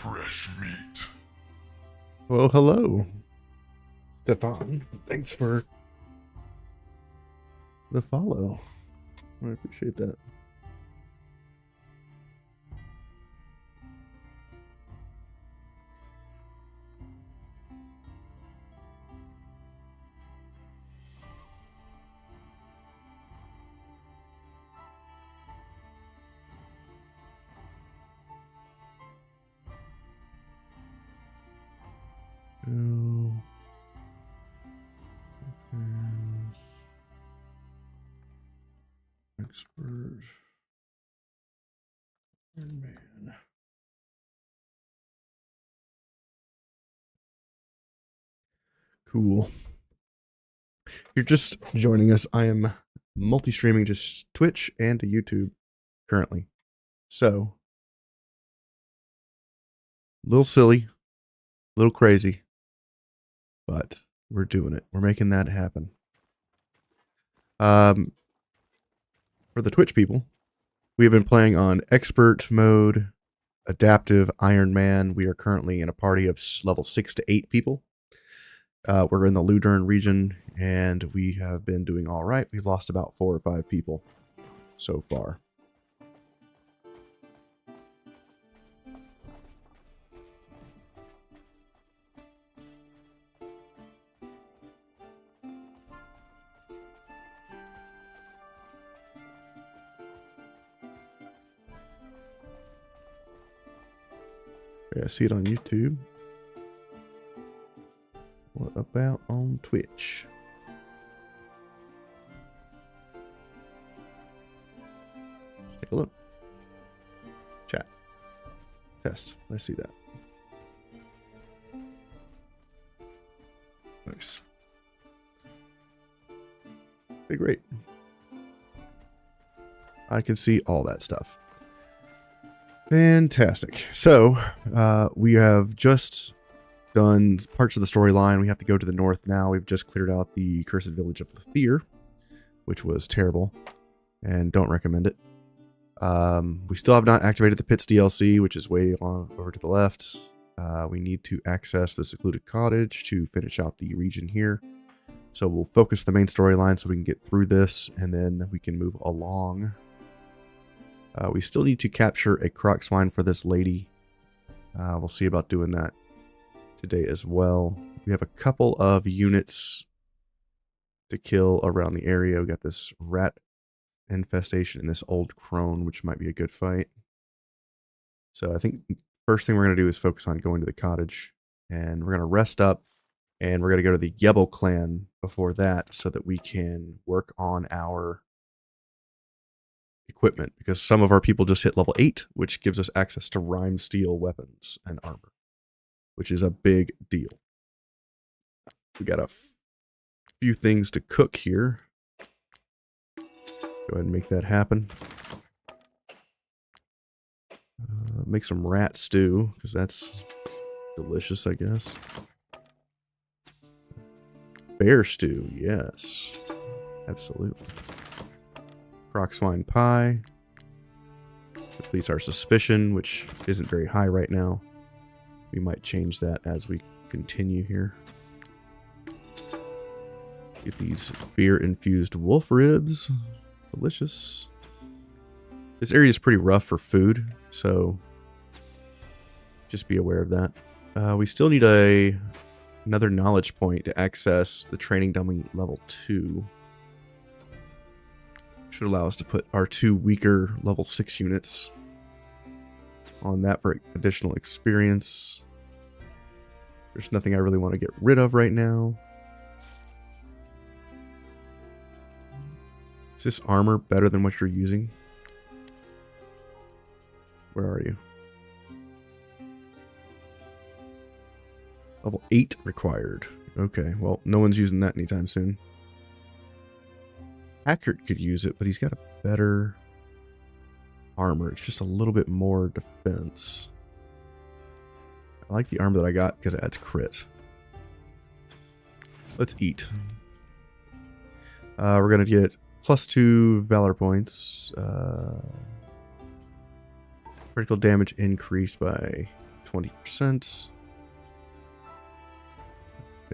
fresh meat. Well, hello, Stefan. Thanks for the follow. I appreciate that. Expert. Ironman. Cool. You're just joining us. I am multi-streaming to Twitch and to YouTube currently. So, a little silly, a little crazy, but we're doing it. We're making that happen. For the Twitch people, we have been playing on expert mode, adaptive Ironman. We are currently in a party of level 6 to 8 people. We're in the Ludern region, and we have been doing all right. We've lost about 4 or 5 people so far. Yeah, I see it on YouTube. What about on Twitch? Take a look. Chat. Test. I see that. Nice. Okay, great. I can see all that stuff. Fantastic. So, we have just done parts of the storyline. We have to go to the north now. We've just cleared out the cursed village of Lathier, which was terrible, and don't recommend it. We still have not activated the Pits DLC, which is way over to the left. We need to access the secluded cottage to finish out the region here. So we'll focus the main storyline so we can get through this, and then we can move along. We still need to capture a croc swine for this lady. We'll see about doing that today as well. We have a couple of units to kill around the area. We got this rat infestation and this old crone, which might be a good fight. So I think first thing we're going to do is focus on going to the cottage, and we're going to rest up, and we're going to go to the Yebel clan before that so that we can work on our equipment, because some of our people just hit level 8, which gives us access to rhyme steel weapons and armor, which is a big deal. We got a few things to cook here. Go ahead and make that happen. Make some rat stew, because that's delicious, I guess. Bear stew, yes. Absolutely. Croc swine pie. Depletes our suspicion, which isn't very high right now. We might change that as we continue here. Get these beer-infused wolf ribs. Delicious. This area is pretty rough for food, so just be aware of that. We still need another knowledge point to access the training dummy level 2. Should allow us to put our 2 weaker level 6 units on that for additional experience. There's nothing I really want to get rid of right now. Is this armor better than what you're using? Where are you? Level 8 required. Okay, well, no one's using that anytime soon. Hackert could use it, but he's got a better armor. It's just a little bit more defense. I like the armor that I got because it adds crit. Let's eat. We're going to get +2 Valor points. Critical damage increased by 20%.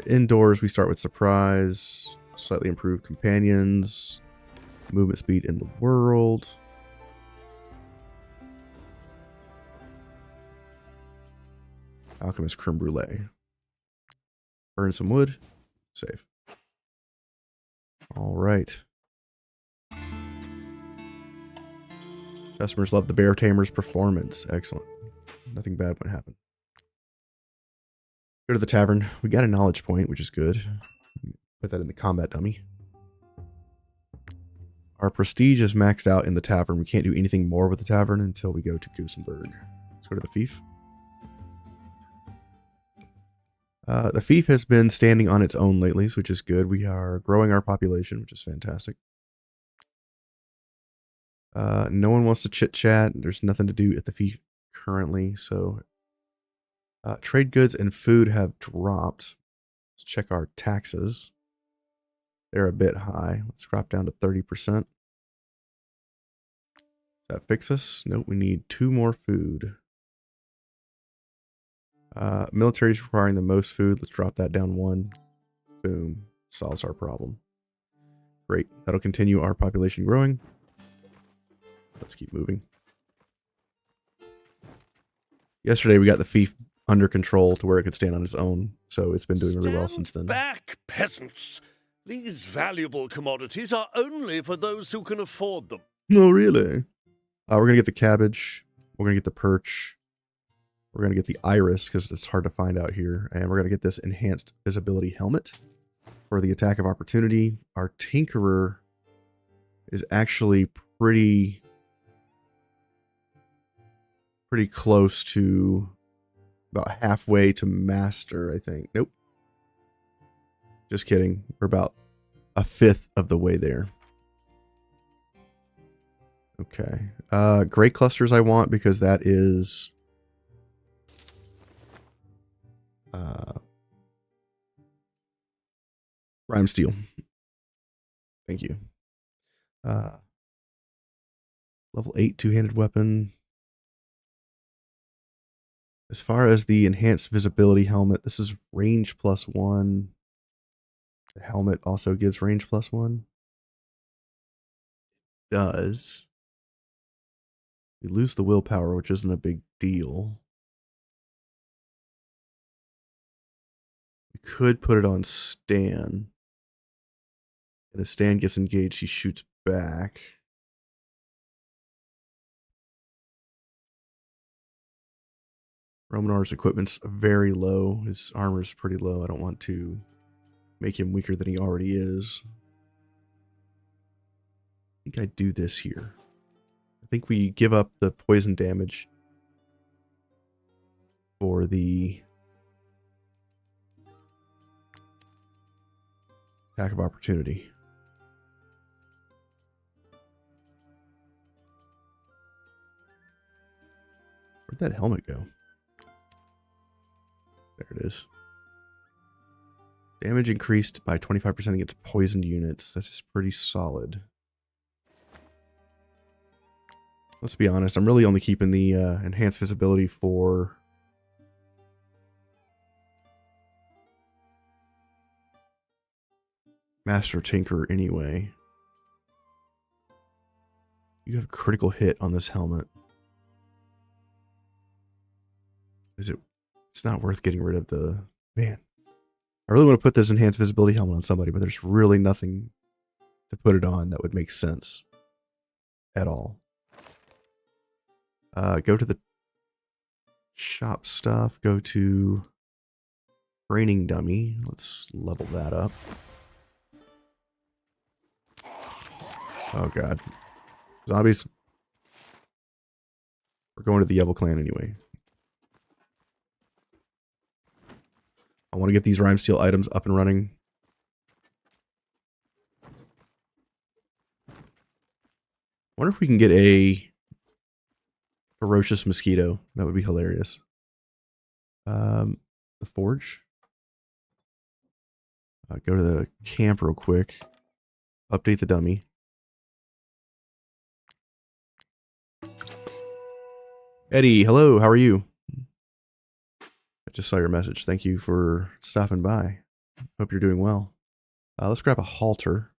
Indoors, we start with surprise, slightly improved companions, movement speed in the world. Alchemist creme brulee. Burn some wood. Save. All right. Customers love the Bear Tamer's performance. Excellent. Nothing bad would happen. Go to the tavern. We got a knowledge point, which is good. Put that in the combat dummy. Our prestige is maxed out in the tavern. We can't do anything more with the tavern until we go to Goosenberg. Let's go to the fief. The fief has been standing on its own lately, which is good. We are growing our population, which is fantastic. No one wants to chit-chat. There's nothing to do at the fief currently, so trade goods and food have dropped. Let's check our taxes. They're a bit high. Let's drop down to 30%. Does that fix us? Nope, we need 2 more food. Military is requiring the most food. Let's drop that down 1. Boom. Solves our problem. Great. That'll continue our population growing. Let's keep moving. Yesterday we got the fief under control to where it could stand on its own, so it's been doing really well since then. Back, peasants! These valuable commodities are only for those who can afford them. No, really? We're going to get the cabbage. We're going to get the perch. We're going to get the iris, because it's hard to find out here. And we're going to get this enhanced visibility helmet for the attack of opportunity. Our tinkerer is actually pretty close to about halfway to master, I think. Nope. Just kidding. We're about 1/5 of the way there. Okay. Great clusters I want because that is Rhyme Steel. Thank you. Level 8 two-handed weapon. As far as the enhanced visibility helmet, this is range +1. The helmet also gives range +1. It does. We lose the willpower, which isn't a big deal. We could put it on Stan. And if Stan gets engaged, he shoots back. Romanar's equipment's very low. His armor's pretty low. I don't want to make him weaker than he already is. I think I do this here. I think we give up the poison damage for the attack of opportunity. Where'd that helmet go? There it is. Damage increased by 25% against poisoned units. That's just pretty solid. Let's be honest, I'm really only keeping the enhanced visibility for Master Tinker anyway. You have a critical hit on this helmet. Is it? It's not worth getting rid of the... Man. I really want to put this enhanced visibility helmet on somebody, but there's really nothing to put it on that would make sense at all. Go to the shop stuff. Go to training dummy. Let's level that up. Oh god. Zombies. We're going to the Yevil clan anyway. I want to get these Rhyme Steel items up and running. Wonder if we can get a ferocious mosquito. That would be hilarious. The forge. Go to the camp real quick. Update the dummy. Eddie, hello. How are you? Just saw your message. Thank you for stopping by. Hope you're doing well. Let's grab a halter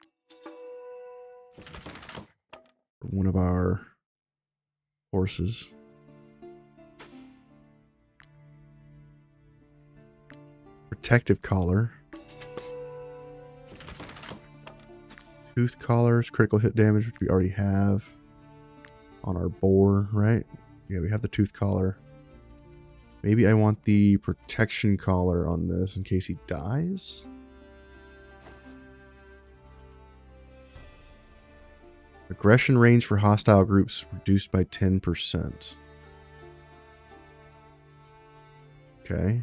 for one of our horses. Protective collar. Tooth collars, critical hit damage, which we already have on our boar, right? Yeah, we have the tooth collar. Maybe I want the protection collar on this in case he dies. Aggression range for hostile groups reduced by 10%. Okay.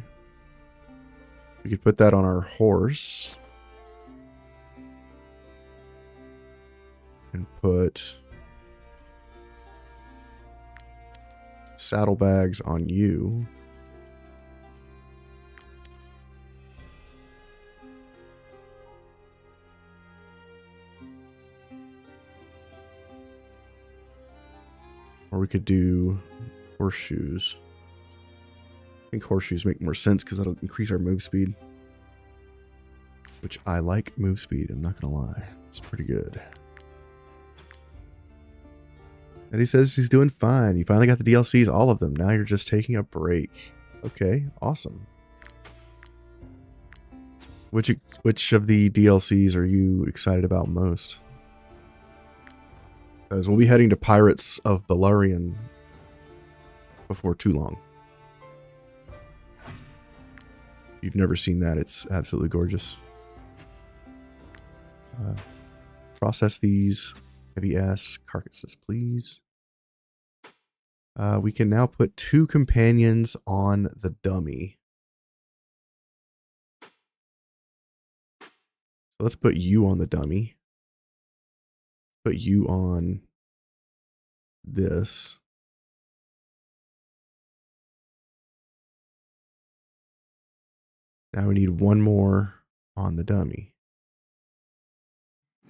We could put that on our horse. And put saddlebags on you. Or we could do horseshoes. I think horseshoes make more sense because that'll increase our move speed. Which I like move speed, I'm not going to lie. It's pretty good. And he says he's doing fine. You finally got the DLCs, all of them. Now you're just taking a break. Okay, awesome. Which of the DLCs are you excited about most? Because we'll be heading to Pirates of Beleriand before too long. If you've never seen that, it's absolutely gorgeous. Process these heavy ass carcasses, please. We can now put 2 companions on the dummy. So let's put you on the dummy. Put you on this. Now we need 1 more on the dummy.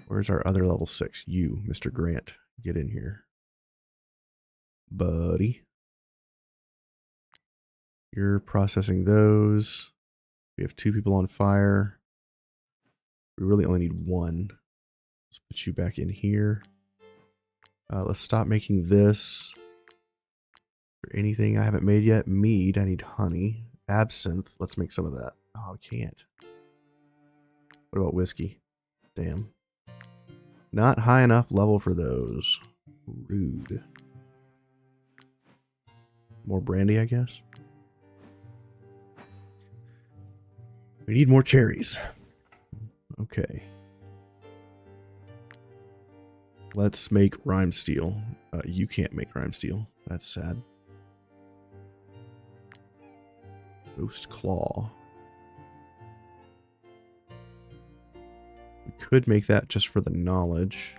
Where's our other level 6? You, Mr. Grant. Get in here. Buddy. You're processing those. We have 2 people on fire. We really only need 1. Let's put you back in here. Let's stop making this. Or anything I haven't made yet. Mead. I need honey. Absinthe. Let's make some of that. Oh, I can't. What about whiskey? Damn. Not high enough level for those. Rude. More brandy, I guess. We need more cherries. Okay. Let's make rhyme steel. You can't make rhyme steel. That's sad. Ghost claw. We could make that just for the knowledge.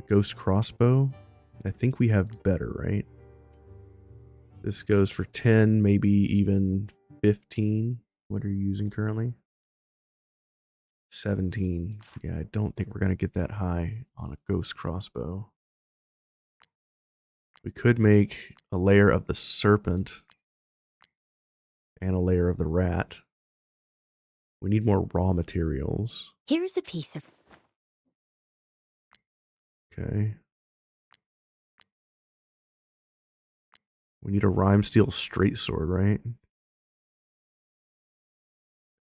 Ghost crossbow. I think we have better, right? This goes for 10, maybe even 15. What are you using currently? 17. Yeah, I don't think we're going to get that high on a ghost crossbow. We could make a layer of the serpent and a layer of the rat. We need more raw materials. Here's a piece of... Okay. We need a rhyme steel straight sword, right?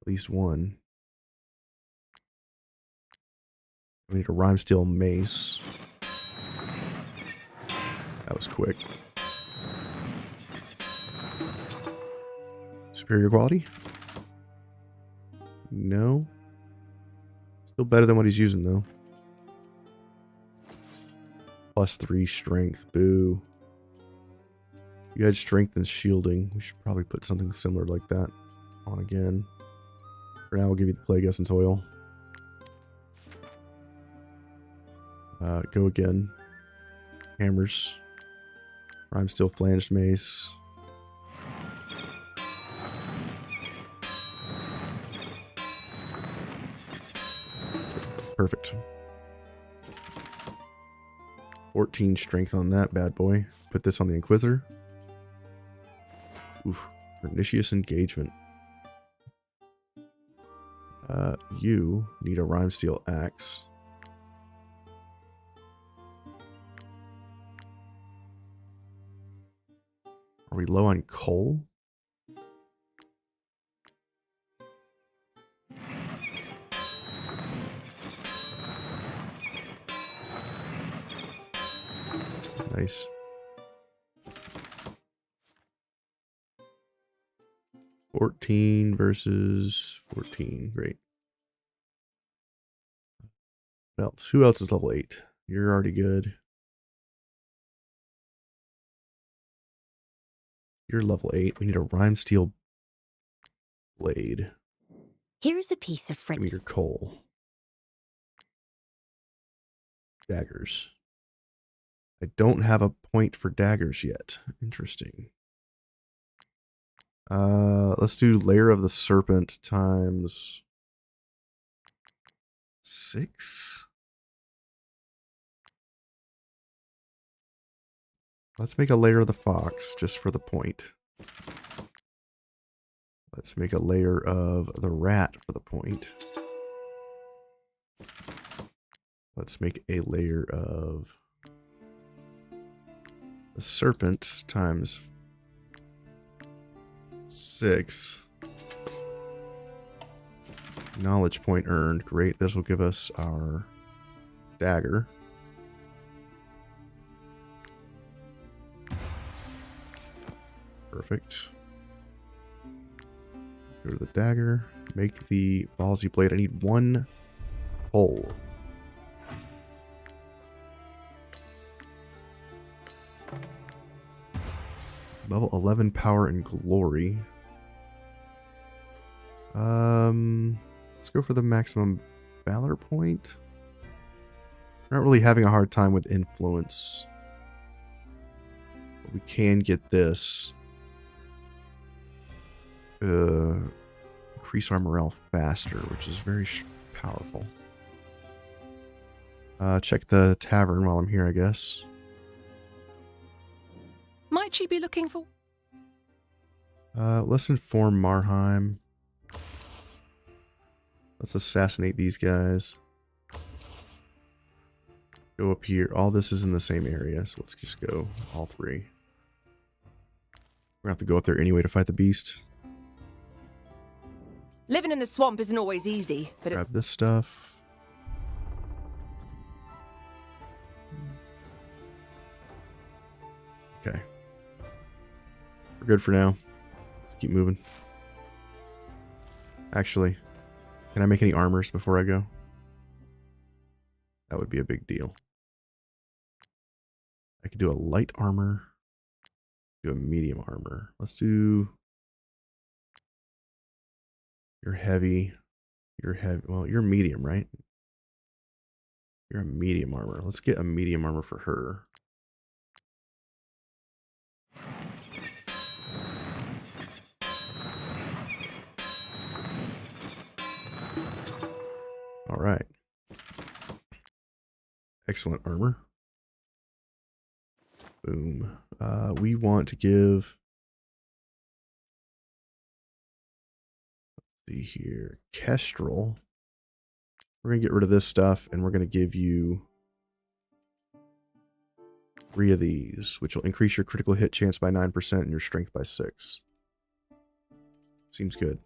At least 1. We need a rhyme steel mace. That was quick. Superior quality? No. Still better than what he's using, though. +3 strength. Boo. You had strength and shielding. We should probably put something similar like that on again. For now, we'll give you the plague essence oil. Go again. Hammers. Rhyme steel flanged mace. Perfect. 14 strength on that bad boy. Put this on the Inquisitor. Oof. Pernicious engagement. You need a rhyme steel axe. Are we low on coal? Nice. $14 versus 14. Great. What else? Who else is level 8? You're already good. You're level 8. We need a rhyme steel blade. Here's a piece of Give French. me your coal. Daggers. I don't have a point for daggers yet. Interesting. Let's do Lair of the Serpent times 6. Let's make a Lair of the Fox just for the point. Let's make a layer of the rat for the point. Let's make a layer of the serpent times 6. Knowledge point earned. Great. This will give us our dagger. Perfect. Go to the dagger. Make the ballsy blade. I need 1 hole. Level 11 power and glory. Let's go for the maximum valor point. Not really having a hard time with influence. But we can get this. Increase our morale faster, which is very powerful. Check the tavern while I'm here, I guess. Might she be looking for... Let's inform Marheim. Let's assassinate these guys. Go up here. All this is in the same area, so let's just go all 3. We're gonna have to go up there anyway to fight the beast. Living in the swamp isn't always easy, but Grab this stuff. Okay. We're good for now. Let's keep moving. Actually, can I make any armors before I go? That would be a big deal. I could do a light armor. Do a medium armor. Let's do... You're heavy. You're heavy. Well, you're medium, right? You're a medium armor. Let's get a medium armor for her. All right. Excellent armor. Boom. We want to give... Let's see here. Kestrel. We're going to get rid of this stuff, and we're going to give you 3 of these, which will increase your critical hit chance by 9% and your strength by 6. Seems good.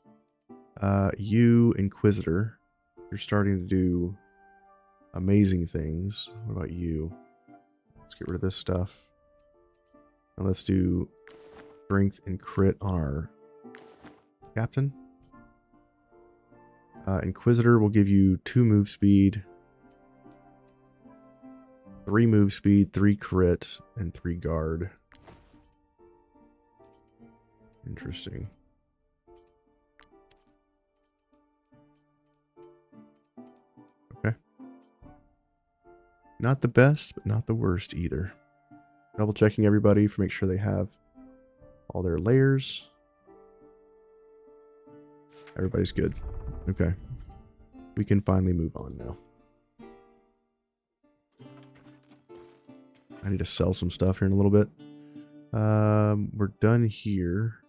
You, Inquisitor, you're starting to do amazing things. What about you? Let's get rid of this stuff. And let's do strength and crit on our captain. Inquisitor will give you 2 move speed, 3 move speed, 3 crit, and 3 guard. Interesting. Okay. Not the best, but not the worst either. Double checking everybody for make sure they have all their layers. Everybody's good. Okay. We can finally move on now. I need to sell some stuff here in a little bit. We're done here.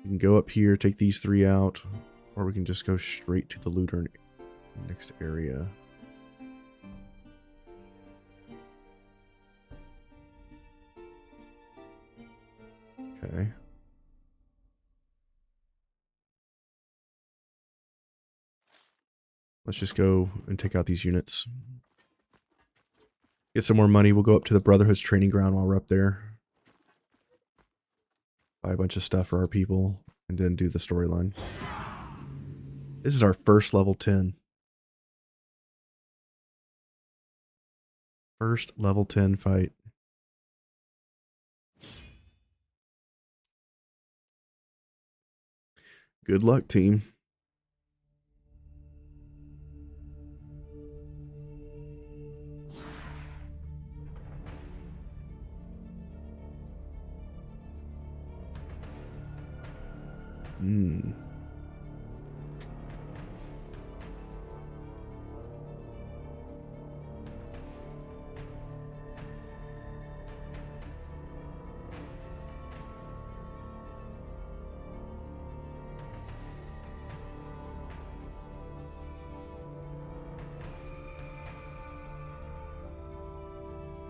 We can go up here, take these 3 out, or we can just go straight to the looter next area. Okay. Let's just go and take out these units. Get some more money. We'll go up to the Brotherhood's training ground while we're up there. Buy a bunch of stuff for our people, and then do the storyline. This is our first level 10. First level 10 fight. Good luck, team.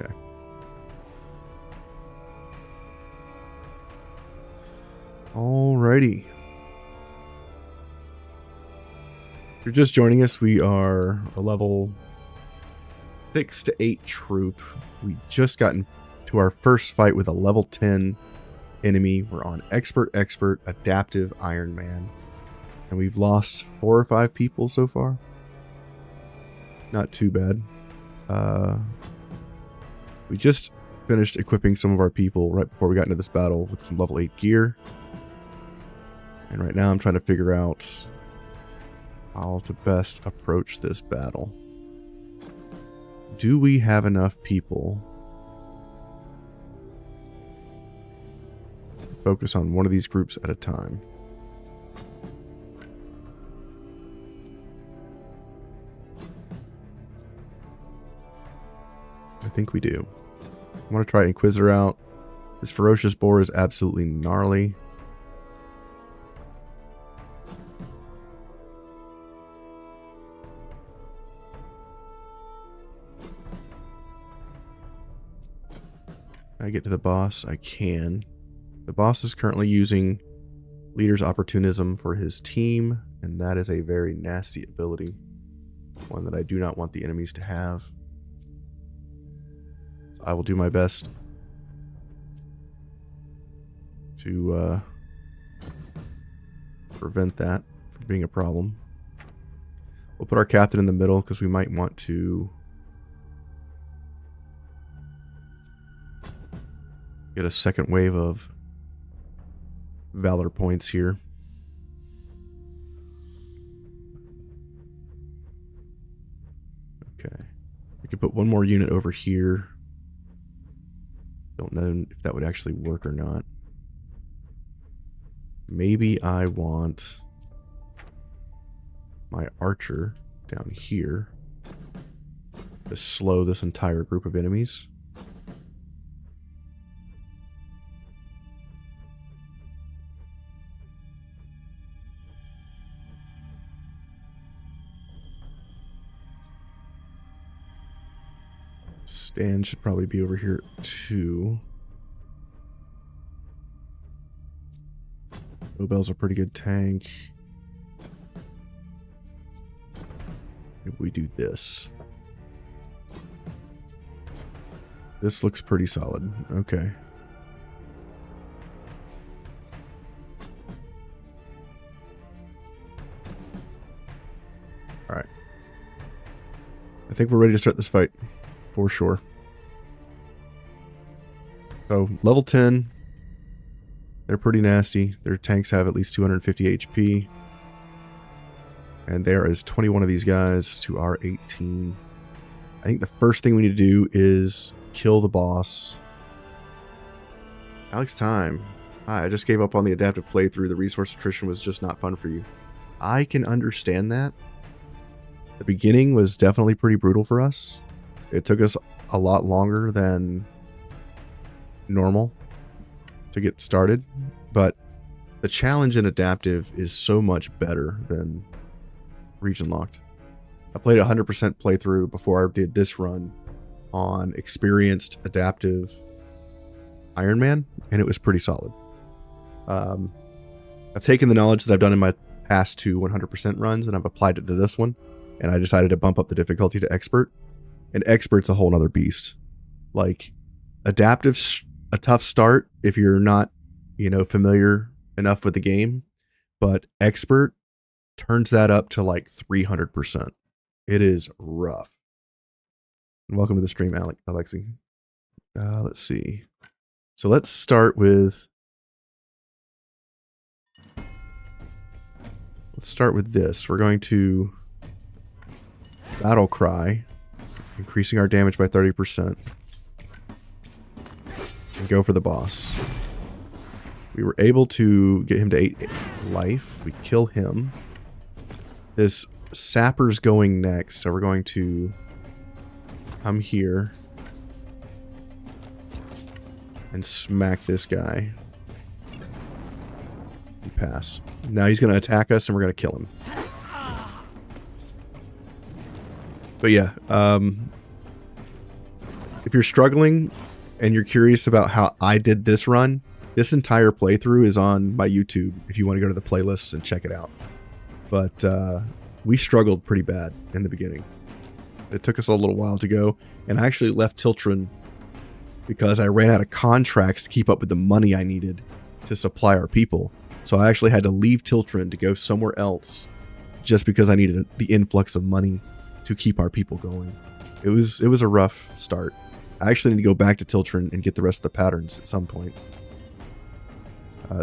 Okay. Alrighty. If you're just joining us, we are a level 6 to 8 troop. We just gotten to our first fight with a level 10 enemy. We're on expert, adaptive Ironman. And we've lost 4 or 5 people so far. Not too bad. We just finished equipping some of our people right before we got into this battle with some level 8 gear. And right now I'm trying to figure out how to best approach this battle. Do we have enough people to focus on one of these groups at a time? I think we do. I want to try Inquisitor out. This ferocious boar is absolutely gnarly. Can I get to the boss? I can. The boss is currently using Leader's Opportunism for his team, and that is a very nasty ability. One that I do not want the enemies to have. I will do my best to prevent that from being a problem. We'll put our captain in the middle because we might want to get a second wave of valor points here. Okay. We could put one more unit over here. Don't know if that would actually work or not. Maybe I want my archer down here to slow this entire group of enemies. Stan should probably be over here too. Obel's a pretty good tank. Maybe we do this. This looks pretty solid. Okay. Alright. I think we're ready to start this fight. For sure. So, level 10. They're pretty nasty. Their tanks have at least 250 HP. And there is 21 of these guys to our 18. I think the first thing we need to do is kill the boss. Alex Time. Hi, I just gave up on the adaptive playthrough. The resource attrition was just not fun for you. I can understand that. The beginning was definitely pretty brutal for us. It took us a lot longer than normal to get started, but the challenge in adaptive is so much better than region locked. I played a 100% playthrough before I did this run on experienced adaptive Ironman, and it was pretty solid. I've taken the knowledge that I've done in my past 2 100% runs, and I've applied it to this one, and I decided to bump up the difficulty to expert. And expert's a whole nother beast. Like, adaptive's a tough start if you're not, familiar enough with the game, but expert turns that up to like 300%. It is rough. And welcome to the stream, Alexi. Let's see. So let's start with this. We're going to battle cry, increasing our damage by 30%, and go for the boss. We were able to get him to 8 life. We kill him. This sapper's going next, so we're going to come here and smack this guy. We pass. Now he's going to attack us, and we're going to kill him. But yeah, if you're struggling and you're curious about how I did this run, this entire playthrough is on my YouTube if you want to go to the playlists and check it out. But we struggled pretty bad in the beginning. It took us a little while to go, and I actually left Tiltron because I ran out of contracts to keep up with the money I needed to supply our people. So I actually had to leave Tiltron to go somewhere else just because I needed the influx of money to keep our people going. It was a rough start. I actually need to go back to Tiltron and get the rest of the patterns at some point.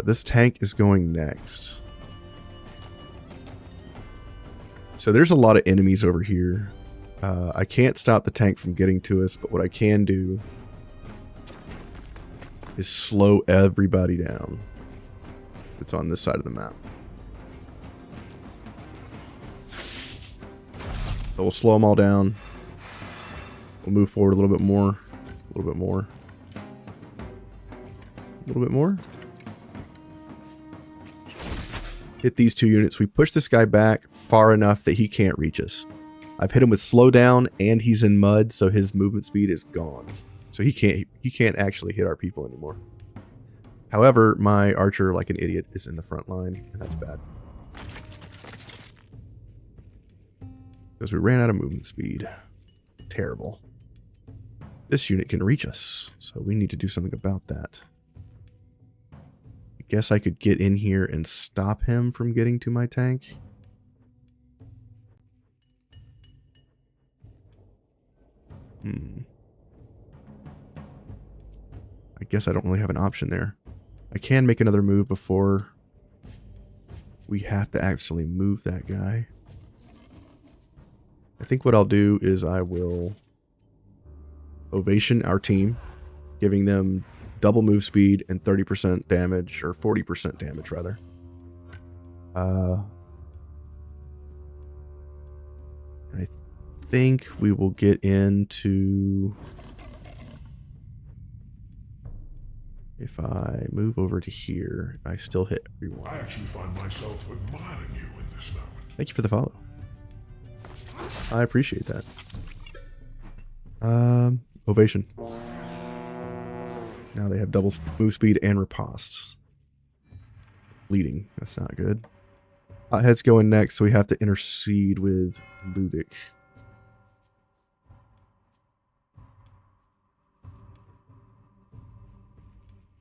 This tank is going next. So there's a lot of enemies over here. I can't stop the tank from getting to us, but what I can do is slow everybody down. It's on this side of the map. So we'll slow them all down. We'll move forward a little bit more. A little bit more. A little bit more. Hit these 2 units. We push this guy back far enough that he can't reach us. I've hit him with slowdown, and he's in mud, so his movement speed is gone. So he can't actually hit our people anymore. However, my archer, like an idiot, is in the front line, and that's bad. Because we ran out of movement speed. Terrible. This unit can reach us, so we need to do something about that. I guess I could get in here and stop him from getting to my tank. I guess I don't really have an option there. I can make another move before we have to actually move that guy. I think what I'll do is I will ovation our team, giving them double move speed and 30% damage, or 40% damage rather. I think we will get into... If I move over to here, I still hit everyone. I actually find myself admiring you in this moment. Thank you for the follow. I appreciate that. Ovation. Now they have double move speed and riposte. Bleeding. That's not good. Head's going next, so we have to intercede with Ludic.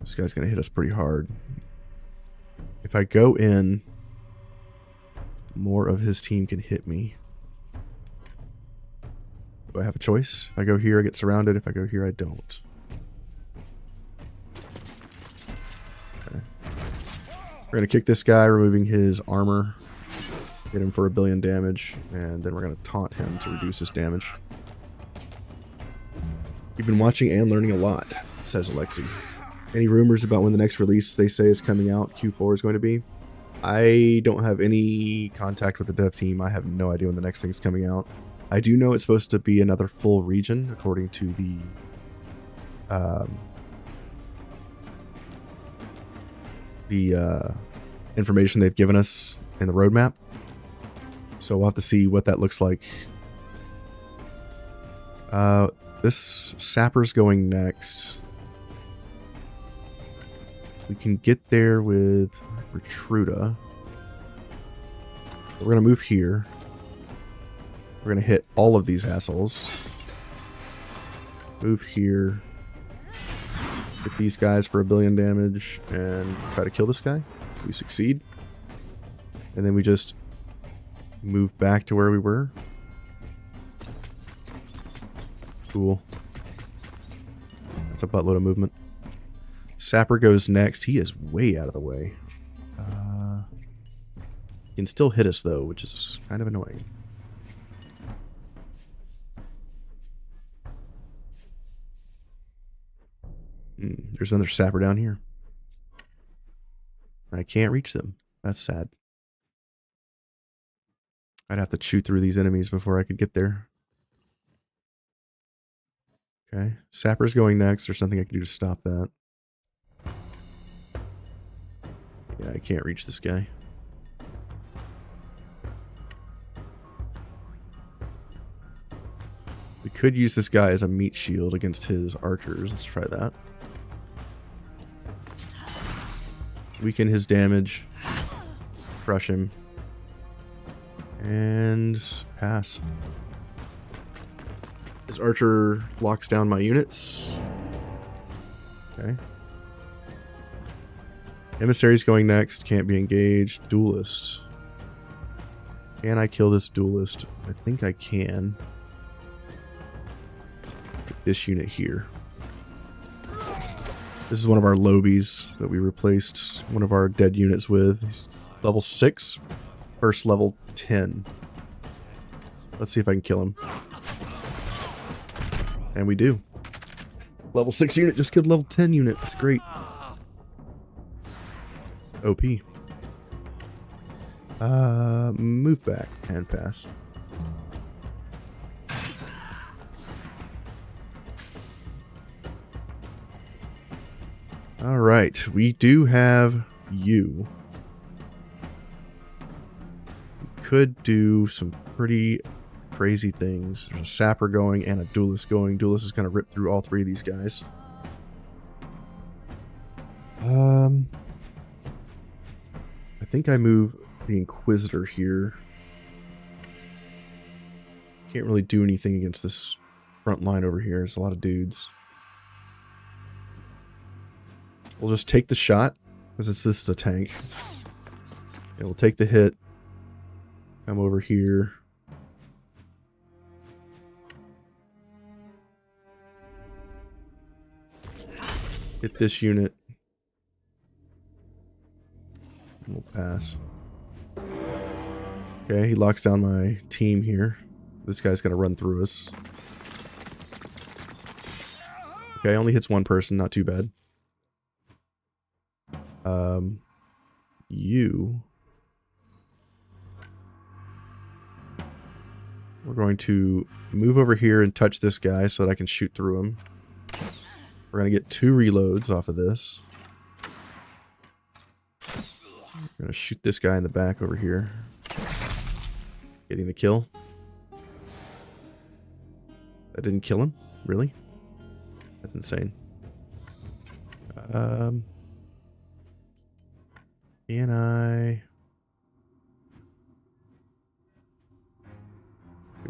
This guy's going to hit us pretty hard. If I go in, more of his team can hit me. Do I have a choice? If I go here, I get surrounded. If I go here, I don't. Okay. We're going to kick this guy, removing his armor. Hit him for 1 billion damage. And then we're going to taunt him to reduce his damage. You've been watching and learning a lot, says Alexi. Any rumors about when the next release they say is coming out, Q4 is going to be? I don't have any contact with the dev team. I have no idea when the next thing's coming out. I do know it's supposed to be another full region, according to the information they've given us in the roadmap. So we'll have to see what that looks like. This sapper's going next. We can get there with Retruda. We're going to move here. We're going to hit all of these assholes. Move here. Hit these guys for 1 billion damage and try to kill this guy. We succeed. And then we just move back to where we were. Cool. That's a buttload of movement. Sapper goes next. He is way out of the way. He can still hit us though, which is kind of annoying. There's another sapper down here. I can't reach them. That's sad. I'd have to chew through these enemies before I could get there. Okay. Sapper's going next. There's nothing I can do to stop that. Yeah, I can't reach this guy. We could use this guy as a meat shield against his archers. Let's try that. Weaken his damage. Crush him. And pass. His archer locks down my units. Okay. Emissary's going next. Can't be engaged. Duelist. Can I kill this duelist? I think I can. Get this unit here. This is one of our lobies that we replaced one of our dead units with. He's level 6. First level 10. Let's see if I can kill him. And we do. Level 6 unit just killed level 10 unit. That's great. OP. Move back and pass. All right, we do have you. We could do some pretty crazy things. There's a sapper going and a duelist going. Duelist is going to rip through all 3 of these guys. I think I move the Inquisitor here. Can't really do anything against this front line over here. There's a lot of dudes. We'll just take the shot, because this is a tank. And we'll take the hit. Come over here. Hit this unit. And we'll pass. Okay, he locks down my team here. This guy's gonna run through us. Okay, only hits 1 person, not too bad. You. We're going to move over here and touch this guy so that I can shoot through him. We're going to get 2 reloads off of this. We're going to shoot this guy in the back over here. Getting the kill. That didn't kill him? Really? That's insane. Can I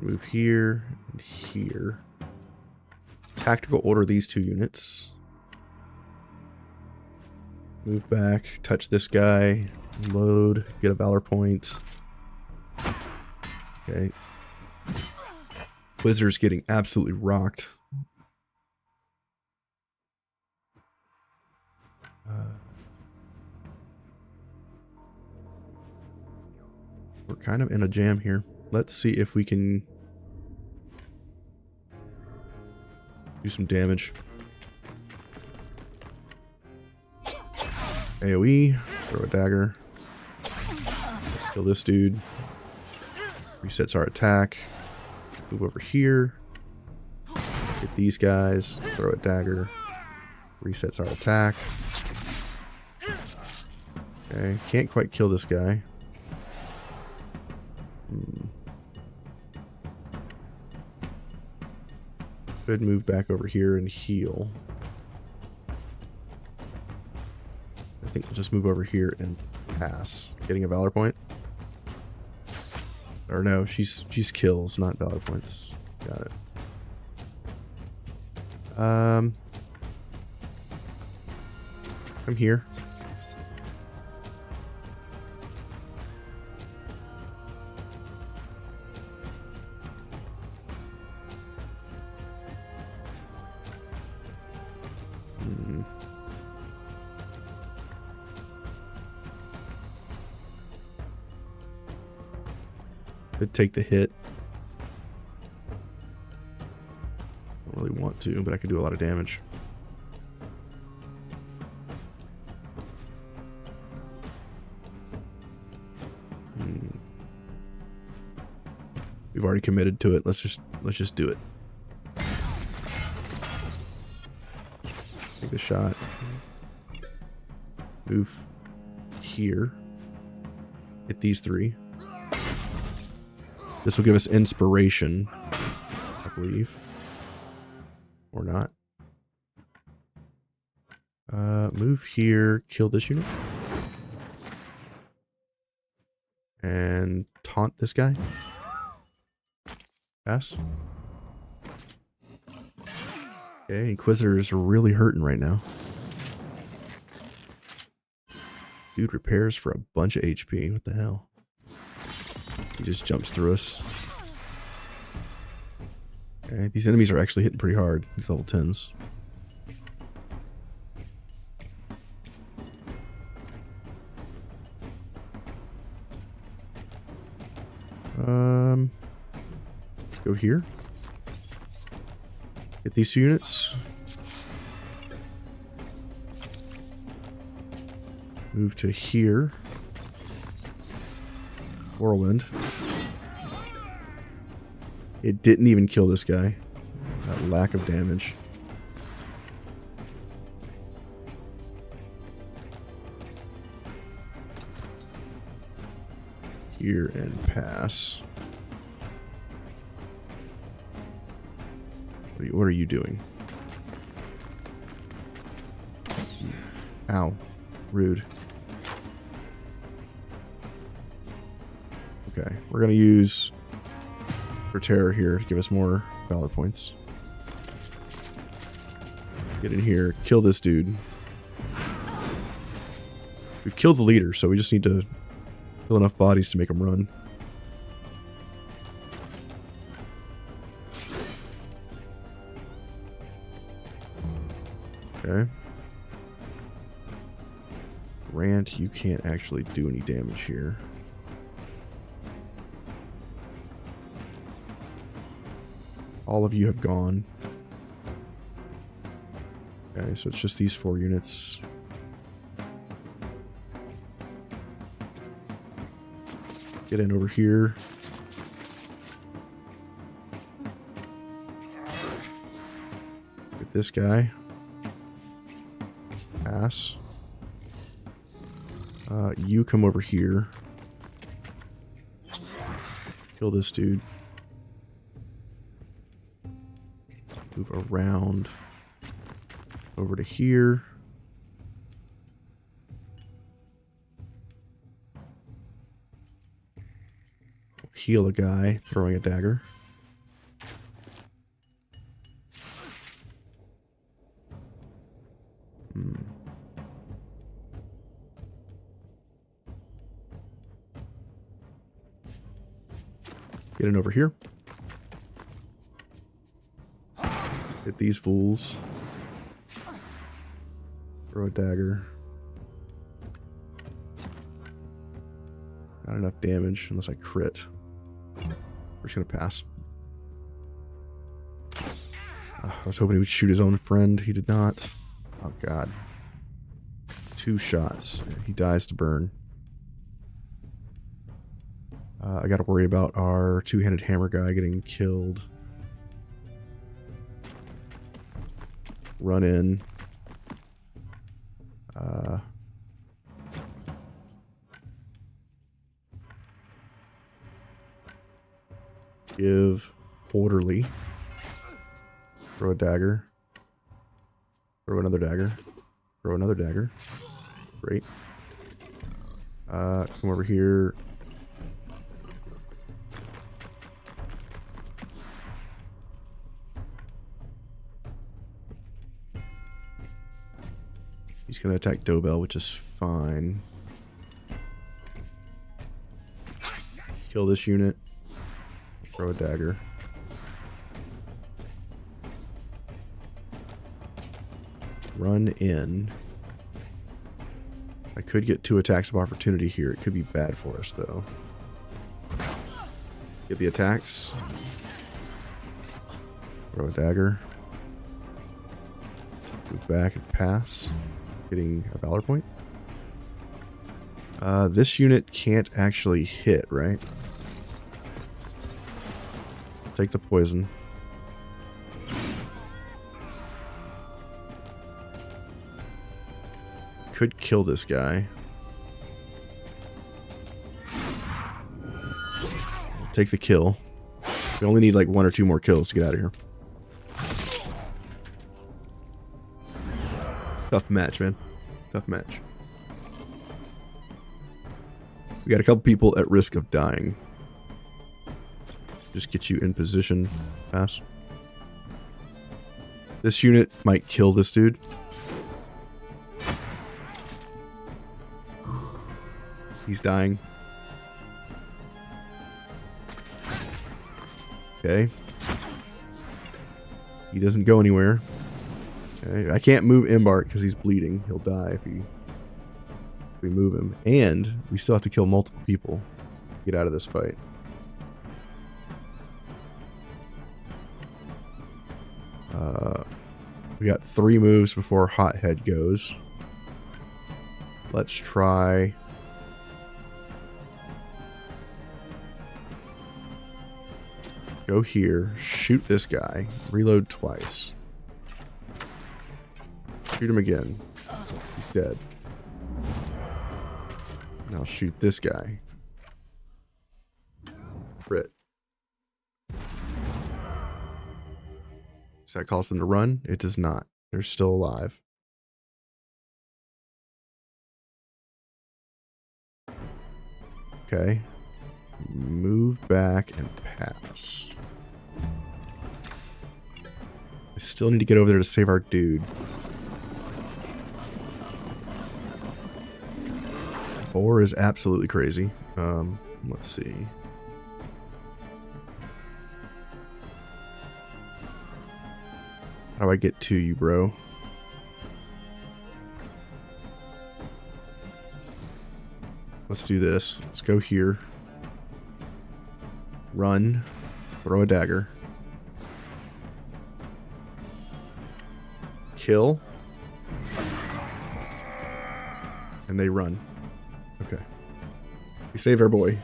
move here and here? Tactical order these 2 units. Move back, touch this guy, load, get a valor point. Okay. Blizzard's getting absolutely rocked. We're kind of in a jam here. Let's see if we can do some damage. AoE, throw a dagger. Kill this dude. Resets our attack. Move over here. Get these guys. Throw a dagger. Resets our attack. Okay, can't quite kill this guy. Could move back over here and heal. I think we'll just move over here and pass. Getting a valor point? Or no, she's kills, not valor points. Got it. I'm here. Could take the hit. Don't really want to, but I could do a lot of damage. We've already committed to it. Let's just do it. Take the shot. Move here. Hit these three. This will give us inspiration, I believe. Or not. Move here, kill this unit. And taunt this guy. Pass. Okay, Inquisitor is really hurting right now. Dude repairs for a bunch of HP. What the hell? He just jumps through us. Okay, these enemies are actually hitting pretty hard. These level 10s. Go here. Hit these two units. Move to here. Whirlwind. It didn't even kill this guy. That lack of damage. Here and pass. What are you doing? Ow. Rude. Okay, we're going to use for terror here to give us more valor points. Get in here, kill this dude. We've killed the leader, so we just need to kill enough bodies to make him run. Okay. Rant, you can't actually do any damage here. All of you have gone. Okay, so it's just these 4 units. Get in over here. Get this guy. Pass. You come over here. Kill this dude. Move around over to here. Heal a guy throwing a dagger. Get in over here. Hit these fools. Throw a dagger. Not enough damage unless I crit. We're just gonna pass. I was hoping he would shoot his own friend. He did not. Oh god. 2 shots. He dies to burn. I gotta worry about our 2-handed hammer guy getting killed. Run in. Give orderly. Throw a dagger. Throw another dagger. Throw another dagger. Great. Come over here. He's going to attack Dobell, which is fine. Kill this unit. Throw a dagger. Run in. I could get 2 attacks of opportunity here. It could be bad for us, though. Get the attacks. Throw a dagger. Move back and pass. Getting a valor point. This unit can't actually hit, right? Take the poison. Could kill this guy. Take the kill. We only need like 1 or 2 more kills to get out of here. Tough match, man. Tough match. We got a couple people at risk of dying. Just get you in position. Pass. This unit might kill this dude. He's dying. Okay. He doesn't go anywhere. Okay. I can't move Embark because he's bleeding. He'll die if we move him. And we still have to kill multiple people to get out of this fight. We got 3 moves before Hothead goes. Let's try... Go here, shoot this guy, reload twice. Shoot him again. He's dead. Now shoot this guy. Crit. Does that cause them to run? It does not. They're still alive. Okay. Move back and pass. I still need to get over there to save our dude. Boar is absolutely crazy. Let's see. How do I get to you, bro? Let's do this. Let's go here. Run. Throw a dagger. Kill. And they run. Okay. We saved our boy.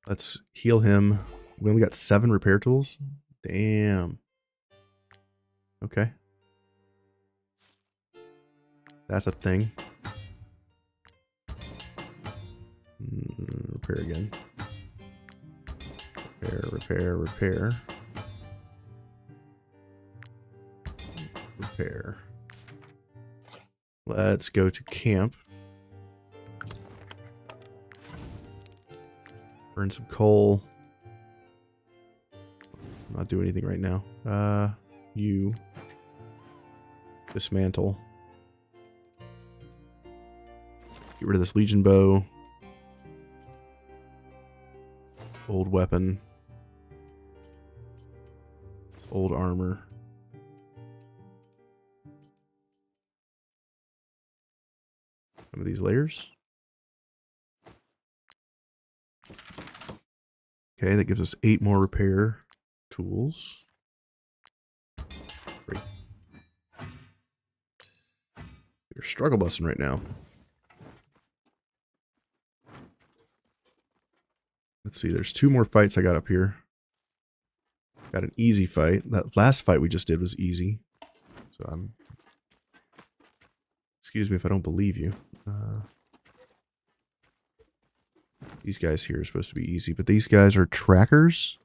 Let's heal him. We only got 7 repair tools. Damn. Okay. That's a thing. Repair again. Repair. Repair. Let's go to camp. Burn some coal. Not do anything right now. You dismantle. Get rid of this Legion bow. Old weapon. Old armor. Some of these layers. Okay, that gives us 8 more repair tools. Great. You're struggle busting right now. Let's see, there's 2 more fights I got up here. Got an easy fight. That last fight we just did was easy. So I'm... Excuse me if I don't believe you. These guys here are supposed to be easy, but these guys are trackers.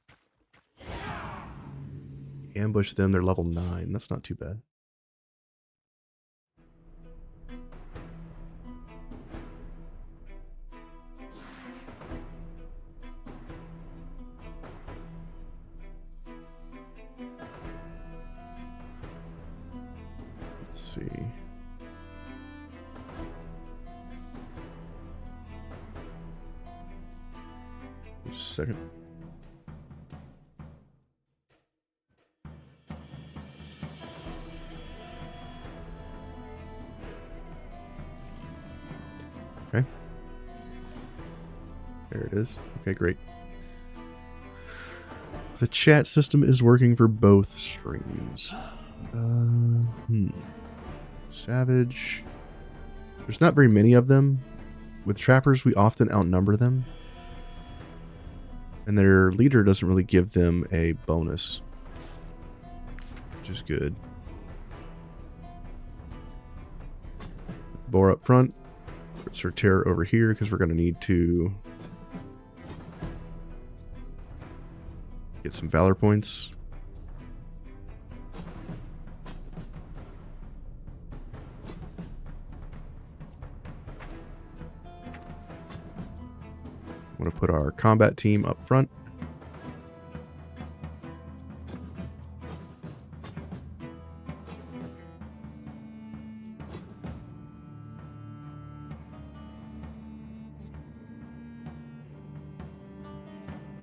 Ambush them, they're level 9. That's not too bad. Let's see. Just a second. Okay. There it is. Okay, great. The chat system is working for both streams. Savage. There's not very many of them. With trappers, we often outnumber them. And their leader doesn't really give them a bonus, which is good. Boar up front. Put Sorterra over here because we're going to need to get some valor points. I'm going to put our combat team up front.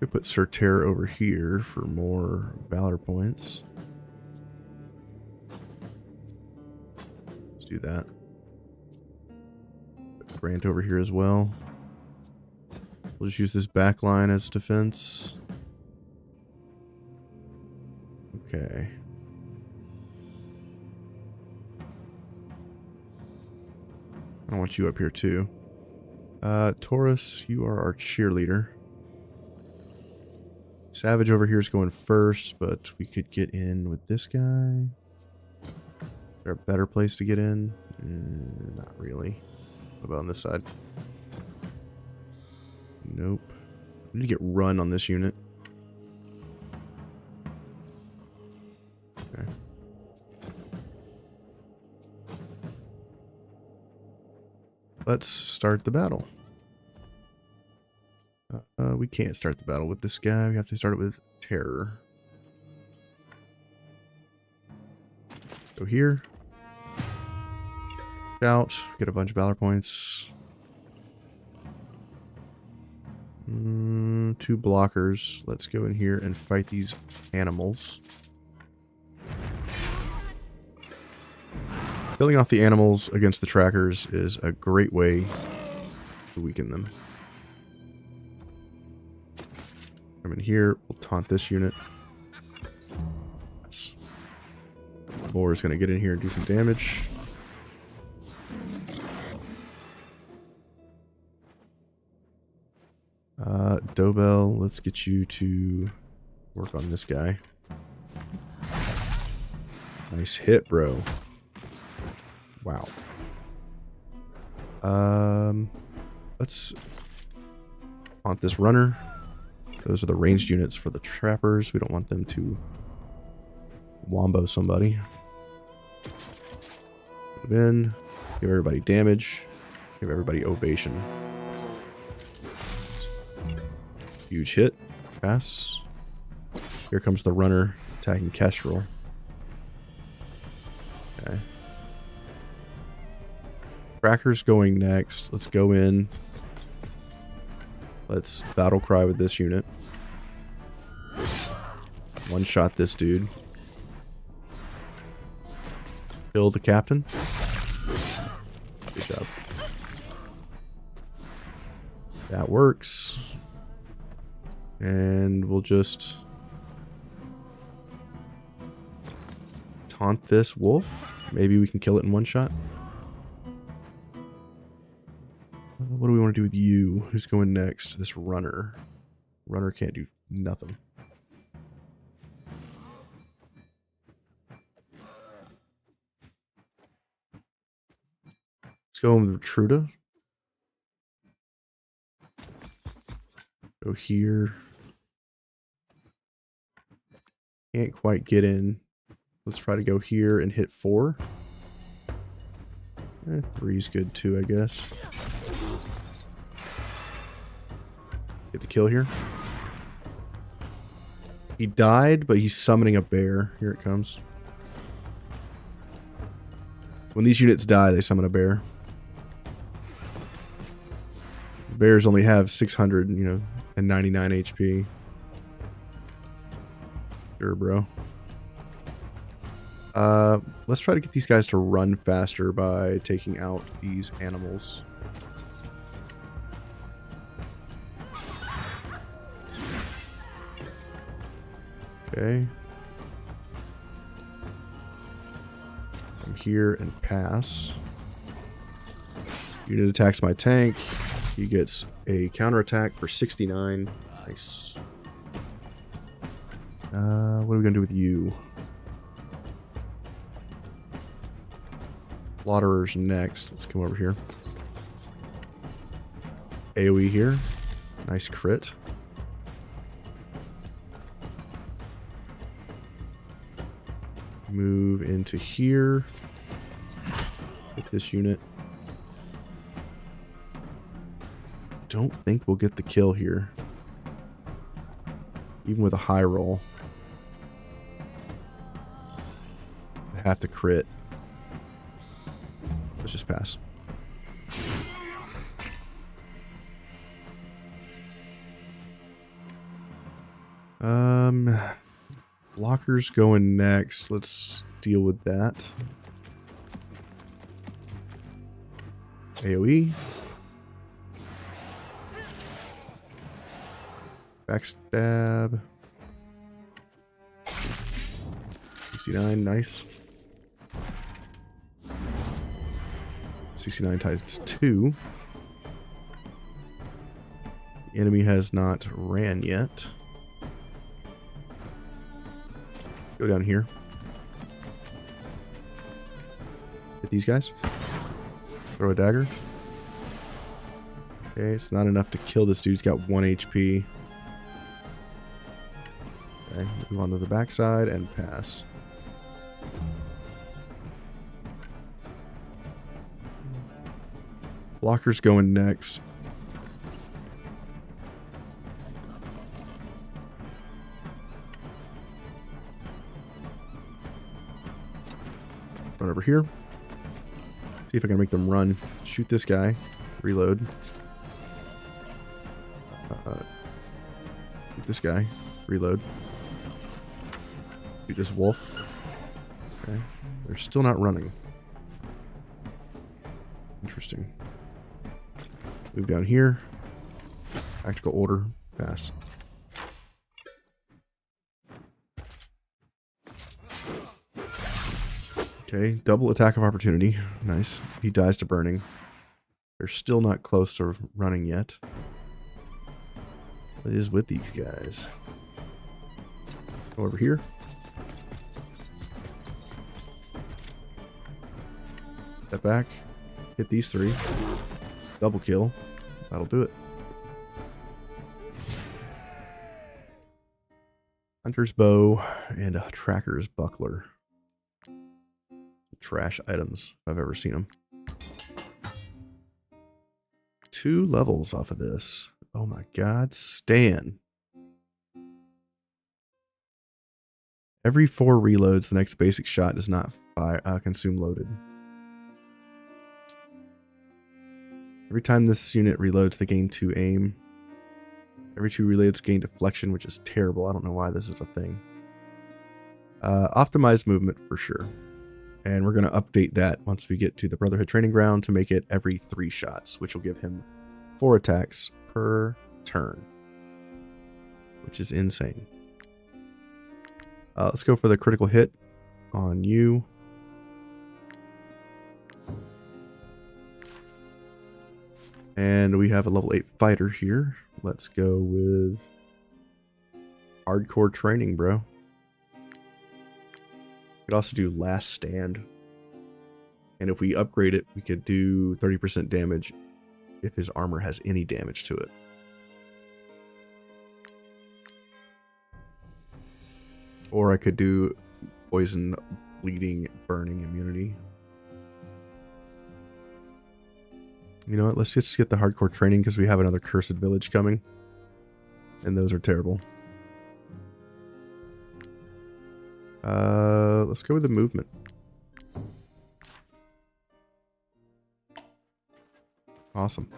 We put Sorterra over here for more valor points. Let's do that. Put Grant over here as well. We'll just use this back line as defense. Okay. I want you up here too. Taurus, you are our cheerleader. Savage over here is going first, but we could get in with this guy. Is there a better place to get in? Not really. What about on this side? Nope. I need to get run on this unit. Okay. Let's start the battle. We can't start the battle with this guy. We have to start it with terror. Go here. Out. Get a bunch of valor points. 2 blockers. Let's go in here and fight these animals. Killing off the animals against the trackers is a great way to weaken them. Come in here. We'll taunt this unit. Yes. Boar is going to get in here and do some damage. Dobell, let's get you to work on this guy. Nice hit, bro. Wow. Let's taunt this runner. Those are the ranged units for the trappers. We don't want them to wombo somebody. Move in. Give everybody damage. Give everybody ovation. Huge hit. Pass. Here comes the runner attacking Kestrel. Okay. Cracker's going next. Let's go in. Let's battle cry with this unit. One shot this dude. Kill the captain. Good job. That works. And we'll just taunt this wolf. Maybe we can kill it in one shot. What do we want to do with you? Who's going next? This runner. Runner can't do nothing. Let's go with Truda. Go here. Can't quite get in. Let's try to go here and hit 4. 3's good too, I guess. Get the kill here. He died, but he's summoning a bear. Here it comes. When these units die, they summon a bear. Bears only have 600, and 99 HP. Sure, bro. Let's try to get these guys to run faster by taking out these animals. Okay. Come here and pass. Unit attacks my tank. He gets a counterattack for 69. Nice. What are we going to do with you? Slaughterer's next. Let's come over here. AoE here. Nice crit. Move into here. Hit this unit. Don't think we'll get the kill here. Even with a high roll. I have to crit. Let's just pass. Blockers going next. Let's deal with that. AoE. Backstab. 69, nice. 69 times 2. The enemy has not ran yet. Go down here. Hit these guys. Throw a dagger. Okay, it's not enough to kill this dude. He's got 1 HP. Okay, move on to the backside and pass. Blocker's going next. Run over here. See if I can make them run. Shoot this guy. Reload. Shoot this guy. Reload. Shoot this wolf. Okay. They're still not running. Interesting. Move down here. Tactical order. Pass. Okay, double attack of opportunity. Nice. He dies to burning. They're still not close to running yet. What is with these guys? Go over here. Step back. Hit these 3. Double kill. That'll do it. Hunter's bow and a tracker's buckler. Trash items, if I've ever seen them. 2 levels off of this. Oh my god, Stan. Every 4 reloads, the next basic shot does not consume loaded. Every time this unit reloads, they gain 2 aim. Every 2 reloads gain deflection, which is terrible. I don't know why this is a thing. Optimized movement for sure. And we're going to update that once we get to the Brotherhood Training Ground to make it every 3 shots, which will give him 4 attacks per turn, which is insane. Let's go for the critical hit on you. And we have a level 8 fighter here. Let's go with hardcore training, bro. We could also do last stand. And if we upgrade it, we could do 30% damage if his armor has any damage to it. Or I could do poison, bleeding, burning immunity. You know what? Let's just get the hardcore training because we have another cursed village coming. And those are terrible. Let's go with the movement. Awesome.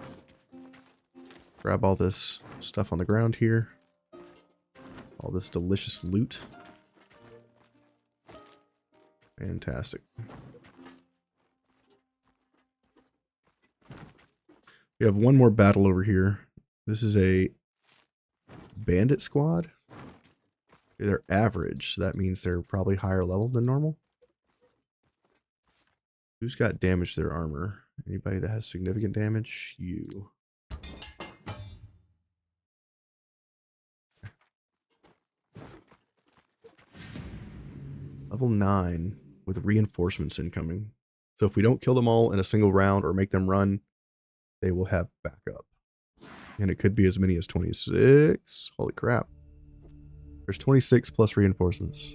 Grab all this stuff on the ground here. All this delicious loot. Fantastic. We have one more battle over here. This is a bandit squad. They're average, so that means they're probably higher level than normal. Who's got damage to their armor? Anybody that has significant damage? You. Level 9 with reinforcements incoming. So if we don't kill them all in a single round or make them run, they will have backup. And it could be as many as 26. Holy crap. There's 26 plus reinforcements.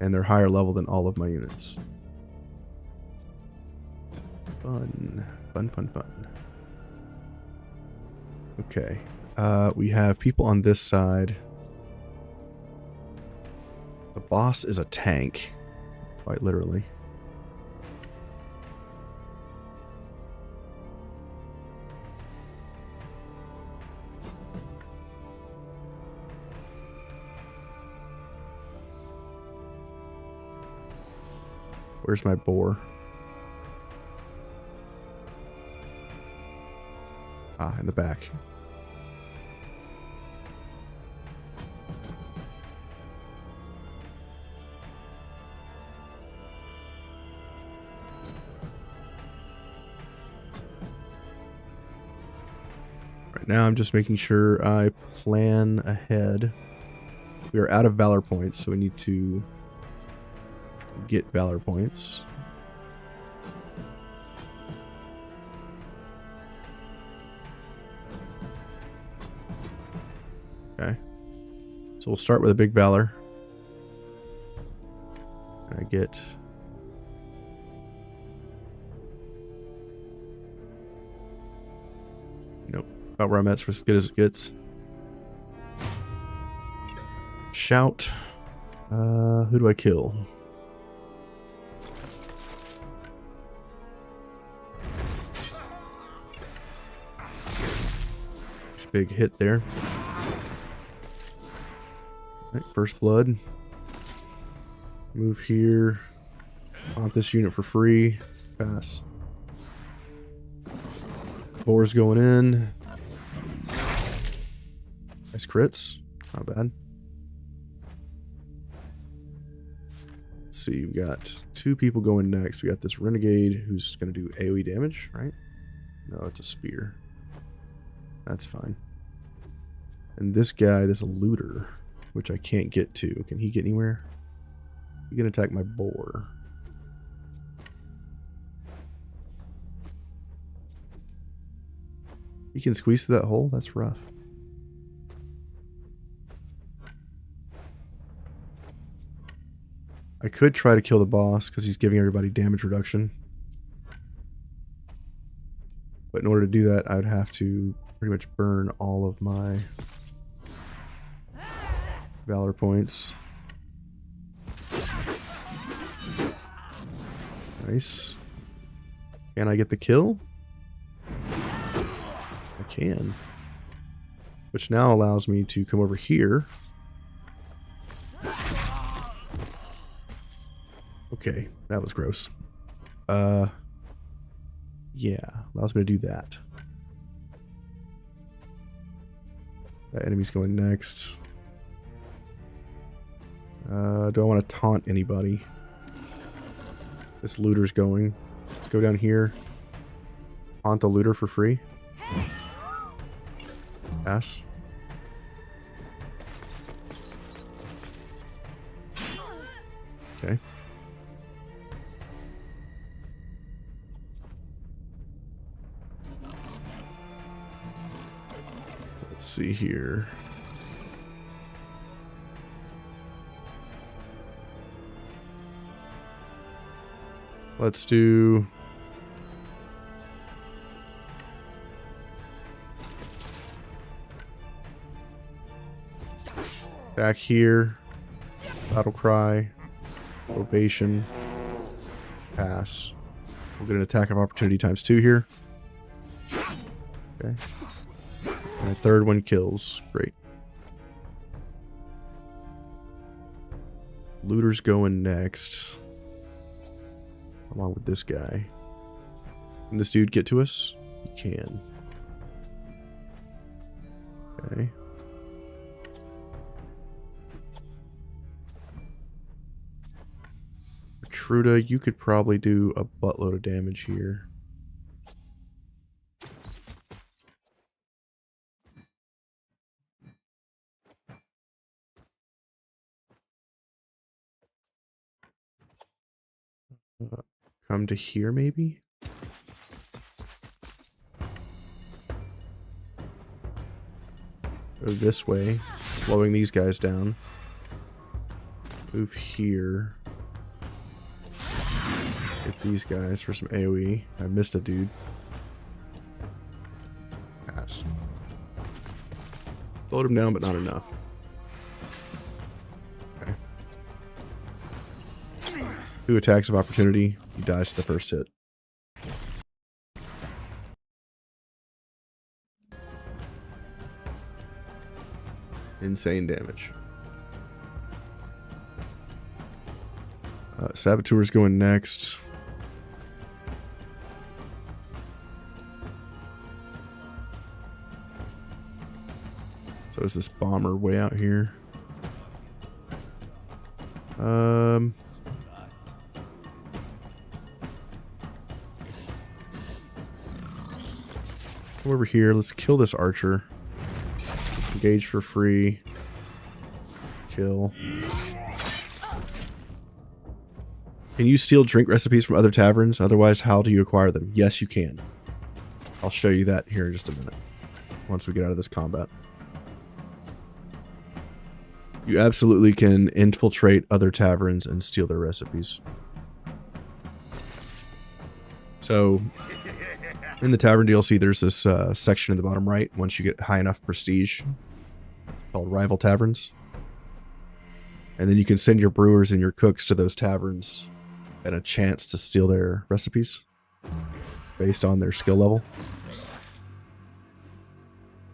And they're higher level than all of my units. Fun. Fun, fun, fun. Okay. We have people on this side. The boss is a tank. Quite literally. Where's my boar? Ah, in the back. Right now I'm just making sure I plan ahead. We are out of valor points, so we need to get valor points. Okay. So we'll start with a big valor. I get nope. About where I'm at, so as good as it gets. Shout. Who do I kill? Big hit there. Right, first blood. Move here. Want this unit for free. Pass. Boar's going in. Nice crits. Not bad. Let's see. We got 2 people going next. We got this renegade who's going to do AoE damage, right? No, it's a spear. That's fine. And this guy, this looter, which I can't get to. Can he get anywhere? He can attack my boar. He can squeeze through that hole? That's rough. I could try to kill the boss because he's giving everybody damage reduction. But in order to do that, I would have to pretty much burn all of my valor points. Nice. Can I get the kill? I can. Which now allows me to come over here. Okay, that was gross. Yeah, allows me to do that. That enemy's going next. Do I want to taunt anybody? This looter's going. Let's go down here. Taunt the looter for free. Pass. Okay. Let's see here. Let's do... back here. Battle cry. Ovation. Pass. We'll get an attack of opportunity ×2 here. Okay. And a third one kills. Great. Looter's going next. Along with this guy. Can this dude get to us? He can. Okay. Truda, you could probably do a buttload of damage here. Come to here, maybe? Go this way, slowing these guys down. Move here. Get these guys for some AoE. I missed a dude. Pass. Slowed him down, but not enough. Okay. 2 attacks of opportunity. He dies to the first hit. Insane damage. Saboteur's going next. So is this bomber way out here? Come over here. Let's kill this archer. Engage for free. Kill. Can you steal drink recipes from other taverns? Otherwise, how do you acquire them? Yes, you can. I'll show you that here in just a minute. Once we get out of this combat. You absolutely can infiltrate other taverns and steal their recipes. So, in the Tavern DLC, there's this section in the bottom right, once you get high enough prestige, called Rival Taverns. And then you can send your brewers and your cooks to those taverns and a chance to steal their recipes based on their skill level.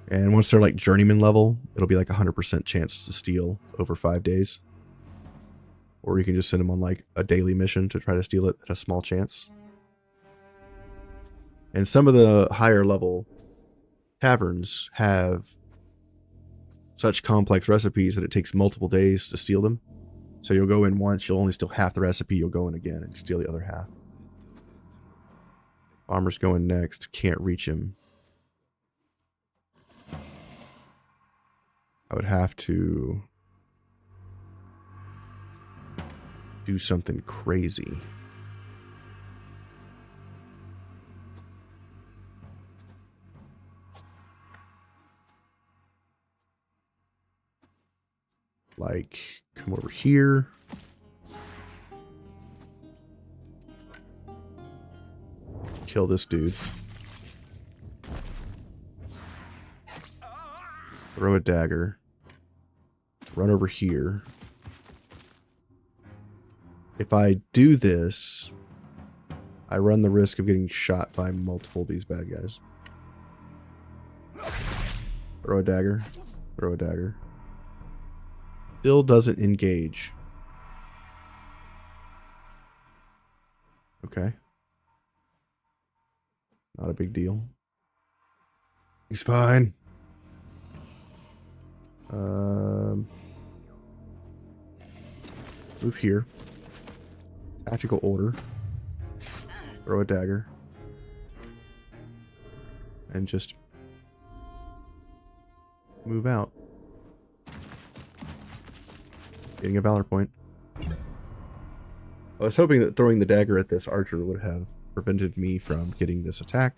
And once they're like journeyman level, it'll be like 100% chance to steal over 5 days. Or you can just send them on like a daily mission to try to steal it at a small chance. And some of the higher level taverns have such complex recipes that it takes multiple days to steal them. So you'll go in once, you'll only steal half the recipe, you'll go in again and steal the other half. Bomber's going next, can't reach him. I would have to do something crazy. Like, come over here. Kill this dude. Throw a dagger. Run over here. If I do this, I run the risk of getting shot by multiple of these bad guys. Throw a dagger. Throw a dagger. Still doesn't engage. Okay. Not a big deal. He's fine. Move here. Tactical order. Throw a dagger. And just move out. Getting a valor point. I was hoping that throwing the dagger at this archer would have prevented me from getting this attack,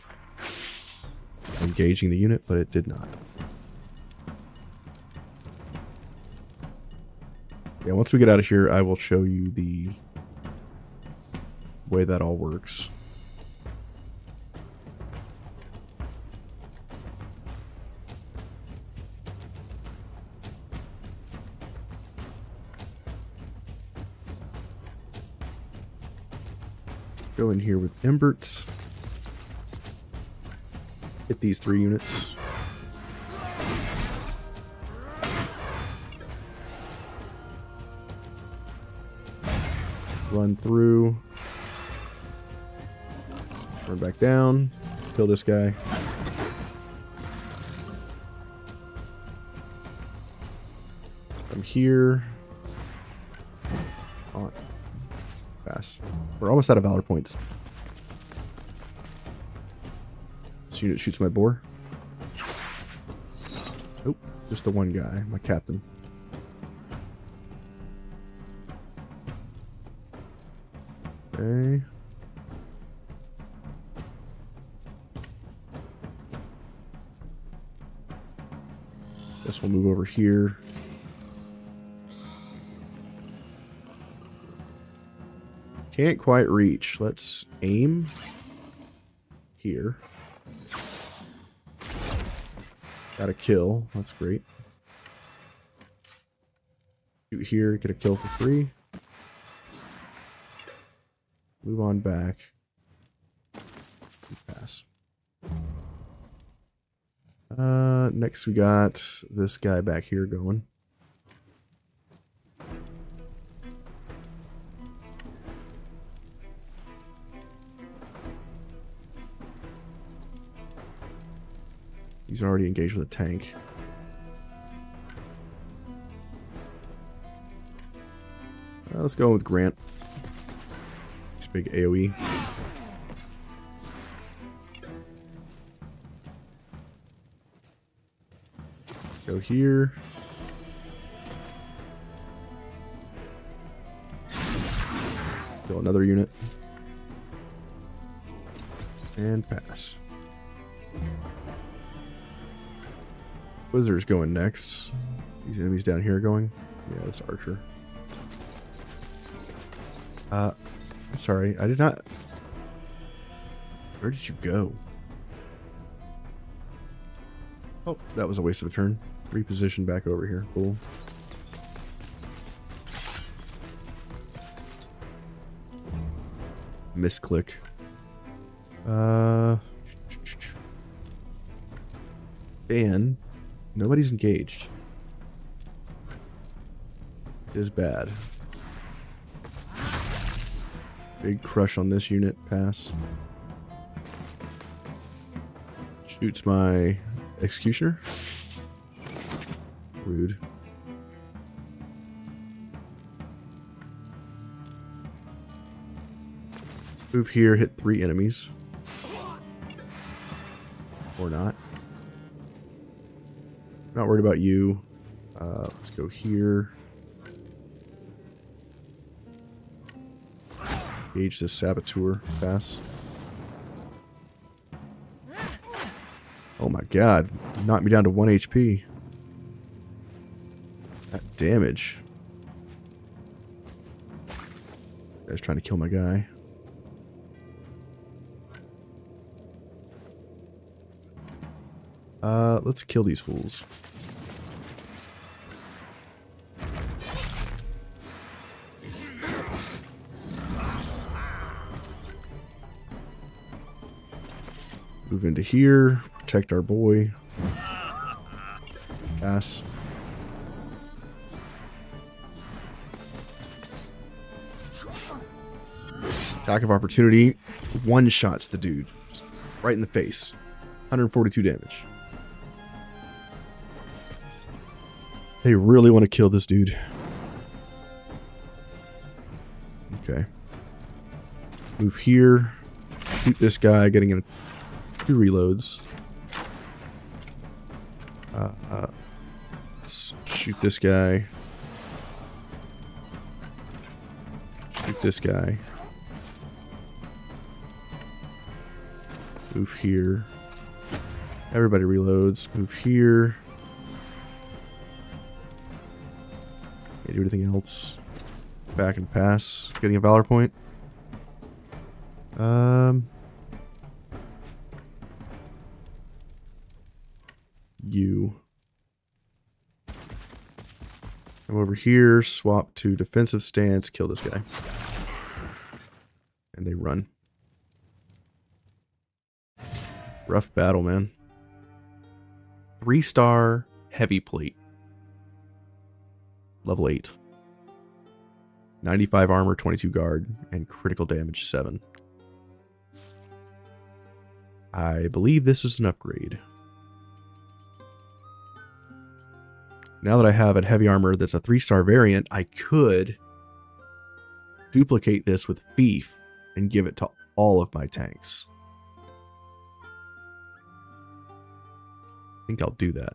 engaging the unit, but it did not. Yeah, once we get out of here, I will show you the way that all works. Go in here with Emberts. Hit these 3 units. Run through. Run back down. Kill this guy. I'm here. On. Pass. We're almost out of valor points. This unit shoots my boar. Oh, just the one guy, my captain. Okay. Guess we'll move over here. Can't quite reach. Let's aim here. Got a kill. That's great. Shoot here. Get a kill for free. Move on back. Pass. Next we got this guy back here going. He's already engaged with a tank. Let's go with Grant. This big AoE. Go here. Kill another unit. And pass. Wizard's going next. These enemies down here are going. Yeah, that's Archer. Sorry, I did not... Where did you go? Oh, that was a waste of a turn. Reposition back over here. Cool. Misclick. Dan. Nobody's engaged. It is bad. Big crush on this unit. Pass. Shoots my executioner. Rude. Move here, hit 3 enemies. Or not. Not worried about you. Let's go here. Engage this saboteur. Pass. Oh my god. Knocked me down to 1 HP. That damage. Guy's trying to kill my guy. Let's kill these fools. Move into here. Protect our boy. Pass. Attack of opportunity. One shots the dude. Right in the face. 142 damage. They really want to kill this dude. Okay. Move here. Shoot this guy, getting in 2 reloads. Let's shoot this guy. Shoot this guy. Move here. Everybody reloads. Move here. Can't do anything else. Back and pass. Getting a valor point. You. Come over here, swap to defensive stance, kill this guy. And they run. Rough battle, man. 3-star heavy plate. Level 8. 95 armor, 22 guard, and critical damage 7. I believe this is an upgrade. Now that I have a heavy armor that's a 3-star variant, I could duplicate this with Thief and give it to all of my tanks. I think I'll do that.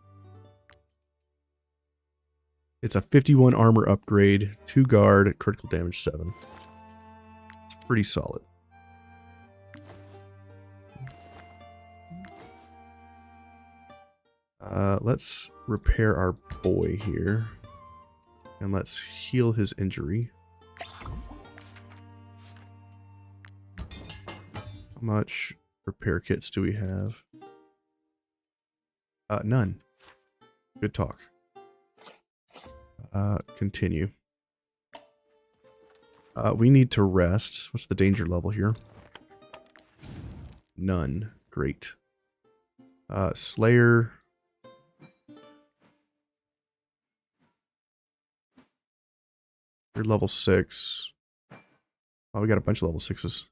It's a 51 armor upgrade, 2 guard, critical damage 7. It's pretty solid. Let's repair our boy here. And let's heal his injury. How much repair kits do we have? None. Good talk. Continue. We need to rest. What's the danger level here? None. Great. Slayer. You're level 6. Oh, we got a bunch of level 6s.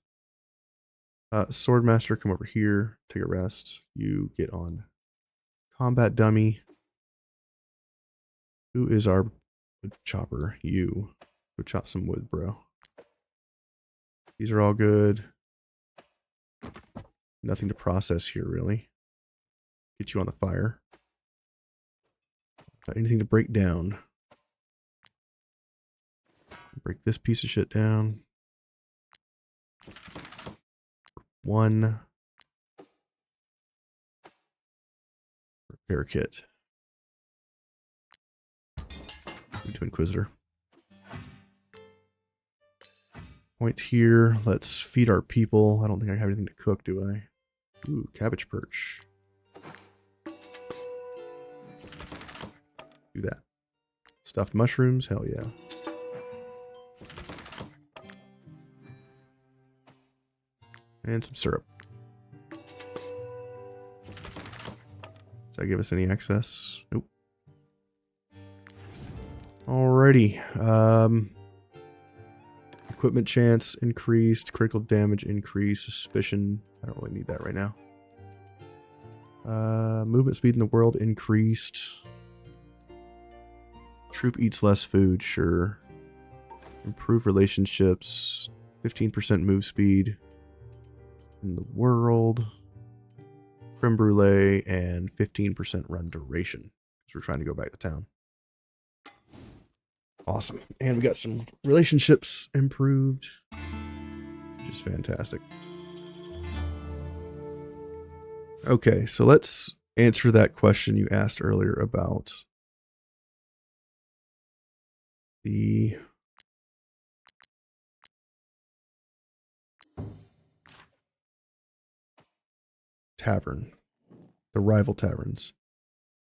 Swordmaster, come over here. Take a rest. You get on combat dummy. Who is our wood chopper? You. Go chop some wood, bro. These are all good. Nothing to process here, really. Get you on the fire. Not anything to break down. Break this piece of shit down. 1. Repair kit. Into Inquisitor. Point here. Let's feed our people. I don't think I have anything to cook, do I? Ooh, cabbage perch. Do that. Stuffed mushrooms? Hell yeah. And some syrup. Does that give us any access? Nope. Alrighty. Equipment chance increased. Critical damage increased. Suspicion. I don't really need that right now. Movement speed in the world increased. Troop eats less food. Sure. Improve relationships. 15% move speed in the world. Creme brulee and 15% run duration. Because we're trying to go back to town. Awesome. And we got some relationships improved, which is fantastic. Okay, so let's answer that question you asked earlier about the tavern, the rival taverns.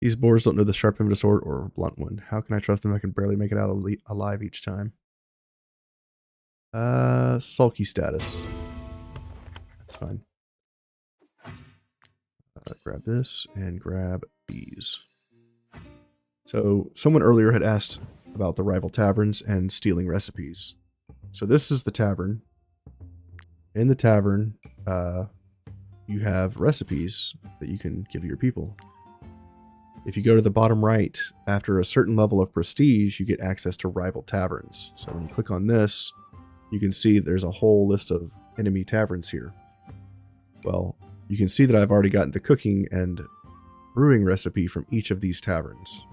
These boars don't know the sharp end of a sword or a blunt one. How can I trust them? I can barely make it out alive each time. Sulky status. That's fine. Grab this and grab these. So someone earlier had asked about the rival taverns and stealing recipes. So this is the tavern. In the tavern, you have recipes that you can give your people. If you go to the bottom right, after a certain level of prestige, you get access to rival taverns. So when you click on this, you can see there's a whole list of enemy taverns here. Well, you can see that I've already gotten the cooking and brewing recipe from each of these taverns,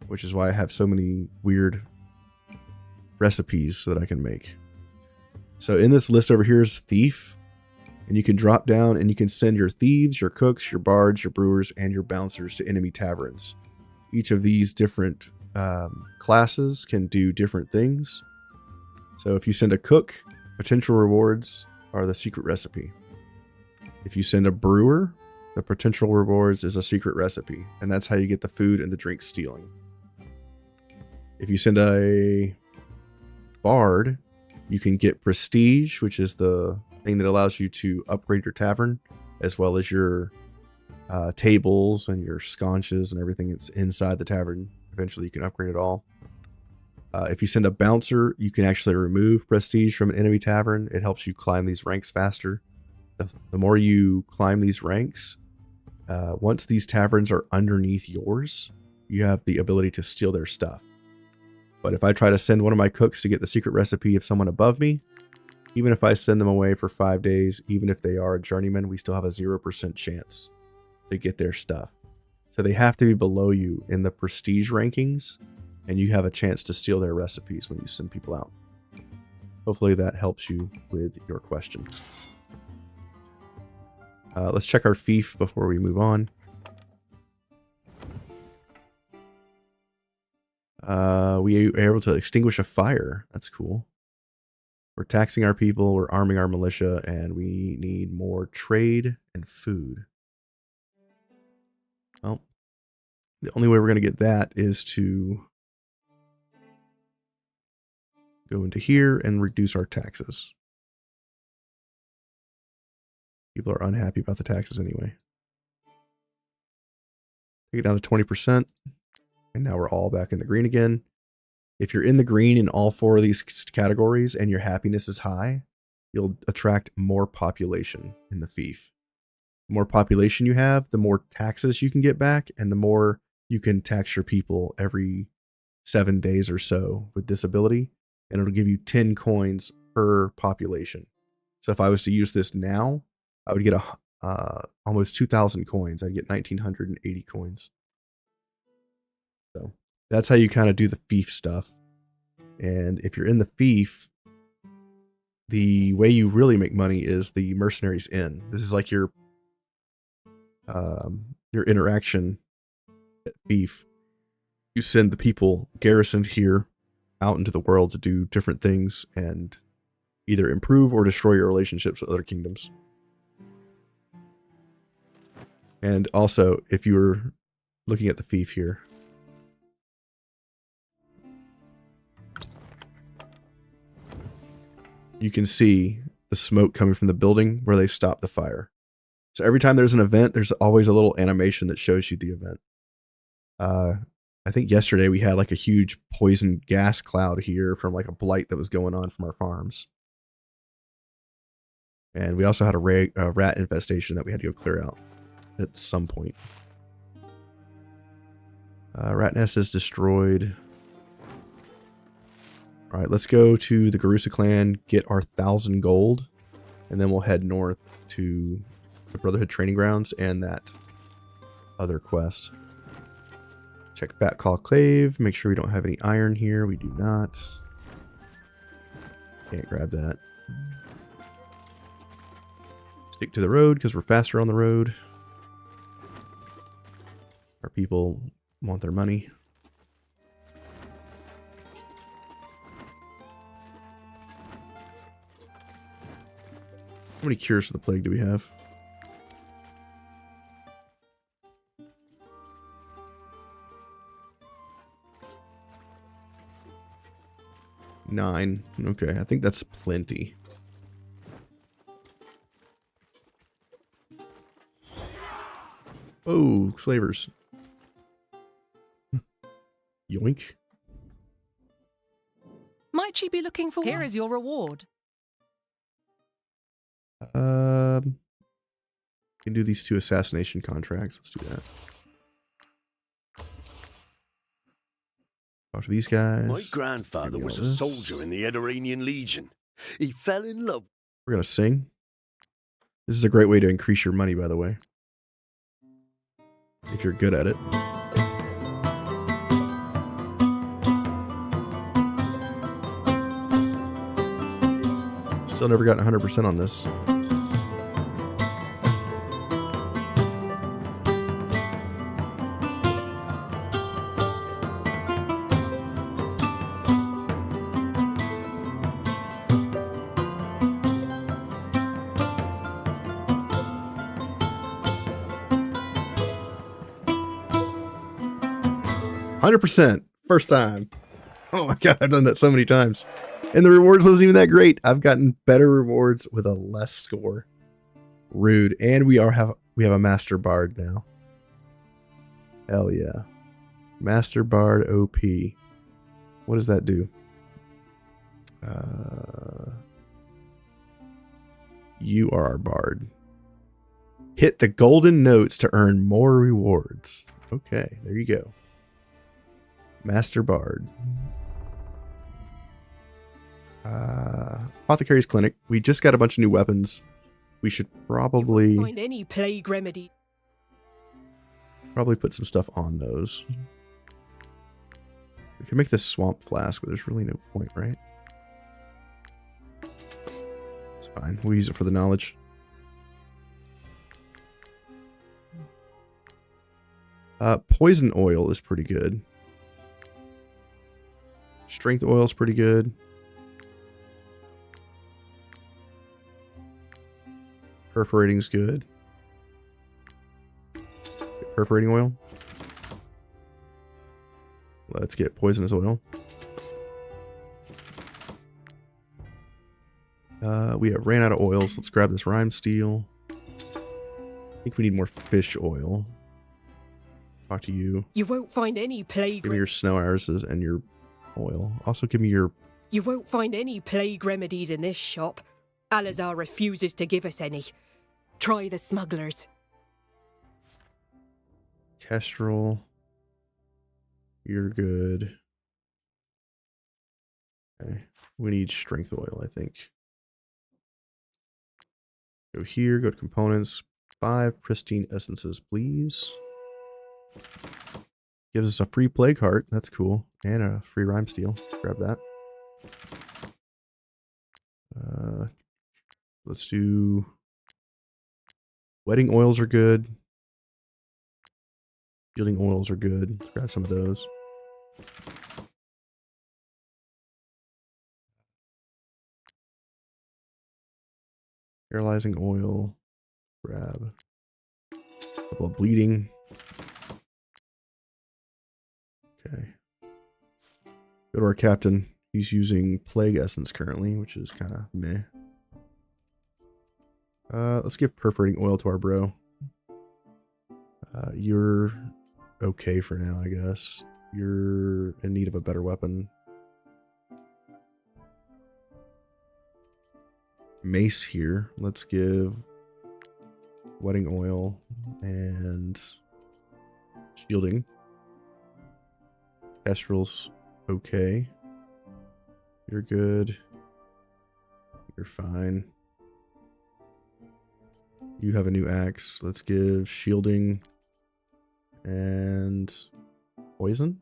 which is why I have so many weird recipes that I can make. So in this list over here is Thief. And you can drop down and you can send your thieves, your cooks, your bards, your brewers, and your bouncers to enemy taverns. Each of these different classes can do different things. So if you send a cook, potential rewards are the secret recipe. If you send a brewer, the potential rewards is a secret recipe, and that's how you get the food and the drink stealing. If you send a bard, you can get prestige, which is the thing that allows you to upgrade your tavern, as well as your tables and your sconces and everything that's inside the tavern. Eventually you can upgrade it all. If you send a bouncer, you can actually remove prestige from an enemy tavern. It helps you climb these ranks faster. The more you climb these ranks, once these taverns are underneath yours, you have the ability to steal their stuff. But if I try to send one of my cooks to get the secret recipe of someone above me, even if I send them away for 5 days, even if they are a journeyman, we still have a 0% chance to get their stuff. So they have to be below you in the prestige rankings, and you have a chance to steal their recipes when you send people out. Hopefully that helps you with your question. Let's check our fief before we move on. We are able to extinguish a fire. That's cool. We're taxing our people, we're arming our militia, and we need more trade and food. Well, the only way we're going to get that is to go into here and reduce our taxes. People are unhappy about the taxes anyway. Take it down to 20%. And now we're all back in the green again. If you're in the green in all 4 of these categories and your happiness is high, you'll attract more population in the fief. The more population you have, the more taxes you can get back, and the more you can tax your people every 7 days or so with this ability, and it'll give you 10 coins per population. So if I was to use this now, I would get almost 2,000 coins. I'd get 1,980 coins. So that's how you kind of do the fief stuff. And if you're in the fief, the way you really make money is the Mercenaries Inn. This is like your interaction at fief. You send the people garrisoned here out into the world to do different things and either improve or destroy your relationships with other kingdoms. And also, if you were looking at the fief here, you can see the smoke coming from the building where they stopped the fire. So every time there's an event, there's always a little animation that shows you the event. I think yesterday we had like a huge poison gas cloud here from like a blight that was going on from our farms. And we also had a rat infestation that we had to go clear out at some point. Rat nest is destroyed. All right, let's go to the Garusa clan, get our 1,000 gold, and then we'll head north to the Brotherhood Training Grounds and that other quest. Check Bat Call Clave, make sure we don't have any iron here. We do not. Can't grab that. Stick to the road because we're faster on the road. Our people want their money. How many cures for the plague do we have? Nine. Okay, I think that's plenty. Oh, slavers. Yoink. Might you be looking for Here one? is your reward. Can do these 2 assassination contracts. Let's do that. Talk to these guys. My grandfather Give me was all a this. soldier in the Ediranian Legion. He fell in love. We're gonna sing. This is a great way to increase your money, by the way, if you're good at it. Still never gotten 100% on this. 100%. First time. Oh my god, I've done that so many times. And the rewards wasn't even that great. I've gotten better rewards with a less score. Rude. And we have a Master Bard now. Hell yeah. Master Bard OP. What does that do? You are our bard. Hit the golden notes to earn more rewards. Okay, there you go. Master Bard. Apothecary's Clinic. We just got a bunch of new weapons. We should probably Find any plague remedy. put some stuff on those. We can make this swamp flask, but there's really no point, right? It's fine. We'll use it for the knowledge. Poison oil is pretty good. Strength oil is pretty good. Perforating's good. Get perforating oil. Let's get poisonous oil. We have ran out of oils. Let's grab this rime steel. I think we need more fish oil. Talk to you. You won't find any plague. Give me your snow irises and your oil. Also give me your... You won't find any plague remedies in this shop. Alazar refuses to give us any. Try the smugglers. Kestrel. You're good. Okay. We need strength oil, I think. Go here, go to components. 5 pristine essences, please. Gives us a free plague heart. That's cool. And a free rime steel. Grab that. Let's do... Wedding oils are good. Shielding oils are good. Let's grab some of those. Paralyzing oil. Grab. A couple of bleeding. Okay. Go to our captain. He's using plague essence currently, which is kind of meh. Let's give perforating oil to our bro. You're okay for now, I guess. You're in need of a better weapon. Mace here. Let's give wedding oil and shielding. Kestrel's okay. You're good. You're fine. You have a new axe. Let's give shielding and poison.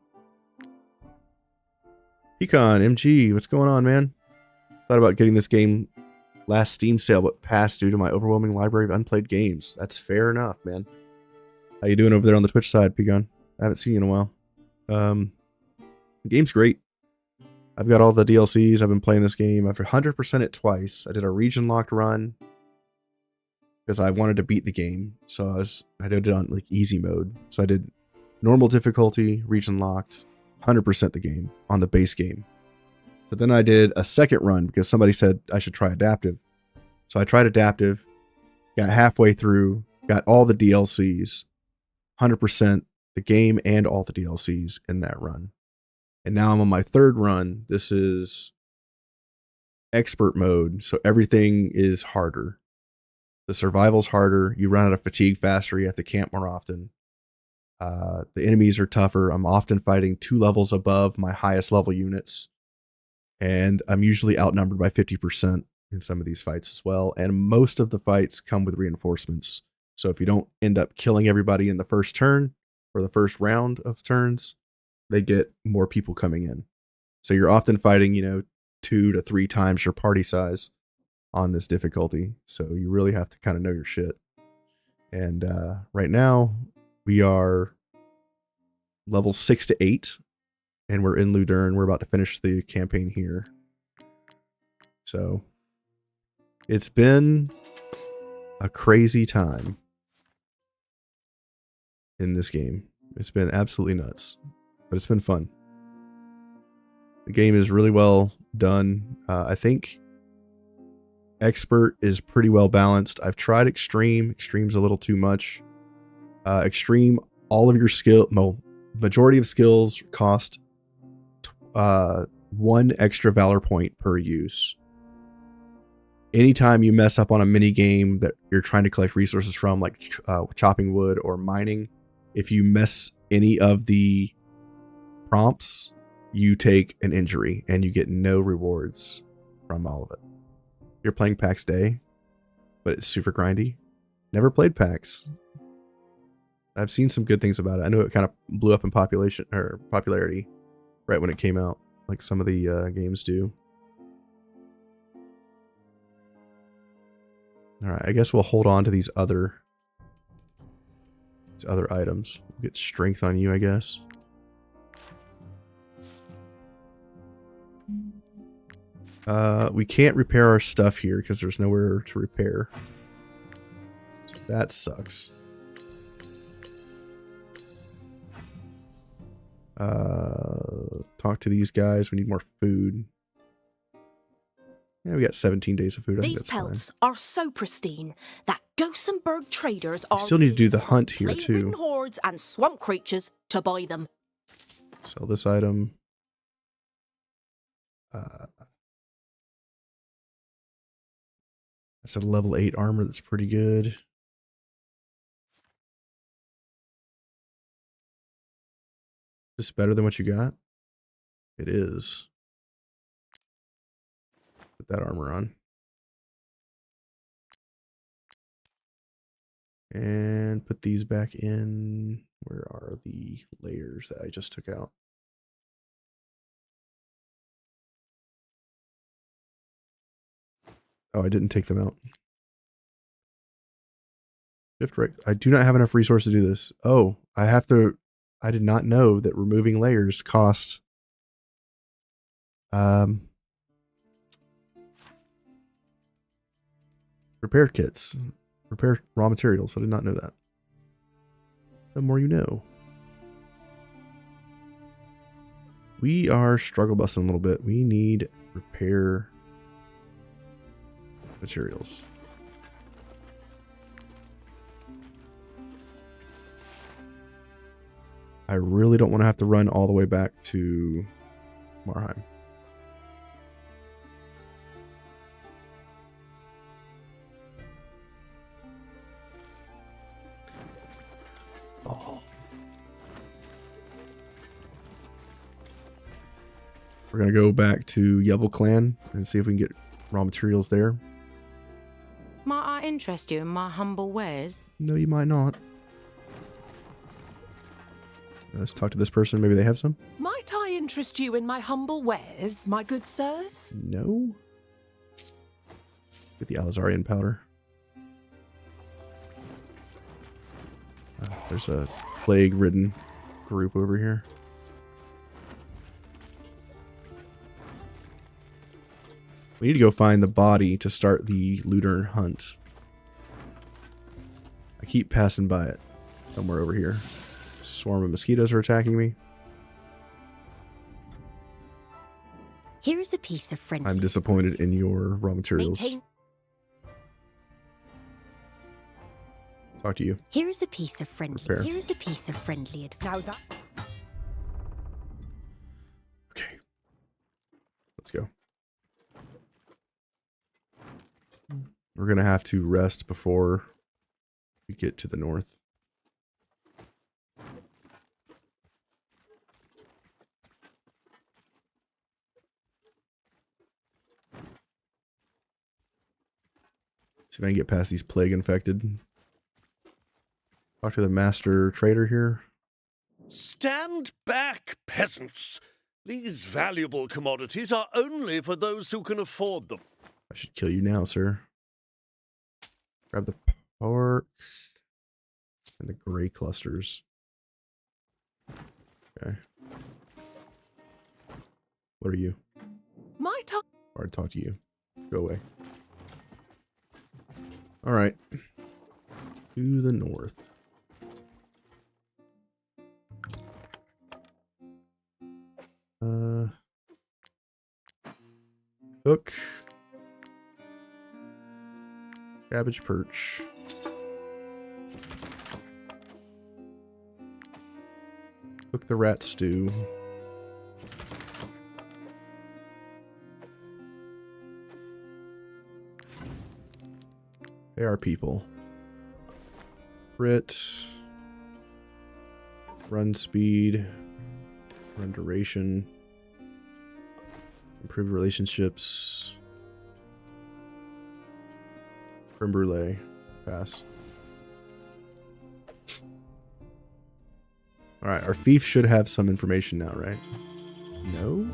Pecan, MG, what's going on, man? Thought about getting this game last Steam sale, but passed due to my overwhelming library of unplayed games. That's fair enough, man. How you doing over there on the Twitch side, Pecan? I haven't seen you in a while. The game's great. I've got all the DLCs. I've been playing this game. I've 100% it twice. I did a region locked run because I wanted to beat the game. So I did it on like easy mode. So I did normal difficulty, region locked, 100% the game on the base game. So then I did a second run because somebody said I should try adaptive. So I tried adaptive, got halfway through, got all the DLCs, 100% the game and all the DLCs in that run. And now I'm on my third run. This is expert mode, so everything is harder. The survival's harder. You run out of fatigue faster. You have to camp more often. The enemies are tougher. I'm often fighting 2 levels above my highest level units. And I'm usually outnumbered by 50% in some of these fights as well. And most of the fights come with reinforcements. So if you don't end up killing everybody in the first turn or the first round of turns, they get more people coming in. So you're often fighting, 2 to 3 times your party size on this difficulty. So you really have to kind of know your shit. And right now we are level 6 to 8 and we're in Ludern. We're about to finish the campaign here. So it's been a crazy time in this game. It's been absolutely nuts. but it's been fun. The game is really well done. I think Expert is pretty well balanced. I've tried Extreme. Extreme's a little too much. Extreme, all of your majority of skills cost 1 extra valor point per use. Anytime you mess up on a mini game that you're trying to collect resources from, like chopping wood or mining, if you mess any of the prompts, you take an injury and you get no rewards from all of it. You're playing PAX Day, but it's super grindy. Never played PAX. I've seen some good things about it. I know it kind of blew up in popularity right when it came out, like some of the games do. All right, I guess we'll hold on to these other items. We'll get strength on you, I guess. We can't repair our stuff here because there's nowhere to repair. So that sucks. Talk to these guys. We need more food. Yeah, we got 17 days of food. I think These that's pelts fine. are so pristine that Gossenberg traders are still need to do the using hunt here, plague-ridden too. hordes and swamp creatures to buy them. Sell this item. That's a level 8 armor. That's pretty good. Is this better than what you got? It is. Put that armor on. And put these back in. Where are the layers that I just took out? Oh, I didn't take them out. Shift right. I do not have enough resources to do this. Oh, I have to. I did not know that removing layers cost. Repair kits. Repair raw materials. I did not know that. The more you know. We are struggle busting a little bit. We need repair materials. I really don't want to have to run all the way back to Marheim. Oh. We're going to go back to Yebel Clan and see if we can get raw materials there. Might I interest you in my humble wares? No, you might not. Let's talk to this person. Maybe they have some. Might I interest you in my humble wares, my good sirs? No. Get the Alizarian powder. There's a plague-ridden group over here. We need to go find the body to start the looter hunt. I keep passing by it. Somewhere over here. Swarm of mosquitoes are attacking me. Here's a piece of friendly I'm disappointed in your raw materials. Maintain- Talk to you. Here's a piece of friendly. Repair. Here's a piece of friendly advice. Now that Okay. Let's go. We're going to have to rest before we get to the north. See if I can get past these plague infected. Talk to the master trader here. Stand back, peasants. These valuable commodities are only for those who can afford them. I should kill you now, sir. Grab the pork and the gray clusters. Okay. What are you? might I? Hard to talk to you. Go away. All right. To the north. Hook. Cabbage perch. Cook the rat stew. They are people. Crit. Run speed. Run duration. Improve relationships. Creme brulee. Pass. Alright, our thief should have some information now, right? No?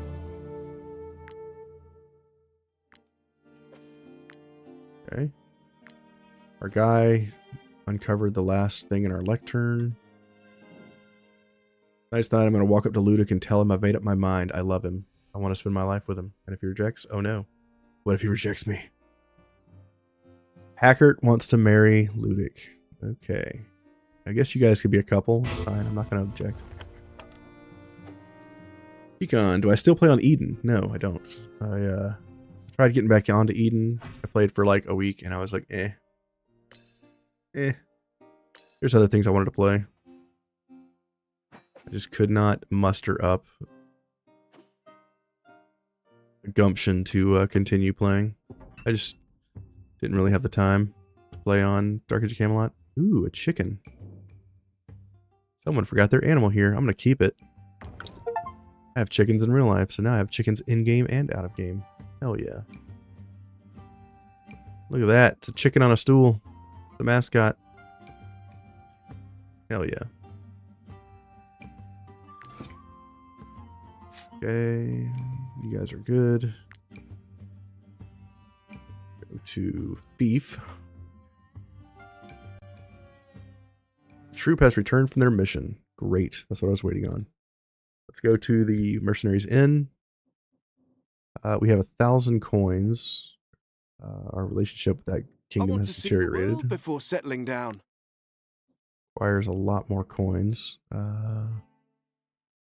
Okay. Our guy uncovered the last thing in our lectern. Nice night, I'm going to walk up to Ludic and tell him I've made up my mind. I love him. I want to spend my life with him. And if he rejects, oh no. What if he rejects me? Hackert wants to marry Ludic. Okay. I guess you guys could be a couple. It's fine. I'm not going to object. Pecan. Do I still play on Eden? No, I don't. I tried getting back onto Eden. I played for like a week and I was like, eh. There's other things I wanted to play. I just could not muster up a gumption to continue playing. I just didn't really have the time to play on Dark Age of Camelot. Ooh, a chicken. Someone forgot their animal here. I'm going to keep it. I have chickens in real life, so now I have chickens in-game and out-of-game. Hell yeah. Look at that. It's a chicken on a stool. The mascot. Hell yeah. Okay. You guys are good. Go to Thief. Troop has returned from their mission. Great. That's what I was waiting on. Let's go to the Mercenaries Inn. We have 1,000 coins. Our relationship with that kingdom has deteriorated. Before settling down. Requires a lot more coins. But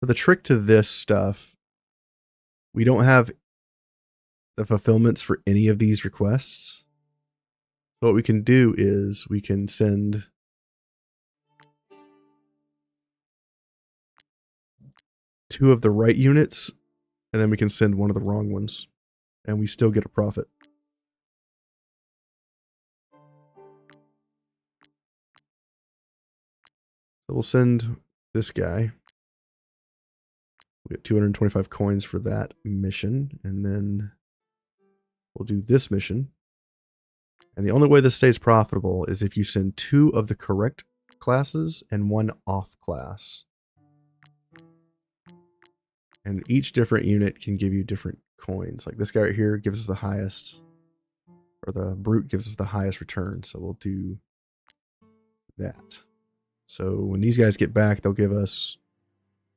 the trick to this stuff, we don't have the fulfillments for any of these requests. So what we can do is we can send two of the right units, and then we can send one of the wrong ones, and we still get a profit. So we'll send this guy. We get 225 coins for that mission, and then we'll do this mission. And the only way this stays profitable is if you send two of the correct classes and one off class. And each different unit can give you different coins. Like this guy right here gives us the highest, or the brute gives us the highest return. So we'll do that. So when these guys get back, they'll give us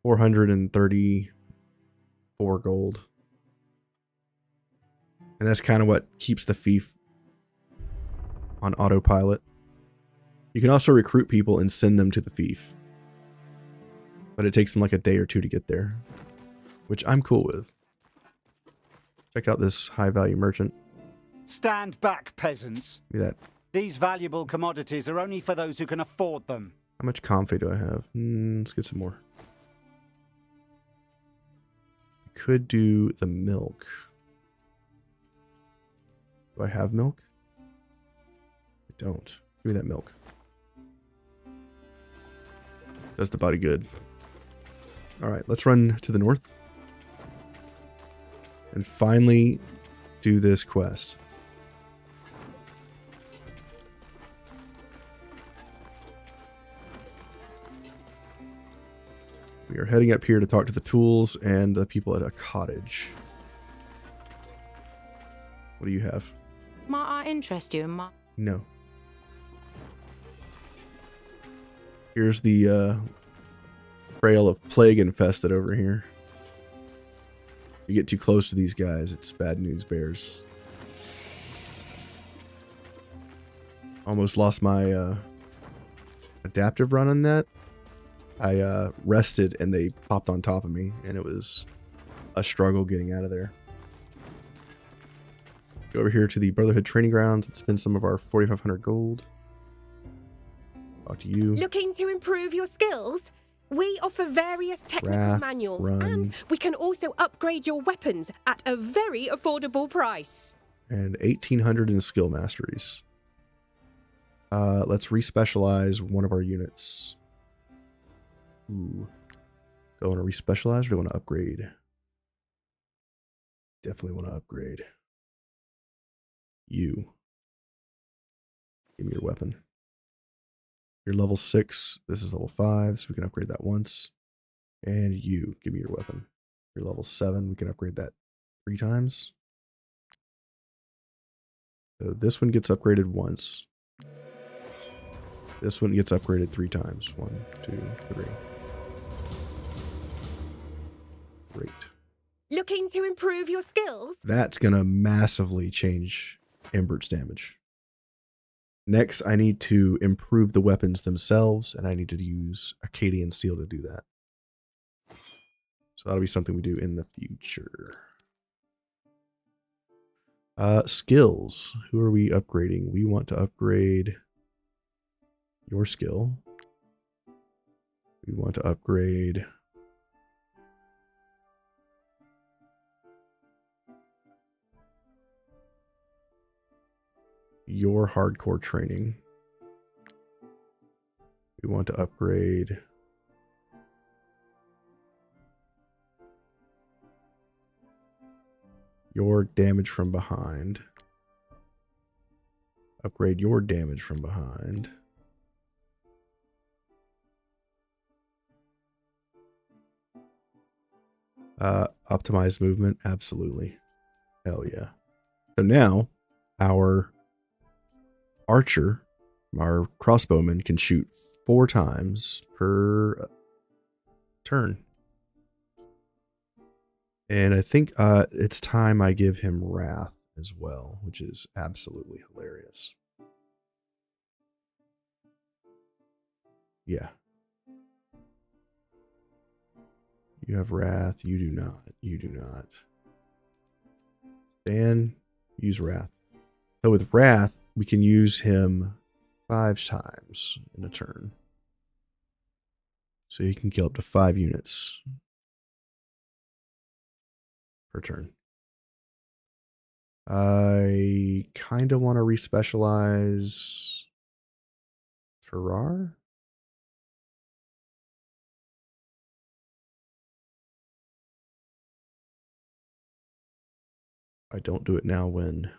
434 gold. And that's kind of what keeps the thief on autopilot. You can also recruit people and send them to the thief. But it takes them like a day or two to get there, which I'm cool with. Check out this high value merchant. Stand back, peasants. Give me that. These valuable commodities are only for those who can afford them. How much comfy do I have? Let's get some more. I could do the milk. Do I have milk? I don't. Give me that milk. Does the body good. Alright, let's run to the north. And finally do this quest. We are heading up here to talk to the tools and the people at a cottage. What do you have? Might I interest you in my... No. Here's the trail of plague infested over here. You get too close to these guys, it's bad news bears. Almost lost my adaptive run on that. I rested and they popped on top of me, and it was a struggle getting out of there. Go over here to the Brotherhood Training Grounds and spend some of our 4,500 gold. Talk to you. Looking to improve your skills? We offer various technical Wrath, manuals, run. and we can also upgrade your weapons at a very affordable price. And 1,800 in skill masteries. Let's respecialize one of our units. Ooh. Do I want to respecialize or do I want to upgrade? Definitely want to upgrade. You. Give me your weapon. You're level 6. This is level 5, so we can upgrade that once. And you. Give me your weapon. You're level 7. We can upgrade that 3 times. So this one gets upgraded once. This one gets upgraded 3 times. 1, 2, 3. Great. Looking to improve your skills? That's going to massively change Embert's damage. Next, I need to improve the weapons themselves, and I need to use Acadian Steel to do that. So that'll be something we do in the future. Skills. Who are we upgrading? We want to upgrade your skill. We want to upgrade your hardcore training. We want to upgrade your damage from behind. Upgrade your damage from behind. Optimize movement. Absolutely. Hell yeah. So now our archer, our crossbowman, can shoot 4 times per turn. And I think it's time I give him Wrath as well, which is absolutely hilarious. Yeah. You have Wrath. You do not. You do not. Dan, use Wrath. So with Wrath, we can use him 5 times in a turn. So he can kill up to 5 units per turn. I kind of want to respecialize Terrar. I don't do it now when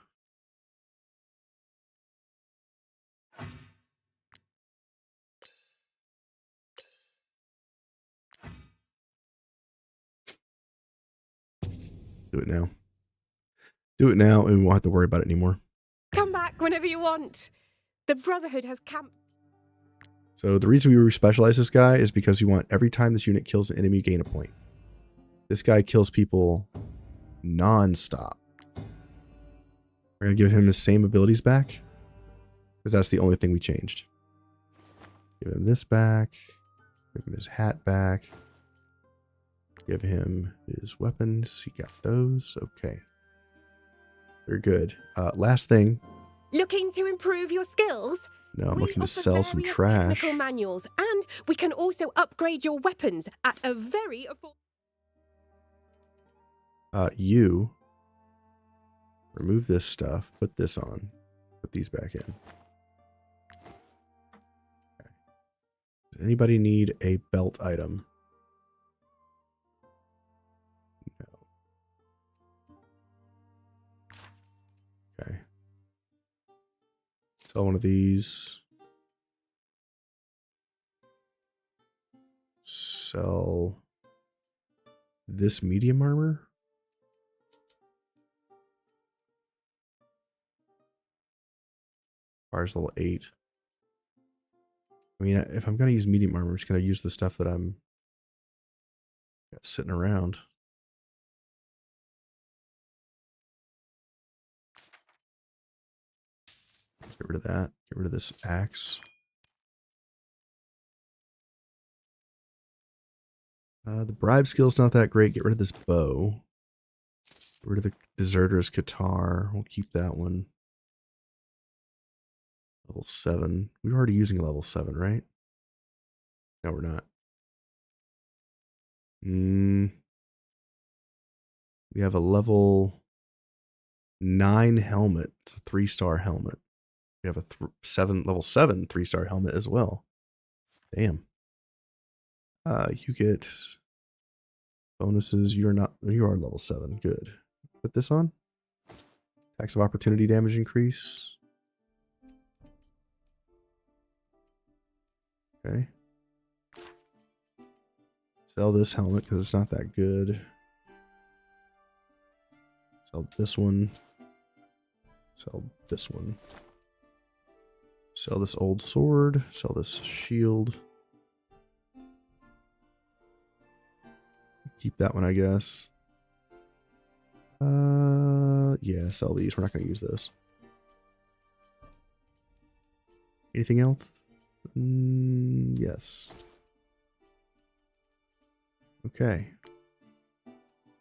do it now. Do it now and we won't have to worry about it anymore. Come back whenever you want. The Brotherhood has camped. So the reason we respecialize this guy is because we want every time this unit kills an enemy, gain a point. This guy kills people non-stop. We're going to give him the same abilities back, because that's the only thing we changed. Give him this back. Give him his hat back. Give him his weapons. He got those. Okay. We're good. Last thing. Looking to improve your skills? No, I'm We looking to offer sell some various trash. technical manuals, and we can also upgrade your weapons at a very affordable. You remove this stuff, put this on, put these back in. Okay. Does anybody need a belt item? No. Okay. Sell one of these. Sell this medium armor. Fire's level 8. I mean, if I'm going to use medium armor, I'm just going to use the stuff that I'm got sitting around. Get rid of that. Get rid of this axe. The bribe skill's not that great. Get rid of this bow. Get rid of the Deserter's Guitar. We'll keep that one. Level 7. We're already using a level 7, right? No, we're not. We have a level 9 helmet. It's a 3-star helmet. We have a level 7 3-star helmet as well. Damn. You get bonuses. You are level 7. Good. Put this on. Tax of opportunity damage increase. Okay. Sell this helmet because it's not that good. Sell this one. Sell this one. Sell this old sword. Sell this shield. Keep that one, I guess. Yeah, sell these. We're not going to use those. Anything else? Yes. Okay.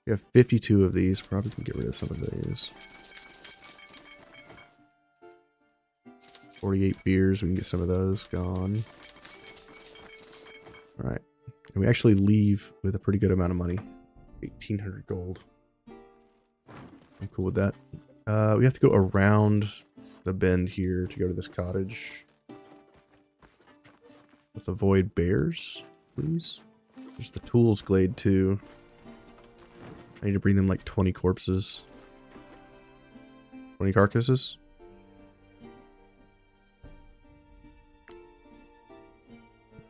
We have 52 of these. Probably can get rid of some of these. 48 beers. We can get some of those gone. All right. And we actually leave with a pretty good amount of money. 1,800 gold. I'm cool with that. We have to go around the bend here to go to this cottage. Let's avoid bears, please. There's the tools glade too. I need to bring them like 20 corpses. 20 carcasses.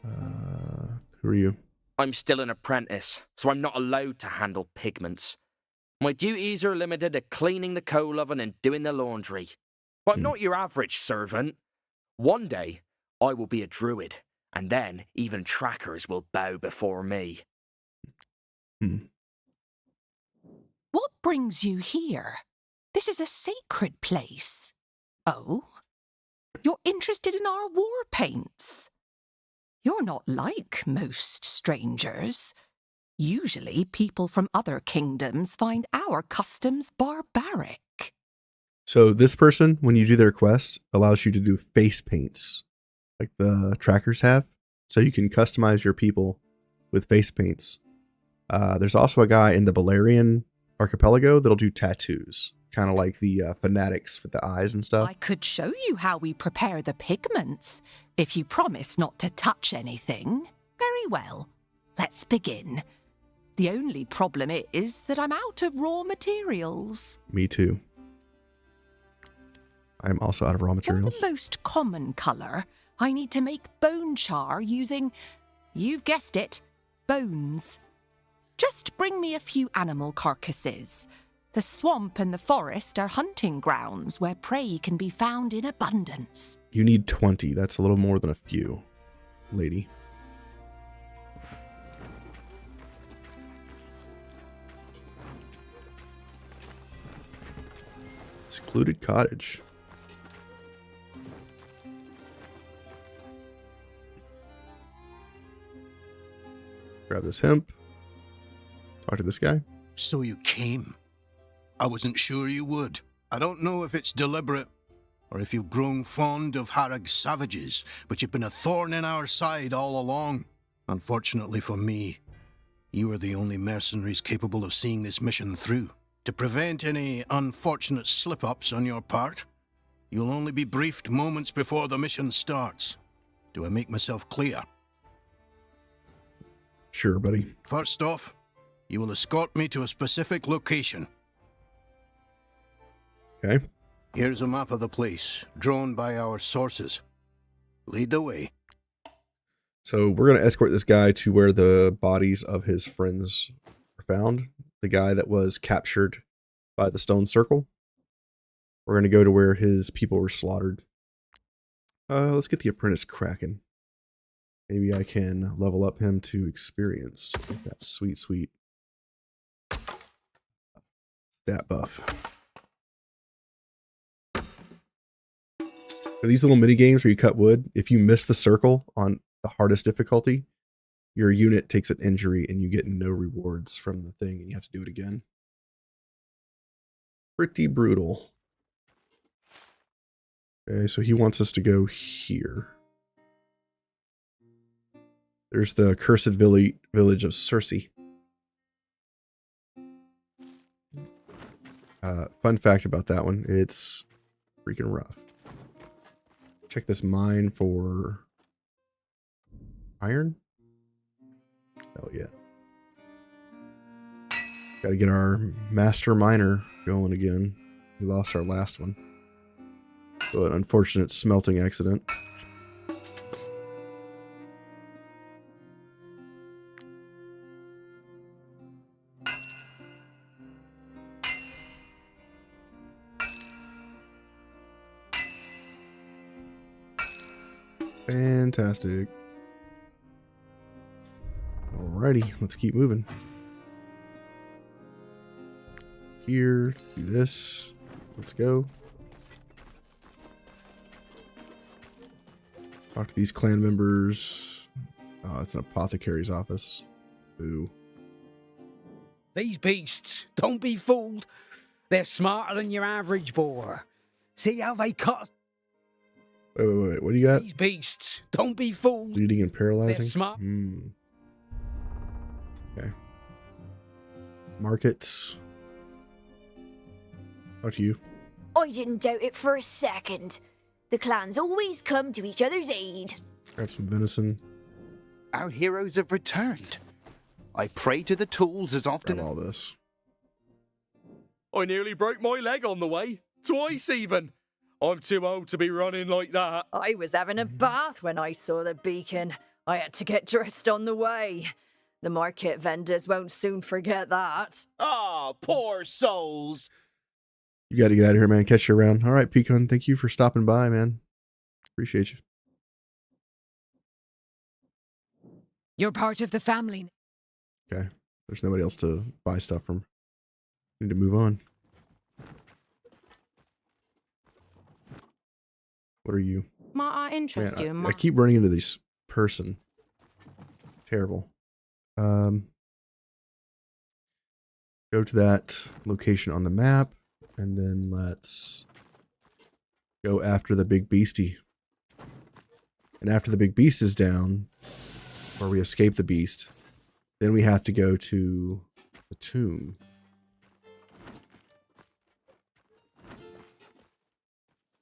Who are you? I'm still an apprentice, so I'm not allowed to handle pigments. My duties are limited to cleaning the coal oven and doing the laundry. But I'm not your average servant. One day, I will be a druid, and then even trackers will bow before me. What brings you here? This is a sacred place. Oh? You're interested in our war paints? You're not like most strangers. Usually, people from other kingdoms find our customs barbaric. So this person, when you do their quest, allows you to do face paints, like the trackers have. So you can customize your people with face paints. There's also a guy in the Balerian archipelago that'll do tattoos, kind of like the fanatics with the eyes and stuff. I could show you how we prepare the pigments, if you promise not to touch anything. Very well. Let's begin. The only problem is that I'm out of raw materials. Me too. I'm also out of raw materials. For the most common colour, I need to make bone char using, you've guessed it, bones. Just bring me a few animal carcasses. The swamp and the forest are hunting grounds where prey can be found in abundance. You need 20. That's a little more than a few, lady. Secluded cottage. Grab this hemp. Talk to this guy. So you came. I wasn't sure you would. I don't know if it's deliberate or if you've grown fond of Harrog's savages, but you've been a thorn in our side all along. Unfortunately for me, you are the only mercenaries capable of seeing this mission through. To prevent any unfortunate slip-ups on your part, you'll only be briefed moments before the mission starts. Do I make myself clear? Sure, buddy. First off, you will escort me to a specific location. Okay. Here's a map of the place, drawn by our sources. Lead the way. So we're going to escort this guy to where the bodies of his friends are found. The guy that was captured by the stone circle. We're going to go to where his people were slaughtered. Let's get the apprentice cracking. Maybe I can level up him to experience. That sweet, sweet stat buff. So these little mini games where you cut wood, if you miss the circle on the hardest difficulty, your unit takes an injury and you get no rewards from the thing and you have to do it again. Pretty brutal. Okay, so he wants us to go here. There's the cursed village of Circe. Fun fact about that one, it's freaking rough. Check this mine for iron. Hell yeah. Gotta get our master miner going again. We lost our last one. So an unfortunate smelting accident. Fantastic. Alrighty, let's keep moving. Here, do this. Let's go. Talk to these clan members. Oh, it's an apothecary's office. Boo. These beasts, don't be fooled. They're smarter than your average boar. See how they cut? Wait. What do you got? These beasts, don't be fooled. Bleeding and paralyzing? They're smart. Okay. Markets. Talk to you. I didn't doubt it for a second. The clans always come to each other's aid. Grab some venison. Our heroes have returned. I pray to the tools as often. Grab all this. I nearly broke my leg on the way. Twice even. I'm too old to be running like that. I was having a bath when I saw the beacon. I had to get dressed on the way. The market vendors won't soon forget that. Ah, poor souls. You got to get out of here, man. Catch you around. All right, Pecan. Thank you for stopping by, man. Appreciate you. You're part of the family. Okay. There's nobody else to buy stuff from. Need to move on. What are you? Might I interest you in my... I keep running into this person. Terrible. Go to that location on the map, and then let's go after the big beastie. And after the big beast is down, or we escape the beast, then we have to go to the tomb.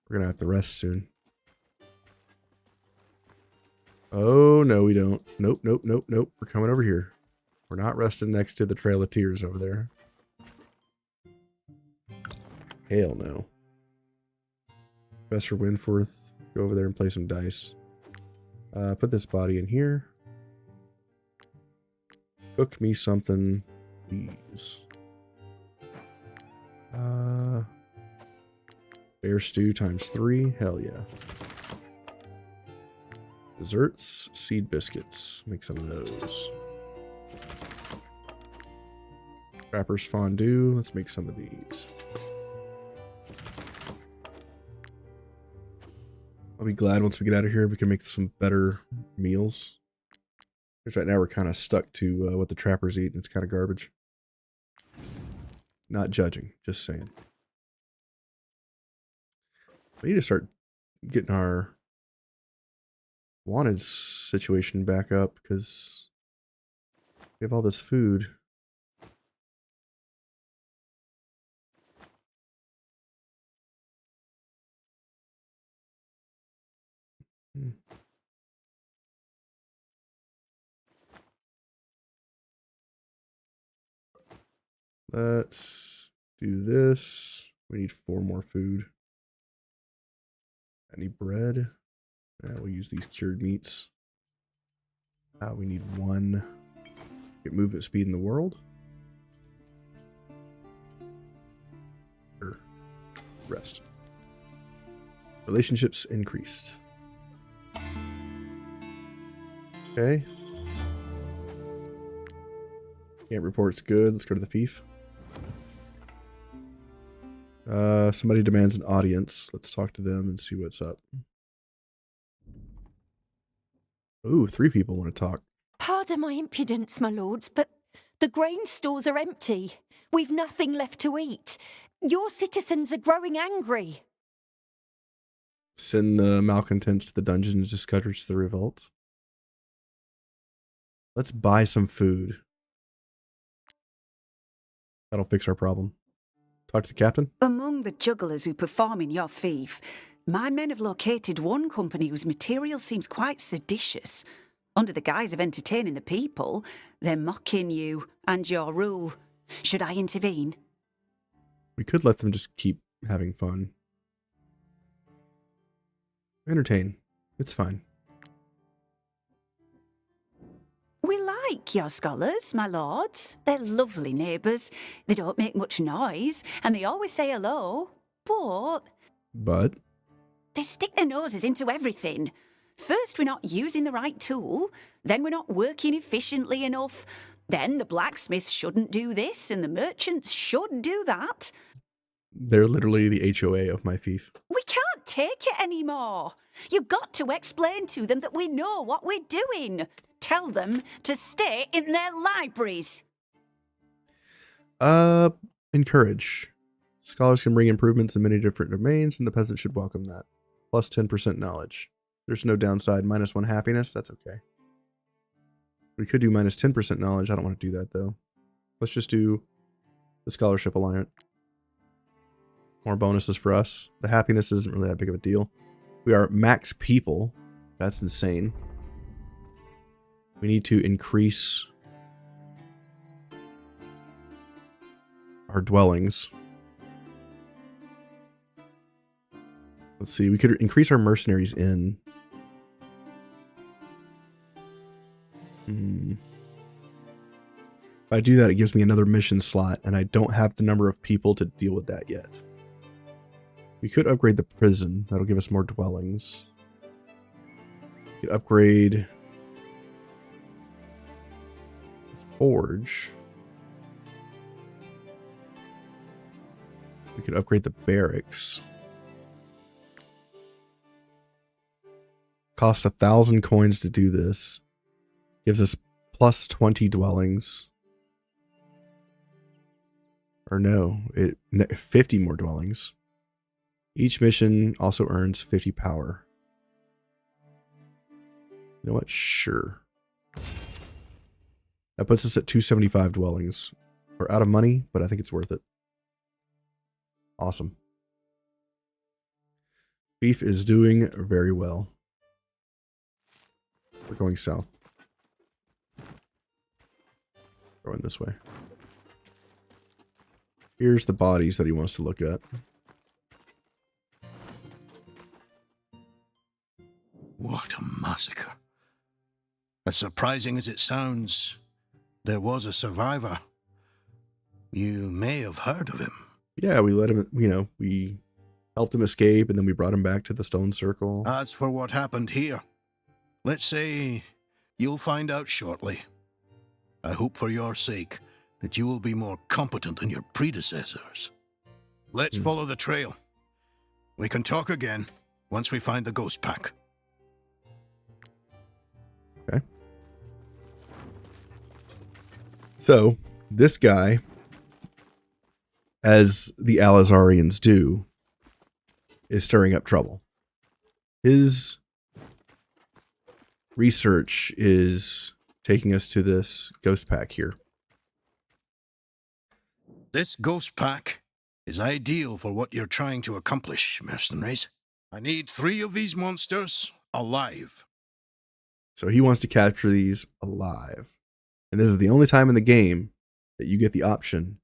We're gonna have to rest soon. Oh, no, we don't. Nope. We're coming over here. We're not resting next to the Trail of Tears over there. Hell no. Professor Winforth, go over there and play some dice. Put this body in here. Cook me something, please. Bear stew ×3. Hell yeah. Desserts, seed biscuits. Make some of those. Trapper's fondue. Let's make some of these. I'll be glad once we get out of here we can make some better meals. Because right now we're kind of stuck to what the trappers eat, and it's kind of garbage. Not judging, just saying. We need to start getting our wanted situation back up because we have all this food. Let's do this. We need 4 more food. Any bread? We'll use these cured meats. We need 1. Get movement speed in the world. Rest. Relationships increased. Okay. Camp report's good. Let's go to the fief. Somebody demands an audience. Let's talk to them and see what's up. Ooh, 3 people want to talk. Pardon my impudence, my lords, but the grain stores are empty. We've nothing left to eat. Your citizens are growing angry. Send the malcontents to the dungeon and discourage the revolt. Let's buy some food. That'll fix our problem. Talk to the captain. Among the jugglers who perform in your fief, my men have located one company whose material seems quite seditious. Under the guise of entertaining the people, they're mocking you and your rule. Should I intervene? We could let them just keep having fun. Entertain. It's fine. We like your scholars, my lords. They're lovely neighbours. They don't make much noise, and they always say hello. But they stick their noses into everything. First, we're not using the right tool. Then we're not working efficiently enough. Then the blacksmiths shouldn't do this, and the merchants should do that. They're literally the HOA of my fief. We can't take it anymore. You've got to explain to them that we know what we're doing. Tell them to stay in their libraries. Encourage. Scholars can bring improvements in many different domains, and the peasant should welcome that. Plus 10% knowledge. There's no downside. -1 happiness. That's okay. We could do minus 10% knowledge. I don't want to do that, though. Let's just do the scholarship alignment. More bonuses for us. The happiness isn't really that big of a deal. We are max people. That's insane. We need to increase our dwellings. Let's see. We could increase our mercenaries in. If I do that, it gives me another mission slot, and I don't have the number of people to deal with that yet. We could upgrade the prison. That'll give us more dwellings. We could upgrade the forge. We could upgrade the barracks. Costs 1,000 coins to do this. Gives us plus 20 dwellings. Or no, 50 more dwellings. Each mission also earns 50 power. You know what? Sure. That puts us at 275 dwellings. We're out of money, but I think it's worth it. Awesome. Beef is doing very well. We're going south. Going this way. Here's the bodies that he wants to look at. What a massacre. As surprising as it sounds, there was a survivor. You may have heard of him. Yeah, we let him, we helped him escape, and then we brought him back to the stone circle. As for what happened here, let's say you'll find out shortly. I hope for your sake that you will be more competent than your predecessors. Let's follow the trail. We can talk again once we find the ghost pack. Okay. So, this guy, as the Alizarians do, is stirring up trouble. His research is taking us to this ghost pack here. This ghost pack is ideal for what you're trying to accomplish, mercenaries. I need 3 of these monsters alive. So he wants to capture these alive. And this is the only time in the game that you get the option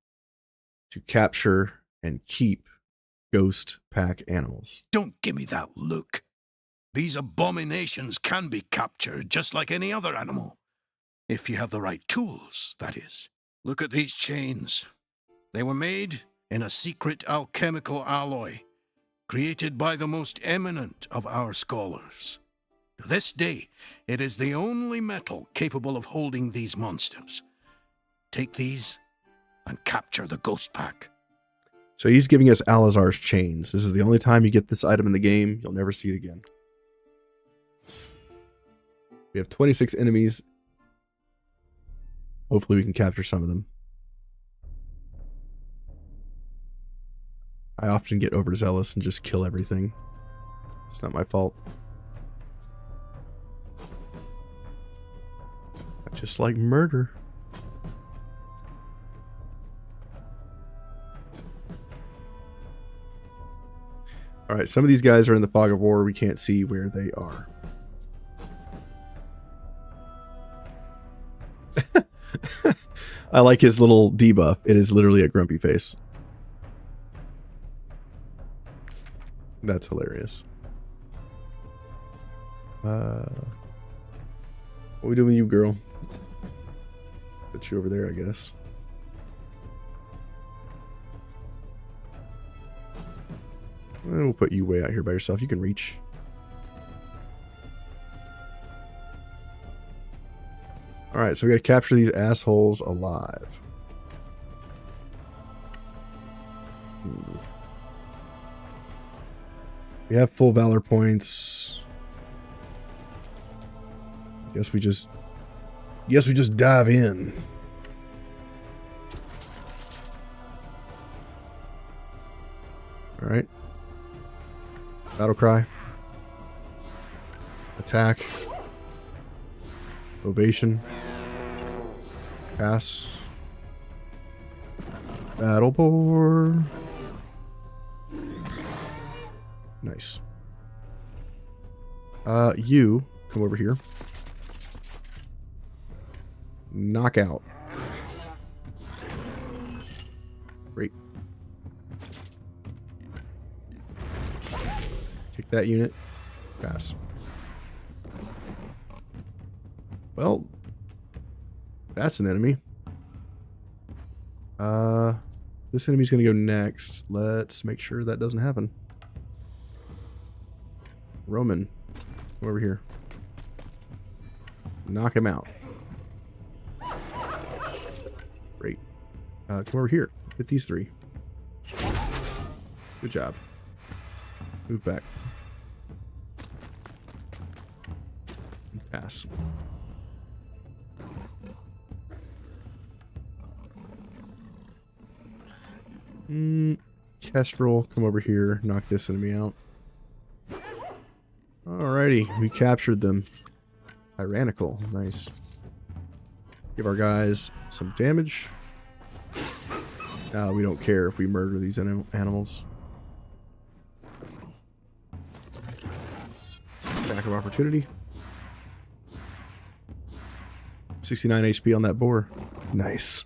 to capture and keep ghost pack animals. Don't give me that look. These abominations can be captured just like any other animal. If you have the right tools, that is. Look at these chains. They were made in a secret alchemical alloy, created by the most eminent of our scholars. To this day, it is the only metal capable of holding these monsters. Take these and capture the ghost pack. So he's giving us Alazar's chains. This is the only time you get this item in the game. You'll never see it again. We have 26 enemies. Hopefully we can capture some of them. I often get overzealous and just kill everything. It's not my fault. I just like murder. Alright, some of these guys are in the fog of war. We can't see where they are. I like his little debuff. It is literally a grumpy face. That's hilarious. What are we doing with you, girl? Put you over there, I guess. And we'll put you way out here by yourself. You can reach. Alright, so we gotta capture these assholes alive. We have full valor points. Guess we just dive in. Alright. Battle cry. Attack. Ovation. Pass. Battle board. Nice. You come over here. Knockout. Great. Take that unit. Pass. Well, that's an enemy. This enemy's gonna go next. Let's make sure that doesn't happen. Roman, come over here. Knock him out. Great. Come over here. Hit these three. Good job. Move back. Pass. Kestrel, come over here. Knock this enemy out. Alrighty, we captured them. Tyrannical, nice. Give our guys some damage. We don't care if we murder these animals. Attack of opportunity. 69 HP on that boar. Nice.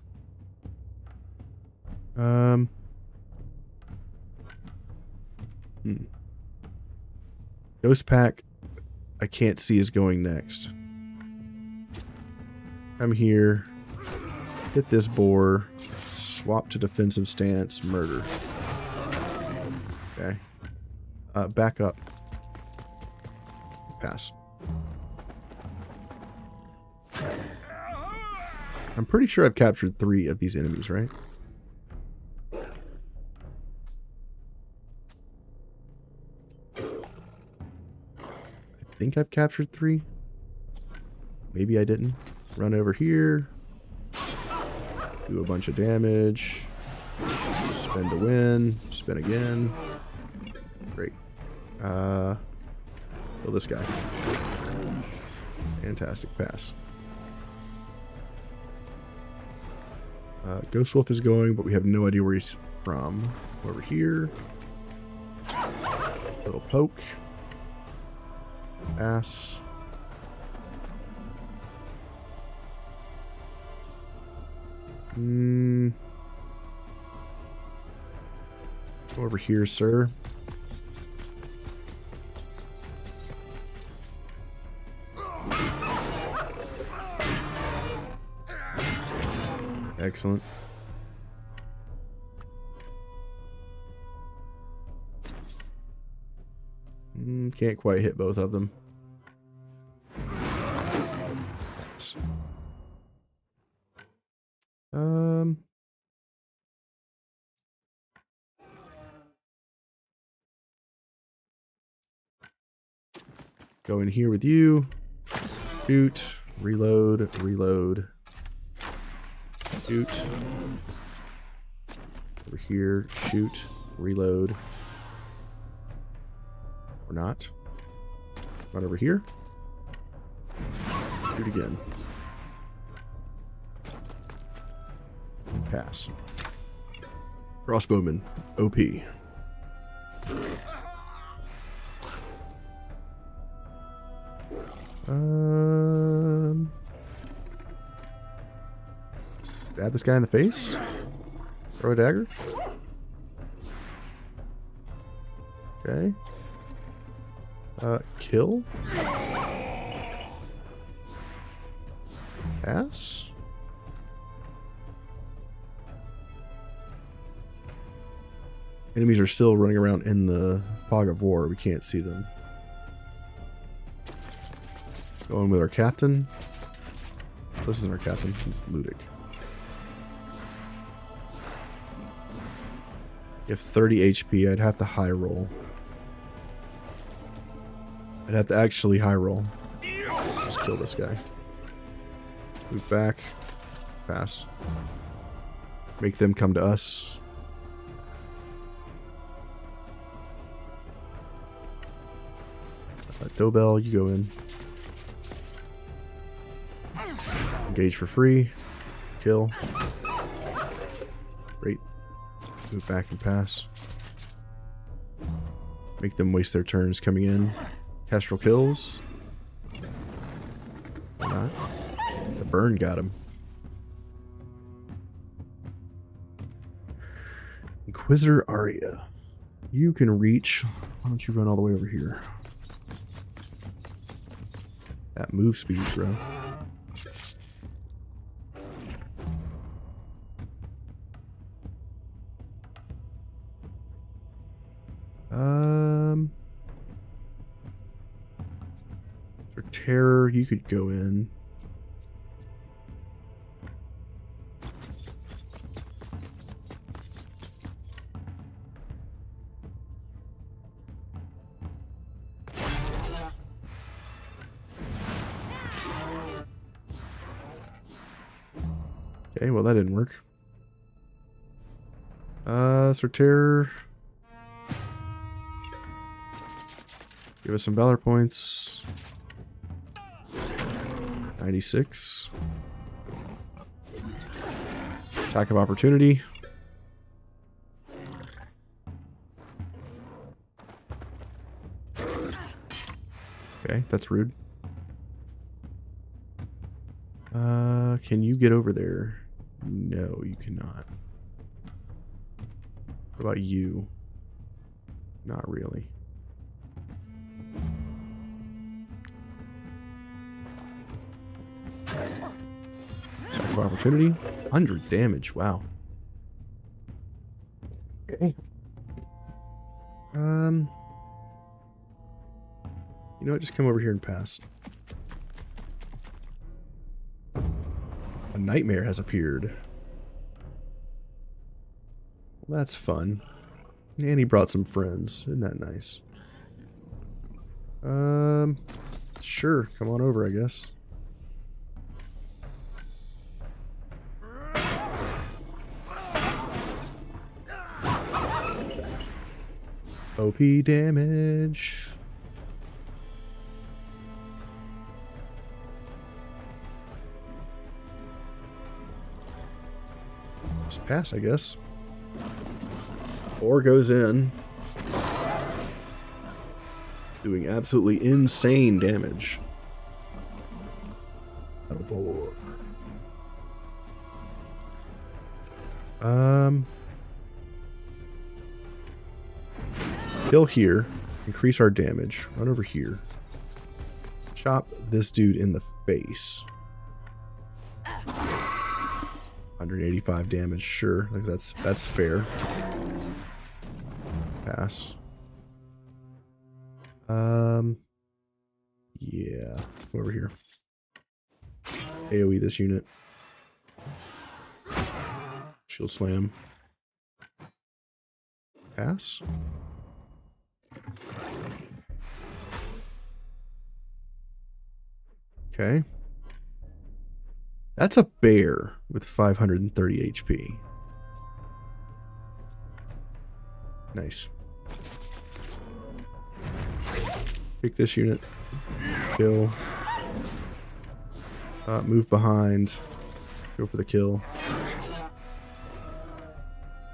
Ghost Pack, I can't see is going next. I'm here. Hit this boar. Swap to defensive stance. Murder. Okay. Back up. Pass. I'm pretty sure I've captured 3 of these enemies, right? I think I've captured 3. Maybe I didn't. Run over here. Do a bunch of damage. Spin to win. Spin again. Great. Kill this guy. Fantastic. Pass. Ghost Wolf is going, but we have no idea where he's from. Over here. Little poke. Pass. Go over here, sir. Excellent. Can't quite hit both of them. Go in here with you. Shoot. Reload. Reload. Shoot. Over here. Shoot. Reload. Or not. Run over here. Shoot again. Pass. Crossbowman. OP. Stab this guy in the face. Throw a dagger. Okay. Kill. Pass. Enemies are still running around in the fog of war. We can't see them. Going with our captain. This isn't our captain. He's Ludic. You have 30 HP. I'd have to high roll. I'd have to actually high roll. Just kill this guy. Move back. Pass. Make them come to us. Dobell, you go in. Engage for free. Kill. Great. Move back and pass. Make them waste their turns coming in. Kestrel kills. Why not? The burn got him. Inquisitor Arya. You can reach. Why don't you run all the way over here? That move speed, bro. For terror, you could go in. Okay, well that didn't work. Terror. Give us some valor points. 96. Attack of opportunity. Okay, that's rude. Can you get over there? No, you cannot. What about you? Not really. Attack of opportunity. 100 damage. Wow. Okay. You know what? Just come over here and pass. A nightmare has appeared. Well, that's fun. And he brought some friends. Isn't that nice? Sure. Come on over, I guess. OP damage. Just pass, I guess. Or goes in. Doing absolutely insane damage. Oh boy. Kill here. Increase our damage. Run over here. Chop this dude in the face. 185 damage, sure. Like that's fair. Pass. Yeah. Over here. AoE this unit. Shield slam. Pass. Okay. That's a bear with 530 HP. Nice. Pick this unit. Kill. Move behind. Go for the kill.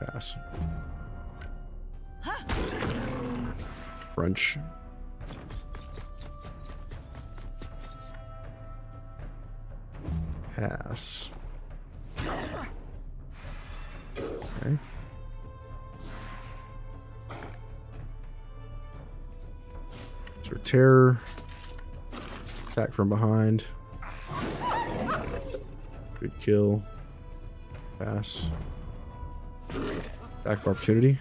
Pass. Crunch. Pass. Okay. So terror. Attack from behind. Good kill. Pass. Attack of opportunity.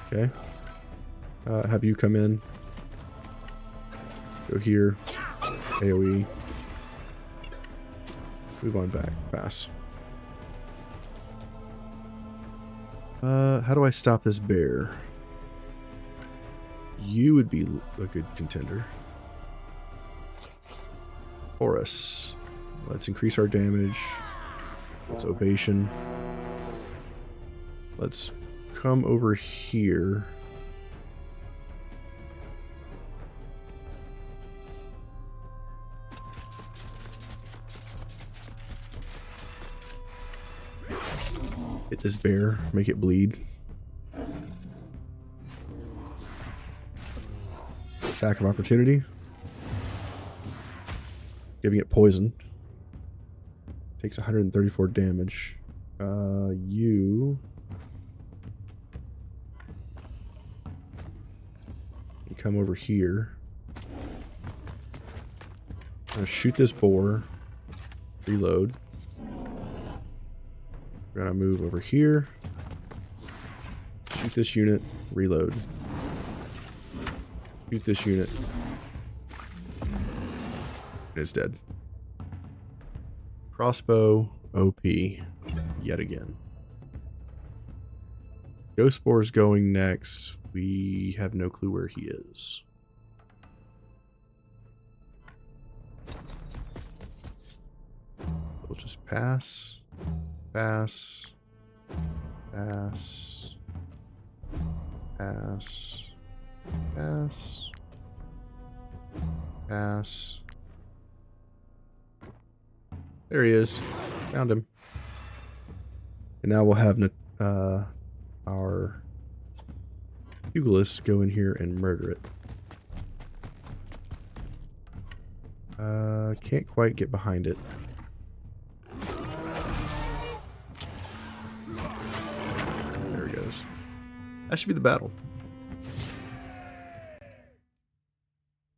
Okay. Have you come in. Go here. AoE. Move on back. Pass. How do I stop this bear? You would be a good contender. Horus. Let's increase our damage. Let's ovation. Let's come over here. Hit this bear, make it bleed. Attack of opportunity. Giving it poison. Takes 134 damage. You come over here. I'm gonna shoot this boar. Reload. We're gonna move over here. Shoot this unit. Reload. Shoot this unit. It is dead. Crossbow OP yet again. Ghost Boar's going next. We have no clue where he is. We'll just pass. Pass. Pass. Pass. Pass. Pass. There he is. Found him. And now we'll have our Pugilist go in here and murder it. Can't quite get behind it. There he goes. That should be the battle.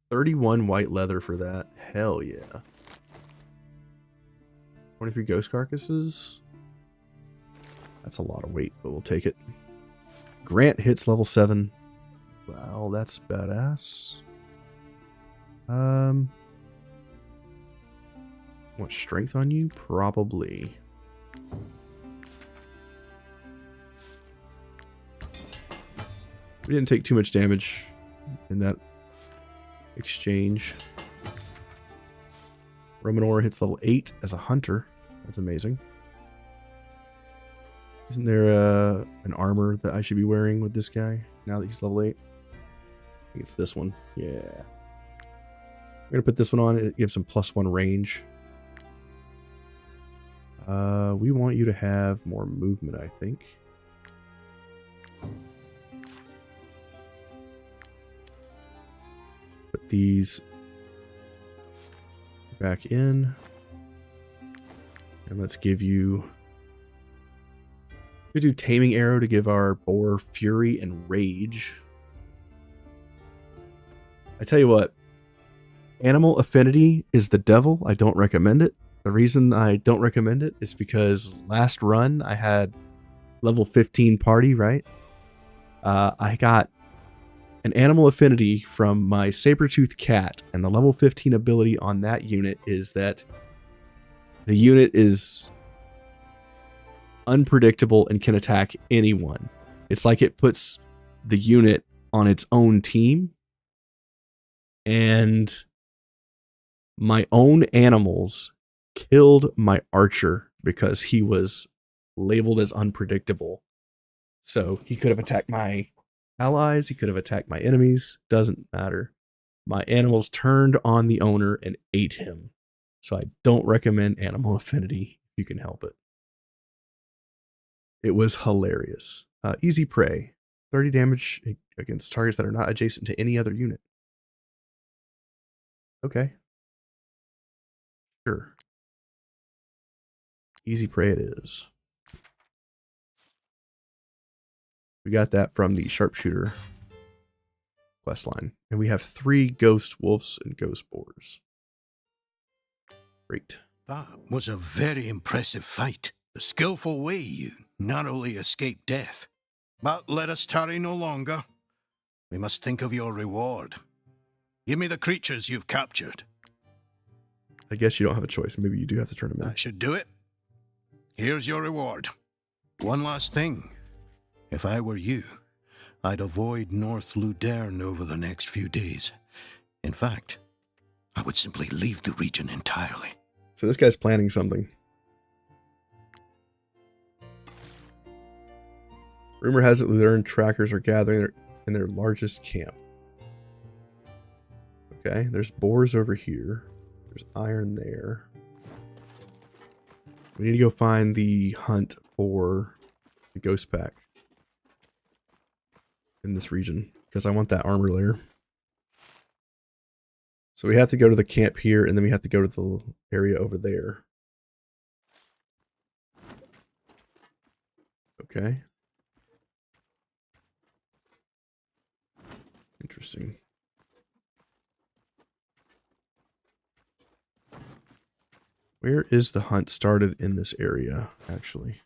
31 white leather for that. Hell yeah. 23 ghost carcasses. That's a lot of weight, but we'll take it. Grant hits level 7. Wow, that's badass. Want strength on you? Probably. We didn't take too much damage in that exchange. Romanor hits level 8 as a hunter. That's amazing. Isn't there an armor that I should be wearing with this guy now that he's level 8? I think it's this one. Yeah. I'm going to put this one on. It gives him +1 range. We want you to have more movement, I think. Put these back in. And let's give you... We do Taming Arrow to give our boar Fury and Rage. I tell you what, Animal Affinity is the devil. I don't recommend it. The reason I don't recommend it is because last run I had level 15 party, right? I got an Animal Affinity from my Sabertooth cat, and the level 15 ability on that unit is that the unit is unpredictable and can attack anyone. It's like it puts the unit on its own team, and my own animals killed my archer because he was labeled as unpredictable. So he could have attacked my allies, he could have attacked my enemies, doesn't matter. My animals turned on the owner and ate him. So I don't recommend Animal Affinity if you can help it. It was hilarious. Easy prey. 30 damage against targets that are not adjacent to any other unit. Okay. Sure. Easy prey it is. We got that from the sharpshooter questline. And we have 3 ghost wolves and ghost boars. Great. That was a very impressive fight. A skillful way you narrowly escaped death. But let us tarry no longer. We must think of your reward. Give me the creatures you've captured. I guess you don't have a choice. Maybe you do have to turn them in. That should do it. Here's your reward. One last thing. If I were you, I'd avoid North Luderne over the next few days. In fact, I would simply leave the region entirely. So this guy's planning something. Rumor has it Luderne trackers are gathering in their largest camp. Okay, there's boars over here. There's iron there. We need to go find the hunt for the ghost pack in this region because I want that armor layer. So we have to go to the camp here and then we have to go to the area over there. Okay. Interesting. Where is the hunt started in this area, actually?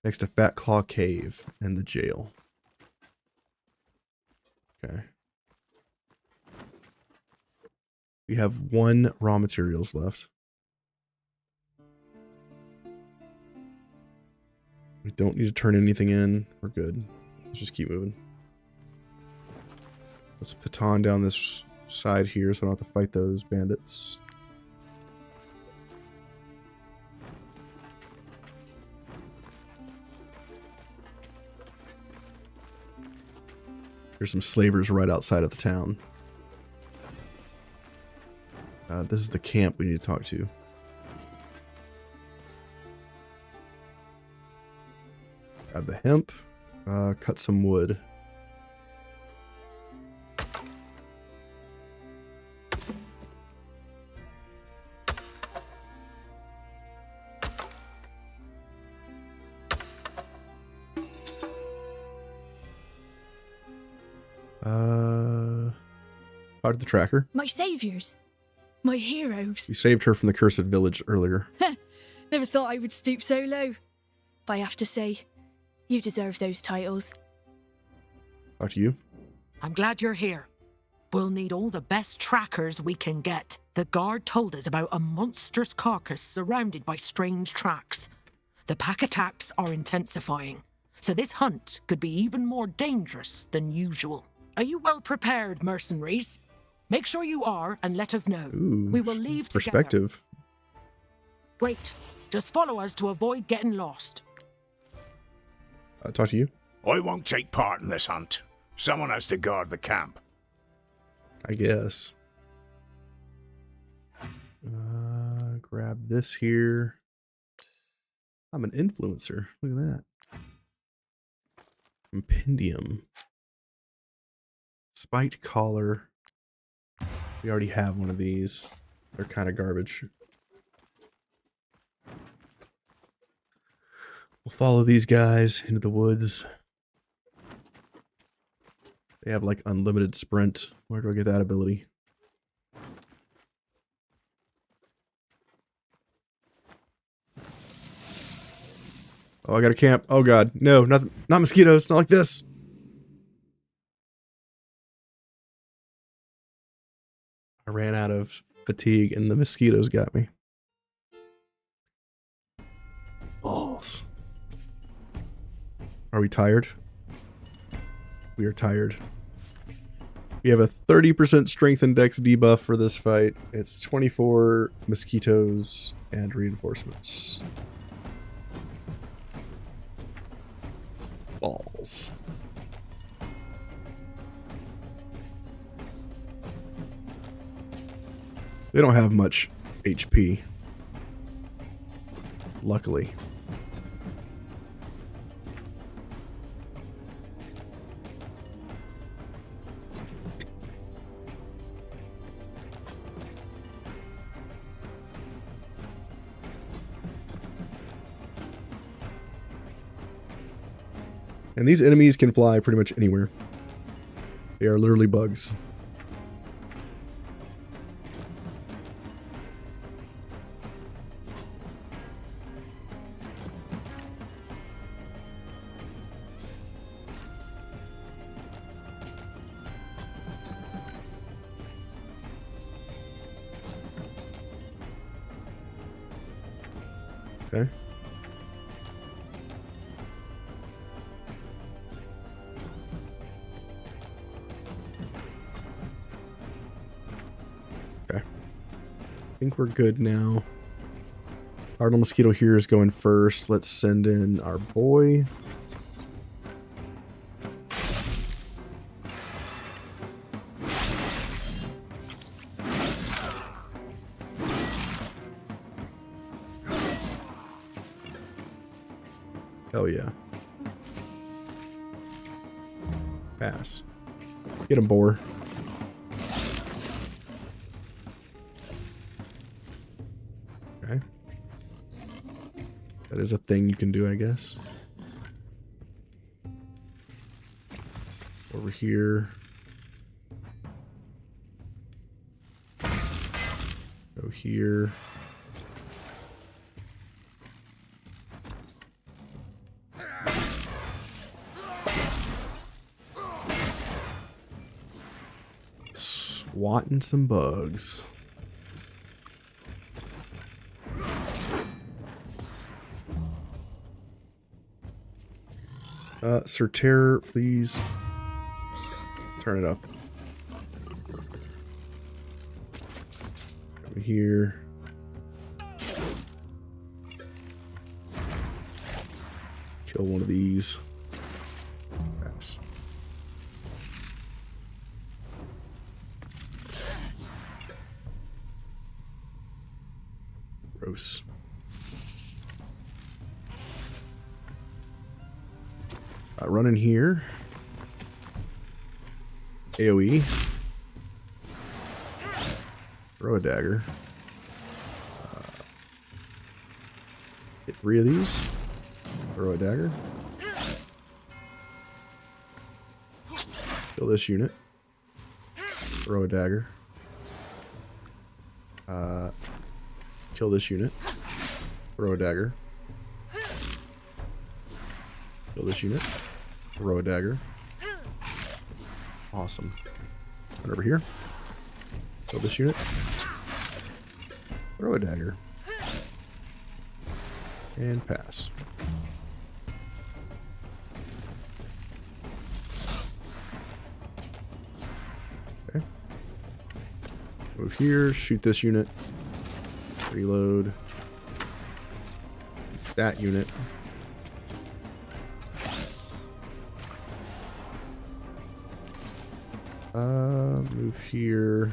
Next to Fat Claw Cave and the jail. Okay. We have 1 raw materials left. We don't need to turn anything in. We're good. Let's just keep moving. Let's baton down this side here so I don't have to fight those bandits. There's some slavers right outside of the town. This is the camp we need to talk to. Grab the hemp. Cut some wood. Talk to the tracker. My saviors. My heroes. We saved her from the cursed village earlier. Never thought I would stoop so low. But I have to say, you deserve those titles. Talk to you. I'm glad you're here. We'll need all the best trackers we can get. The guard told us about a monstrous carcass surrounded by strange tracks. The pack attacks are intensifying, so this hunt could be even more dangerous than usual. Are you well prepared, mercenaries? Make sure you are and let us know. Ooh, we will leave perspective. Together. Great. Just follow us to avoid getting lost. Talk to you. I won't take part in this hunt. Someone has to guard the camp. I guess. Grab this here. I'm an influencer. Look at that. Compendium. Spiked collar. We already have one of these. They're kind of garbage. We'll follow these guys into the woods. They have like unlimited sprint. Where do I get that ability? Oh, I got a camp. Oh god. No, not mosquitoes. Not like this. I ran out of fatigue and the mosquitoes got me. Balls. Are we tired? We are tired. We have a 30% strength and dex debuff for this fight. It's 24 mosquitoes and reinforcements. Balls. They don't have much HP. Luckily. And these enemies can fly pretty much anywhere. They are literally bugs. Okay. Okay. I think we're good now. Cardinal Mosquito here is going first. Let's send in our boy. Hell yeah. Pass. Get him, boar. Okay. That is a thing you can do, I guess. Over here. Go here. Swatting some bugs. Sir Terror, please turn it up. Come here. Kill one of these. Pass. Gross. Run in here. AoE. Throw a dagger. Hit 3 of these. Throw a dagger. Kill this unit. Throw a dagger. Kill this unit. Throw a dagger. Kill this unit. Throw a dagger. Awesome. Run over here. Kill this unit. Throw a dagger. And pass. Okay. Move here. Shoot this unit. Reload. That unit. Move here.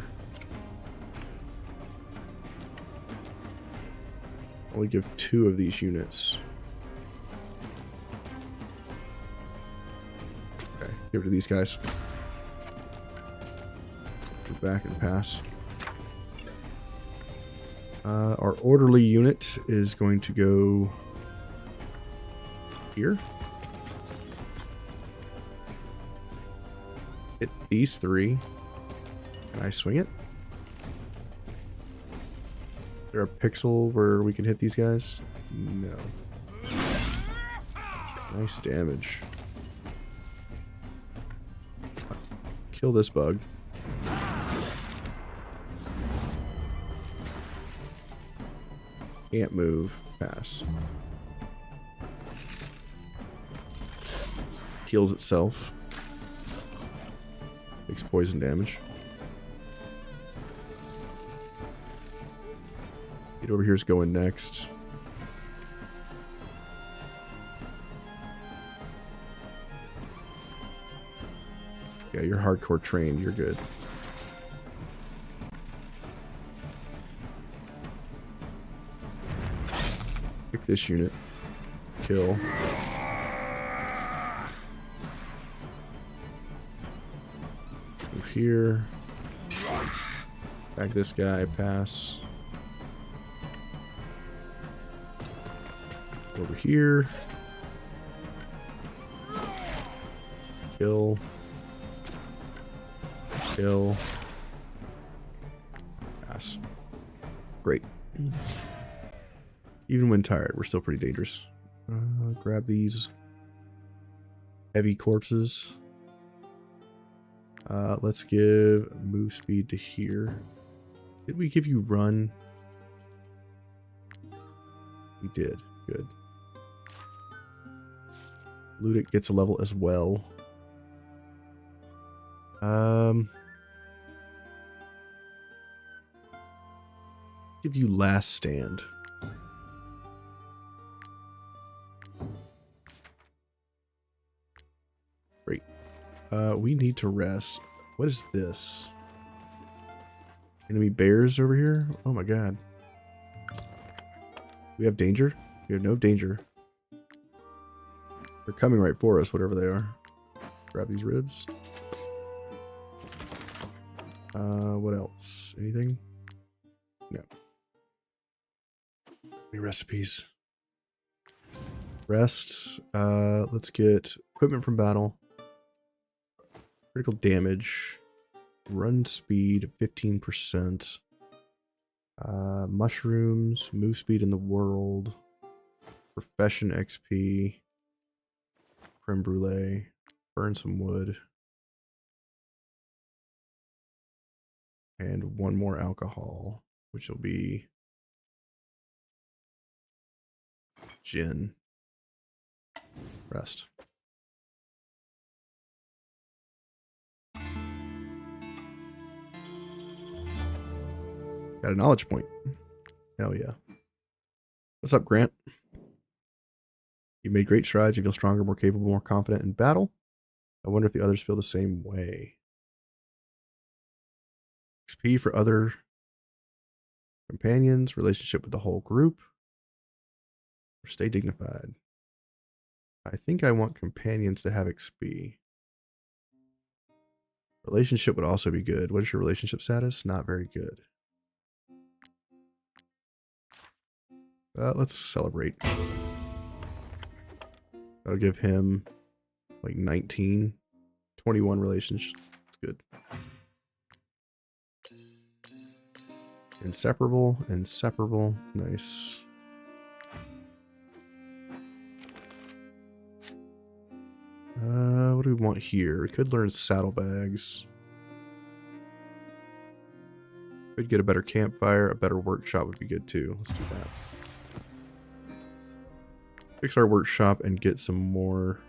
Only give 2 of these units. Okay, give it to these guys. Move back and pass. Our orderly unit is going to go here. Hit these 3. Can I swing it? Is there a pixel where we can hit these guys? No. Nice damage. Kill this bug. Can't move. Pass. Heals itself. Takes poison damage. Get over here is going next. Yeah, you're hardcore trained. You're good. Pick this unit. Kill. Move here. Attack this guy. Pass. Over here. Kill. Kill. Pass. Great. Even when tired, we're still pretty dangerous. Grab these heavy corpses. Let's give move speed to here. Did we give you run? We did. Good. Ludic gets a level as well. Give you last stand. Great. We need to rest. What is this? Enemy bears over here? Oh my god. We have danger? We have no danger. They're coming right for us, whatever they are. Grab these ribs. What else? Anything? No. Any recipes? Rest. Let's get equipment from battle. Critical damage. Run speed 15%. Mushrooms. Move speed in the world. Profession XP. Creme brulee. Burn some wood. And one more alcohol, which will be gin. Rest. Got a knowledge point. Hell yeah. What's up, Grant? You made great strides. You feel stronger, more capable, more confident in battle. I wonder if the others feel the same way. XP for other companions, relationship with the whole group, or stay dignified. I think I want companions to have XP. Relationship would also be good. What is your relationship status? Not very good. Let's celebrate. That'll give him like 19, 21 relationship. That's good. Inseparable, inseparable, nice. What do we want here? We could learn saddlebags. Could get a better campfire, a better workshop would be good too. Let's do that. Fix our workshop and get some more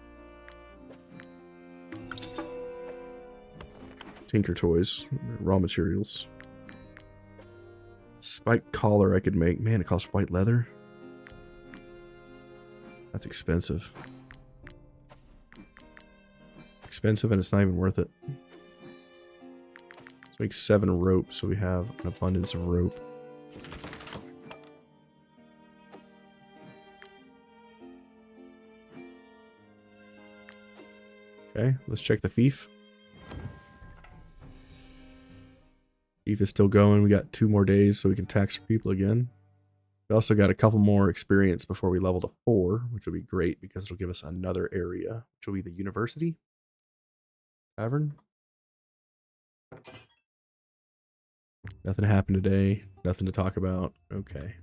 tinker toys, raw materials. Spike collar I could make. Man, it costs white leather. That's expensive. Expensive, and it's not even worth it. Let's make 7 rope so we have an abundance of rope. Okay, let's check the fief. Fief is still going. We got 2 more days so we can tax our people again. We also got a couple more experience before we level to 4, which will be great because it'll give us another area, which will be the university. Tavern. Nothing happened today. Nothing to talk about. Okay.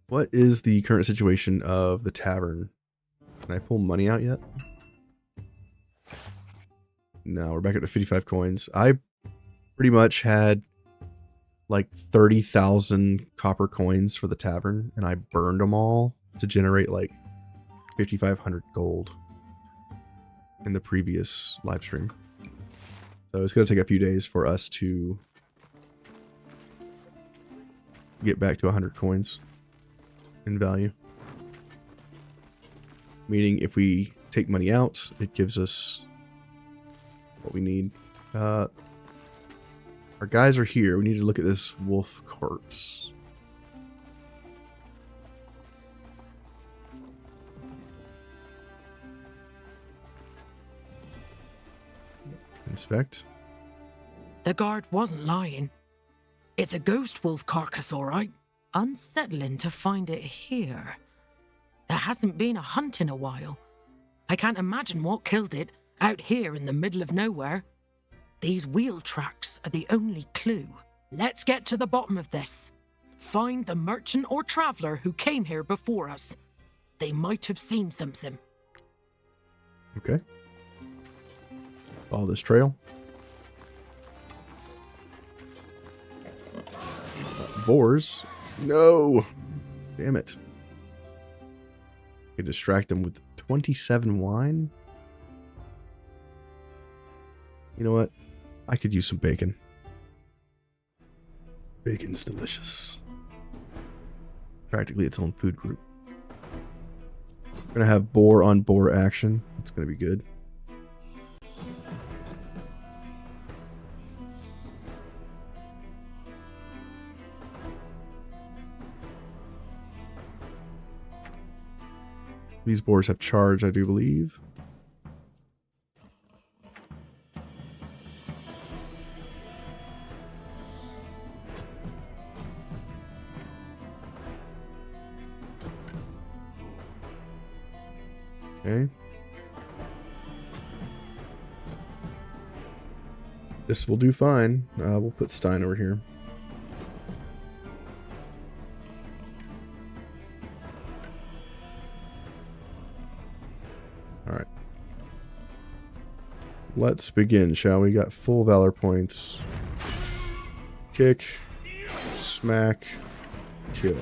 What is the current situation of the tavern? Can I pull money out yet? No, we're back up to 55 coins. I pretty much had like 30,000 copper coins for the tavern, and I burned them all to generate like 5,500 gold. in the previous live stream. So it's going to take a few days for us to get back to 100 coins in value. Meaning if we take money out, it gives us what we need. Our guys are here. We need to look at this wolf corpse. Inspect. The guard wasn't lying. It's a ghost wolf carcass, all right. Unsettling to find it here. There hasn't been a hunt in a while. I can't imagine what killed it out here in the middle of nowhere. These wheel tracks are the only clue. Let's get to the bottom of this. Find the merchant or traveler who came here before us. They might have seen something. Okay. Follow this trail. Boars. No. Damn it. I distract them with 27 wine. You know what? I could use some bacon. Bacon's delicious. Practically its own food group. We're gonna have boar on boar action. It's gonna be good. These boars have charge, I do believe. Okay. This will do fine. We'll put Stein over here. Alright. Let's begin, shall we? Got full valor points. Kick. Smack. Kill.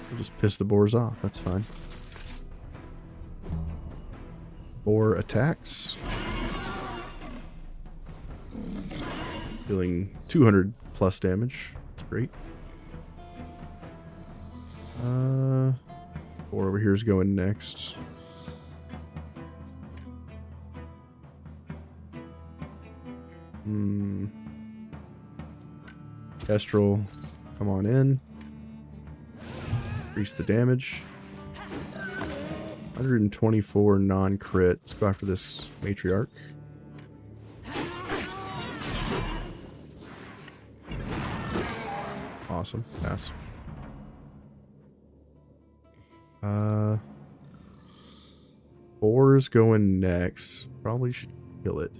We'll just piss the boars off. That's fine. Boar attacks. Dealing 200 plus damage. That's great. Boar over here is going next. Kestrel, come on in. Increase the damage. 124 non-crit. Let's go after this matriarch. Awesome. Pass. Boar's going next. Probably should kill it.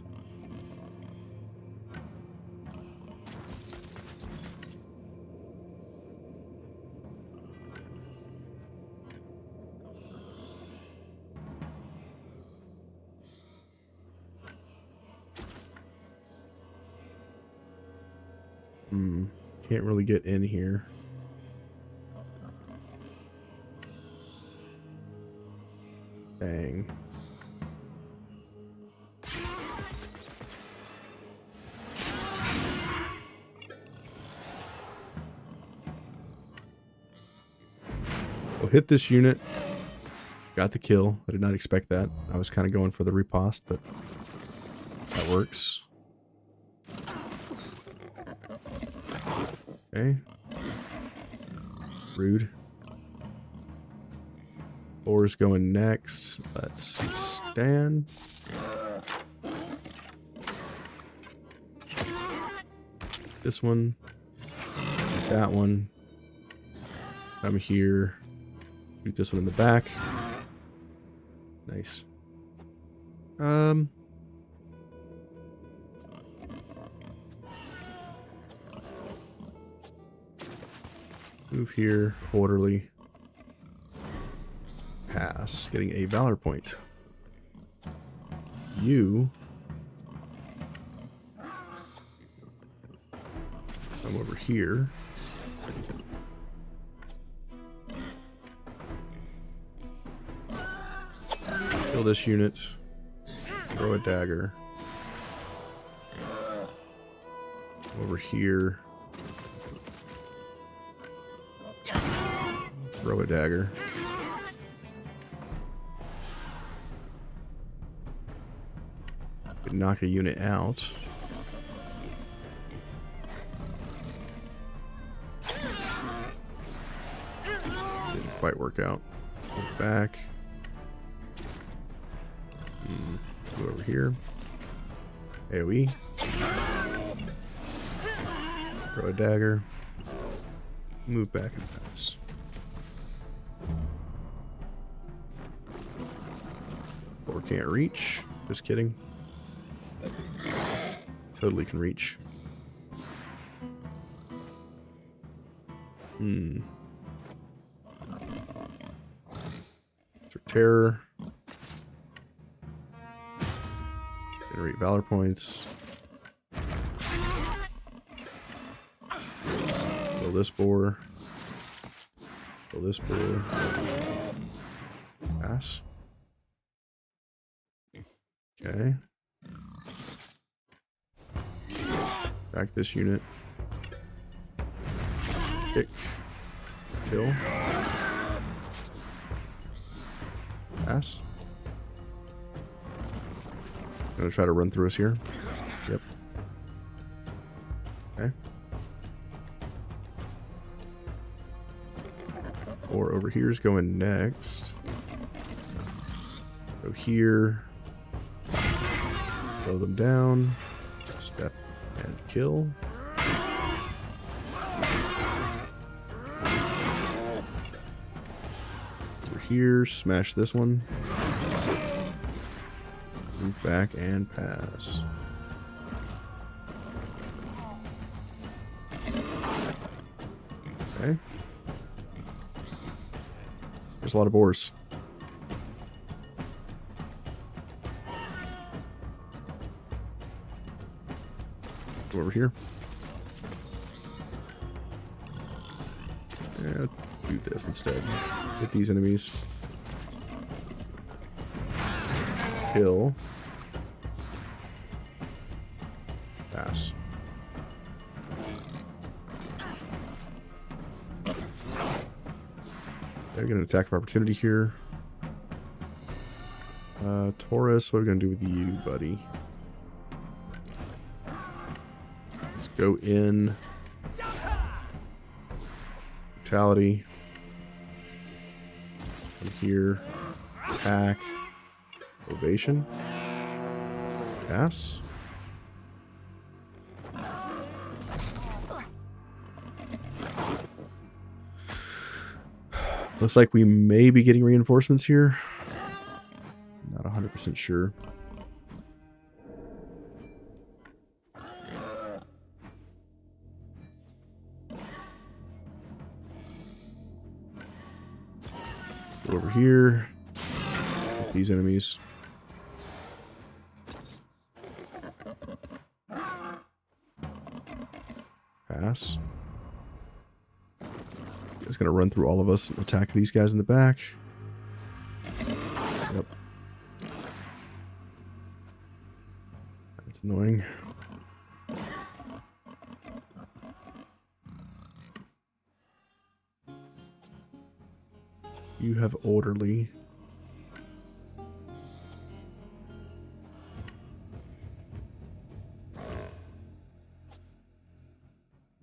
Can't really get in here. Dang. We'll hit this unit. Got the kill. I did not expect that. I was kind of going for the riposte, but that works. Okay. Rude. Boar's going next. Let's stand. This one. That one. I'm here. Shoot this one in the back. Nice. Move here, orderly. Pass, getting a valor point. You come over here. Kill this unit. Throw a dagger. Over here. Throw a dagger. Could knock a unit out. Didn't quite work out. Go back. Go over here. AoE. Throw a dagger. Move back and pass. Or can't reach. Just kidding. Totally can reach. For terror. Generate valor points. Kill this boar. Kill this boar. Pass. Okay. Back this unit. Kick. Kill. Pass. Gonna try to run through us here. Yep. Okay. Or over here is going next. Go here. Throw them down. Step and kill. Over here, smash this one. Move back and pass. Okay. There's a lot of boars. Go over here. Yeah, do this instead. Hit these enemies. Kill. Pass. They're going to attack of opportunity here. Taurus, what are we going to do with you, buddy? Let's go in. Brutality. Come here. Attack. Ovation. Pass. Looks like we may be getting reinforcements here. Not 100% sure. Go over here. Get these enemies. Pass. It's gonna run through all of us and attack these guys in the back. Yep. That's annoying. You have orderly.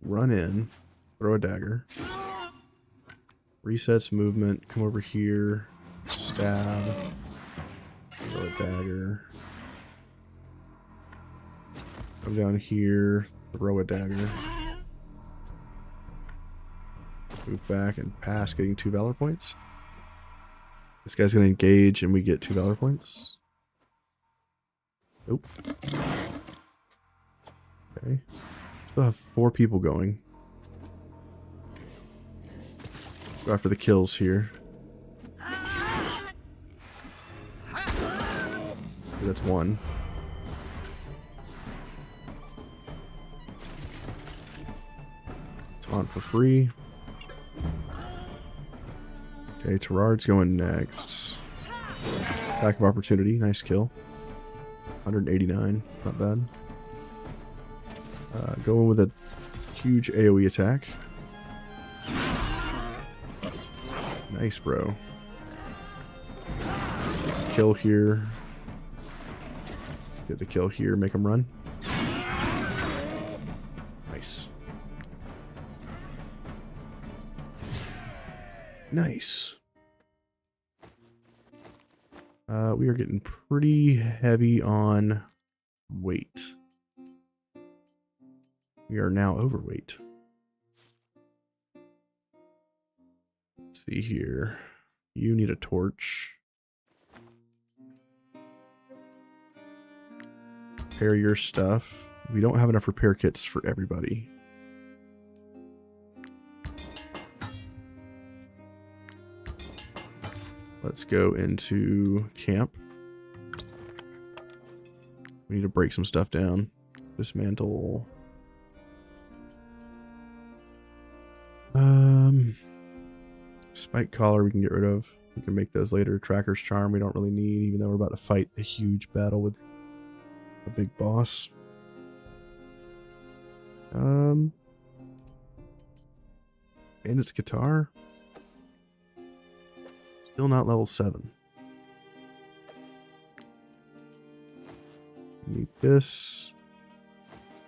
Run in. Throw a dagger. Resets movement. Come over here. Stab. Throw a dagger. Come down here. Throw a dagger. Move back and pass, getting 2 valor points. This guy's going to engage and we get 2 valor points. Nope. Okay. Still have 4 people going. Go after the kills here. Okay, that's 1. Taunt for free. Okay, Terrard's going next. Attack of opportunity. Nice kill. 189. Not bad. Go in with a huge AoE attack. Nice, bro. Kill here. Get the kill here. Make him run. Nice. Nice. We are getting pretty heavy on weight. We are now overweight. Let's see here. You need a torch. Repair your stuff. We don't have enough repair kits for everybody. Let's go into camp. We need to break some stuff down. Dismantle. Spike collar we can get rid of. We can make those later. Tracker's charm we don't really need, even though we're about to fight a huge battle with a big boss. Bandit's guitar. Still not level 7. Need this.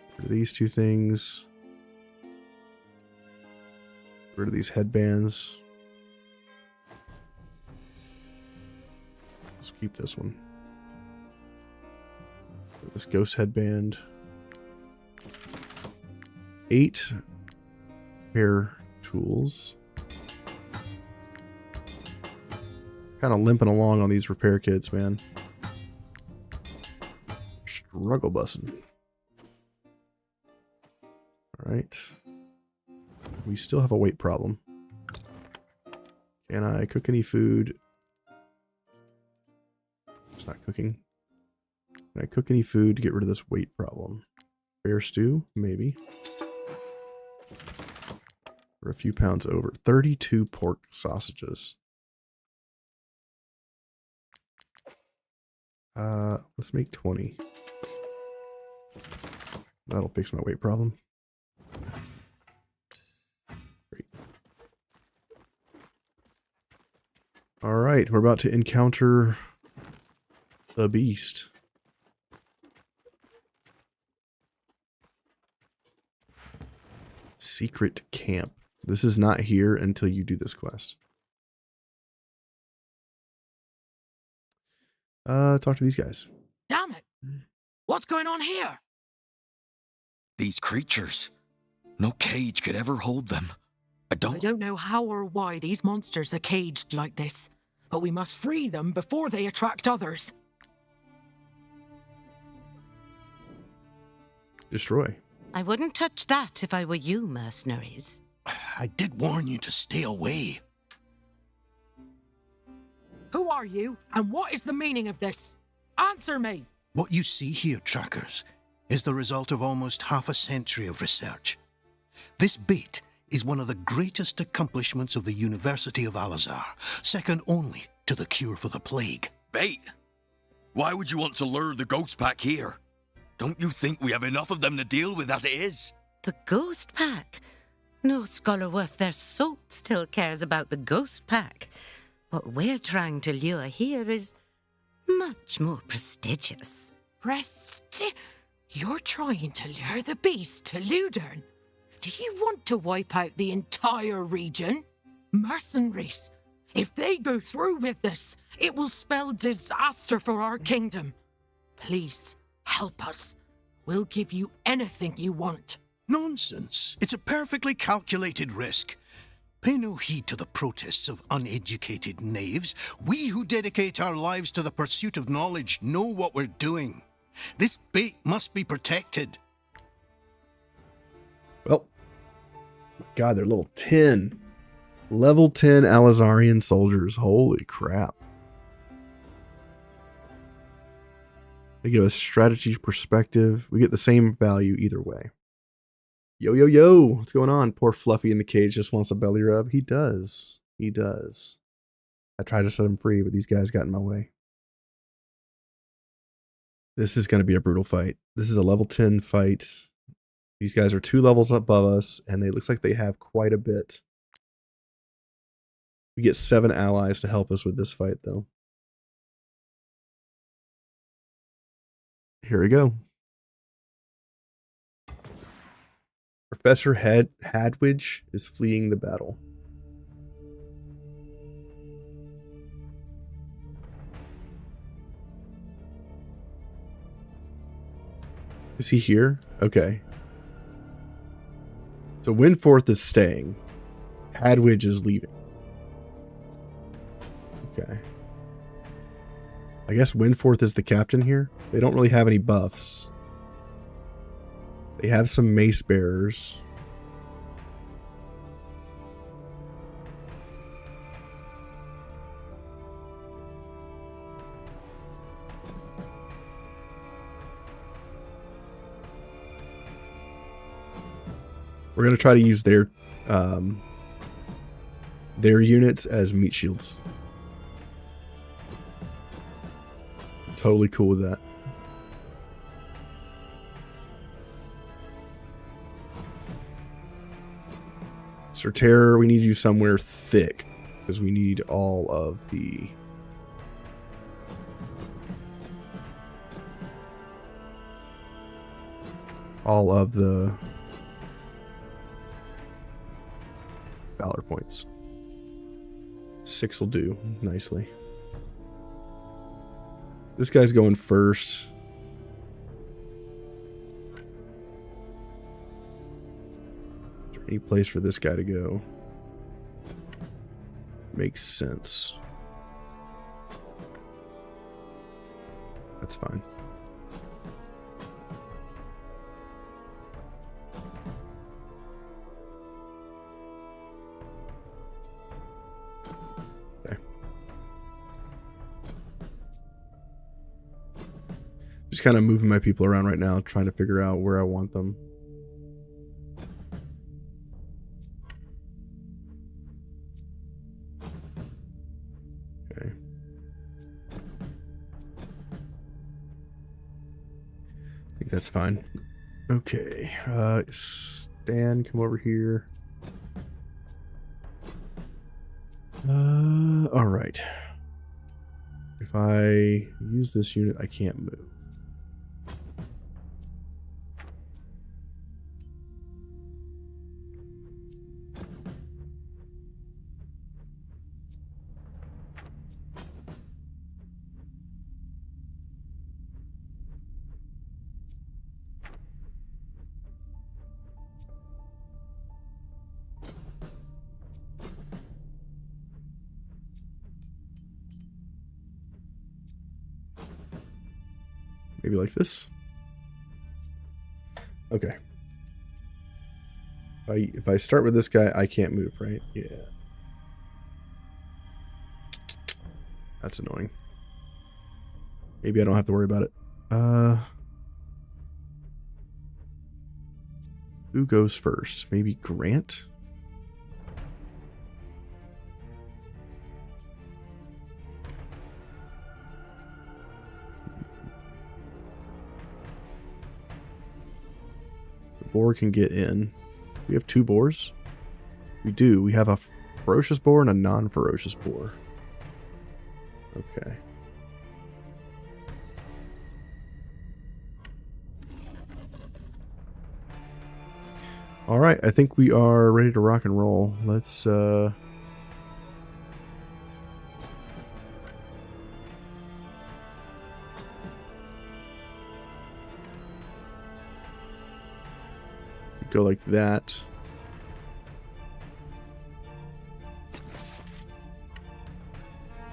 Get rid of these two things. Get rid of these headbands. Let's keep this one. This ghost headband. 8 repair tools. Kind of limping along on these repair kits, man. Struggle bussing. Alright. We still have a weight problem. Can I cook any food? It's not cooking. Can I cook any food to get rid of this weight problem? Bear stew? Maybe. We're a few pounds over. 32 pork sausages. Let's make 20. That'll fix my weight problem. Great. Alright, we're about to encounter the beast. Secret camp. This is not here until you do this quest. Talk to these guys. Damn it! What's going on here? These creatures. No cage could ever hold them. I don't know how or why these monsters are caged like this, but we must free them before they attract others. Destroy. I wouldn't touch that if I were you, mercenaries. I did warn you to stay away. Who are you, and what is the meaning of this? Answer me! What you see here, trackers, is the result of almost half a century of research. This bait is one of the greatest accomplishments of the University of Alazar, second only to the cure for the plague. Bait? Why would you want to lure the ghost pack here? Don't you think we have enough of them to deal with as it is? The ghost pack? No scholar worth their salt still cares about the ghost pack. What we're trying to lure here is much more prestigious. You're trying to lure the beast to Ludern? Do you want to wipe out the entire region? Mercenaries! If they go through with this, it will spell disaster for our kingdom. Please, help us. We'll give you anything you want. Nonsense. It's a perfectly calculated risk. Pay no heed to the protests of uneducated knaves. We who dedicate our lives to the pursuit of knowledge know what we're doing. This bait must be protected. Well, God, they're level 10. Level 10 Alazarian soldiers. Holy crap. They give us strategy perspective. We get the same value either way. Yo, yo, yo. What's going on? Poor Fluffy in the cage just wants a belly rub. He does. He does. I tried to set him free, but these guys got in my way. This is going to be a brutal fight. This is a level 10 fight. These guys are 2 levels above us, and it looks like they have quite a bit. We get 7 allies to help us with this fight, though. Here we go. Professor Hadwidge is fleeing the battle. Is he here? Okay. So Winforth is staying. Hadwidge is leaving. Okay. I guess Winforth is the captain here. They don't really have any buffs. They have some mace bearers. We're going to try to use their units as meat shields. Totally cool with that. Sir Terror, we need you somewhere thick because we need all of the valor points. 6 will do nicely. This guy's going first. Is there any place for this guy to go? Makes sense. That's fine. Just kind of moving my people around right now, trying to figure out where I want them. Okay. I think that's fine. Okay. Stan, come over here. All right. If I use this unit, I can't move. Maybe like this. Okay. If I start with this guy, I can't move, right? Yeah. That's annoying. Maybe I don't have to worry about it. Who goes first? Maybe Grant? Boar can get in. We have 2 boars? We do. We have a ferocious boar and a non-ferocious boar. Okay. Alright, I think we are ready to rock and roll. Let's go like that.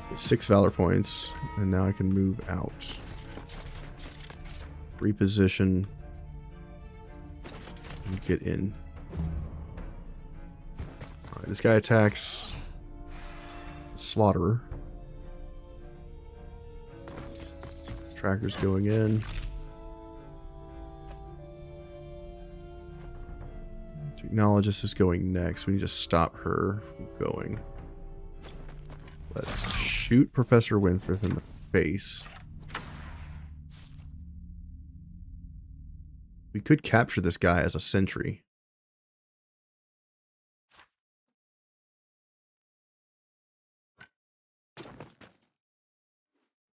Get 6 valor points, and now I can move out. Reposition. And get in. Alright, this guy attacks Slaughterer. Tracker's going in. Technologist is going next. We need to stop her from going. Let's shoot Professor Winforth in the face. We could capture this guy as a sentry.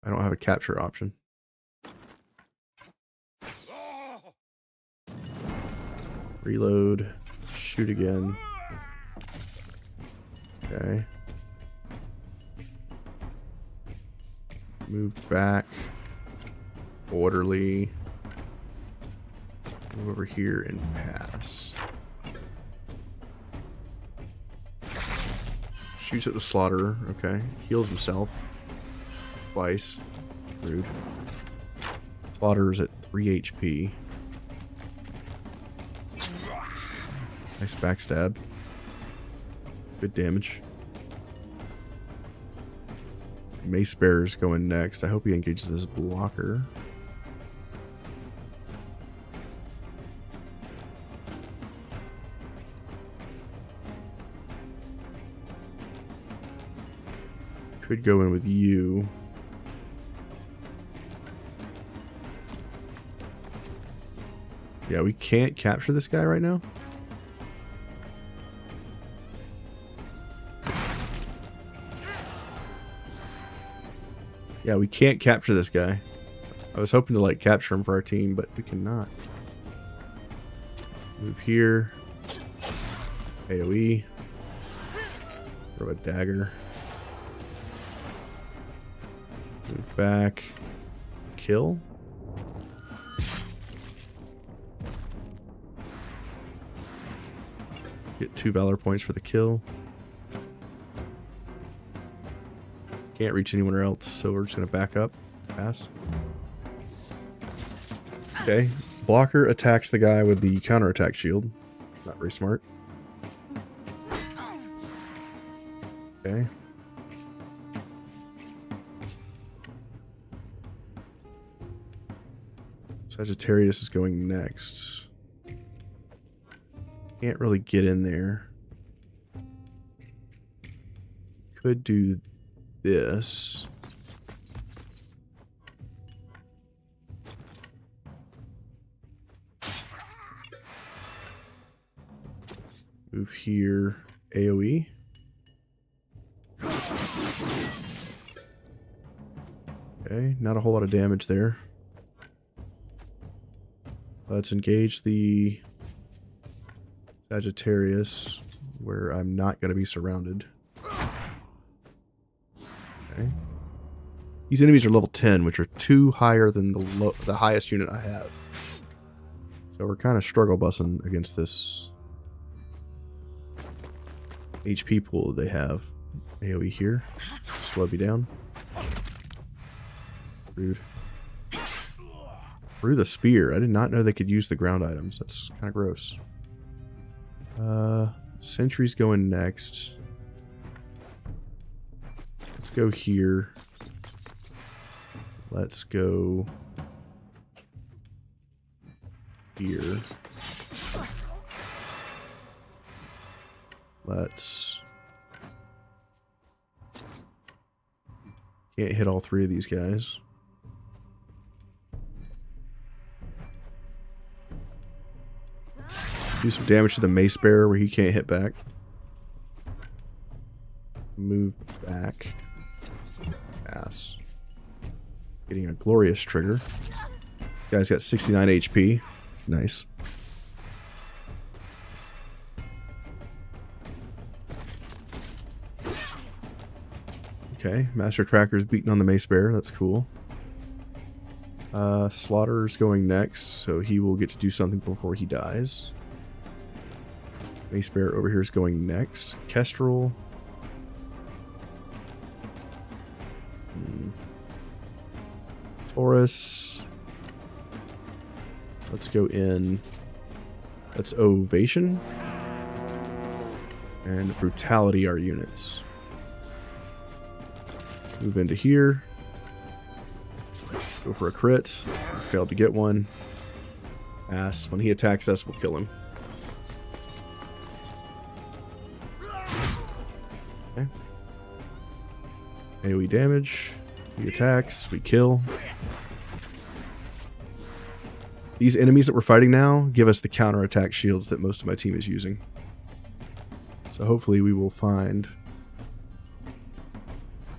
I don't have a capture option. Reload. Shoot again. Okay. Move back. Orderly. Move over here and pass. Shoots at the slaughterer. Okay. Heals himself. Twice. Rude. Slaughterer's at 3 HP. Nice backstab. Good damage. Mace Bearer's going next. I hope he engages this blocker. Could go in with you. Yeah, we can't capture this guy right now. Yeah, we can't capture this guy. I was hoping to like capture him for our team, but we cannot. Move here. AoE. Throw a dagger. Move back. Kill. Get 2 valor points for the kill. Can't reach anywhere else, so we're just gonna back up. Pass. Okay. Blocker attacks the guy with the counterattack shield. Not very smart. Okay. Sagittarius is going next. Can't really get in there. Could do this. Move here. AoE. Okay, not a whole lot of damage there. Let's engage the Sagittarius, where I'm not going to be surrounded. Okay. These enemies are level 10, which are 2 higher than the highest unit I have. So we're kind of struggle bussing against this HP pool that they have. AoE here. Slow me down. Rude. Through the spear. I did not know they could use the ground items. That's kind of gross. Sentry's going next. Let's go here. Let's go here. Let's... Can't hit all 3 of these guys. Do some damage to the Mace Bearer where he can't hit back. Move back. Pass. Getting a glorious trigger. Guy's got 69 HP. Nice. Okay, Master Tracker's beating on the Mace Bearer. That's cool. Slaughterer's going next, so he will get to do something before he dies. Mace Bearer over here is going next. Kestrel. Taurus. Let's go in. Let's Ovation. And Brutality our units. Move into here. Go for a crit. Failed to get one. Pass. When he attacks us, we'll kill him. Okay. AoE damage. He attacks. We kill. These enemies that we're fighting now give us the counterattack shields that most of my team is using. So hopefully we will find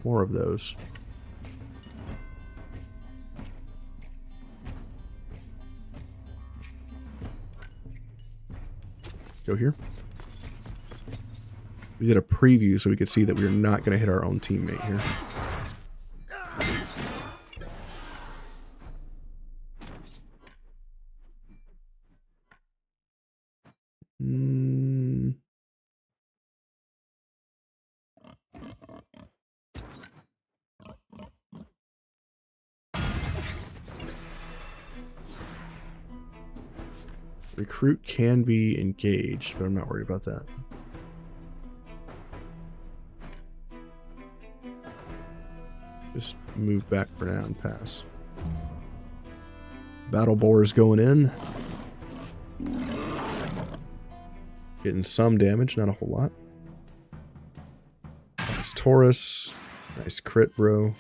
more of those. Go here. We did a preview so we could see that we're not going to hit our own teammate here. Recruit can be engaged, but I'm not worried about that. Just move back for now and pass. Battle boar is going in. Getting some damage, not a whole lot. Nice Taurus. Nice crit, bro.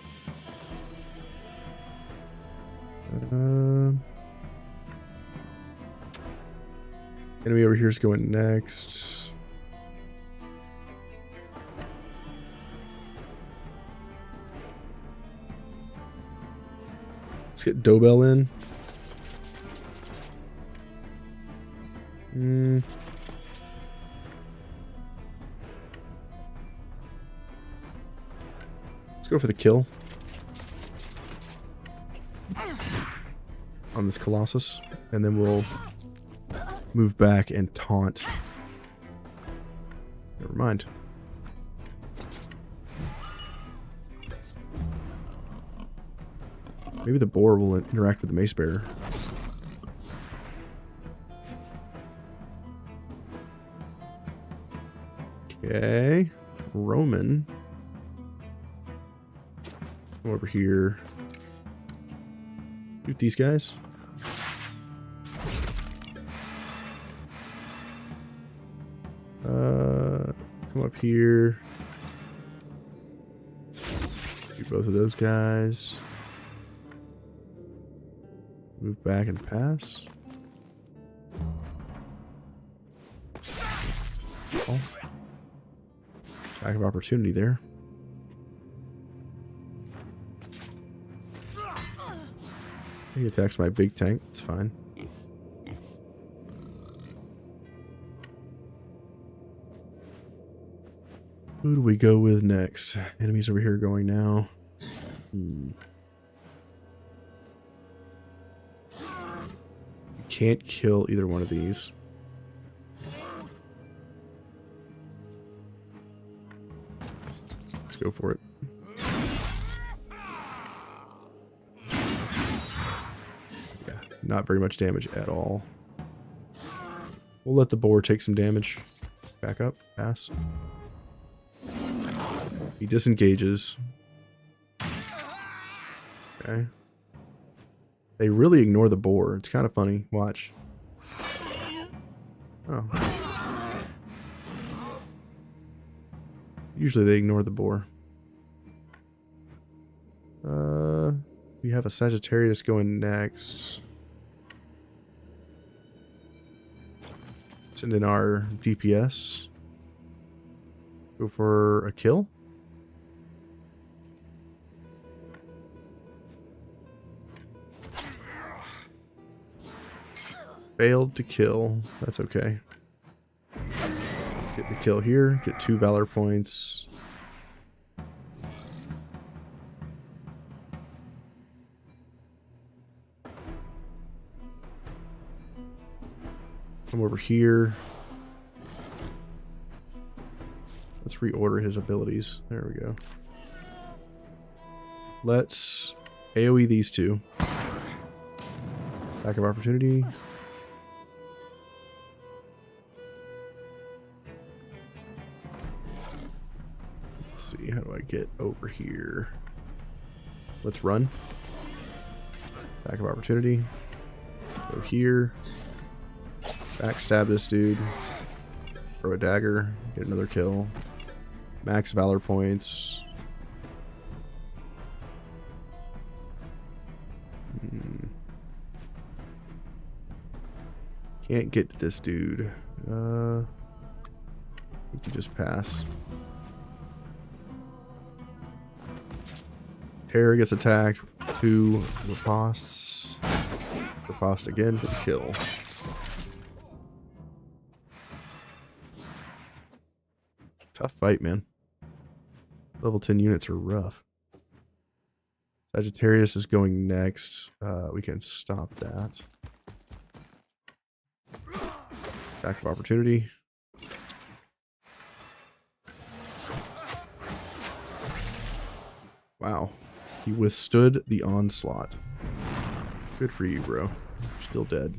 Enemy over here is going next. Let's get Dobell in. Let's go for the kill on this Colossus, and then we'll move back and taunt. Never mind. Maybe the boar will interact with the mace bearer. Okay. Roman. Come over here. Shoot these guys. Come up here. Shoot both of those guys. Move back and pass. Oh. Lack of opportunity there. He attacks my big tank. It's fine. Who do we go with next? Enemies over here going now. You can't kill either one of these. Let's go for it. Yeah, not very much damage at all. We'll let the boar take some damage. Back up. Pass. He disengages. Okay. They really ignore the boar. It's kind of funny. Watch. Oh. Usually they ignore the boar. We have a Sagittarius going next. Send in our DPS. Go for a kill. Failed to kill. That's okay. Get the kill here. Get 2 valor points. Come over here. Let's reorder his abilities. There we go. Let's AoE these two. Lack of opportunity. See, how do I get over here? Let's run. Attack of opportunity. Go here. Backstab this dude. Throw a dagger. Get another kill. Max valor points. Can't get to this dude. We can just pass. Terror gets attacked. 2 ripostes. Riposte again for the kill. Tough fight, man. Level 10 units are rough. Sagittarius is going next. We can stop that. Attack of opportunity. Wow. He withstood the onslaught. Good for you, bro. You're still dead.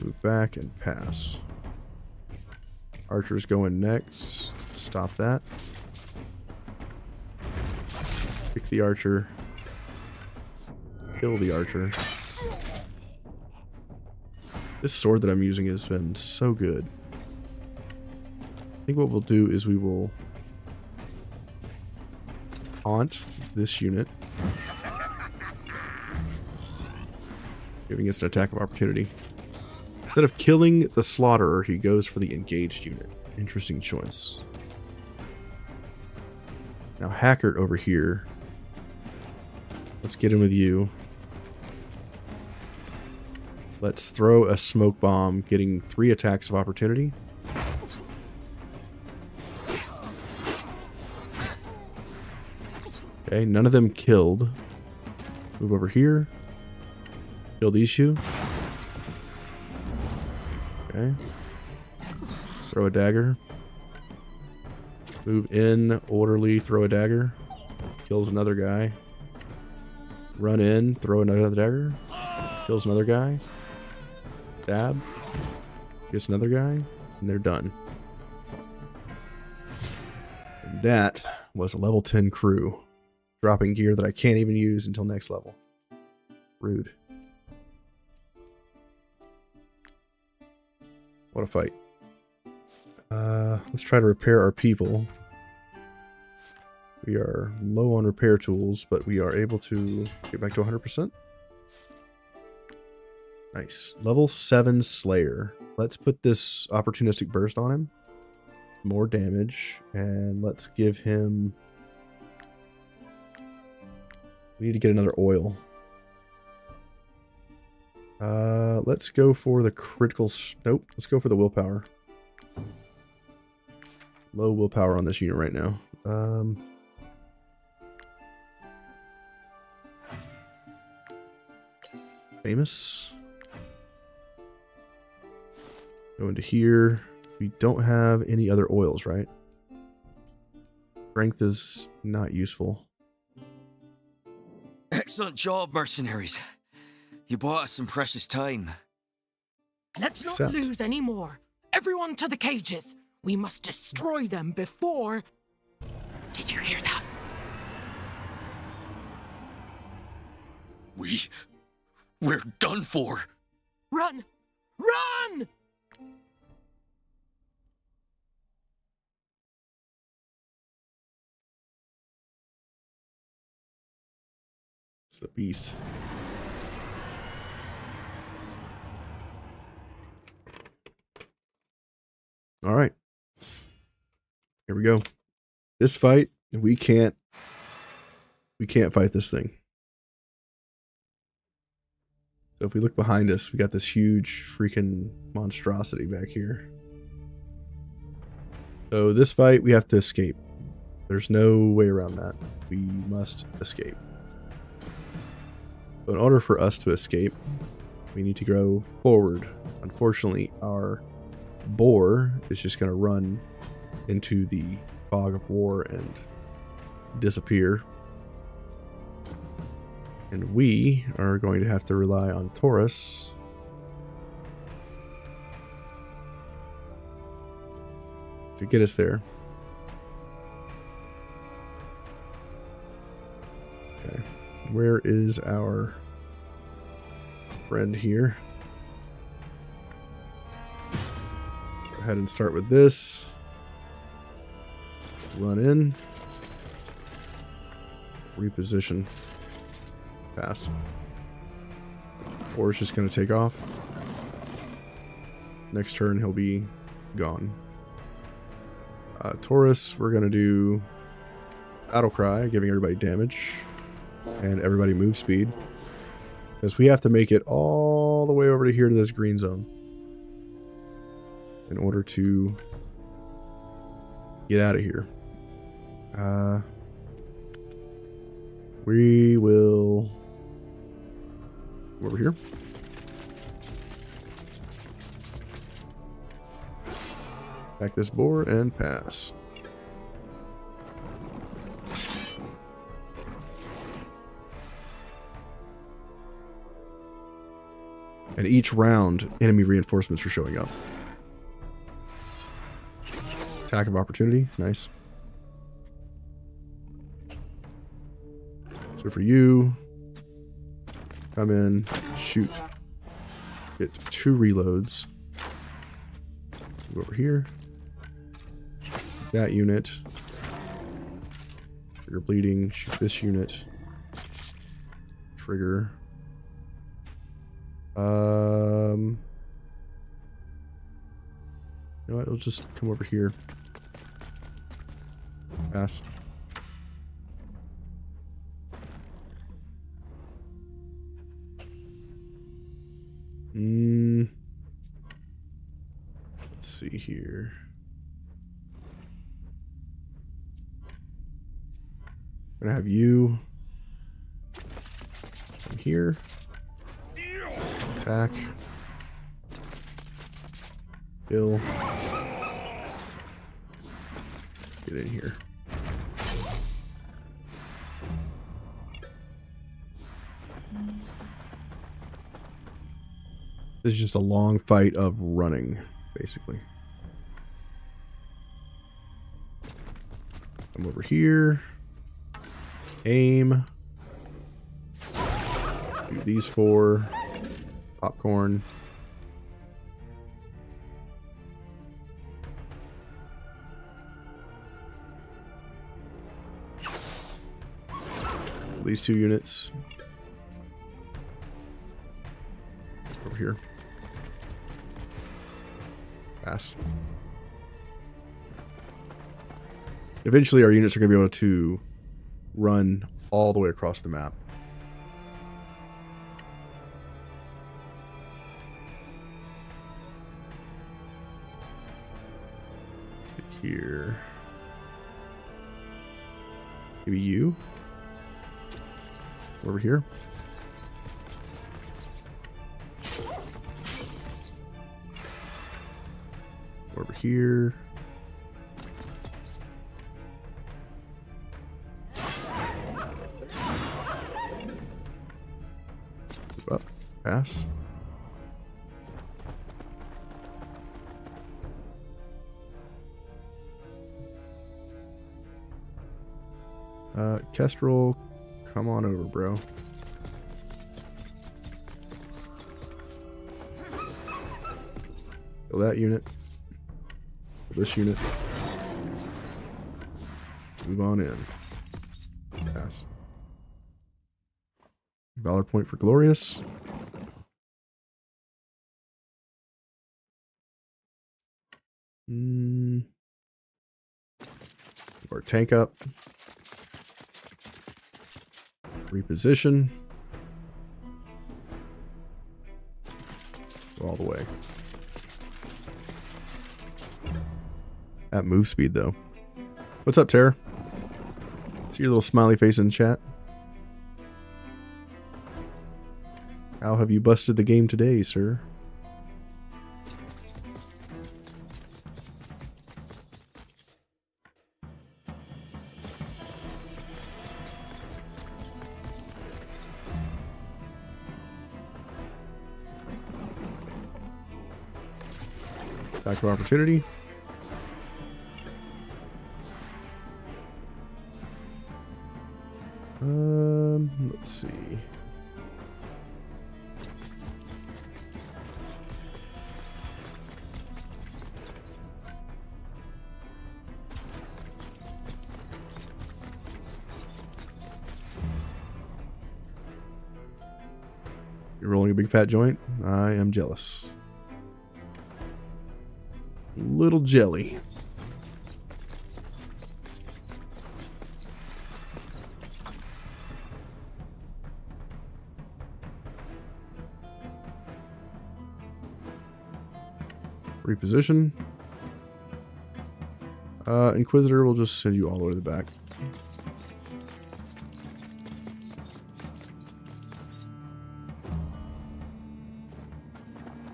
Move back and pass. Archer's going next. Stop that. Pick the archer. Kill the archer. This sword that I'm using has been so good. I think what we'll do is we will haunt this unit, giving us an attack of opportunity. Instead of killing the slaughterer, he goes for the engaged unit. Interesting choice. Now Hackert over here. Let's get in with you. Let's throw a smoke bomb, getting 3 attacks of opportunity. Okay, none of them killed. Move over here. Kill these two. Okay. Throw a dagger. Move in, orderly, throw a dagger. Kills another guy. Run in, throw another dagger. Kills another guy. Stab. Gets another guy. And they're done. And that was a level 10 crew. Dropping gear that I can't even use until next level. Rude. What a fight. Let's try to repair our people. We are low on repair tools, but we are able to get back to 100%. Nice. Level 7 Slayer. Let's put this opportunistic burst on him. More damage. And let's give him... We need to get another oil. Let's go for the critical... Nope. Let's go for the willpower. Low willpower on this unit right now. Famous. Go into here. We don't have any other oils, right? Strength is not useful. Excellent job, mercenaries. You bought us some precious time. Let's not lose any more. Everyone to the cages. We must destroy them before... Did you hear that? We're done for. Run! Run! It's the beast. All right. Here we go. This fight, we can't fight this thing. So if we look behind us, we got this huge freaking monstrosity back here. So this fight, we have to escape. There's no way around that. We must escape. So in order for us to escape, we need to go forward. Unfortunately, our boar is just going to run into the fog of war and disappear. And we are going to have to rely on Taurus to get us there. Okay. Where is our friend here? Go ahead and start with this. Run in. Reposition. Pass. Or it's just going to take off. Next turn, he'll be gone. Taurus, we're going to do Battle Cry, giving everybody damage. And everybody move speed. Because we have to make it all the way over to here to this green zone. In order to get out of here. We will go over here. Back this board and pass. And each round, enemy reinforcements are showing up. Attack of opportunity. Nice. So for you, come in, shoot. Get 2 reloads. Go over here. That unit. Trigger bleeding. Shoot this unit. Trigger. You know what? It'll just come over here. Pass. Let's see here. I'm gonna have you come here. Attack. Kill. Get in here. This is just a long fight of running, basically. Come over here. Aim. Do these 4. Popcorn. These 2 units. Over here. Pass. Eventually our units are going to be able to run all the way across the map. Let's see here. Maybe you. Over here. Over here. Move up. Pass. Kestrel, come on over, bro. Kill that unit. Kill this unit. Move on in. Pass. Valor point for Glorious. Our tank up. Reposition. Go all the way. At move speed, though. What's up, Tara? See your little smiley face in chat. How have you busted the game today, sir? Attack of opportunity. Let's see. You're rolling a big fat joint? I am jealous. Little jelly. Reposition. Inquisitor will just send you all the way to the back.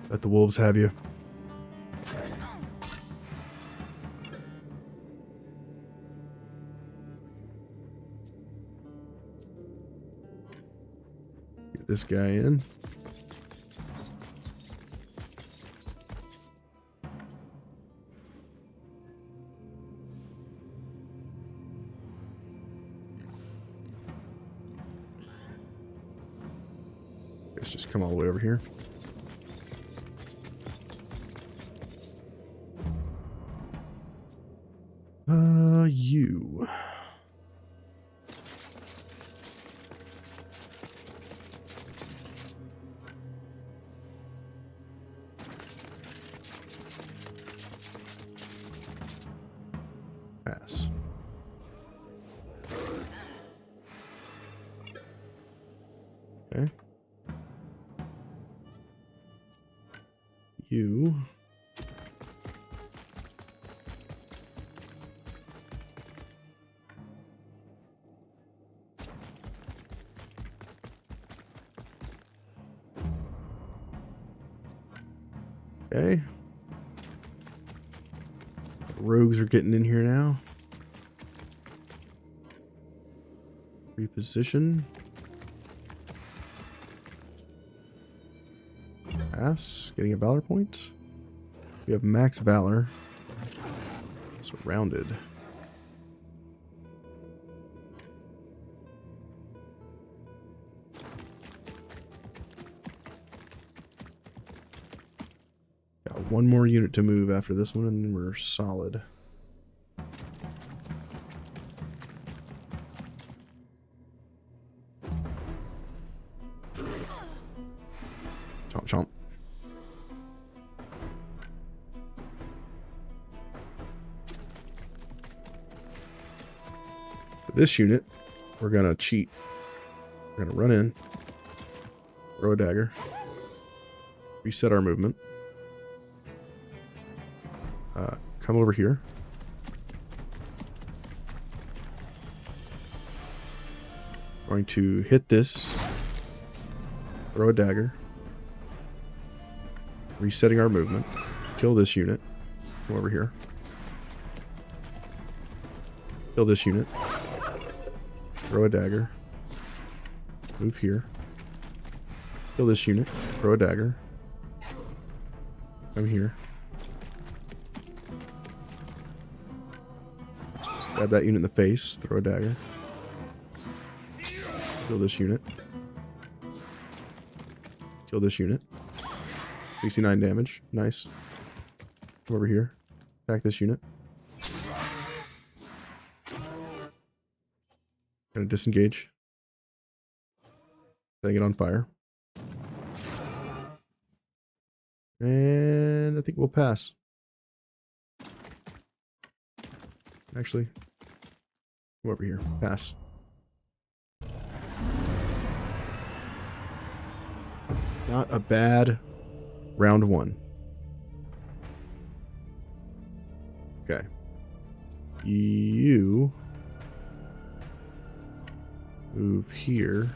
Let the wolves have you. Get this guy in. Let's just come all the way over here. You. Pass. Okay. You. Okay. Rogues are getting in here now. Reposition. Pass. Getting a valor point. We have max valor. Surrounded. One more unit to move after this one, and we're solid. Chomp, chomp. For this unit, we're going to cheat. We're going to run in, throw a dagger, reset our movement. Come over here. Going to hit this. Throw a dagger. Resetting our movement. Kill this unit. Come over here. Kill this unit. Throw a dagger. Move here. Kill this unit. Throw a dagger. Come here. Stab that unit in the face. Throw a dagger. Kill this unit. Kill this unit. 69 damage. Nice. Come over here. Attack this unit. Gonna disengage. Setting it on fire. And I think we'll pass. Actually, come over here. Pass. Not a bad round one. Okay. You move here.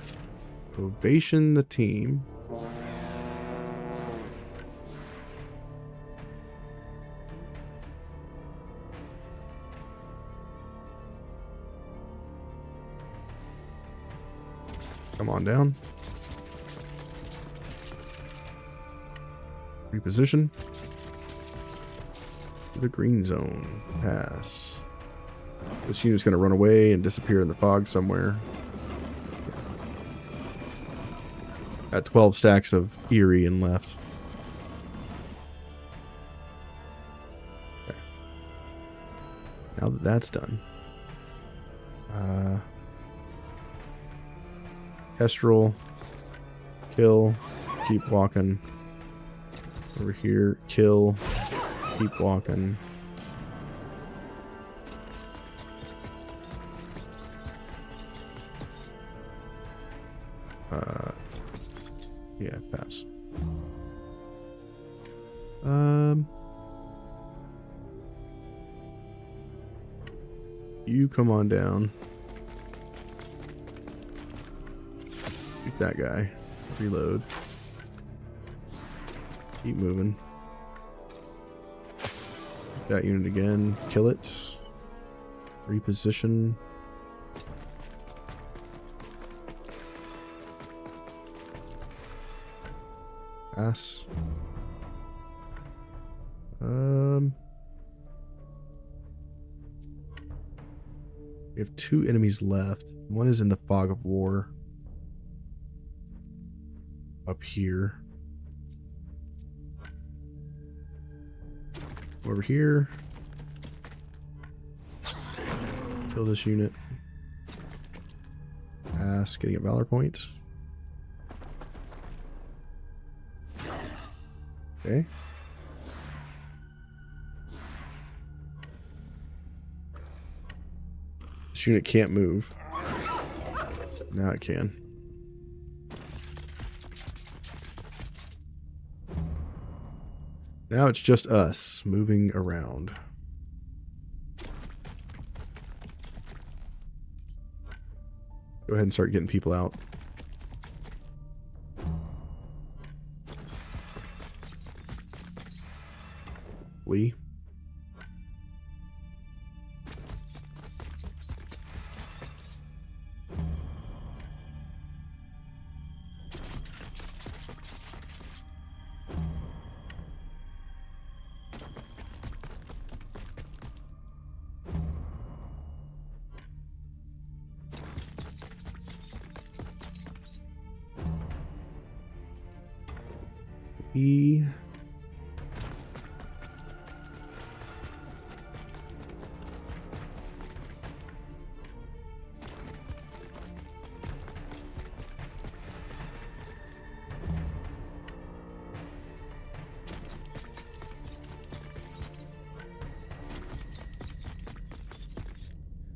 Ovation the team. Come on down. Reposition. To the green zone. Pass. This unit's going to run away and disappear in the fog somewhere. Got 12 stacks of Eerie and left. Okay. Now that that's done. Kestrel. Kill. Keep walking. Over here. Kill. Keep walking. Yeah, pass. You come on down. Shoot that guy. Reload. Keep moving. Shoot that unit again. Kill it. Reposition. Pass. We have 2 enemies left. One is in the fog of war. Up here. Over here. Kill this unit. Pass. Getting a valor point. Okay. This unit can't move. Now it can. Now it's just us moving around. Go ahead and start getting people out. Lee. E.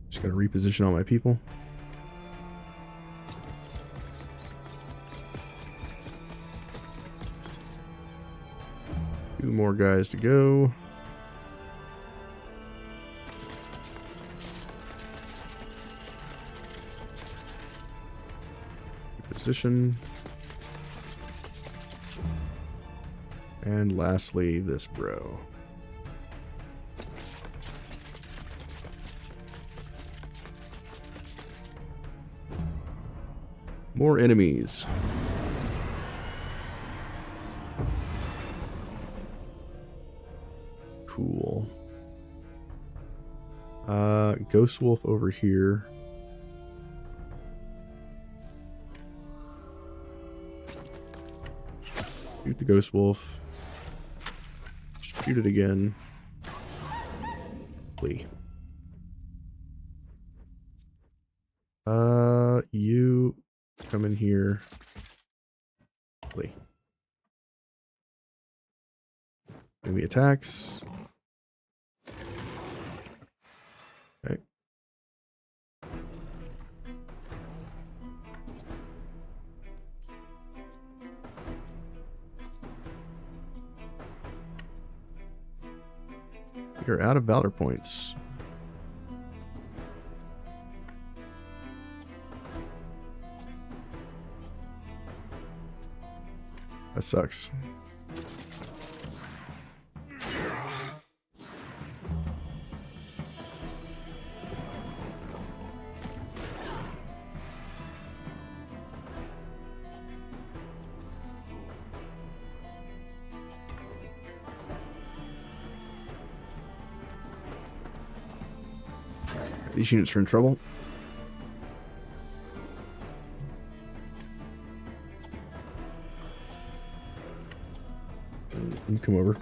Just gonna reposition all my people. Two more guys to go. Position. And lastly, this bro. More enemies. Cool. Ghost Wolf over here. Shoot the Ghost Wolf. Shoot it again. Flee. You come in here. Flee. Enemy attacks. Okay. You're out of valor points. That sucks. These units are in trouble. You come over.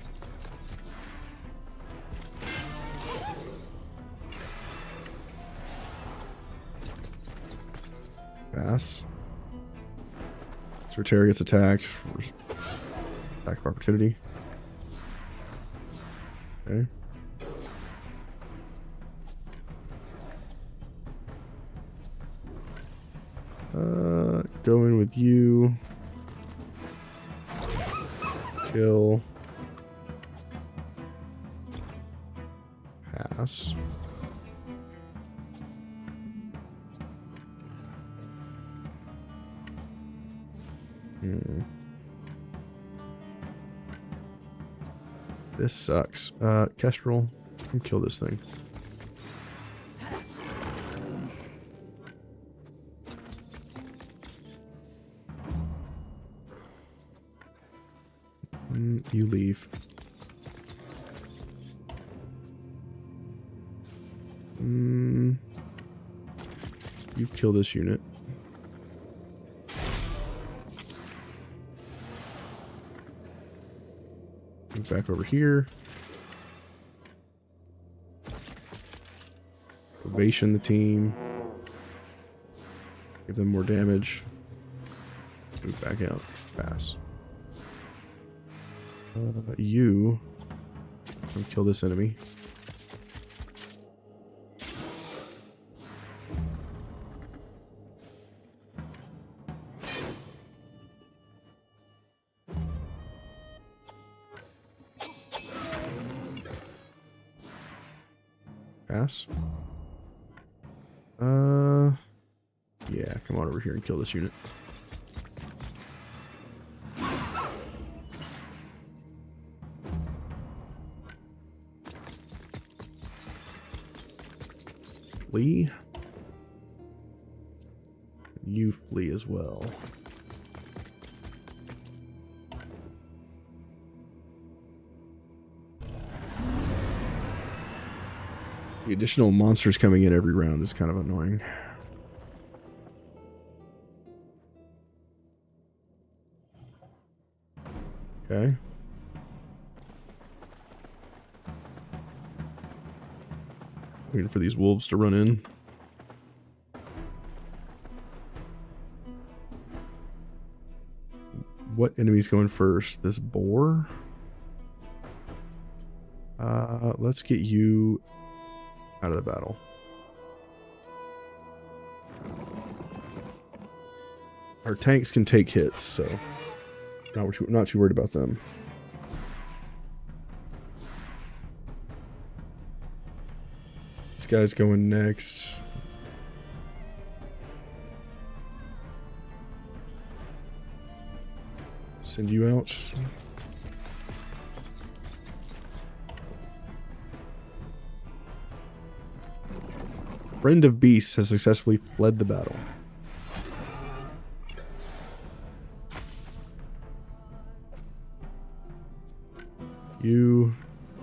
Pass. Let's So Terra gets attacked. Attack of opportunity. Okay. Go in with you. Kill. Pass. This sucks. Kestrel, come kill this thing. You leave. You kill this unit. Move back over here. Probation the team. Give them more damage. Move back out. Pass. You come kill this enemy. Pass. Yeah, come on over here and kill this unit. Flee. You flee as well. The additional monsters coming in every round is kind of annoying. Okay. Waiting for these wolves to run in. What enemy's going first? This boar? Let's get you out of the battle. Our tanks can take hits, so not too worried about them. This guy's going next. Send you out. Friend of Beasts has successfully fled the battle. You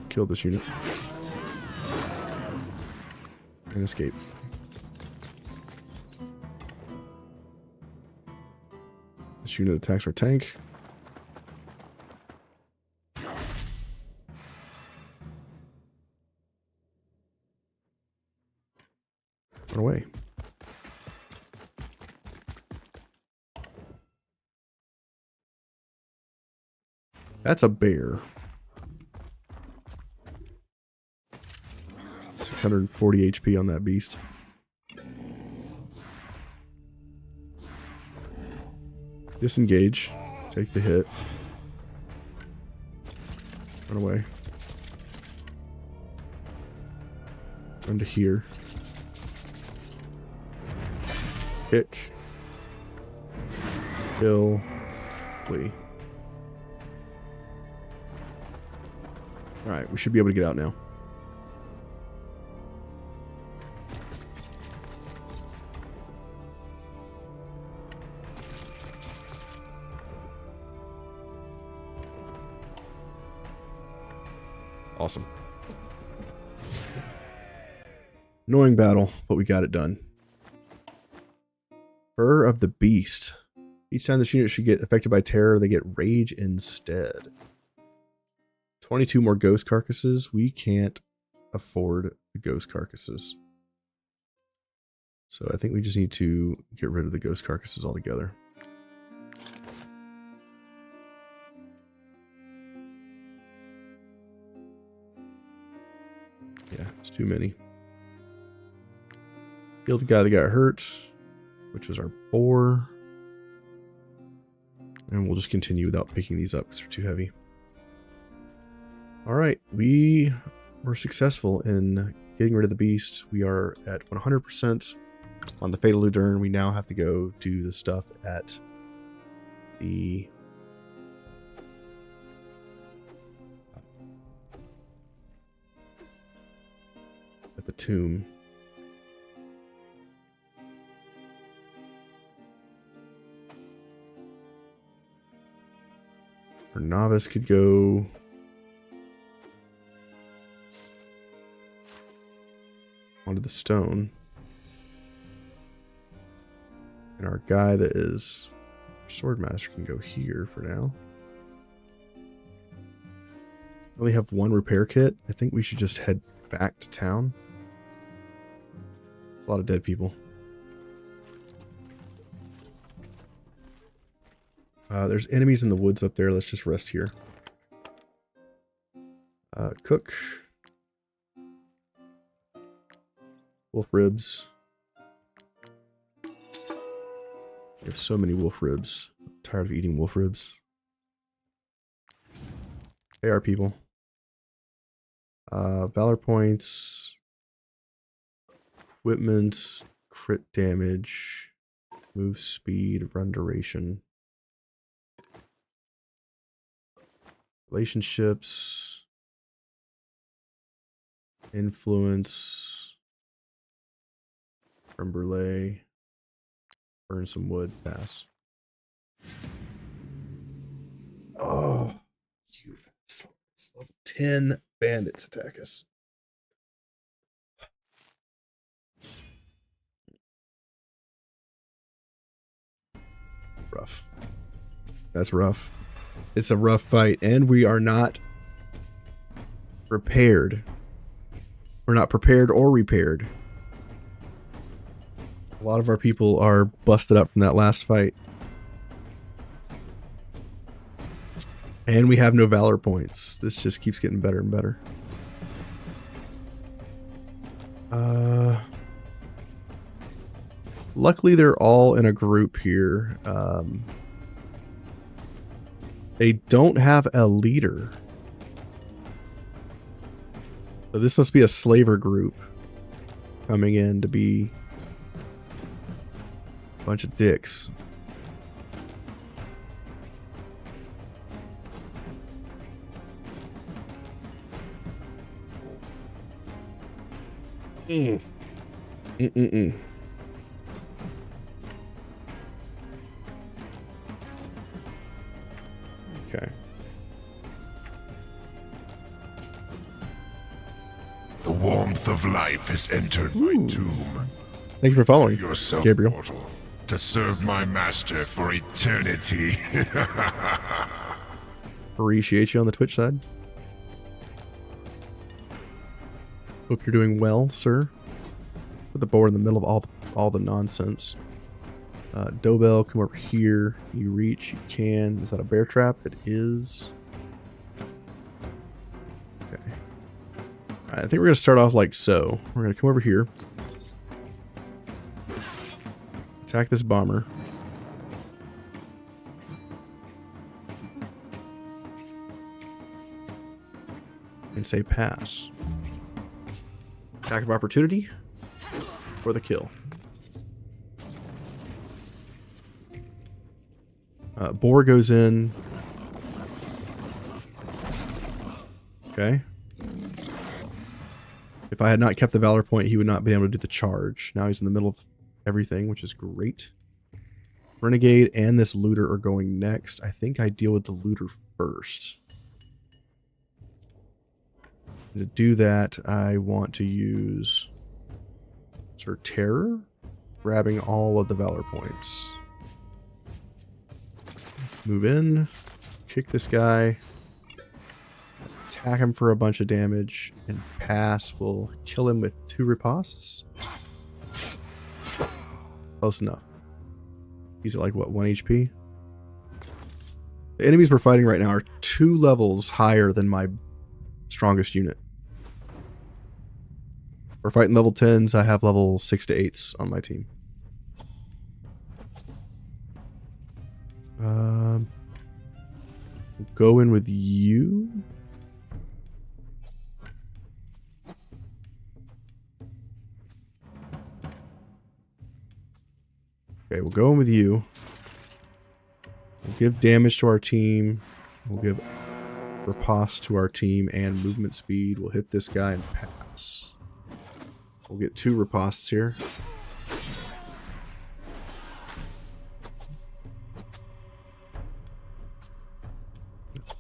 kill this unit. And escape. This unit attacks our tank. Run away. That's a bear. 640 HP on that beast. Disengage. Take the hit. Run away. Run to here. Kick. Kill. Flee. Alright, we should be able to get out now. Awesome. Annoying battle, but we got it done. Fur of the Beast. Each time this unit should get affected by terror, they get rage instead. 22 more ghost carcasses. We can't afford the ghost carcasses. So I think we just need to get rid of the ghost carcasses altogether. Yeah, it's too many. Healed the guy that got hurt, which was our boar. And we'll just continue without picking these up because they're too heavy. Alright, we were successful in getting rid of the beast. We are at 100% on the Fatal Ludern. We now have to go do the stuff at the tomb. Our novice could go onto the stone. And our guy that is Swordmaster can go here for now. We only have one repair kit. I think we should just head back to town. There's a lot of dead people. There's enemies in the woods up there. Let's just rest here. Cook. Wolf ribs. We have so many wolf ribs. I'm tired of eating wolf ribs. They are people. Valor points. Equipment. Crit damage. Move speed. Run duration. Relationships. Influence. Creme brulee. Burn some wood. Pass. Oh, you level 10 bandits attack us. Rough. That's rough. It's a rough fight, and we are not prepared. We're not prepared or repaired. A lot of our people are busted up from that last fight. And we have no valor points. This just keeps getting better and better. Luckily, they're all in a group here. They don't have a leader. So this must be a slaver group coming in to be a bunch of dicks. Okay. The warmth of life has entered my tomb. Thank you for following, Yourself, Gabriel. mortal, to serve my master for eternity. Appreciate you on the Twitch side. Hope you're doing well, sir. Put the board in the middle of all the nonsense. Dobell, come over here. You reach, you can. Is that a bear trap? It is. Okay. Alright, I think we're gonna start off like so. We're gonna come over here. Attack this bomber. And say pass. Attack of opportunity for the kill. Boar goes in. Okay. If I had not kept the valor point, he would not be able to do the charge. Now he's in the middle of everything, which is great. Renegade and this looter are going next. I think I deal with the looter first. To do that, I want to use Sir Terror, grabbing all of the valor points. Move in, kick this guy, attack him for a bunch of damage, and pass will kill him with 2 ripostes. Close enough. He's at like, what, 1 HP? The enemies we're fighting right now are 2 levels higher than my strongest unit. We're fighting level 10s. I have level 6 to 8s on my team. We'll go in with you. Okay, we'll go in with you. We'll give damage to our team. We'll give riposte to our team and movement speed. We'll hit this guy and pass. We'll get 2 ripostes here.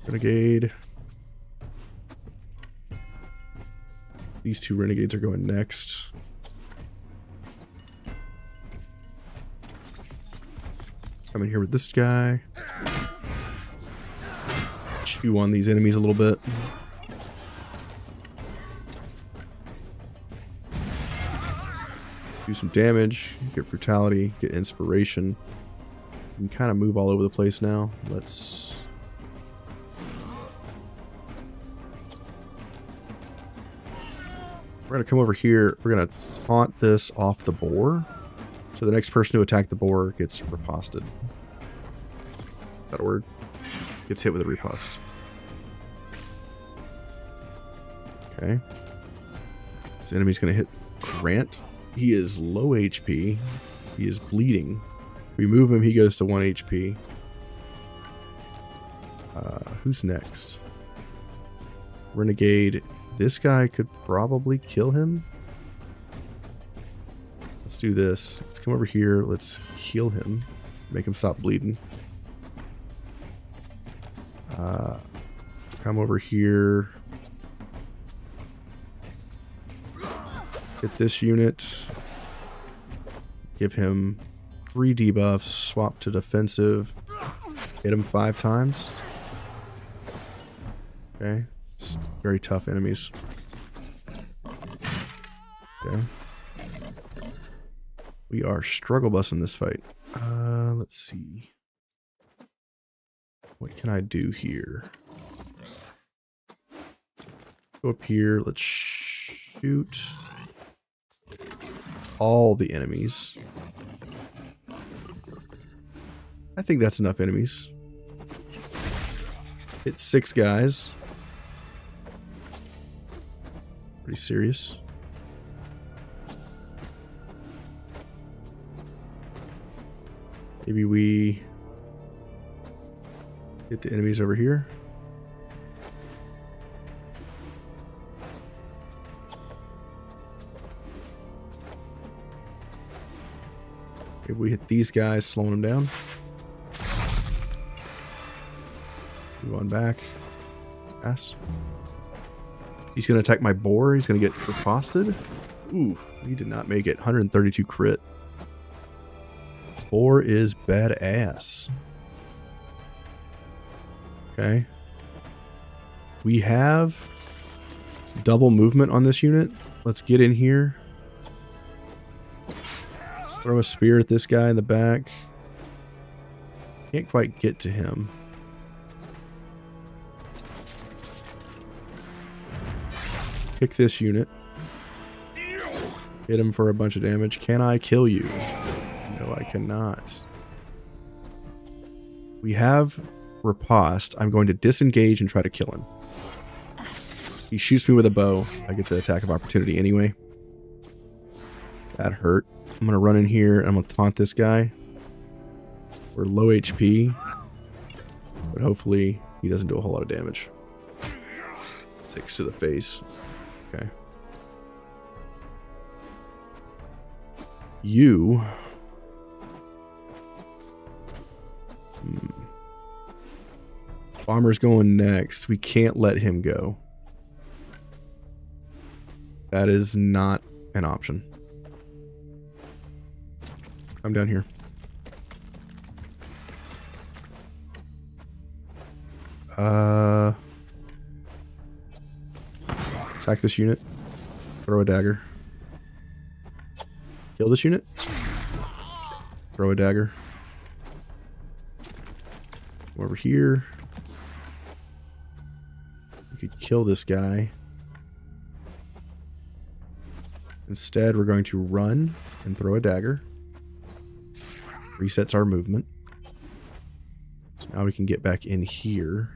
Renegade. These 2 renegades are going next. Come in here with this guy. Chew on these enemies a little bit. Do some damage, get brutality, get inspiration. You can kind of move all over the place now. Let's... We're going to come over here. We're going to taunt this off the boar. So the next person to attack the boar gets riposted. Is that a word? Gets hit with a riposte. Okay. This enemy's going to hit Grant. He is low HP. He is bleeding. We move him, he goes to 1 HP. Who's next? Renegade. This guy could probably kill him. Let's do this. Let's come over here. Let's heal him. Make him stop bleeding. Come over here. Hit this unit. Give him 3 debuffs. Swap to defensive. Hit him 5 times. Okay. It's very tough enemies. Okay. We are struggle busing this fight. Let's see. What can I do here? Go up here. Let's shoot all the enemies. I think that's enough enemies. Hit 6 guys. Pretty serious. Maybe we hit the enemies over here. Maybe we hit these guys, slowing them down. Move on back. Pass. He's going to attack my boar. He's going to get riposted. Ooh, he did not make it. 132 crit. Boar is badass. Okay. We have double movement on this unit. Let's get in here. Let's throw a spear at this guy in the back. Can't quite get to him. Kick this unit. Hit him for a bunch of damage. Can I kill you? No, I cannot. We have riposte. I'm going to disengage and try to kill him. He shoots me with a bow. I get the attack of opportunity anyway. That hurt. I'm going to run in here and I'm going to taunt this guy. We're low HP. But hopefully he doesn't do a whole lot of damage. 6 to the face. Okay. You... Bomber's going next. We can't let him go. That is not an option. Come down here. Attack this unit. Throw a dagger. Kill this unit. Throw a dagger. Come over here. We could kill this guy. Instead, we're going to run and throw a dagger. Resets our movement. So now we can get back in here.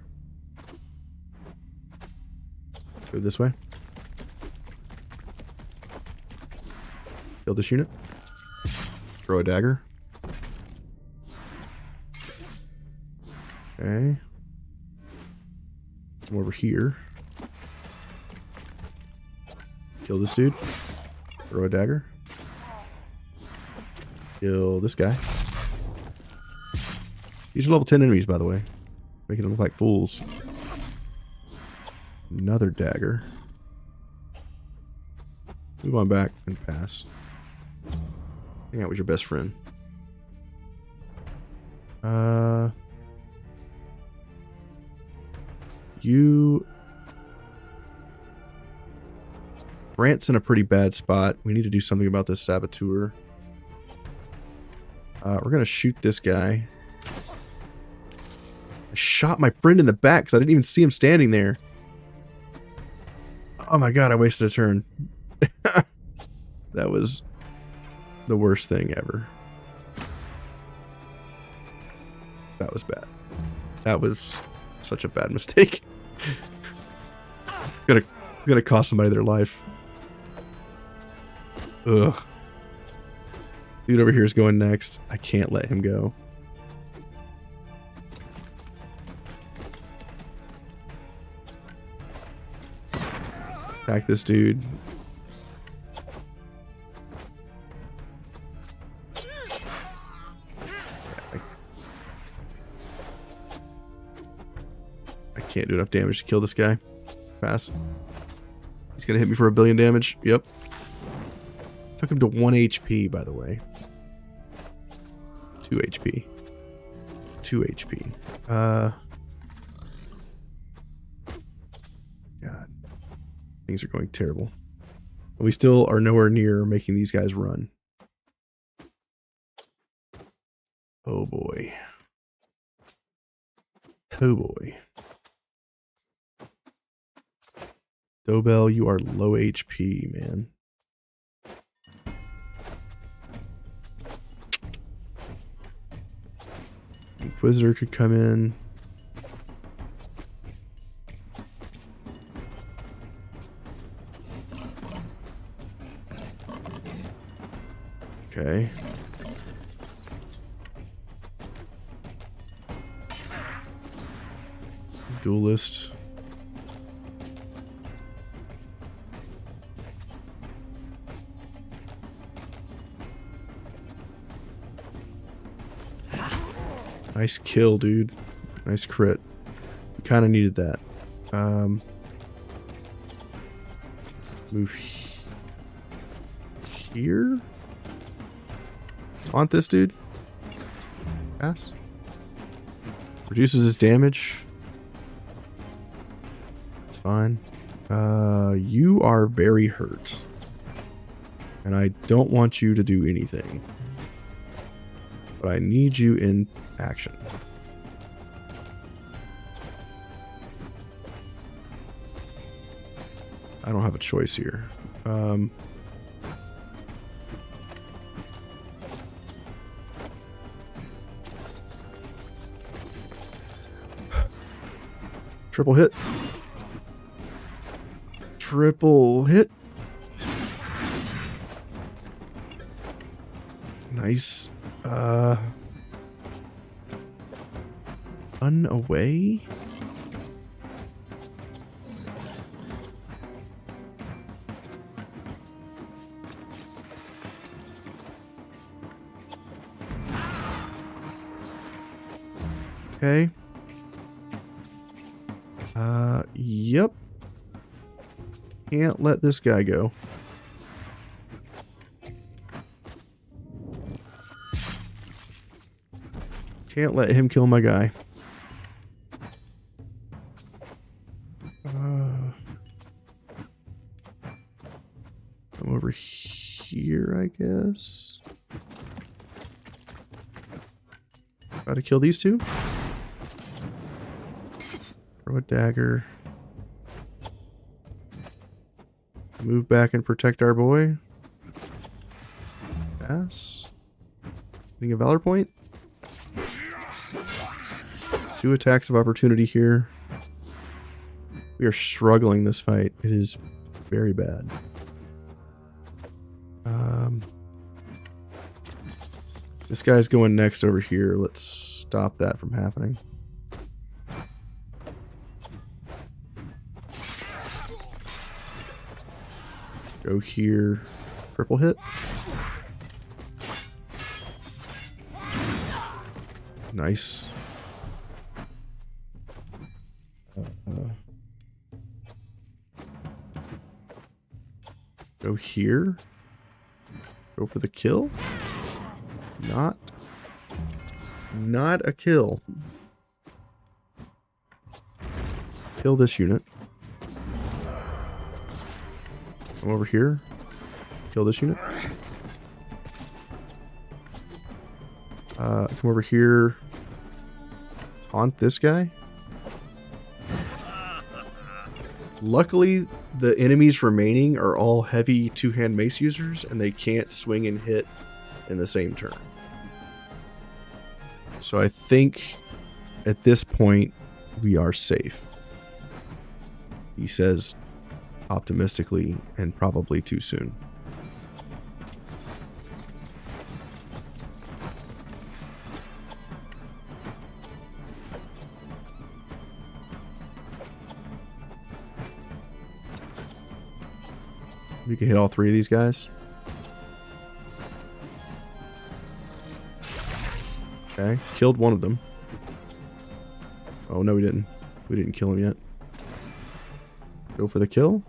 Go this way. Kill this unit. Throw a dagger. Okay. Come over here. Kill this dude. Throw a dagger. Kill this guy. These are level 10 enemies, by the way. Making them look like fools. Another dagger. Move on back and pass. Hang out with your best friend. You... Brant's in a pretty bad spot. We need to do something about this saboteur. We're going to shoot this guy. I shot my friend in the back because I didn't even see him standing there. Oh my god, I wasted a turn. That was the worst thing ever. That was bad. That was such a bad mistake. Gonna cost somebody their life. Ugh. Dude over here is going next. I can't let him go. Attack this dude. I can't do enough damage to kill this guy. Pass. He's gonna hit me for 1 billion damage. Yep. Took him to 1 HP, by the way. 2 HP. 2 HP. God. Things are going terrible. We still are nowhere near making these guys run. Oh boy. Oh boy. Dobell, you are low HP, man. Inquisitor could come in. Okay. Duelist. Nice kill, dude. Nice crit. We kind of needed that. Move here. Taunt this dude. Pass. Reduces his damage. It's fine. You are very hurt. And I don't want you to do anything. But I need you in action. I don't have a choice here. Triple hit. Triple hit. Nice. Run away. Okay. Yep. Can't let this guy go. Can't let him kill my guy. Come over here, I guess. Try to kill these two. Throw a dagger. Move back and protect our boy. Pass. Getting a Valor point. 2 attacks of opportunity here. We are struggling this fight. It is very bad. This guy's going next over here. Let's stop that from happening. Go here. Triple hit. Nice. Go here. Go for the kill. Not a kill. Kill this unit. Come over here. Kill this unit. Come over here. Taunt this guy. Luckily, the enemies remaining are all heavy two-hand mace users, and they can't swing and hit in the same turn. So I think at this point, we are safe. He says optimistically and probably too soon. We can hit all 3 of these guys. Okay, killed one of them. Oh, no, we didn't. We didn't kill him yet. Go for the kill.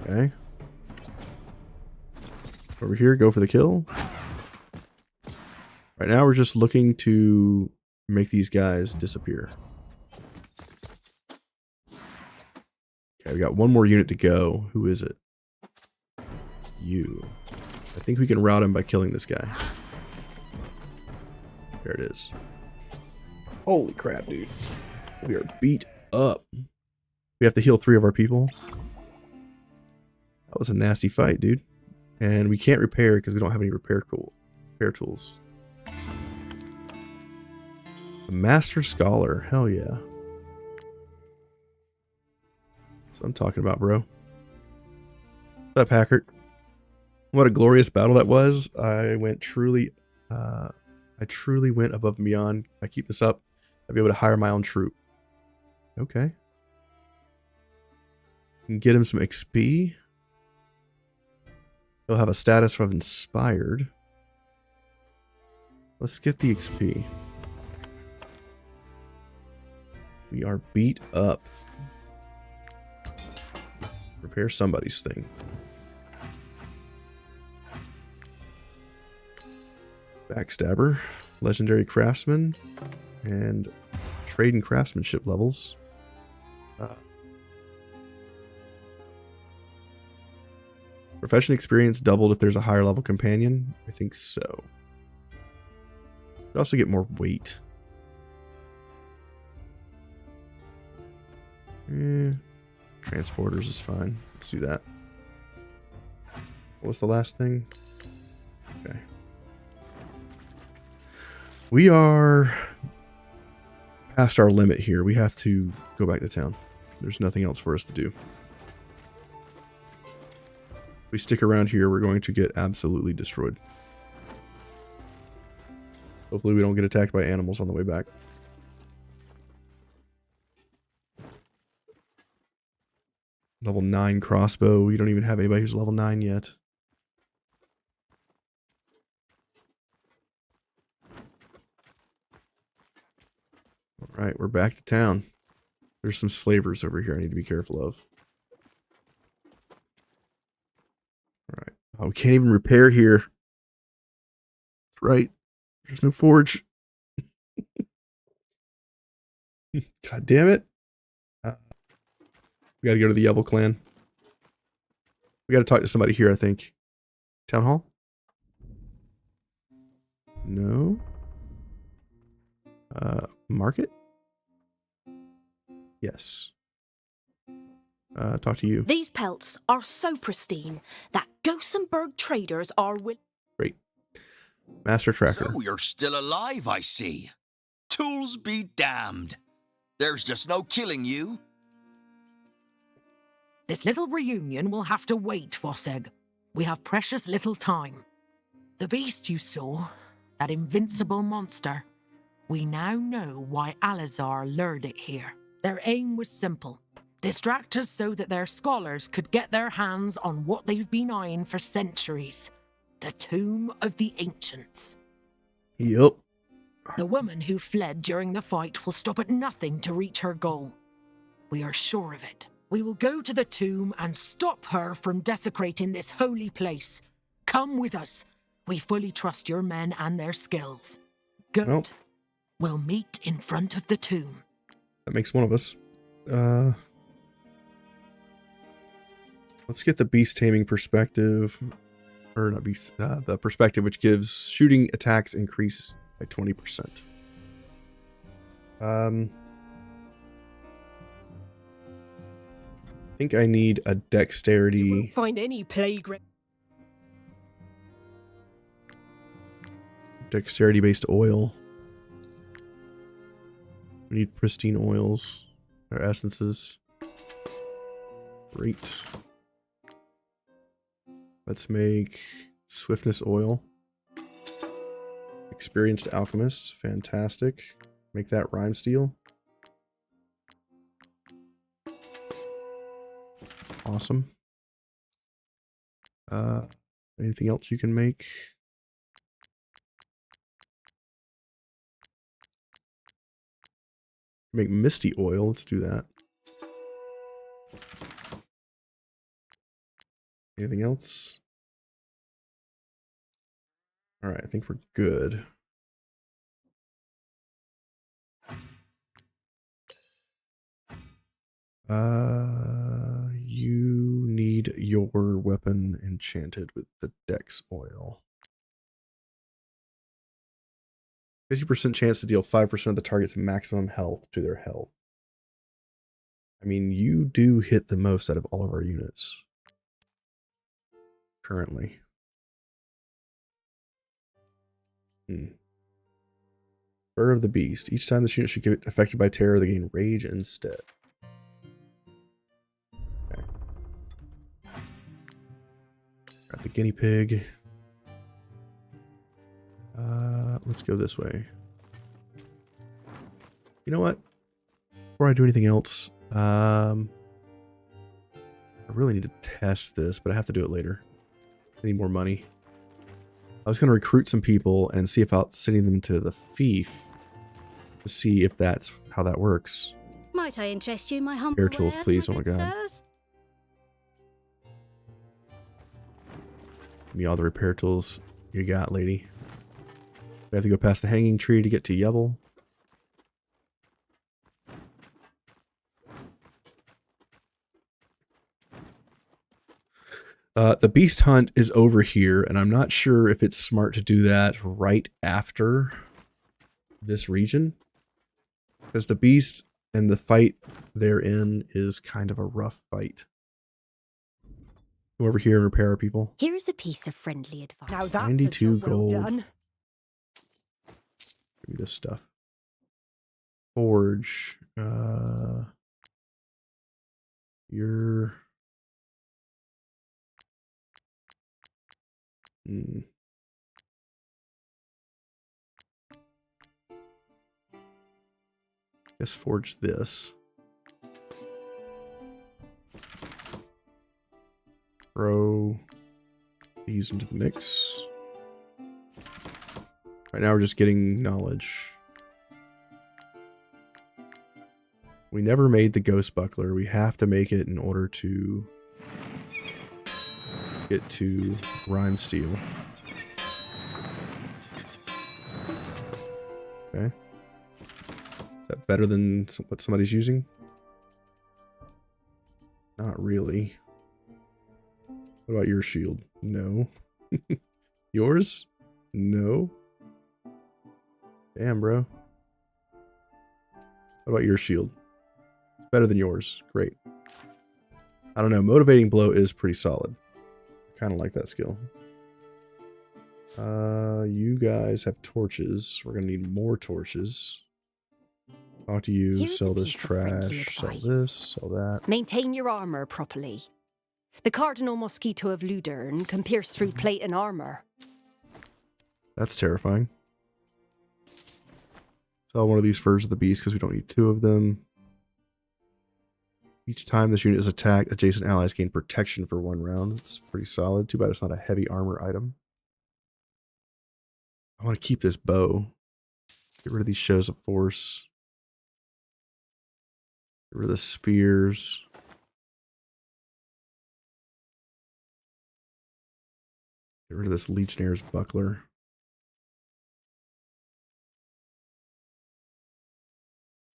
Okay. Over here, go for the kill. Right now, we're just looking to make these guys disappear. Okay, we got one more unit to go. Who is it? You. I think we can rout him by killing this guy. There it is. Holy crap, dude. We are beat up. We have to heal 3 of our people. That was a nasty fight, dude. And we can't repair because we don't have any repair tools. A Master Scholar. Hell yeah. That's what I'm talking about, bro. What's up, Packard? What a glorious battle that was. I truly went above and beyond. If I keep this up, I'll be able to hire my own troop. Okay. Can get him some XP. He'll have a status of inspired. Let's get the XP. We are beat up. Repair somebody's thing. Backstabber, legendary craftsman, and trade and craftsmanship levels. Profession experience doubled if there's a higher level companion. I think so. You also get more weight. Transporters is fine. Let's do that. What was the last thing? Okay. We are past our limit here. We have to go back to town. There's nothing else for us to do. If we stick around here, we're going to get absolutely destroyed. Hopefully we don't get attacked by animals on the way back. Level 9 crossbow. We don't even have anybody who's level 9 yet. Alright, we're back to town. There's some slavers over here I need to be careful of. Alright. Oh, we can't even repair here. That's right. There's no forge. God damn it. We gotta go to the Yebel clan. We gotta talk to somebody here, I think. Town hall? No. Market? Yes. Talk to you. These pelts are so pristine that Gossenburg traders are Great. Master Tracker. So you're still alive, I see. Tools be damned. There's just no killing you. This little reunion will have to wait, Vosseg. We have precious little time. The beast you saw, that invincible monster, we now know why Alizar lured it here. Their aim was simple. Distract us so that their scholars could get their hands on what they've been eyeing for centuries. The Tomb of the Ancients. Yep. The woman who fled during the fight will stop at nothing to reach her goal. We are sure of it. We will go to the tomb and stop her from desecrating this holy place. Come with us. We fully trust your men and their skills. Good. Well, We'll meet in front of the tomb. that makes one of us. Let's get the beast taming perspective. Or not beast, the perspective which gives shooting attacks increase by 20%. I think I need a dexterity. Find any plague. Dexterity based oil. We need pristine oils or essences. Great. Let's make swiftness oil. Experienced alchemist. Fantastic. Make that rhyme steel. Awesome. Anything else you can make? Make misty oil. Let's do that. Anything else? All right, I think we're good. You need your weapon enchanted with the Dex oil. 50% chance to deal 5% of the target's maximum health to their health. I mean, you do hit the most out of all of our units. Currently. Spur of the Beast. Each time this unit should get affected by terror, they gain rage instead. Okay. Grab the guinea pig. Let's go this way. You know what? Before I do anything else, I really need to test this, but I have to do it later. I need more money. I was going to recruit some people and see about sending them to the fief to see if that's how that works. Might I interest you in my humble Repair tools, wares, please. my Oh my good god. sirs? Give me all the repair tools you got, lady. We have to go past the hanging tree to get to Yebble. The beast hunt is over here, and I'm not sure if it's smart to do that right after this region. Because the beast and the fight therein is kind of a rough fight. Go over here and repair our people. Here is a piece of friendly advice. Now that's 92 gold. well done. Give me this stuff. Forge. You're... Guess forge this. Throw these into the mix. Right now we're just getting knowledge. We never made the ghost buckler. We have to make it in order to get to rhyme steel. Okay. Is that better than what somebody's using? Not really. What about your shield? No. Yours? No. Damn, bro. What about your shield? Better than yours. Great. I don't know. Motivating blow is pretty solid. kind of like that skill. You guys have torches. We're gonna need more torches. Talk to you. Here's Sell a this piece of friendly trash. Sell advice. this. Sell that. Maintain your armor properly. The Cardinal Mosquito of Ludern can pierce through plate and armor. That's terrifying. Sell one of these Furs of the Beast because we don't need 2 of them. Each time this unit is attacked, adjacent allies gain protection for 1 round. It's pretty solid. Too bad it's not a heavy armor item. I want to keep this bow. Get rid of these shows of force. Get rid of the spears. Get rid of this Legionnaires buckler.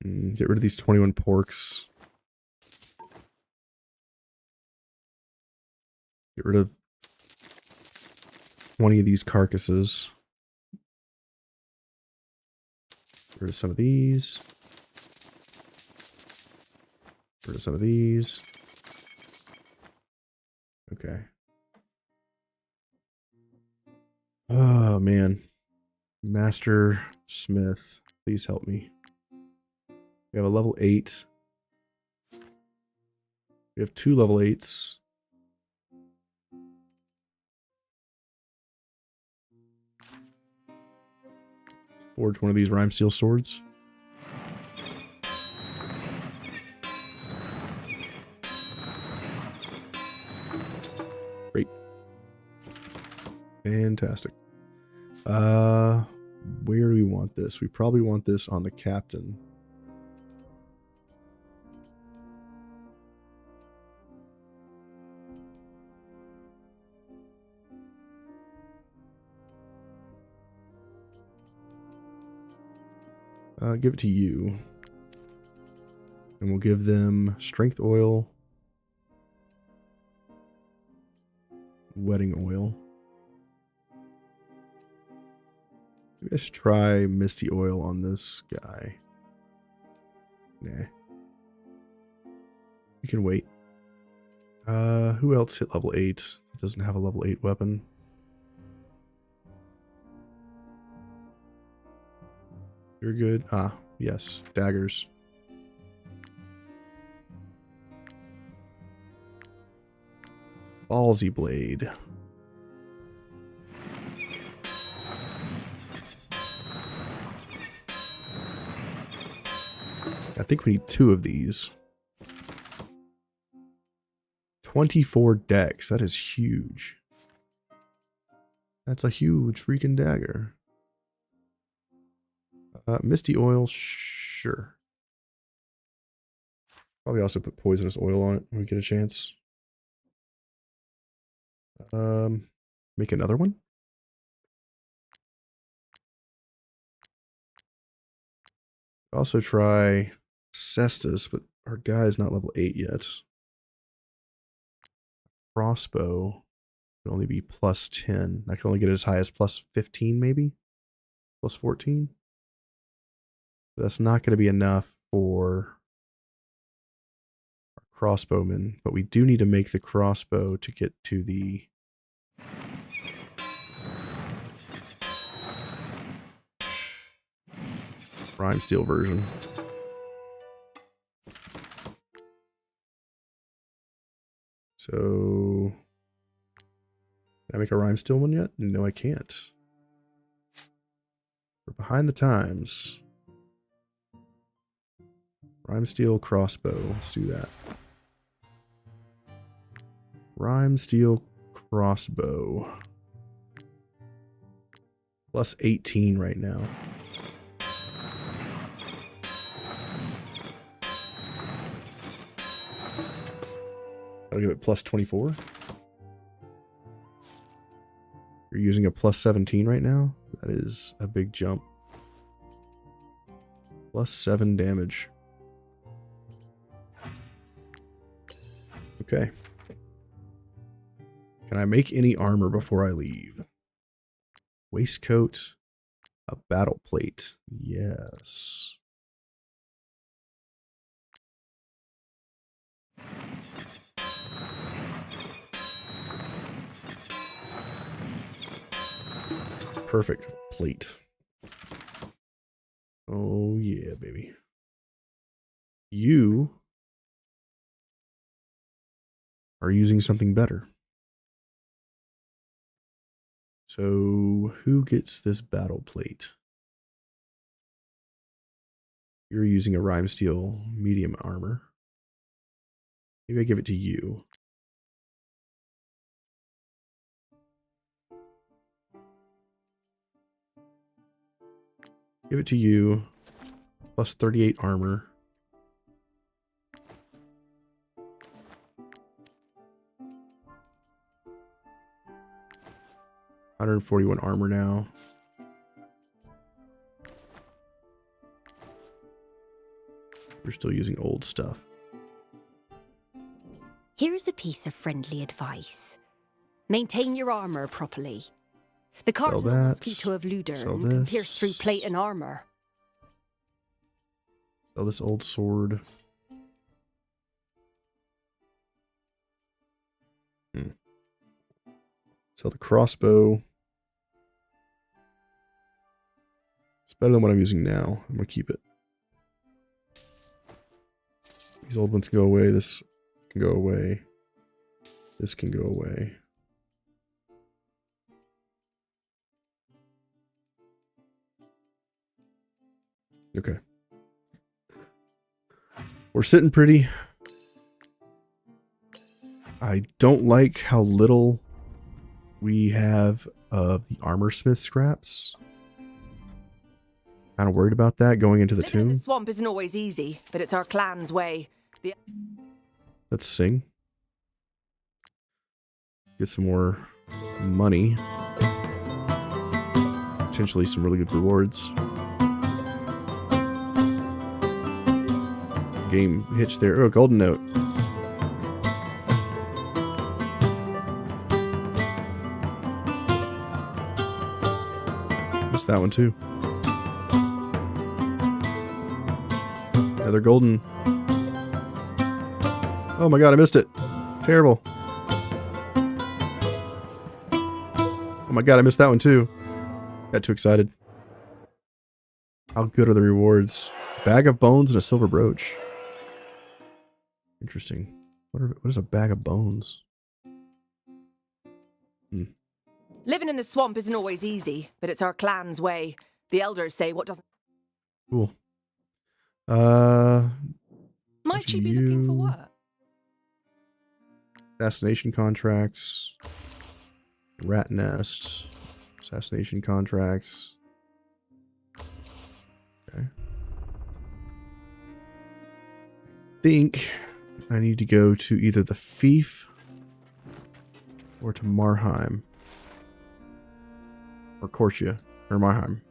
Get rid of these 21 porks. Get rid of 20 of these carcasses. Get rid of some of these. Get rid of some of these. Okay. Oh, man. Master Smith, please help me. We have a level 8. We have 2 level 8s. Forge one of these Rime Steel swords. Great. Fantastic. Where do we want this? We probably want this on the captain. Give it to you. And we'll give them strength oil, wedding oil. Maybe I should try misty oil on this guy. Nah. We can wait. Who else hit level 8? It doesn't have a level 8 weapon. You're good. Ah, yes. Daggers. Ballsy blade. I think we need 2 of these. 24 decks. That is huge. That's a huge freaking dagger. Misty oil, sure. Probably also put poisonous oil on it when we get a chance. Make another one. Also try Cestus, but our guy's not level 8 yet. Crossbow could only be plus 10. I could only get it as high as plus 15, maybe? Plus 14? That's not going to be enough for our crossbowmen, but we do need to make the crossbow to get to the Rime Steel version. So, can I make a Rime Steel one yet? No, I can't. We're behind the times. Rime Steel crossbow. Let's do that. Rime Steel crossbow. Plus 18 right now. I'll give it plus 24. You're using a plus 17 right now? That is a big jump. Plus 7 damage. Okay. Can I make any armor before I leave? Waistcoat. A battle plate. Yes. Perfect. Plate. Oh, yeah, baby. You are using something better. So, who gets this battle plate? You're using a rhyme steel medium armor. Maybe I give it to you. Give it to you. Plus 38 armor. $141 armor now. We're still using old stuff. Here's a piece of friendly advice. Maintain your armor properly. The cardinal mosquito of Ludern can pierce through plate and armor. Sell this old sword. Sell the crossbow. It's better than what I'm using now. I'm going to keep it. These old ones can go away. This can go away. This can go away. Okay. We're sitting pretty. I don't like how little we have of the armor smith scraps. Kind of worried about that going into the Living in tomb. the swamp isn't always easy, but it's our clan's way. Let's sing. Get some more money. Potentially some really good rewards. Game hitch there. Oh, a golden note. Missed that one too. Another golden. Oh my god, I missed it. Terrible. Oh my god, I missed that one too. Got too excited. How good are the rewards? Bag of bones and a silver brooch. Interesting. What is a bag of bones? Living in the swamp isn't always easy, but it's our clan's way. The elders say what doesn't... Cool. Might you be looking for work? Assassination contracts. Rat nest. Assassination contracts. Okay. I think I need to go to either the Fief or to Marheim. Or Corsia. Or Marheim.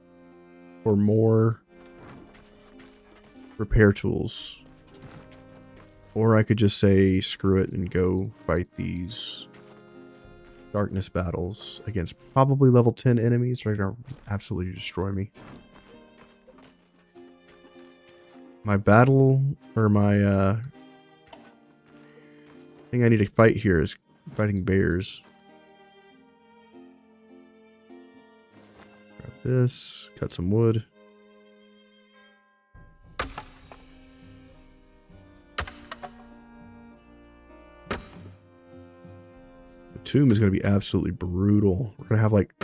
For more repair tools. Or I could just say screw it and go fight these darkness battles against probably level 10 enemies. They're going to absolutely destroy me. My battle, or my thing I need to fight here is fighting bears. Grab this, cut some wood. The tomb is going to be absolutely brutal. We're going to have like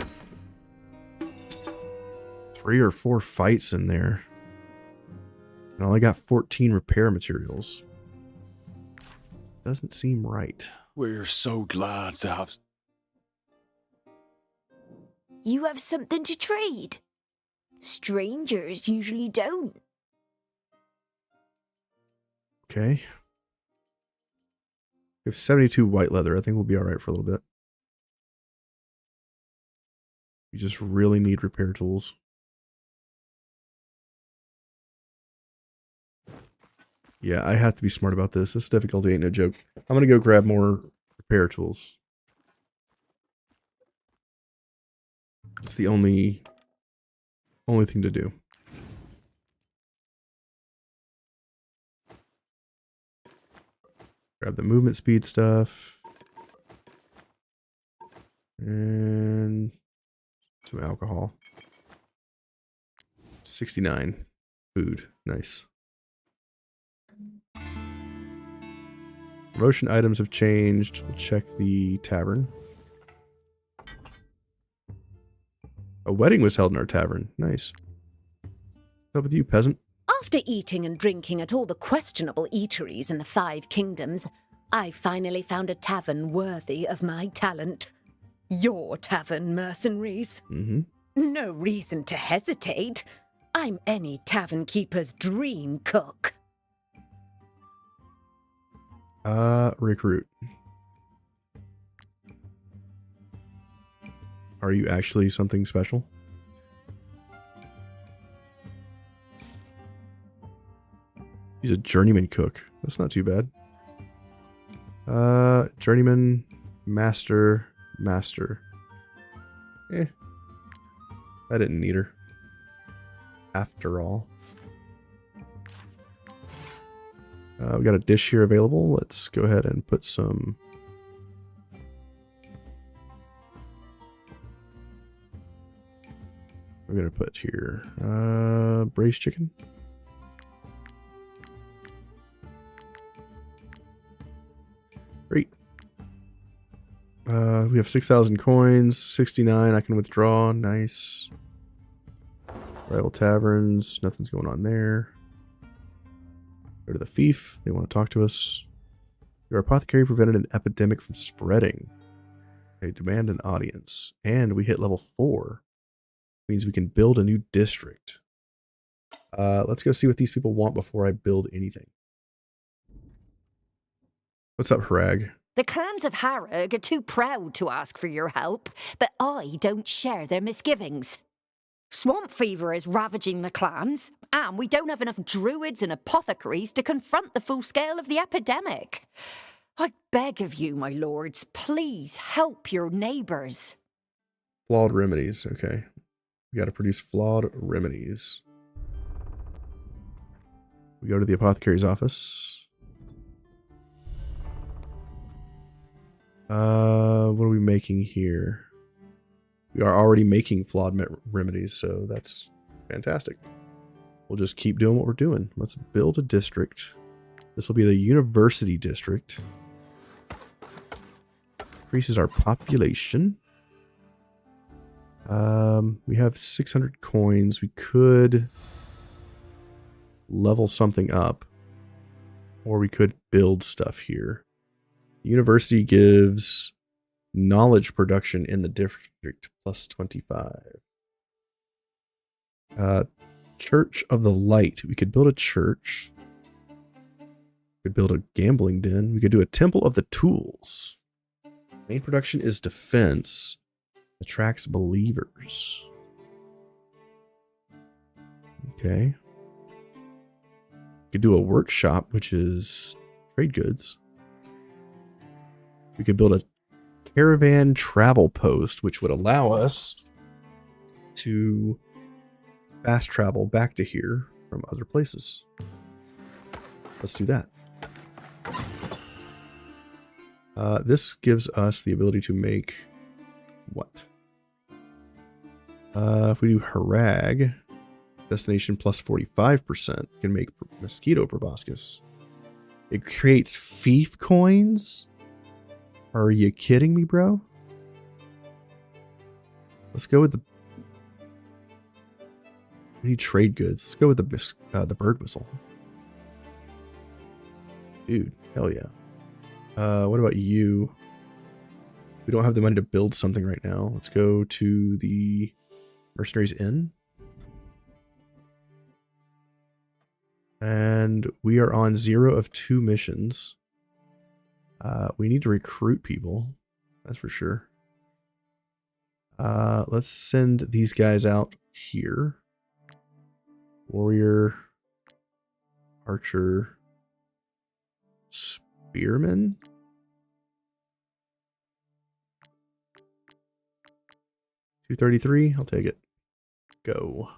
3 or 4 fights in there. And I only got 14 repair materials. Doesn't seem right. We're so glad to have... You have something to trade. Strangers usually don't. Okay. We have 72 white leather. I think we'll be alright for a little bit. We just really need repair tools. Yeah, I have to be smart about this. This difficulty ain't no joke. I'm gonna go grab more repair tools. It's the only thing to do. Grab the movement speed stuff. And Some alcohol. 69. Food. Nice. Promotion items have changed. We'll check the tavern. A wedding was held in our tavern. Nice. What's up with you, peasant? After eating and drinking at all the questionable eateries in the 5 kingdoms, I finally found a tavern worthy of my talent. Your tavern, mercenaries. No reason to hesitate. I'm any tavern keeper's dream cook. Recruit. Are you actually something special? He's a journeyman cook. That's not too bad. Journeyman, master. I didn't need her. After all. We got a dish here available. Let's go ahead and put some... We're going to put here braised chicken. Great. We have 6,000 coins, 69 I can withdraw. Nice. Rival taverns, nothing's going on there. Go to the fief, they want to talk to us. Your apothecary prevented an epidemic from spreading. They demand an audience. And we hit level 4. Means we can build a new district. Let's go see what these people want before I build anything. What's up, Harag? The clans of Harag are too proud to ask for your help, but I don't share their misgivings. Swamp fever is ravaging the clans, and we don't have enough druids and apothecaries to confront the full scale of the epidemic. I beg of you, my lords, please help your neighbours. Flawed remedies, okay. We got to produce flawed remedies. We go to the apothecary's office. What are we making here? We are already making flawed remedies, so that's fantastic. We'll just keep doing what we're doing. Let's build a district. This will be the university district. Increases our population. We have 600 coins. We could level something up, or we could build stuff here. The university gives knowledge production in the district plus 25. Church of the Light. We could build a church. We could build a gambling den. We could do a temple of the tools. Main production is defense. Attracts believers. Okay. We could do a workshop, which is trade goods. We could build a caravan travel post, which would allow us to fast travel back to here from other places. Let's do that. This gives us the ability to make what? If we do Harag, destination plus 45%, can make mosquito proboscis. It creates fief coins? Are you kidding me, bro? Let's go with the... We need trade goods. Let's go with the bird whistle. Dude, hell yeah. What about you? We don't have the money to build something right now. Let's go to the Mercenaries Inn. And we are on 0 of 2 missions. We need to recruit people. That's for sure. Let's send these guys out here. Warrior. Archer. Spearman. $233. I'll take it. Go.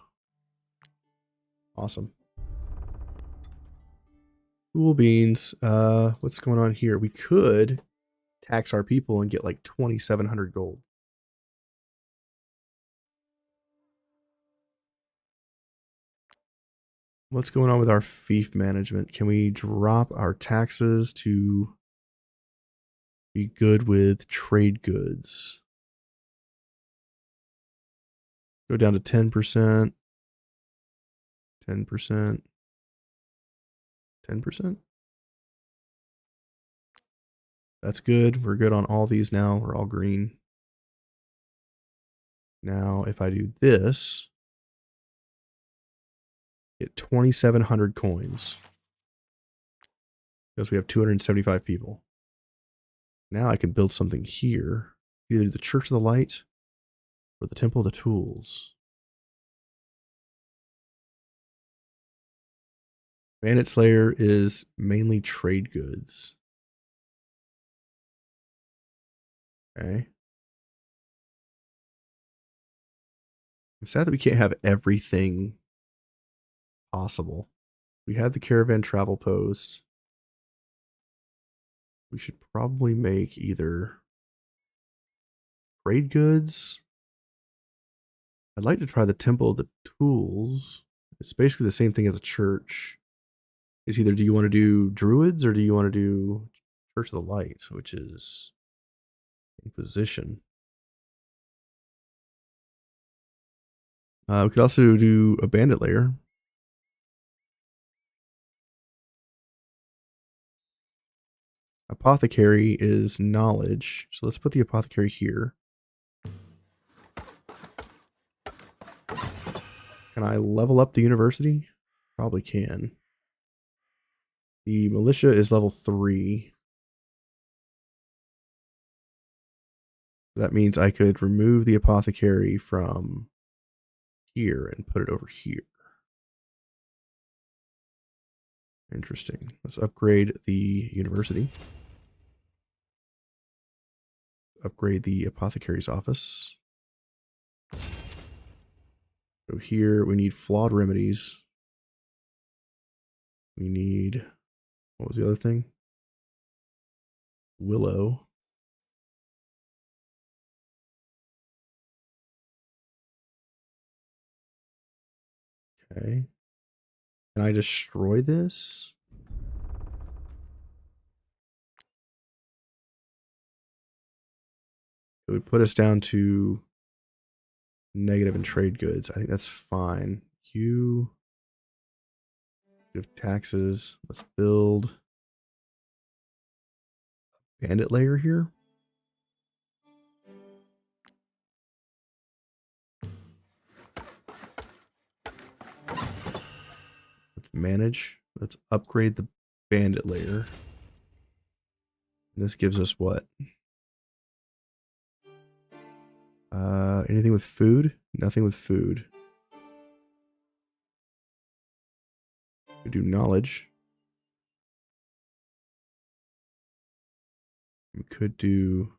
Awesome. Cool beans. What's going on here? We could tax our people and get like 2,700 gold. What's going on with our fief management? Can we drop our taxes to be good with trade goods? Go down to 10%. 10%. 10%. That's good. We're good on all these now. We're all green. Now, if I do this, get 2,700 coins because we have 275 people. Now I can build something here, either the Church of the Light or the Temple of the Tools. Bandit Slayer is mainly trade goods. Okay. I'm sad that we can't have everything possible. We have the caravan travel post. We should probably make either trade goods. I'd like to try the Temple of the Tools. It's basically the same thing as a church. It's either do you want to do druids or do you want to do Church of the Light, which is Inquisition. We could also do a bandit layer. Apothecary is knowledge. So let's put the apothecary here. Can I level up the university? Probably can. The militia is level 3. That means I could remove the apothecary from here and put it over here. Interesting. Let's upgrade the university. Upgrade the apothecary's office. So here we need flawed remedies. We need, what was the other thing? Willow. Okay. Can I destroy this? It would put us down to negative in trade goods. I think that's fine. You give taxes. Let's build a bandit layer here. Let's manage. Let's upgrade the bandit layer. And this gives us what? Anything with food? Nothing with food. We do knowledge. We could do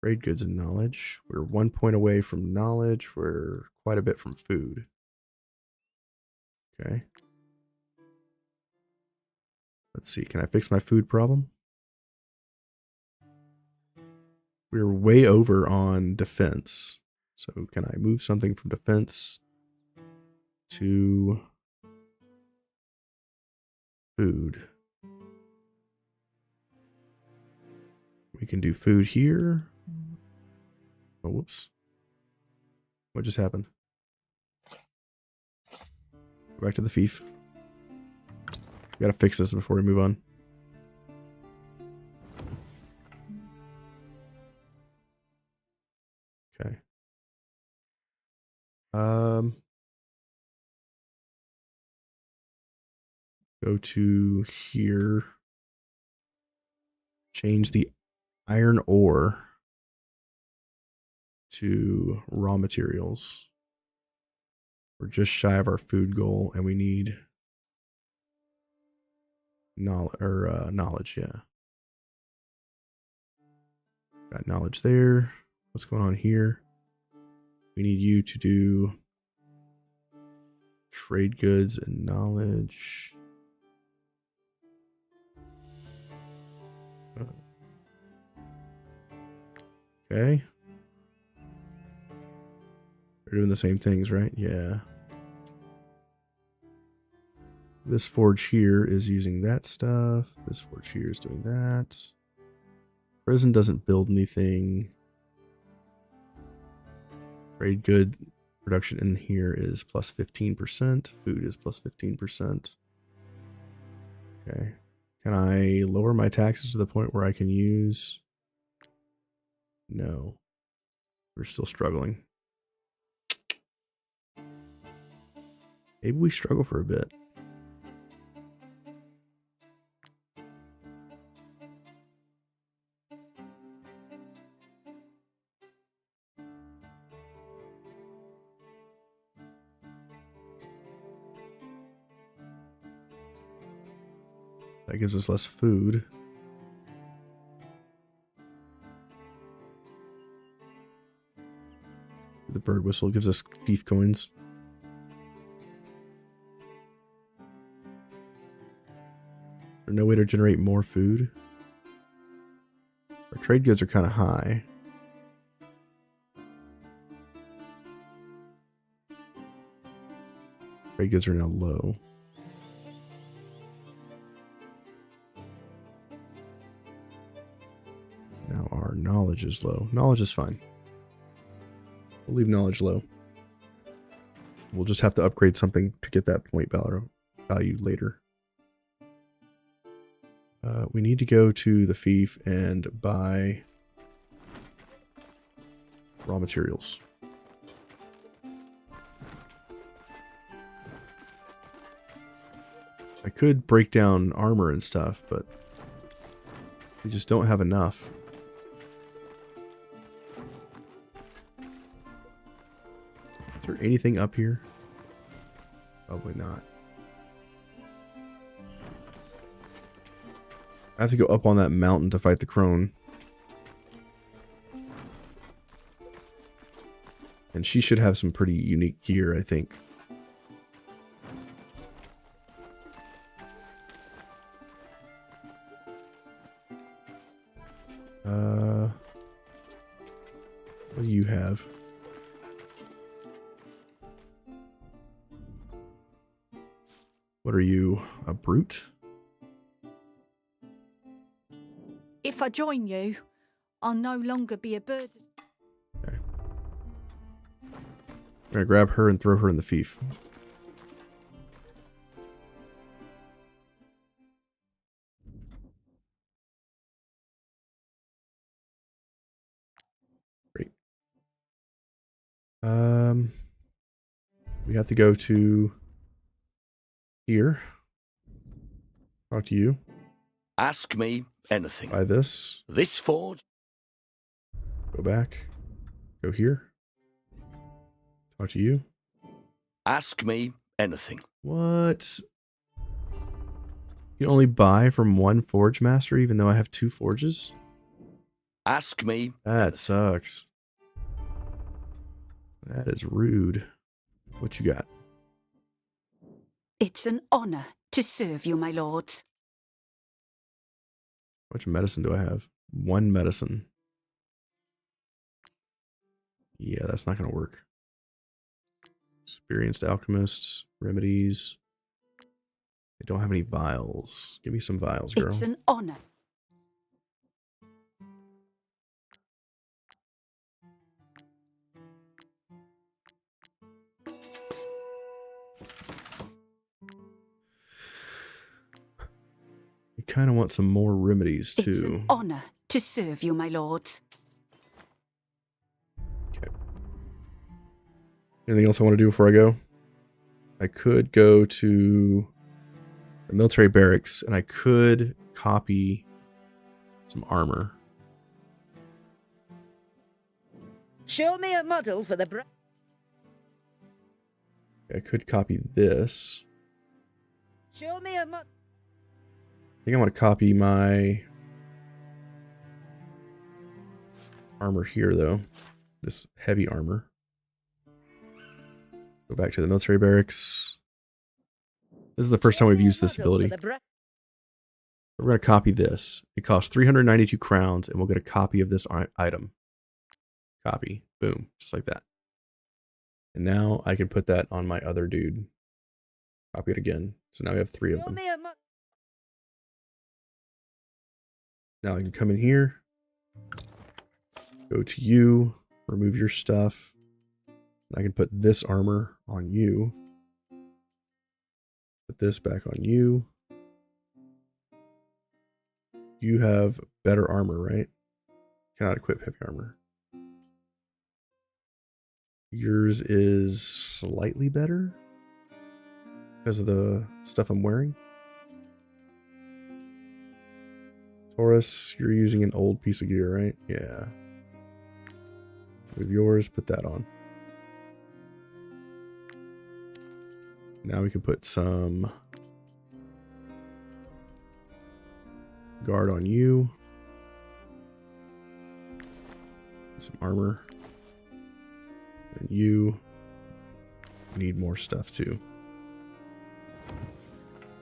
trade goods and knowledge. We're 1 point away from knowledge. We're quite a bit from food. Okay. Let's see. Can I fix my food problem? We're way over on defense. So can I move something from defense to food? We can do food here. Oh, whoops. What just happened? Go back to the fief. We gotta fix this before we move on. Okay. Go to here. Change the iron ore to raw materials. We're just shy of our food goal, and we need knowledge. Yeah, got knowledge there. What's going on here? We need you to do trade goods and knowledge. Okay. They're doing the same things, right? Yeah. This forge here is using that stuff. This forge here is doing that. Prison doesn't build anything. Trade good production in here is plus 15%. Food is plus 15%. Okay. Can I lower my taxes to the point where I can use... No. We're still struggling. Maybe we struggle for a bit. That gives us less food. The bird whistle gives us thief coins. Is there no way to generate more food? Our trade goods are kind of high. Trade goods are now low. Now our knowledge is low. Knowledge is fine. We'll leave knowledge low. We'll just have to upgrade something to get that point value later. We need to go to the fief and buy raw materials. I could break down armor and stuff, but we just don't have enough. Is there anything up here? Probably not. I have to go up on that mountain to fight the crone. And she should have some pretty unique gear, I think. What do you have? What are you, a brute? If I join you, I'll no longer be a burden. Okay. I'm gonna grab her and throw her in the fief. Great. We have to go to here. Talk to you. Ask me anything. Buy this. This forge. Go back. Go here. Talk to you. Ask me anything. What? You can only buy from one forge master even though I have two forges? Ask me. That sucks. That is rude. What you got? It's an honor to serve you, my lords. How much medicine do I have? One medicine. Yeah, that's not going to work. Experienced alchemists, remedies. I don't have any vials. Give me some vials, girl. It's an honor. I kind of want some more remedies, too. It's an honor to serve you, my lords. Okay. Anything else I want to do before I go? I could go to the military barracks, and I could copy some armor. Show me a model for the... I could copy this. Show me a model. I think I want to copy my armor here, though. This heavy armor. Go back to the military barracks. This is the first time we've used this ability. We're going to copy this. It costs 392 crowns, and we'll get a copy of this item. Copy. Boom. Just like that. And now I can put that on my other dude. Copy it again. So now we have 3 of them. Now I can come in here, go to you, remove your stuff. I can put this armor on you. Put this back on you. You have better armor, right? Cannot equip heavy armor. Yours is slightly better because of the stuff I'm wearing. Taurus, you're using an old piece of gear, right? Yeah. Move yours, put that on. Now we can put some guard on you. Some armor. And you need more stuff too.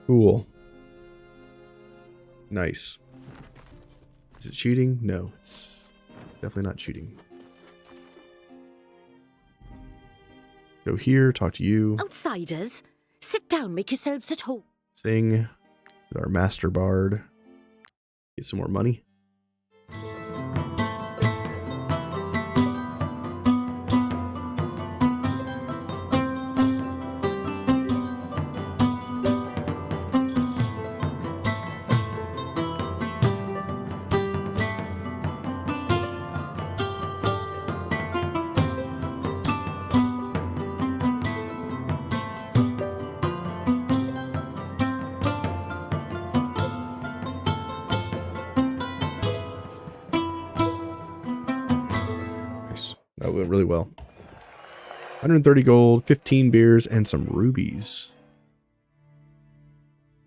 Cool. Nice. Is it cheating? No, it's definitely not cheating. Go here, talk to you. Outsiders, sit down, make yourselves at home. Sing with our master bard. Get some more money. That went really well. 130 gold, 15 beers, and some rubies.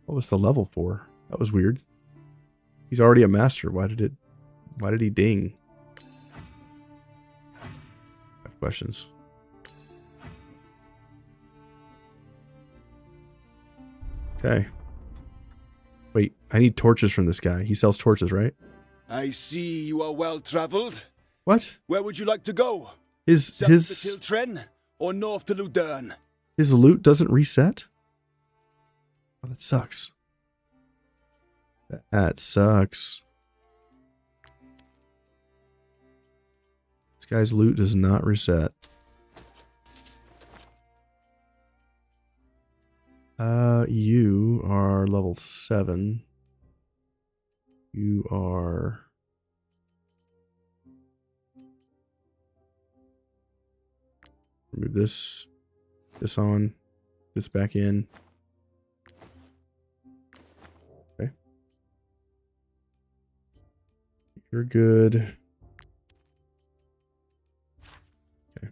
What was the level for? That was weird. He's already a master. Why did he ding? I have questions. Okay. Wait, I need torches from this guy. He sells torches, right? I see you are well traveled. What? Where would you like to go? His To Tiltren or north to Ludern? His loot doesn't reset? Oh, that sucks. That sucks. This guy's loot does not reset. You are level 7. You are... Remove this on, this back in. Okay. You're good. Okay.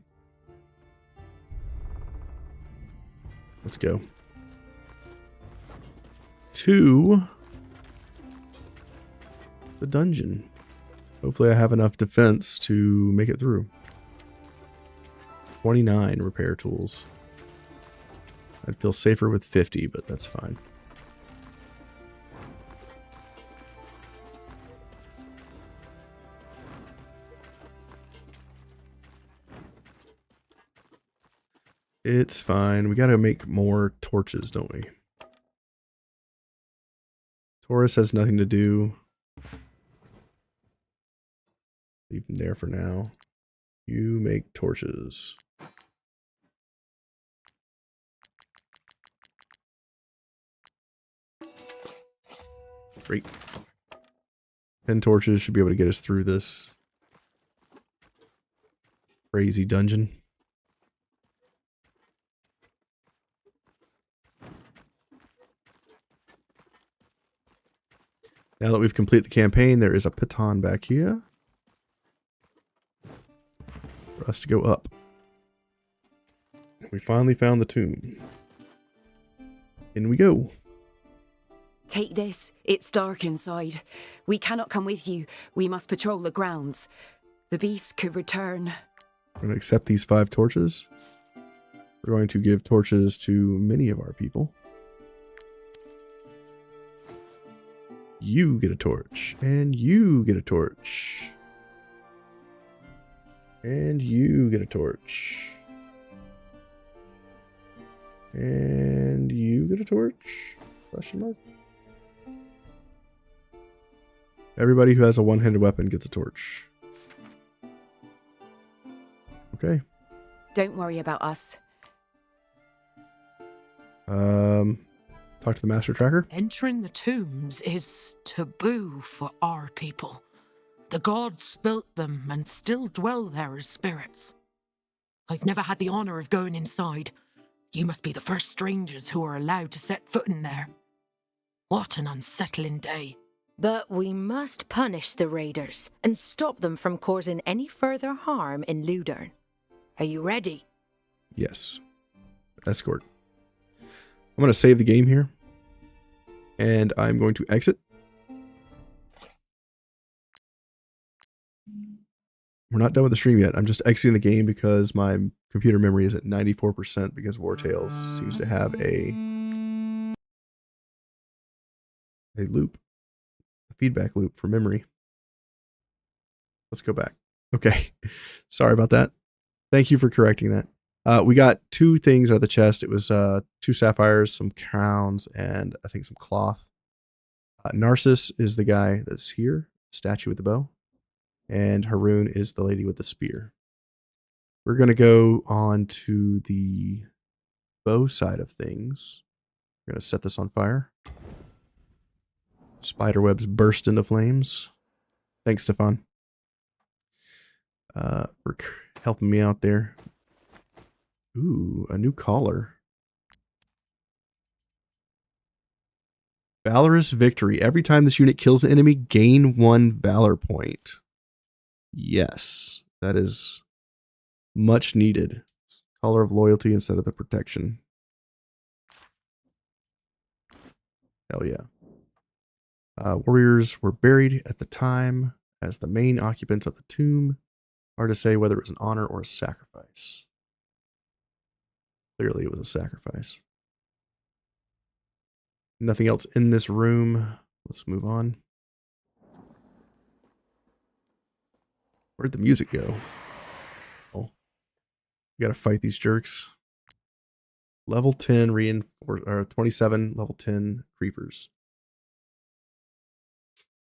Let's go. To the dungeon. Hopefully I have enough defense to make it through. 29 repair tools. I'd feel safer with 50, but that's fine. It's fine. We gotta make more torches, don't we? Taurus has nothing to do. Leave him there for now. You make torches. Great. 10 torches should be able to get us through this crazy dungeon. Now that we've completed the campaign, there is a piton back here for us to go up. We finally found the tomb. In we go. Take this. It's dark inside. We cannot come with you. We must patrol the grounds. The beast could return. We're going to accept these 5 torches. We're going to give torches to many of our people. You get a torch. And you get a torch. And you get a torch. And you get a a torch? Question mark. Everybody who has a one-handed weapon gets a torch. Okay. Don't worry about us. Talk to the master tracker. Entering the tombs is taboo for our people. The gods built them and still dwell there as spirits. I've never had the honor of going inside. You must be the first strangers who are allowed to set foot in there. What an unsettling day. But we must punish the raiders and stop them from causing any further harm in Ludern. Are you ready? Yes. Escort. I'm going to save the game here. And I'm going to exit. We're not done with the stream yet. I'm just exiting the game because my computer memory is at 94% because Wartales seems to have a loop. A feedback loop for memory. Let's go back. Okay. Sorry about that. Thank you for correcting that. We got 2 things out of the chest. It was 2 sapphires, some crowns, and I think some cloth. Narcissus is the guy that's here, statue with the bow. And Haroon is the lady with the spear. We're going to go on to the bow side of things. We're going to set this on fire. Spiderwebs burst into flames. Thanks, Stefan. For helping me out there. Ooh, a new collar. Valorous victory. Every time this unit kills an enemy, gain 1 valor point. Yes, that is much needed. Collar of loyalty instead of the protection. Hell yeah. Warriors were buried at the time as the main occupants of the tomb. Hard to say whether it was an honor or a sacrifice. Clearly it was a sacrifice. Nothing else in this room. Let's move on. Where'd the music go? Oh. We gotta fight these jerks. Level 10 or 27 level 10 creepers.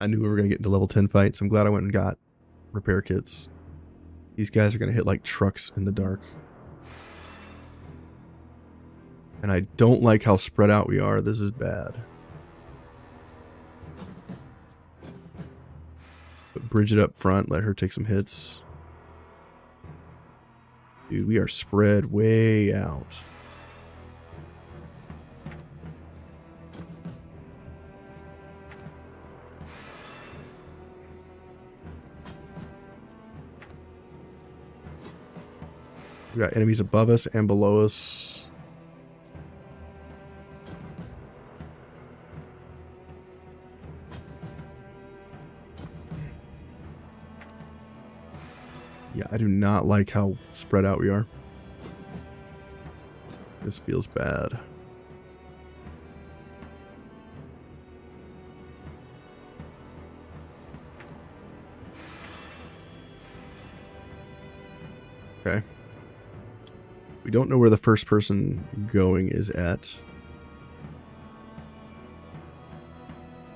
I knew we were gonna get into level 10 fights. I'm glad I went and got repair kits. These guys are gonna hit like trucks in the dark. And I don't like how spread out we are. This is bad. Put Bridget up front. Let her take some hits. Dude, we are spread way out. We got enemies above us and below us. Yeah, I do not like how spread out we are. This feels bad. Okay. We don't know where the first person going is at.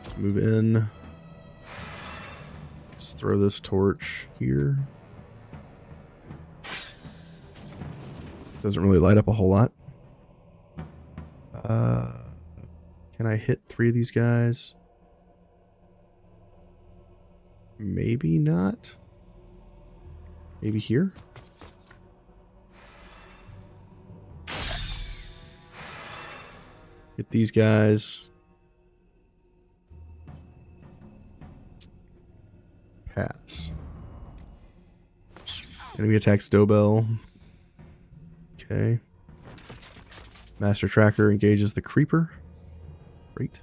Let's move in. Let's throw this torch here. Doesn't really light up a whole lot. Can I hit 3 of these guys? Maybe not. Maybe here? Hit these guys. Pass. Enemy attacks Dobell. Okay. Master Tracker engages the Creeper. Great.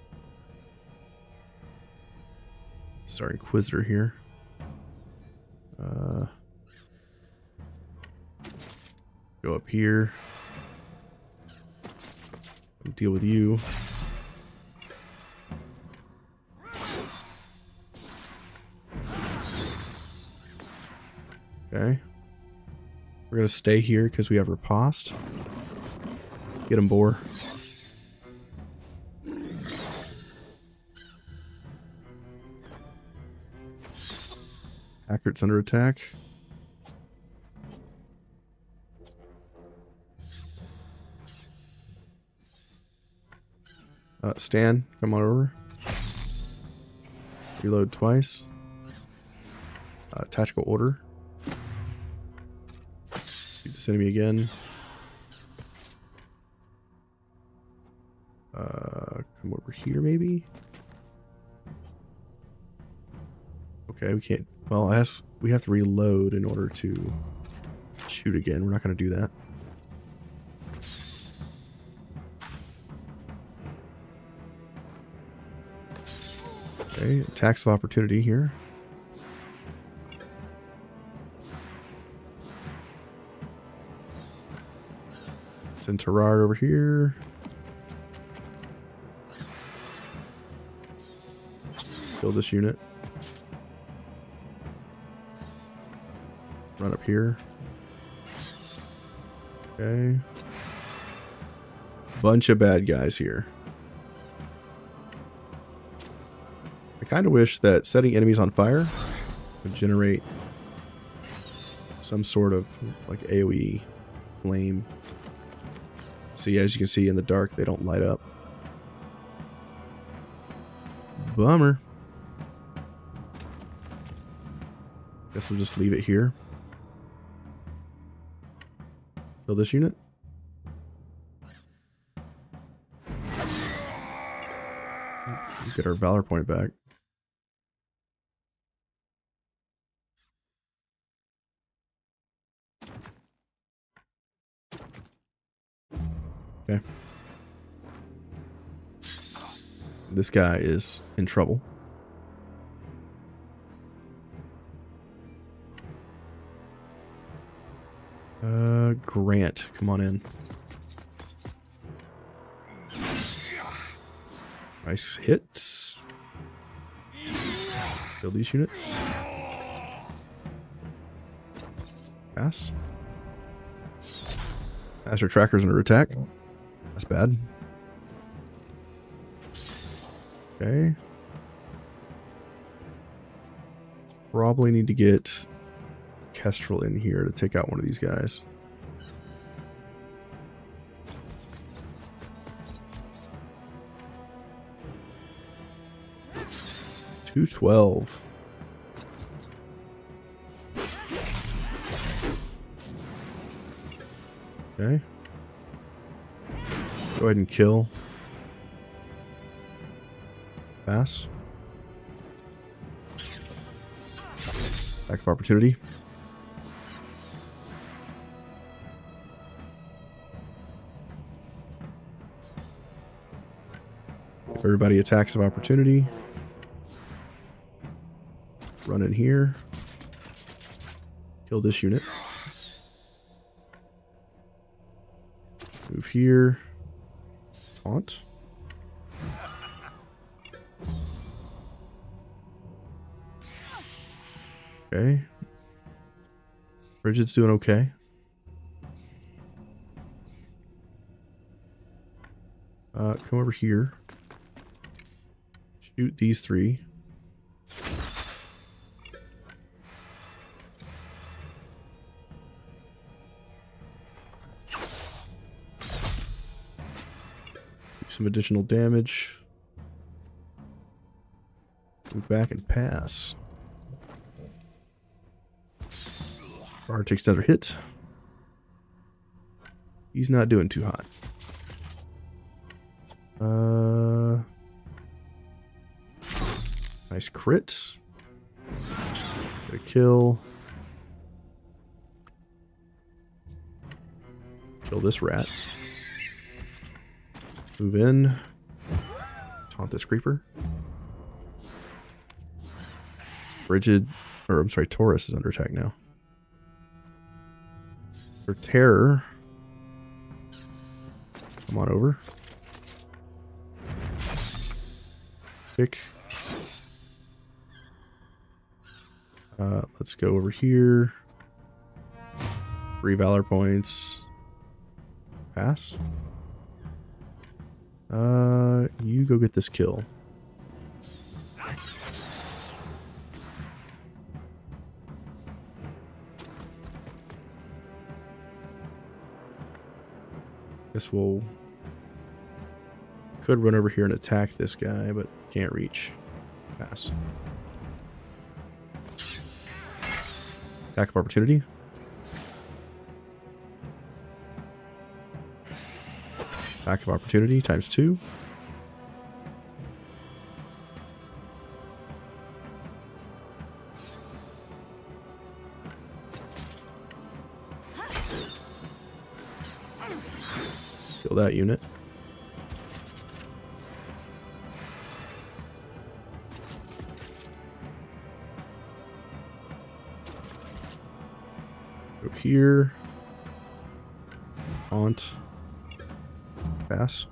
It's our Inquisitor here. Go up here. Deal with you. Okay. We're going to stay here because we have riposte. Get him, boar. Accurate's under attack. Stan, come on over. Reload twice. Tactical order. Shoot this enemy again. Come over here, maybe? Okay, we can't... Well, we have to reload in order to shoot again. We're not going to do that. Okay, attacks of opportunity here. Send Terrar over here. Kill this unit. Run up here. Okay. Bunch of bad guys here. I kind of wish that setting enemies on fire would generate some sort of like AoE flame. See, as you can see in the dark, they don't light up. Bummer. Guess we'll just leave it here. Kill this unit. Get our Valor point back. Okay. This guy is in trouble. Grant, come on in. Nice hits. Kill these units. Pass. Master Tracker's under attack. That's bad. Okay. Probably need to get Kestrel in here to take out one of these guys. $212. Okay. Go ahead and kill. Pass. Back of opportunity. Everybody attacks of opportunity. Run in here. Kill this unit. Move here. Taunt. Okay. Bridget's doing okay. Come over here. Shoot these three. Some additional damage. Move back and pass. Bar takes another hit. He's not doing too hot. Nice crit. Get a kill. Kill this rat. Move in. Taunt this creeper. Taurus is under attack now. For terror. Come on over. Pick. Let's go over here. 3 Valor points. Pass. You go get this kill. Guess we'll... Could run over here and attack this guy, but can't reach. Pass. Attack of opportunity. Attack of opportunity times 2. Kill that unit. Go here. Haunt. Pass.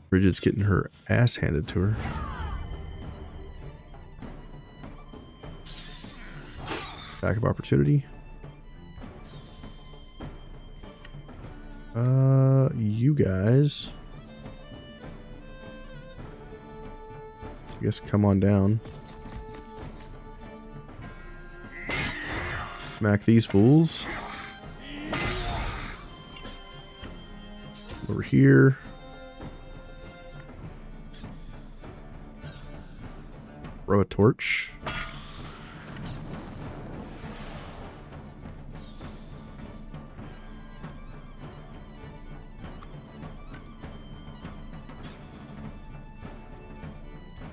Bridget's getting her ass handed to her. Attack of opportunity. You guys. I guess come on down. Smack these fools. Over here. Throw a torch.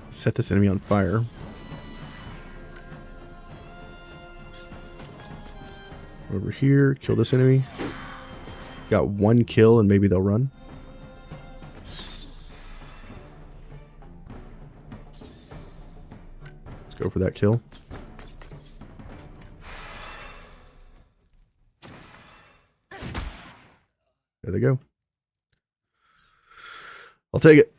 Set this enemy on fire. Over here, kill this enemy. Got 1 kill and maybe they'll run. Let's go for that kill. There they go. I'll take it.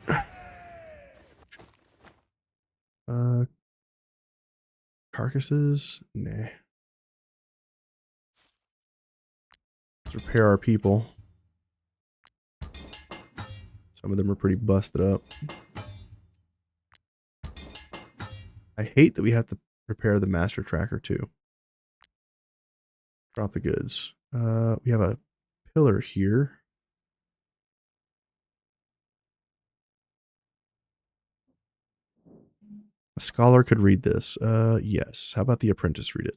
Carcasses? Nah. Let's repair our people. Some of them are pretty busted up. I hate that we have to repair the master tracker too. Drop the goods. We have a pillar here. A scholar could read this. Yes. How about the apprentice read it?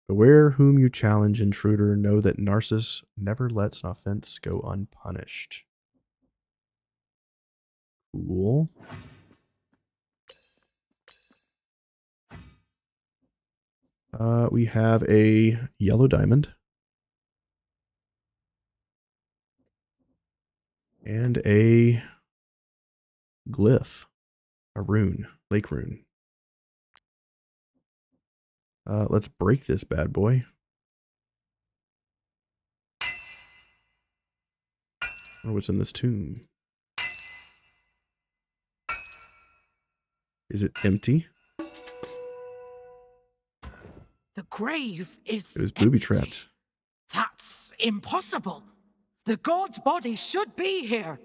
Beware whom you challenge, intruder. Know that Narcissus never lets an offense go unpunished. Cool. We have a yellow diamond. And a glyph. A rune. Lake rune. Let's break this bad boy. I wonder what's in this tomb. Is it empty? The grave is It was booby trapped. That's impossible. The god's body should be here.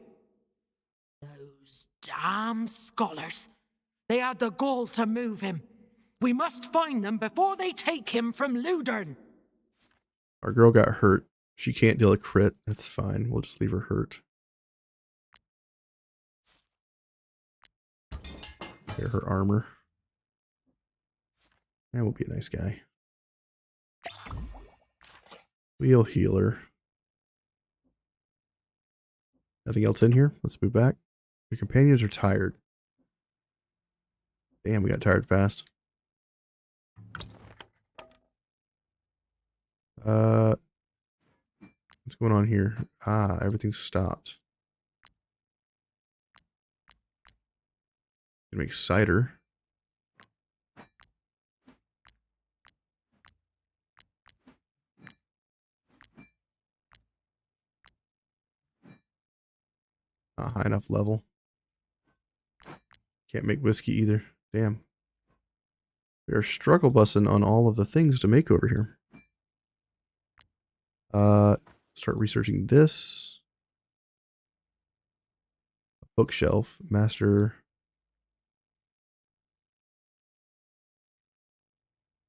Those damn scholars. They had the gall to move him. We must find them before they take him from Ludern. Our girl got hurt. She can't deal a crit. That's fine. We'll just leave her hurt. Repair her armor. And we'll be a nice guy. We'll heal her. Nothing else in here? Let's move back. Your companions are tired. Damn, we got tired fast. What's going on here? Ah, everything's stopped. Gonna make cider. Not high enough level. Can't make whiskey either. Damn. We are struggle bussing on all of the things to make over here. Start researching this. Bookshelf. Master.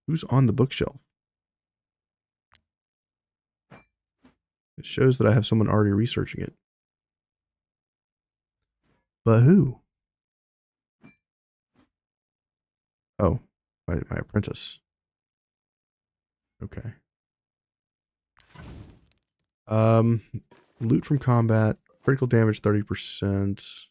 Who's on the bookshelf? It shows that I have someone already researching it. But who? Oh, my apprentice. Okay. Loot from combat, critical damage 30%.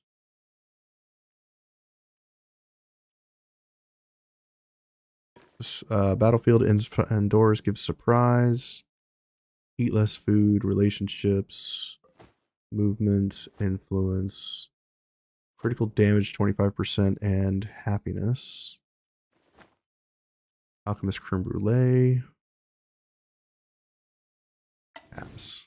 Battlefield indoors gives surprise. Eat less food, relationships, movement, influence, critical damage 25%, and happiness. Alchemist creme brulee. Pass.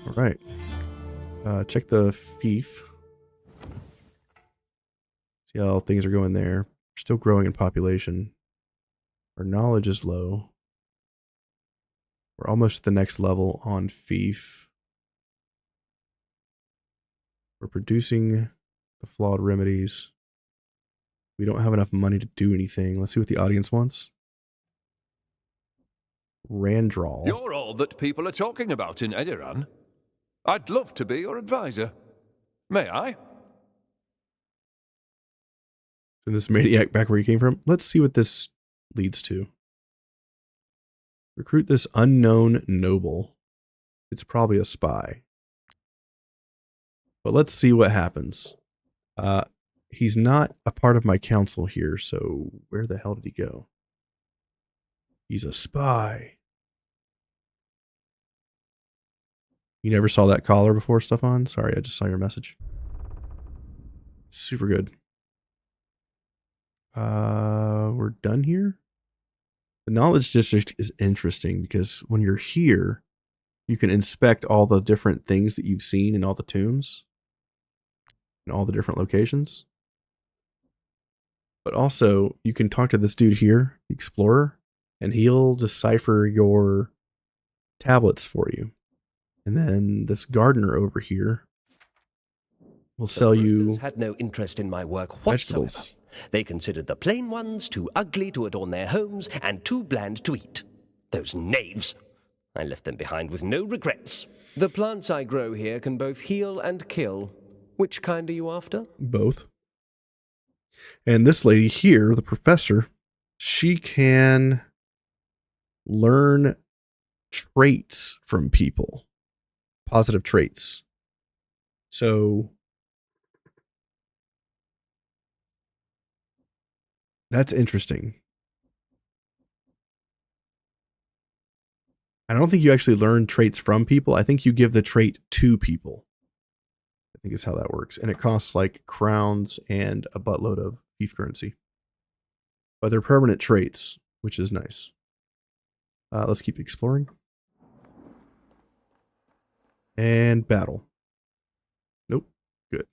All right. Check the fief. See how things are going there. We're still growing in population. Our knowledge is low. We're almost at the next level on fief. We're producing the flawed remedies. We don't have enough money to do anything. Let's see what the audience wants. Randral. You're all that people are talking about in Edirran. I'd love to be your advisor. May I? And this maniac back where he came from. Let's see what this leads to. Recruit this unknown noble. It's probably a spy. But let's see what happens. He's not a part of my council here, so where the hell did he go? He's a spy. You never saw that collar before, Stefan? Sorry, I just saw your message. Super good. We're done here. The knowledge district is interesting because when you're here, you can inspect all the different things that you've seen in all the tombs and all the different locations. But also, you can talk to this dude here, the explorer, and he'll decipher your tablets for you. And then this gardener over here will sell you had no interest in my work whatsoever. vegetables. They considered the plain ones too ugly to adorn their homes and too bland to eat. Those knaves. I left them behind with no regrets. The plants I grow here can both heal and kill. Which kind are you after? Both. And this lady here, the professor, she can learn traits from people. Positive traits. So that's interesting. I don't think you actually learn traits from people. I think you give the trait to people. I think is how that works. And it costs like crowns and a buttload of beef currency. But they're permanent traits, which is nice. Let's keep exploring. And battle. Nope. Good.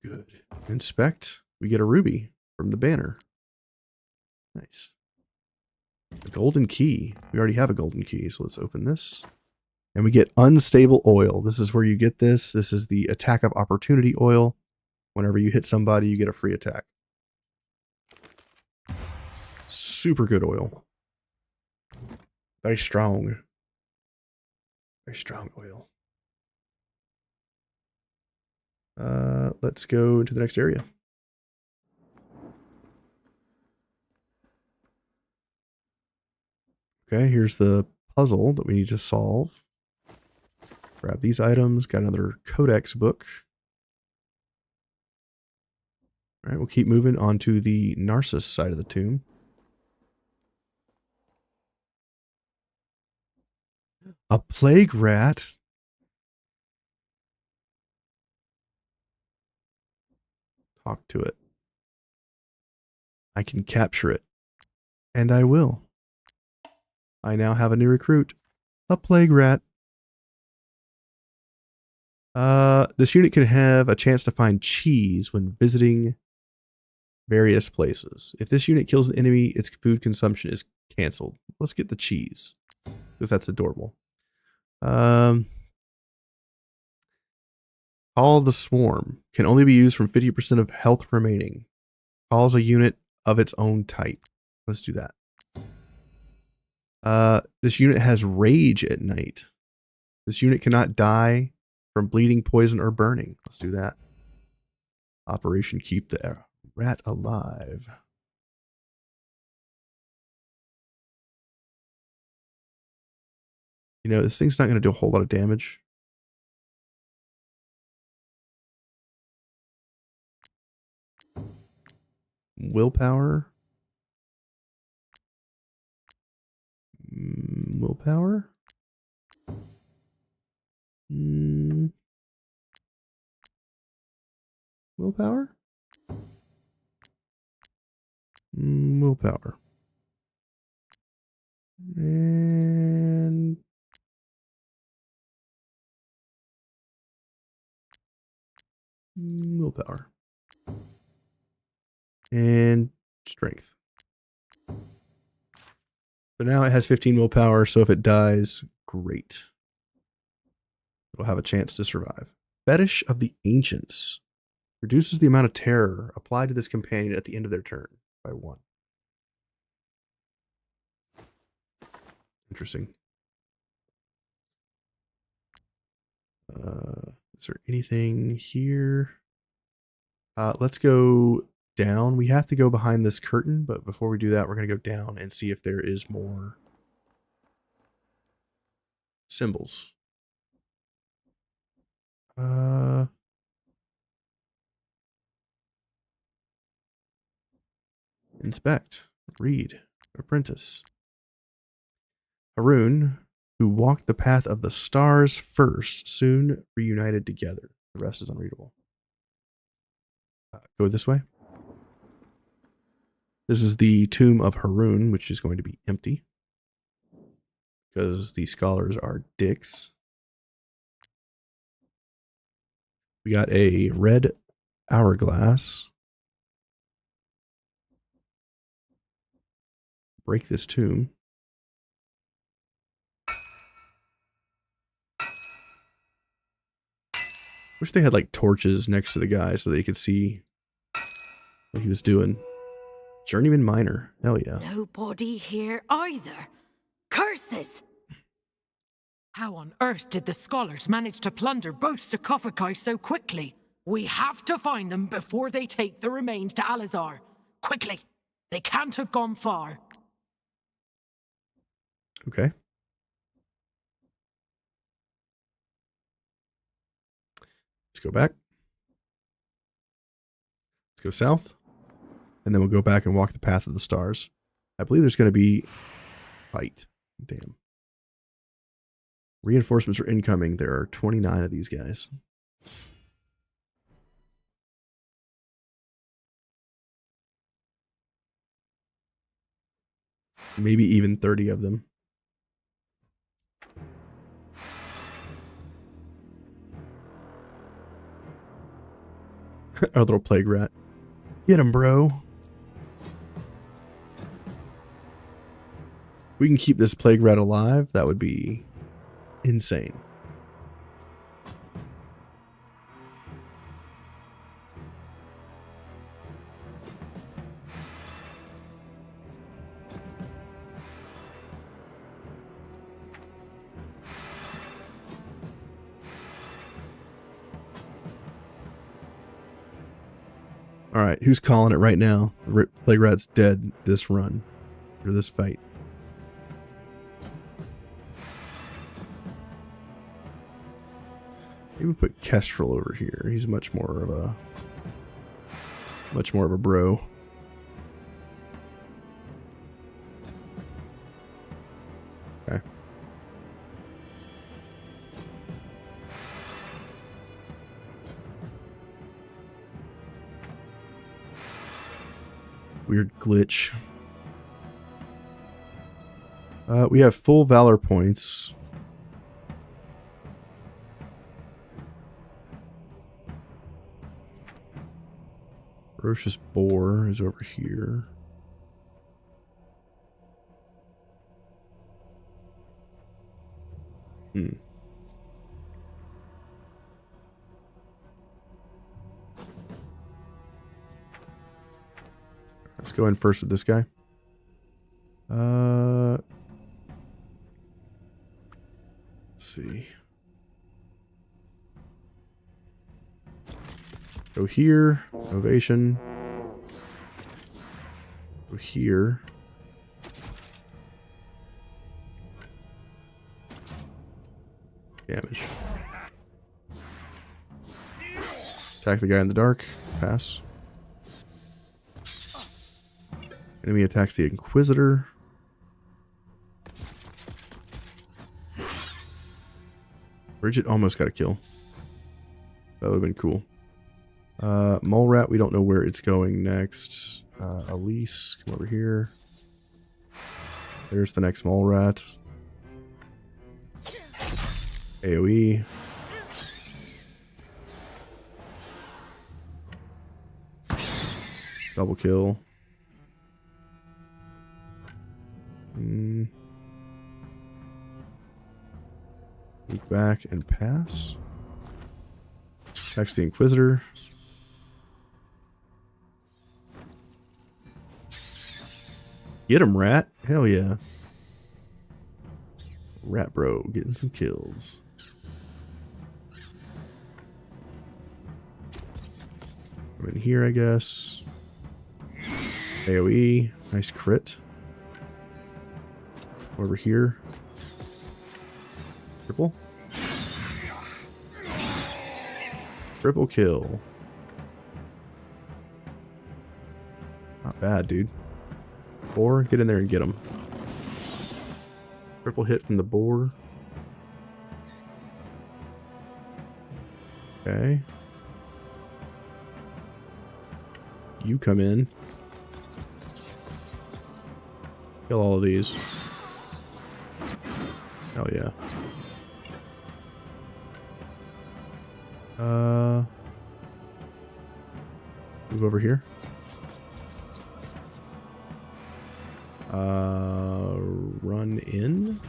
Good. Inspect. We get a ruby from the banner. Nice. A golden key. We already have a golden key, so let's open this. And we get unstable oil. This is where you get this. This is the attack of opportunity oil. Whenever you hit somebody, you get a free attack. Super good oil. Very strong. Very strong oil. Let's go to the next area. Okay, here's the puzzle that we need to solve. Grab these items. Got another codex book. All right, we'll keep moving on to the Narcissus side of the tomb. A plague rat. Talk to it. I can capture it. And I will. I now have a new recruit. A plague rat. This unit can have a chance to find cheese when visiting various places. If this unit kills an enemy, its food consumption is canceled. Let's get the cheese, because that's adorable. Call the Swarm. Can only be used from 50% of health remaining. Calls a unit of its own type. Let's do that. This unit has rage at night. This unit cannot die from bleeding, poison, or burning. Let's do that. Operation Keep the Rat Alive. You know, this thing's not going to do a whole lot of damage. Willpower. Willpower. Willpower. Willpower. And willpower. And strength. So now it has 15 willpower, so if it dies, great. It'll have a chance to survive. Fetish of the Ancients. Reduces the amount of terror applied to this companion at the end of their turn by 1. Interesting. Is there anything here? Let's go down. We have to go behind this curtain, but before we do that, we're going to go down and see if there is more symbols. Inspect. Read. Apprentice. Haroon, who walked the path of the stars first, soon reunited together. The rest is unreadable. Go this way. This is the tomb of Haroon, which is going to be empty because the scholars are dicks. We got a red hourglass. Break this tomb. Wish they had like torches next to the guy so they could see what he was doing. Journeyman Miner. Hell yeah. Nobody here either. Curses! How on earth did the scholars manage to plunder both sarcophagi so quickly? We have to find them before they take the remains to Alizar. Quickly! They can't have gone far. Okay. Let's go back. Let's go south. And then we'll go back and walk the path of the stars. I believe there's going to be fight. Damn. Reinforcements are incoming. There are 29 of these guys. Maybe even 30 of them. Our little plague rat. Get him, bro. We can keep this plague rat alive. That would be insane. All right, who's calling it right now? Plague rat's dead this run, or this fight. Maybe put Kestrel over here. He's much more of a bro. Okay. Weird glitch. We have full valor points. Ferocious Boar is over here. Let's go in first with this guy. Let's see. Go here. Ovation. Go here. Damage. Attack the guy in the dark. Pass. Enemy attacks the Inquisitor. Bridget almost got a kill. That would have been cool. Mole Rat, we don't know where it's going next. Elise, come over here. There's the next Mole Rat. AoE. Double kill. Move back and pass. Attacks the Inquisitor. Get him, Rat. Hell yeah. Rat bro getting some kills. I'm in here, I guess. AoE. Nice crit. Over here. Triple. Triple kill. Not bad, dude. Boar, get in there and get him. Triple hit from the boar. Okay. You come in. Kill all of these. Hell yeah. Move over here. Run in.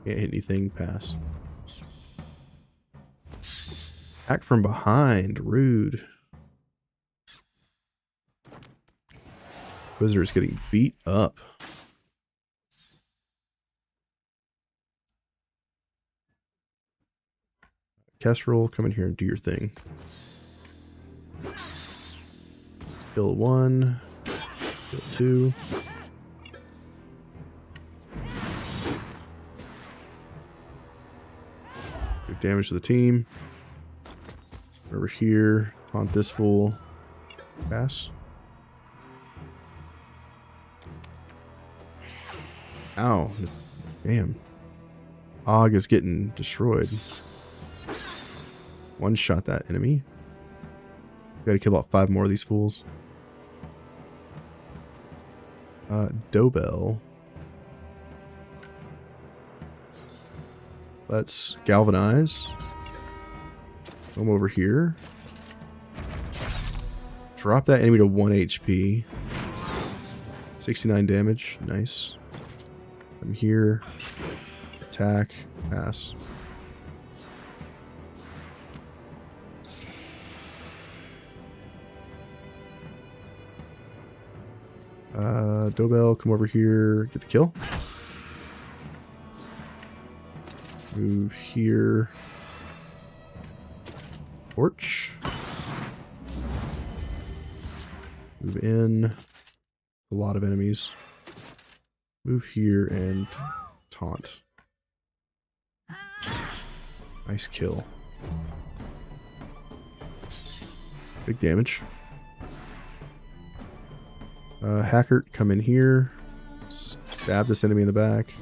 Can't hit anything. Pass. Act from behind. Rude. Wizard is getting beat up. Kestrel, come in here and do your thing. Kill 1. Kill 2. Do damage to the team. Over here. Taunt this fool. Pass. Ow. Damn. Og is getting destroyed. One shot that enemy. Gotta kill about 5 more of these fools. Dobell. Let's galvanize. Come over here. Drop that enemy to 1 HP. 69 damage. Nice. I'm here. Attack. Pass. Dobell, come over here. Get the kill. Move here. Torch. Move in. A lot of enemies. Move here and taunt. Nice kill. Big damage. Hacker, come in here. Stab this enemy in the back.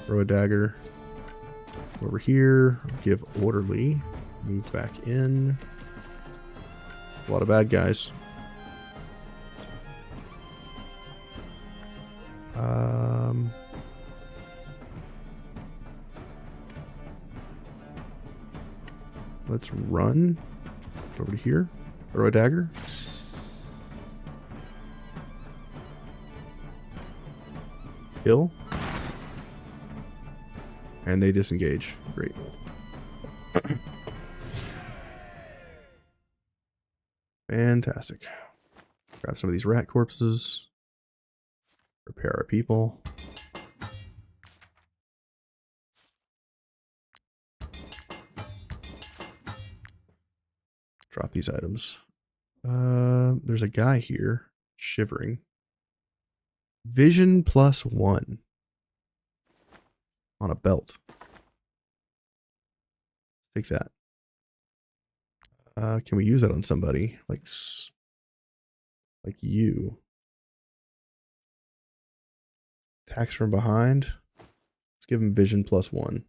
Throw a dagger. Over here. Give orderly. Move back in. A lot of bad guys. Let's run. Over to here. Throw a dagger. Kill. And they disengage. Great. Fantastic. Grab some of these rat corpses. Repair our people. Drop these items. There's a guy here shivering. Vision +1 on a belt. Take that. Can we use that on somebody like you? Attacks from behind. Let's give him vision +1.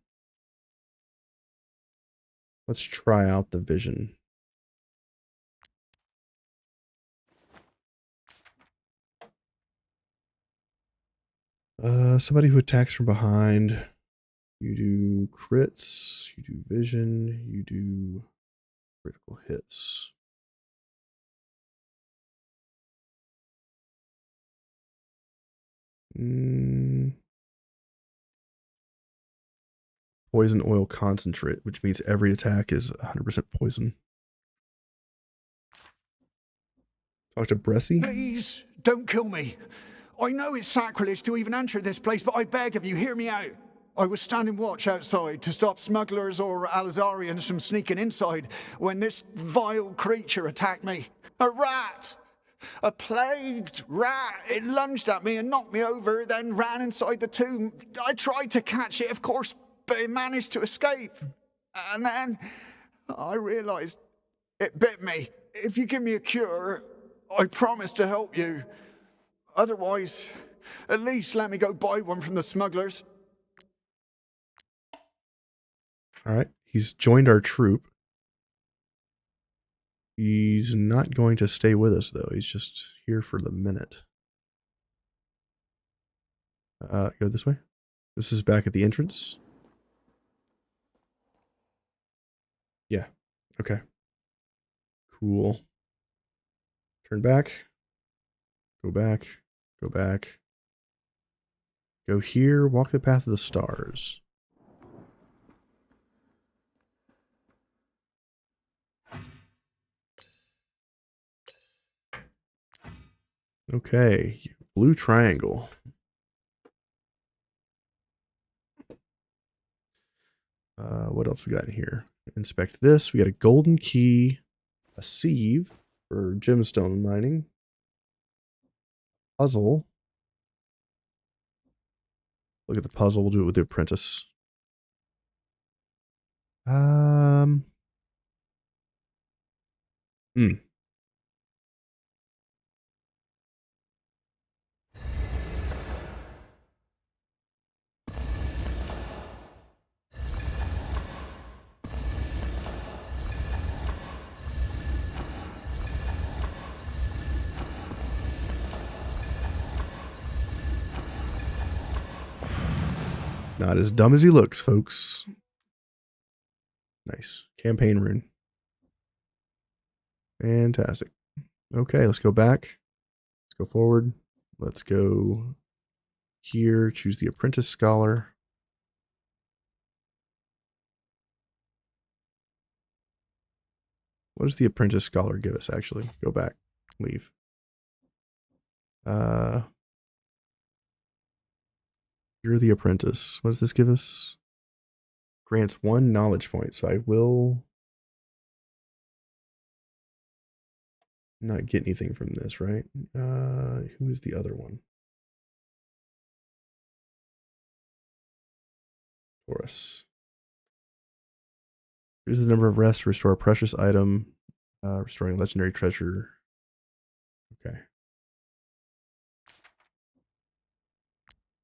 Let's try out the vision. Somebody who attacks from behind. You do crits, you do vision, you do critical hits. Poison oil concentrate, which means every attack is 100% poison. Talk to Bressie. Please, don't kill me. I know it's sacrilege to even enter this place, but I beg of you, hear me out. I was standing watch outside to stop smugglers or Alizarians from sneaking inside when this vile creature attacked me. A rat! A plagued rat! It lunged at me and knocked me over, then ran inside the tomb. I tried to catch it, of course, but it managed to escape. And then I realized it bit me. If you give me a cure, I promise to help you. Otherwise, at least let me go buy one from the smugglers. All right. He's joined our troop. He's not going to stay with us, though. He's just here for the minute. Go this way. This is back at the entrance. Yeah. Okay. Cool. Turn back. Go back. Go back. Go here. Walk the path of the stars. Okay. Blue triangle. What else we got in here? Inspect this. We got a golden key, a sieve for gemstone mining, puzzle. Look at the puzzle. We'll do it with the apprentice. Not as dumb as he looks, folks. Nice. Campaign rune. Fantastic. Okay, let's go back. Let's go forward. Let's go here. Choose the apprentice scholar. What does the apprentice scholar give us, actually? Go back. Leave. You're the apprentice. What does this give us? Grants 1 knowledge point. So I will not get anything from this, right? Who is the other one? Taurus. Here's the number of rests. Restore a precious item. Restoring legendary treasure. Okay.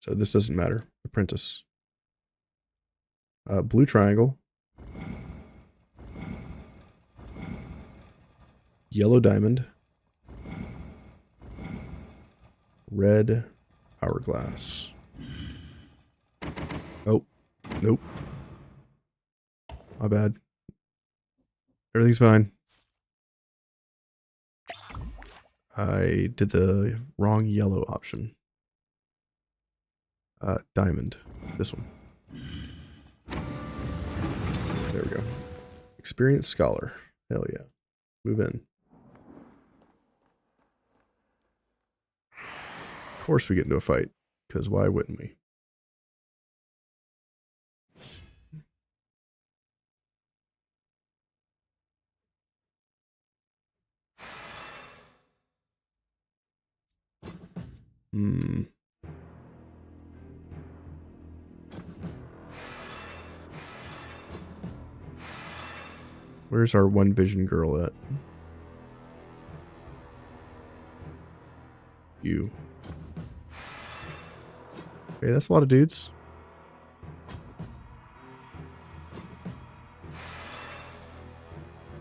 So this doesn't matter. Apprentice. Blue triangle. Yellow diamond. Red hourglass. Oh, nope. My bad. Everything's fine. I did the wrong yellow option. Diamond. This one. There we go. Experienced scholar. Hell yeah. Move in. course we get into a fight, because why wouldn't we? Where's our one vision girl at? You. Okay, that's a lot of dudes.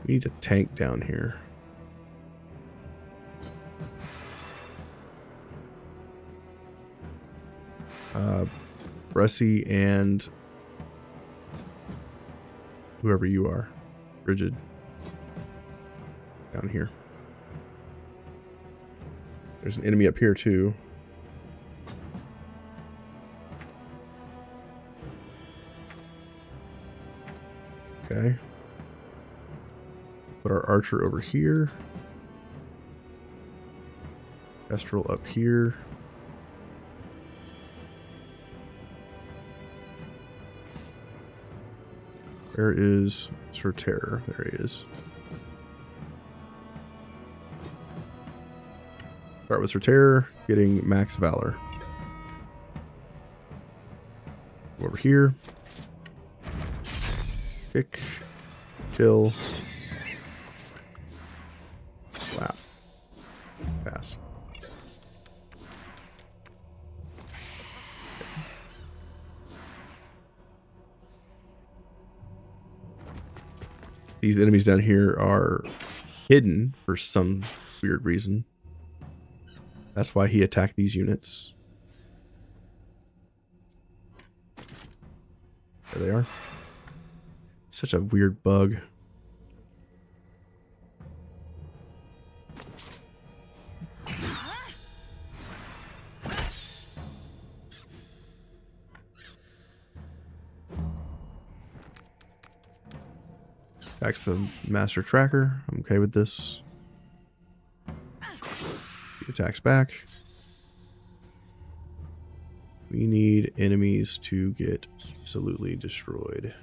We need a tank down here. Bressy and whoever you are, Rigid, down here. There's an enemy up here too. Okay. Put our archer over here. Kestrel up here. Where is Sir Terror? There he is. Start with Sir Terror, getting max valor. Go over here. Kick. Kill. Slap. Pass. These enemies down here are hidden for some weird reason. That's why he attacked these units. There they are. Such a weird bug. Attacks the master tracker. I'm okay with this. He attacks back. We need enemies to get absolutely destroyed.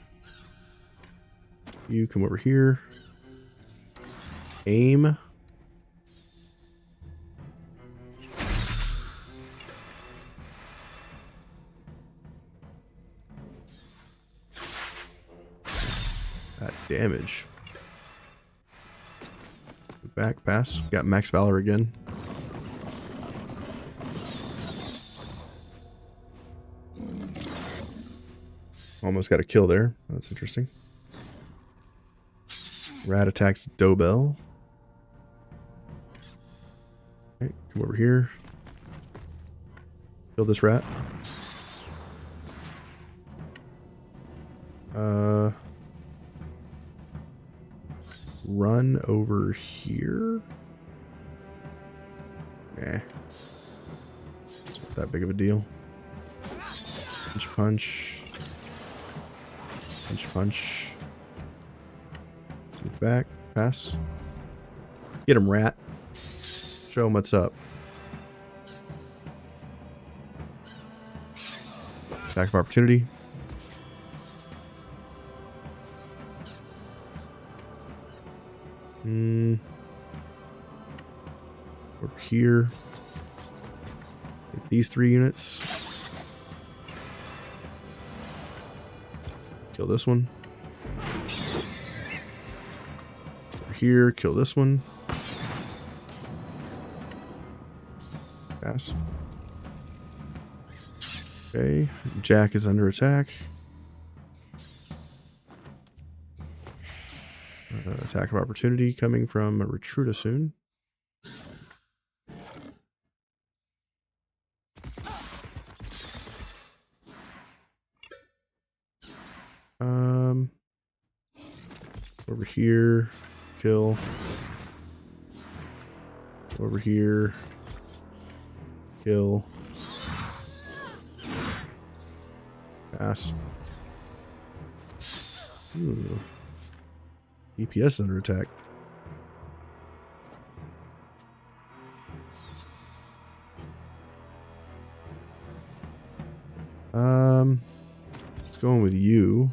You come over here. Aim. That damage. Back, pass. Got max valor again. Almost got a kill there. That's interesting. Rat attacks Dobell. Okay, come over here. Kill this rat. Run over here. Nah. It's not that big of a deal. Punch, punch. Punch, punch. Move back. Pass. Get him, rat. Show him what's up. Attack of opportunity. Over here. Get these 3 units. Kill this one. Over here, kill this one. Pass. Okay, Jack is under attack. Attack of opportunity coming from Retruda soon. Over here, kill. Over here, kill. Pass. Ooh. DPS is under attack. Let's go in with you.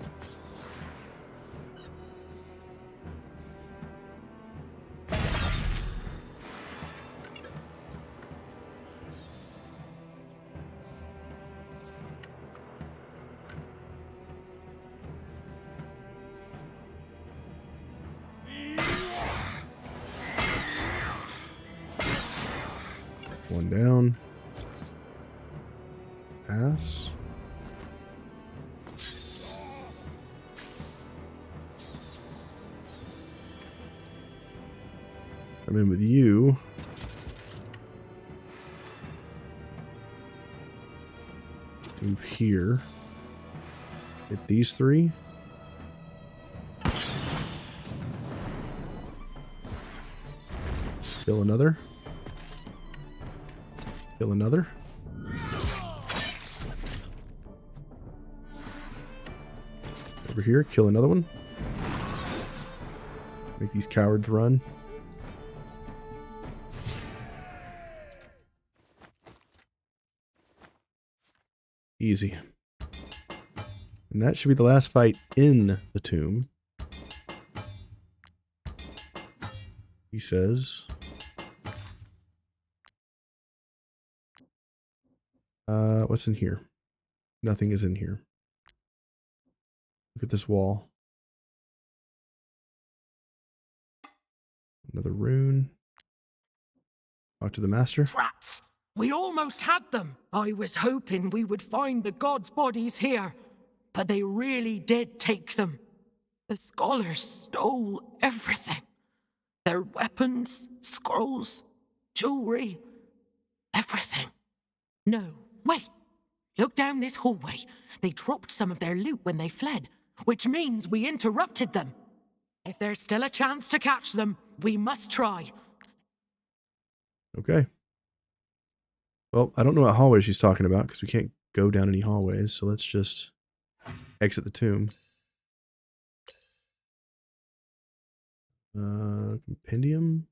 One down. Pass. I'm in with you. Move here. Hit these three. Kill another. Kill another. Over here, kill another one. Make these cowards run. Easy. And that should be the last fight in the tomb. He says. What's in here? Nothing is in here. Look at this wall. Another rune. Talk to the master. Rats! We almost had them. I was hoping we would find the gods' bodies here, but they really did take them. The scholars stole everything. Their weapons, scrolls, jewelry, everything. No, wait. Look down this hallway. They dropped some of their loot when they fled, which means we interrupted them. If there's still a chance to catch them, we must try. Okay. Well, I don't know what hallway she's talking about because we can't go down any hallways, so let's just exit the tomb. Compendium.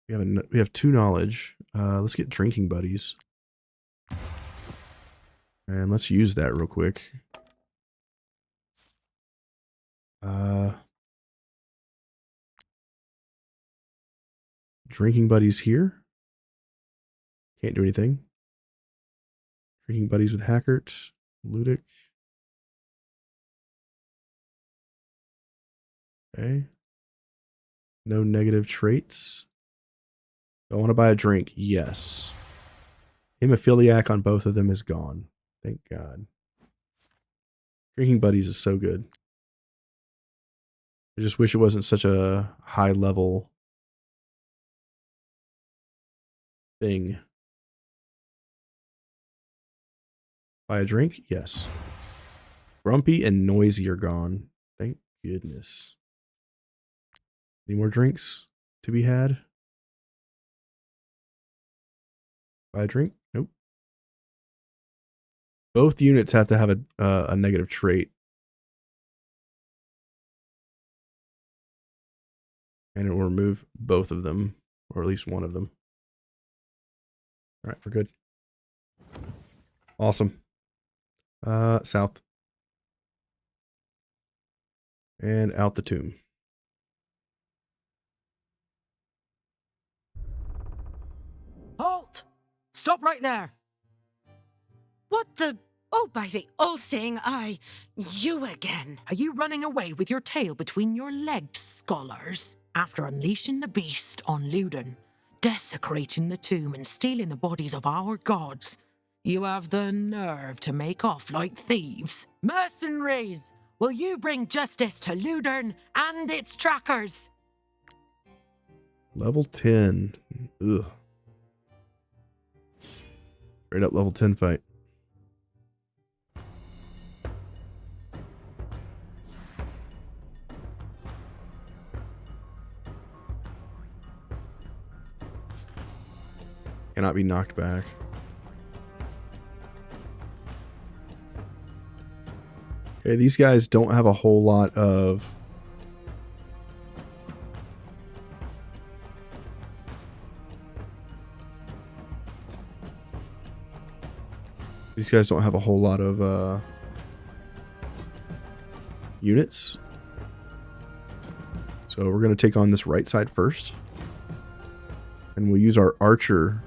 We have 2 knowledge. Let's get drinking buddies. And let's use that real quick. Drinking buddies here. Can't do anything. Drinking buddies with Hackert, Ludic. Okay. No negative traits. Do I want to buy a drink? Yes. Hemophiliac on both of them is gone. Thank God. Drinking buddies is so good. I just wish it wasn't such a high level thing. Buy a drink? Yes. Grumpy and Noisy are gone. Thank goodness. Any more drinks to be had? Buy a drink? Nope. Both units have to have a negative trait. And it will remove both of them, or at least one of them. All right, we're good. Awesome. South. And out the tomb. Halt! Stop right there! What the... Oh, by the all-seeing eye, you again. Are you running away with your tail between your legs, scholars? After unleashing the beast on Luden, desecrating the tomb and stealing the bodies of our gods, you have the nerve to make off like thieves. Mercenaries! Will you bring justice to Luden and its trackers? Level 10. Ugh. Straight up level 10 fight. Cannot be knocked back. Okay, these guys don't have a whole lot of These guys don't have a whole lot of units. So we're going to take on this right side first. And we'll use our archer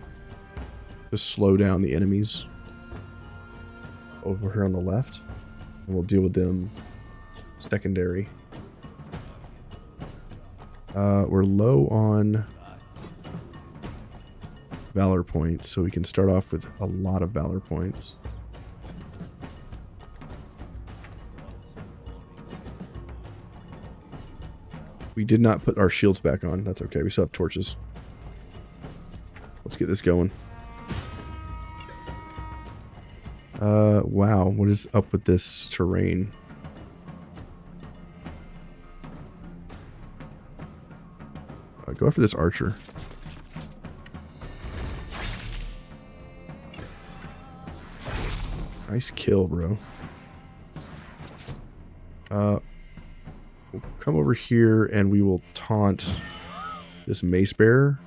to slow down the enemies over here on the left. And we'll deal with them secondary. We're low on valor points, so we can start off with a lot of valor points. We did not put our shields back on. That's okay. We still have torches. Let's get this going. Wow. What is up with this terrain? Go after this archer. Nice kill, bro. We'll come over here and we will taunt this mace bearer.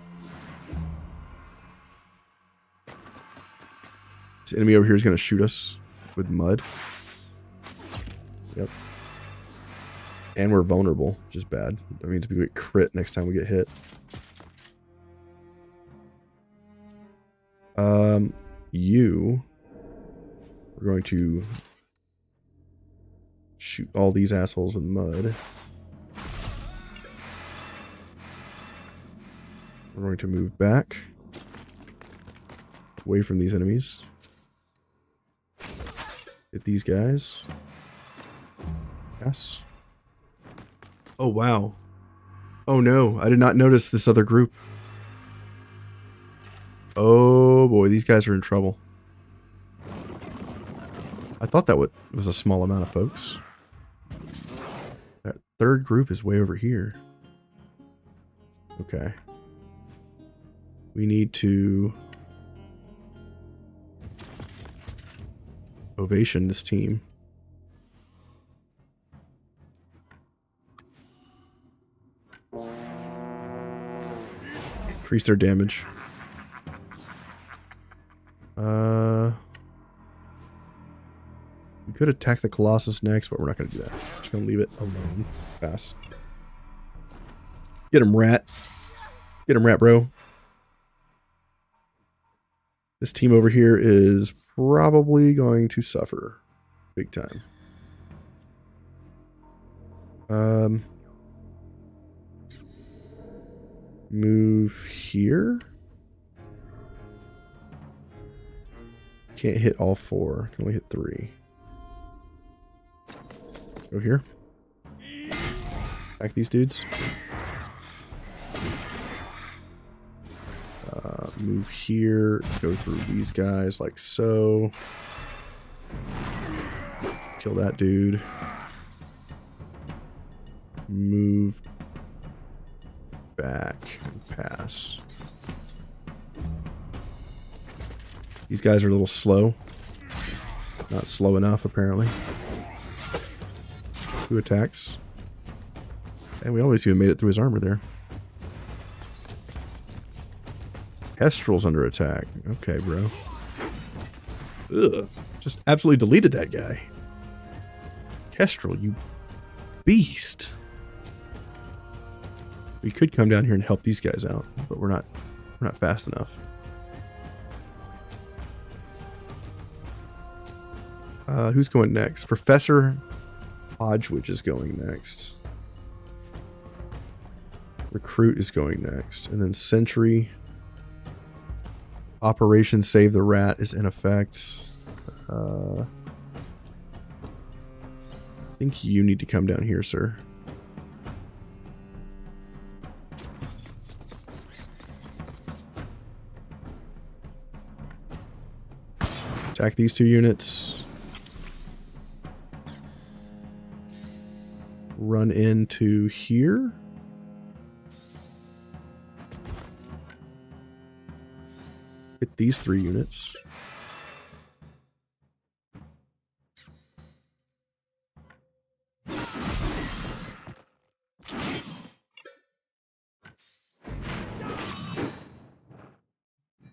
This enemy over here is going to shoot us with mud. Yep. And we're vulnerable, which is bad. That means we get crit next time we get hit. We're going to shoot all these assholes with mud. We're going to move back away from these enemies. Hit these guys. Yes. Oh, wow. Oh, no. I did not notice this other group. Oh, boy. These guys are in trouble. I thought that was a small amount of folks. That third group is way over here. Okay. We need to ovation this team. Increase their damage. We could attack the Colossus next, but we're not going to do that. We're just going to leave it alone. Pass. Get him, rat. Get him, rat, bro. This team over here is probably going to suffer big time. Move here. Can't hit all four. Can only hit 3. Go here. Attack these dudes. Move here. Go through these guys like so. Kill that dude. Move back and pass. These guys are a little slow. Not slow enough, apparently. 2 attacks. And we almost even made it through his armor there. Kestrel's under attack. Okay, bro. Ugh. Just absolutely deleted that guy. Kestrel, you beast. We could come down here and help these guys out, but we're not fast enough. Who's going next? Professor Hodgewidge is going next. Recruit is going next. And then Sentry. Operation Save the Rat is in effect. I think you need to come down here, sir. Attack these 2 units. Run into here. Hit these 3 units.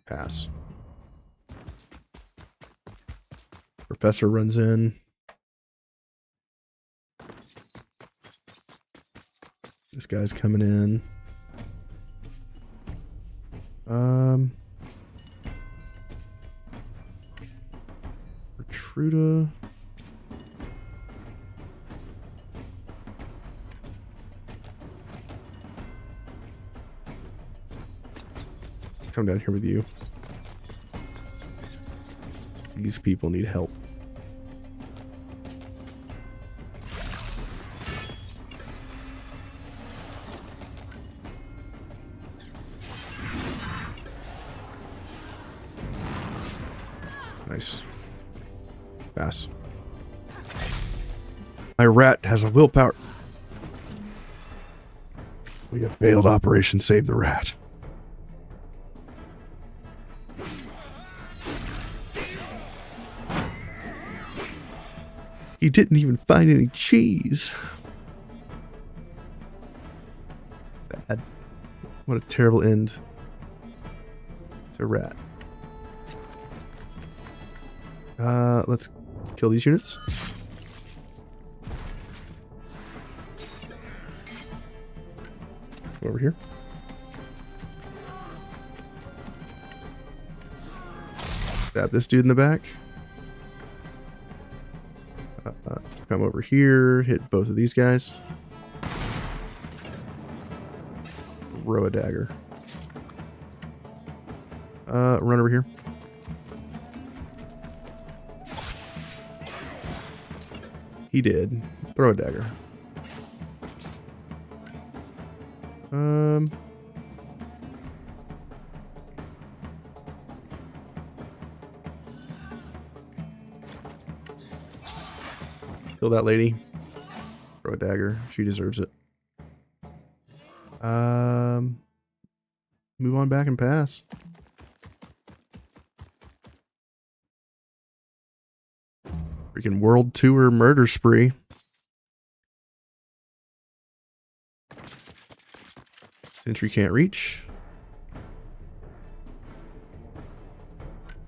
Pass. Professor runs in. This guy's coming in. Retruda. Come down here with you. These people need help. Nice. Pass. My rat has a willpower. We have failed Operation Save the Rat. He didn't even find any cheese. Bad. What a terrible end to Rat. Let's kill these units. Come over here. Stab this dude in the back. Come over here, hit both of these guys. Throw a dagger. Run over here. He did. Throw a dagger. Kill that lady. Throw a dagger. She deserves it. Move on back and pass. Freaking world tour murder spree. Sentry can't reach.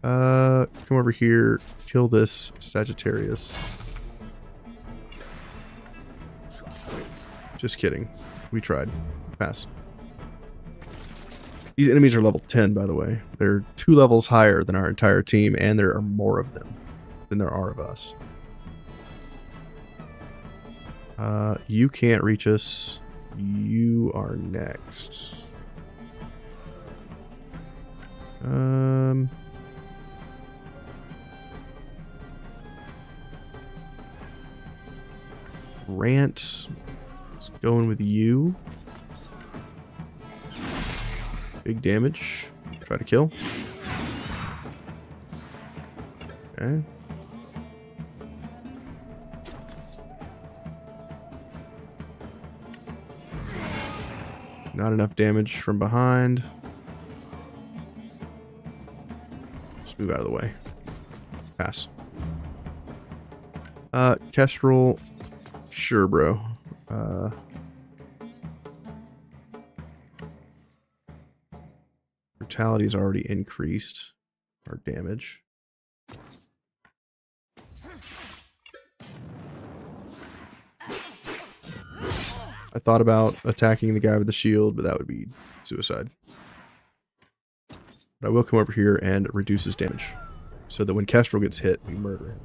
Come over here. Kill this Sagittarius. Just kidding. We tried. Pass. These enemies are level 10, by the way. They're 2 levels higher than our entire team, and there are more of them than there are of us. You can't reach us. You are next. Rant. Let's go in with you. Big damage. Try to kill. Okay. Not enough damage from behind. Just move out of the way. Pass. Kestrel. Sure, bro. Brutality's already increased our damage. I thought about attacking the guy with the shield, but that would be suicide. But I will come over here and reduce his damage, so that when Kestrel gets hit, we murder him.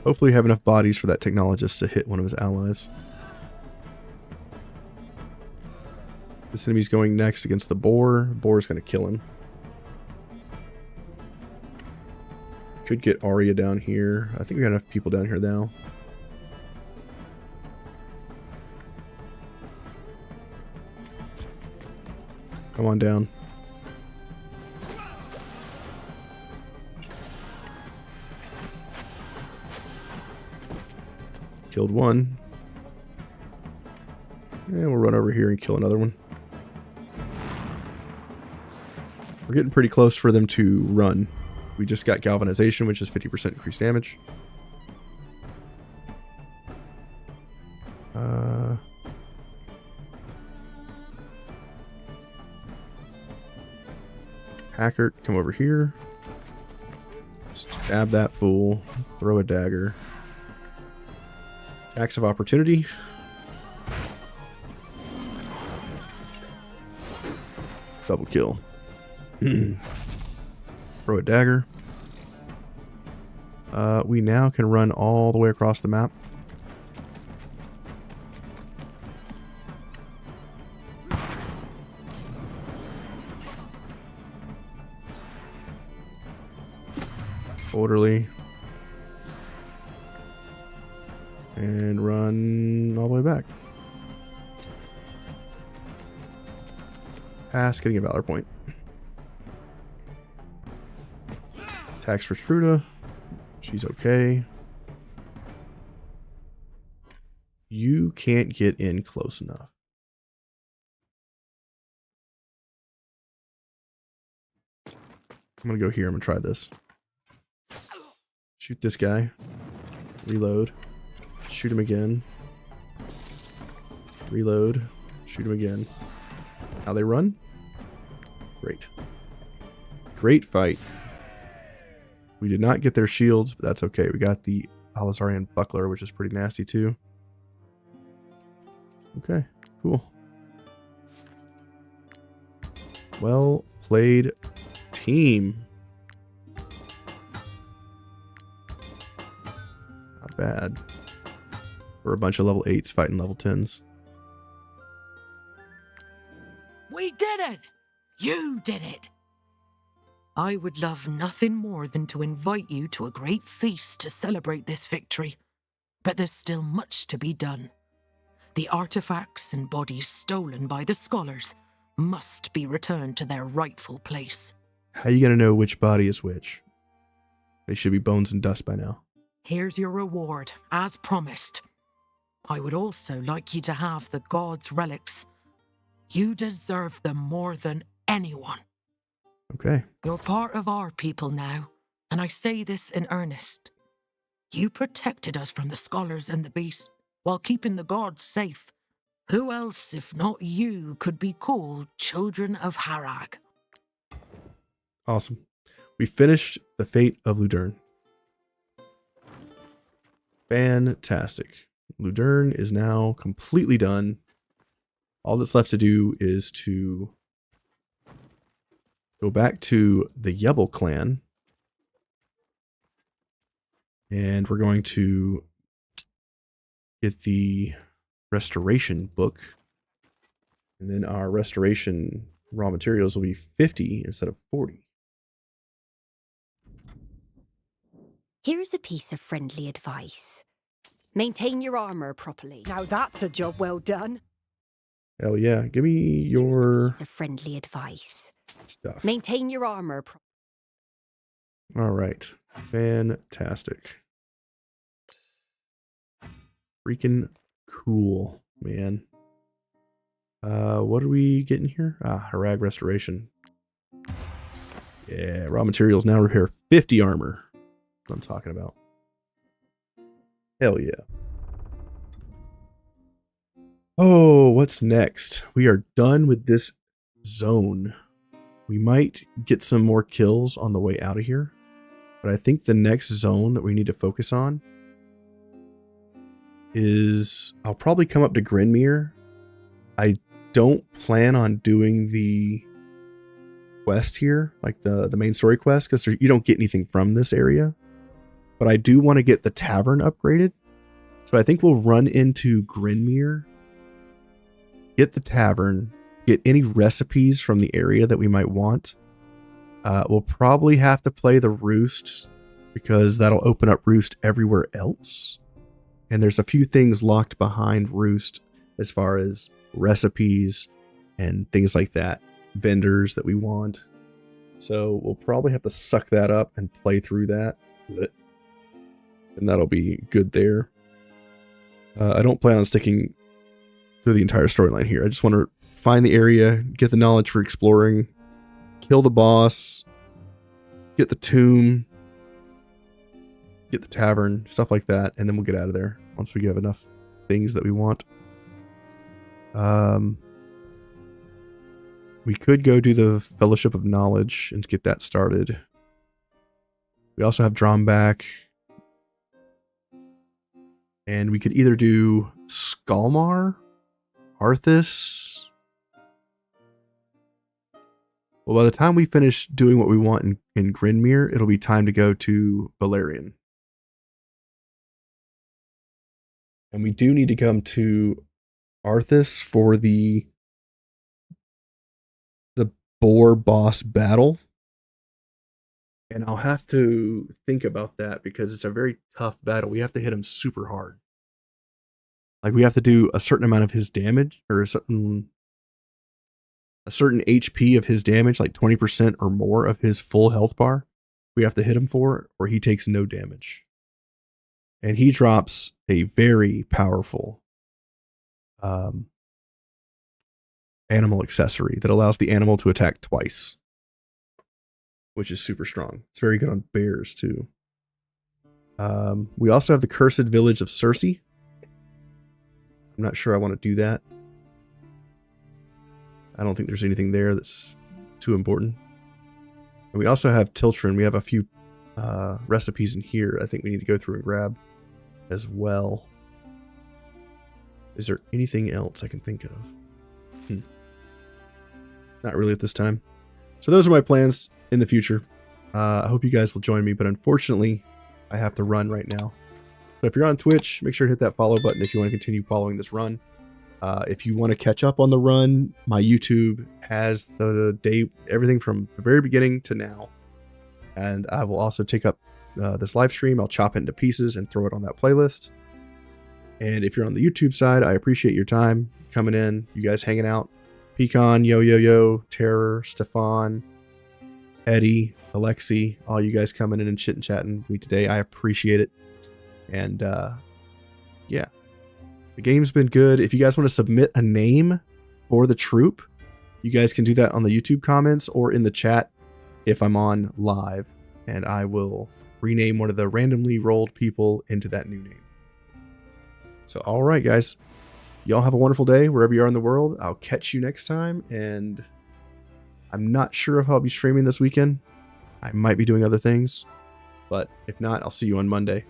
Hopefully we have enough bodies for that technologist to hit one of his allies. This enemy's going next against the boar. The boar's going to kill him. Could get Arya down here. I think we got enough people down here now. Come on down. Killed one. And we'll run over here and kill another one. We're getting pretty close for them to run. We just got galvanization, which is 50% increased damage. Hackert, come over here. Stab that fool. Throw a dagger. Attacks of opportunity. Double kill. Throw a dagger. We now can run all the way across the map. Orderly. And run all the way back. Pass, getting a Valor point. Attacks for Truda. She's okay. You can't get in close enough. I'm gonna go here. I'm gonna try this. Shoot this guy. Reload. Shoot him again. Reload. Shoot him again. How they run? Great. Great fight. We did not get their shields, but that's okay. We got the Alizarian buckler, which is pretty nasty too. Okay, cool. Well played, team. Not bad. We're a bunch of level 8s fighting level 10s. We did it! You did it! I would love nothing more than to invite you to a great feast to celebrate this victory. But there's still much to be done. The artifacts and bodies stolen by the scholars must be returned to their rightful place. How are you gonna know which body is which? They should be bones and dust by now. Here's your reward, as promised. I would also like you to have the gods' relics. You deserve them more than anyone. Okay. You're part of our people now, and I say this in earnest. You protected us from the scholars and the beast, while keeping the gods safe. Who else, if not you, could be called children of Harag? Awesome. We finished the fate of Ludern. Fantastic. Ludern is now completely done. All that's left to do is to go back to the Yebel clan. And we're going to get the restoration book. And then our restoration raw materials will be 50 instead of 40. Here's a piece of friendly advice. Maintain your armor properly. Now that's a job well done. Hell yeah. Give me your Piece of friendly advice. stuff. Maintain your armor properly. All right. Fantastic. Freaking cool, man. What are we getting here? Harag restoration. Yeah, raw materials now repair 50 armor. That's what I'm talking about. Hell yeah. Oh, what's next? We are done with this zone. We might get some more kills on the way out of here. But I think the next zone that we need to focus on is... I'll probably come up to Grinmere. I don't plan on doing the quest here, like the main story quest, because you don't get anything from this area. But I do want to get the tavern upgraded. So I think we'll run into Grinmere, get the tavern, get any recipes from the area that we might want. We'll probably have to play the Roost because that'll open up Roost everywhere else. And there's a few things locked behind Roost as far as recipes and things like that. Vendors that we want. So we'll probably have to suck that up and play through that. And that'll be good there. I don't plan on sticking through the entire storyline here. I just want to find the area, get the knowledge for exploring, kill the boss, get the tomb, get the tavern, stuff like that, and then we'll get out of there once we have enough things that we want. we could go do the Fellowship of Knowledge and get that started. We also have Dromback. And we could either do Skalmar, Arthas. Well, by the time we finish doing what we want in Grinmere, it'll be time to go to Valerian. And we do need to come to Arthas for the boar boss battle. And I'll have to think about that because it's a very tough battle. We have to hit him super hard. Like we have to do a certain amount of his damage or a certain HP of his damage, like 20% or more of his full health bar. We have to hit him for, or he takes no damage. And he drops a very powerful animal accessory that allows the animal to attack twice, which is super strong. It's very good on bears too. We also have the Cursed Village of Circe. I'm not sure I want to do that. I don't think there's anything there that's too important. And we also have Tiltrin. We have a few recipes in here I think we need to go through and grab as well. Is there anything else I can think of? Not really at this time. So those are my plans in the future. I hope you guys will join me, but unfortunately, I have to run right now. So if you're on Twitch, make sure to hit that follow button if you want to continue following this run. If you want to catch up on the run, my YouTube has the day, everything from the very beginning to now. And I will also take up this live stream. I'll chop it into pieces and throw it on that playlist. And if you're on the YouTube side, I appreciate your time coming in, you guys hanging out. Pecan, Yo, Terror, Stefan, Eddie, Alexi, all you guys coming in and chit and chatting with me today. I appreciate it. And yeah, the game's been good. If you guys want to submit a name for the troop, you guys can do that on the YouTube comments or in the chat if I'm on live. And I will rename one of the randomly rolled people into that new name. So, all right, guys. Y'all have a wonderful day wherever you are in the world. I'll catch you next time. And I'm not sure if I'll be streaming this weekend. I might be doing other things. But if not, I'll see you on Monday.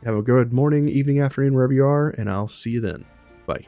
Have a good morning, evening, afternoon, wherever you are. And I'll see you then. Bye.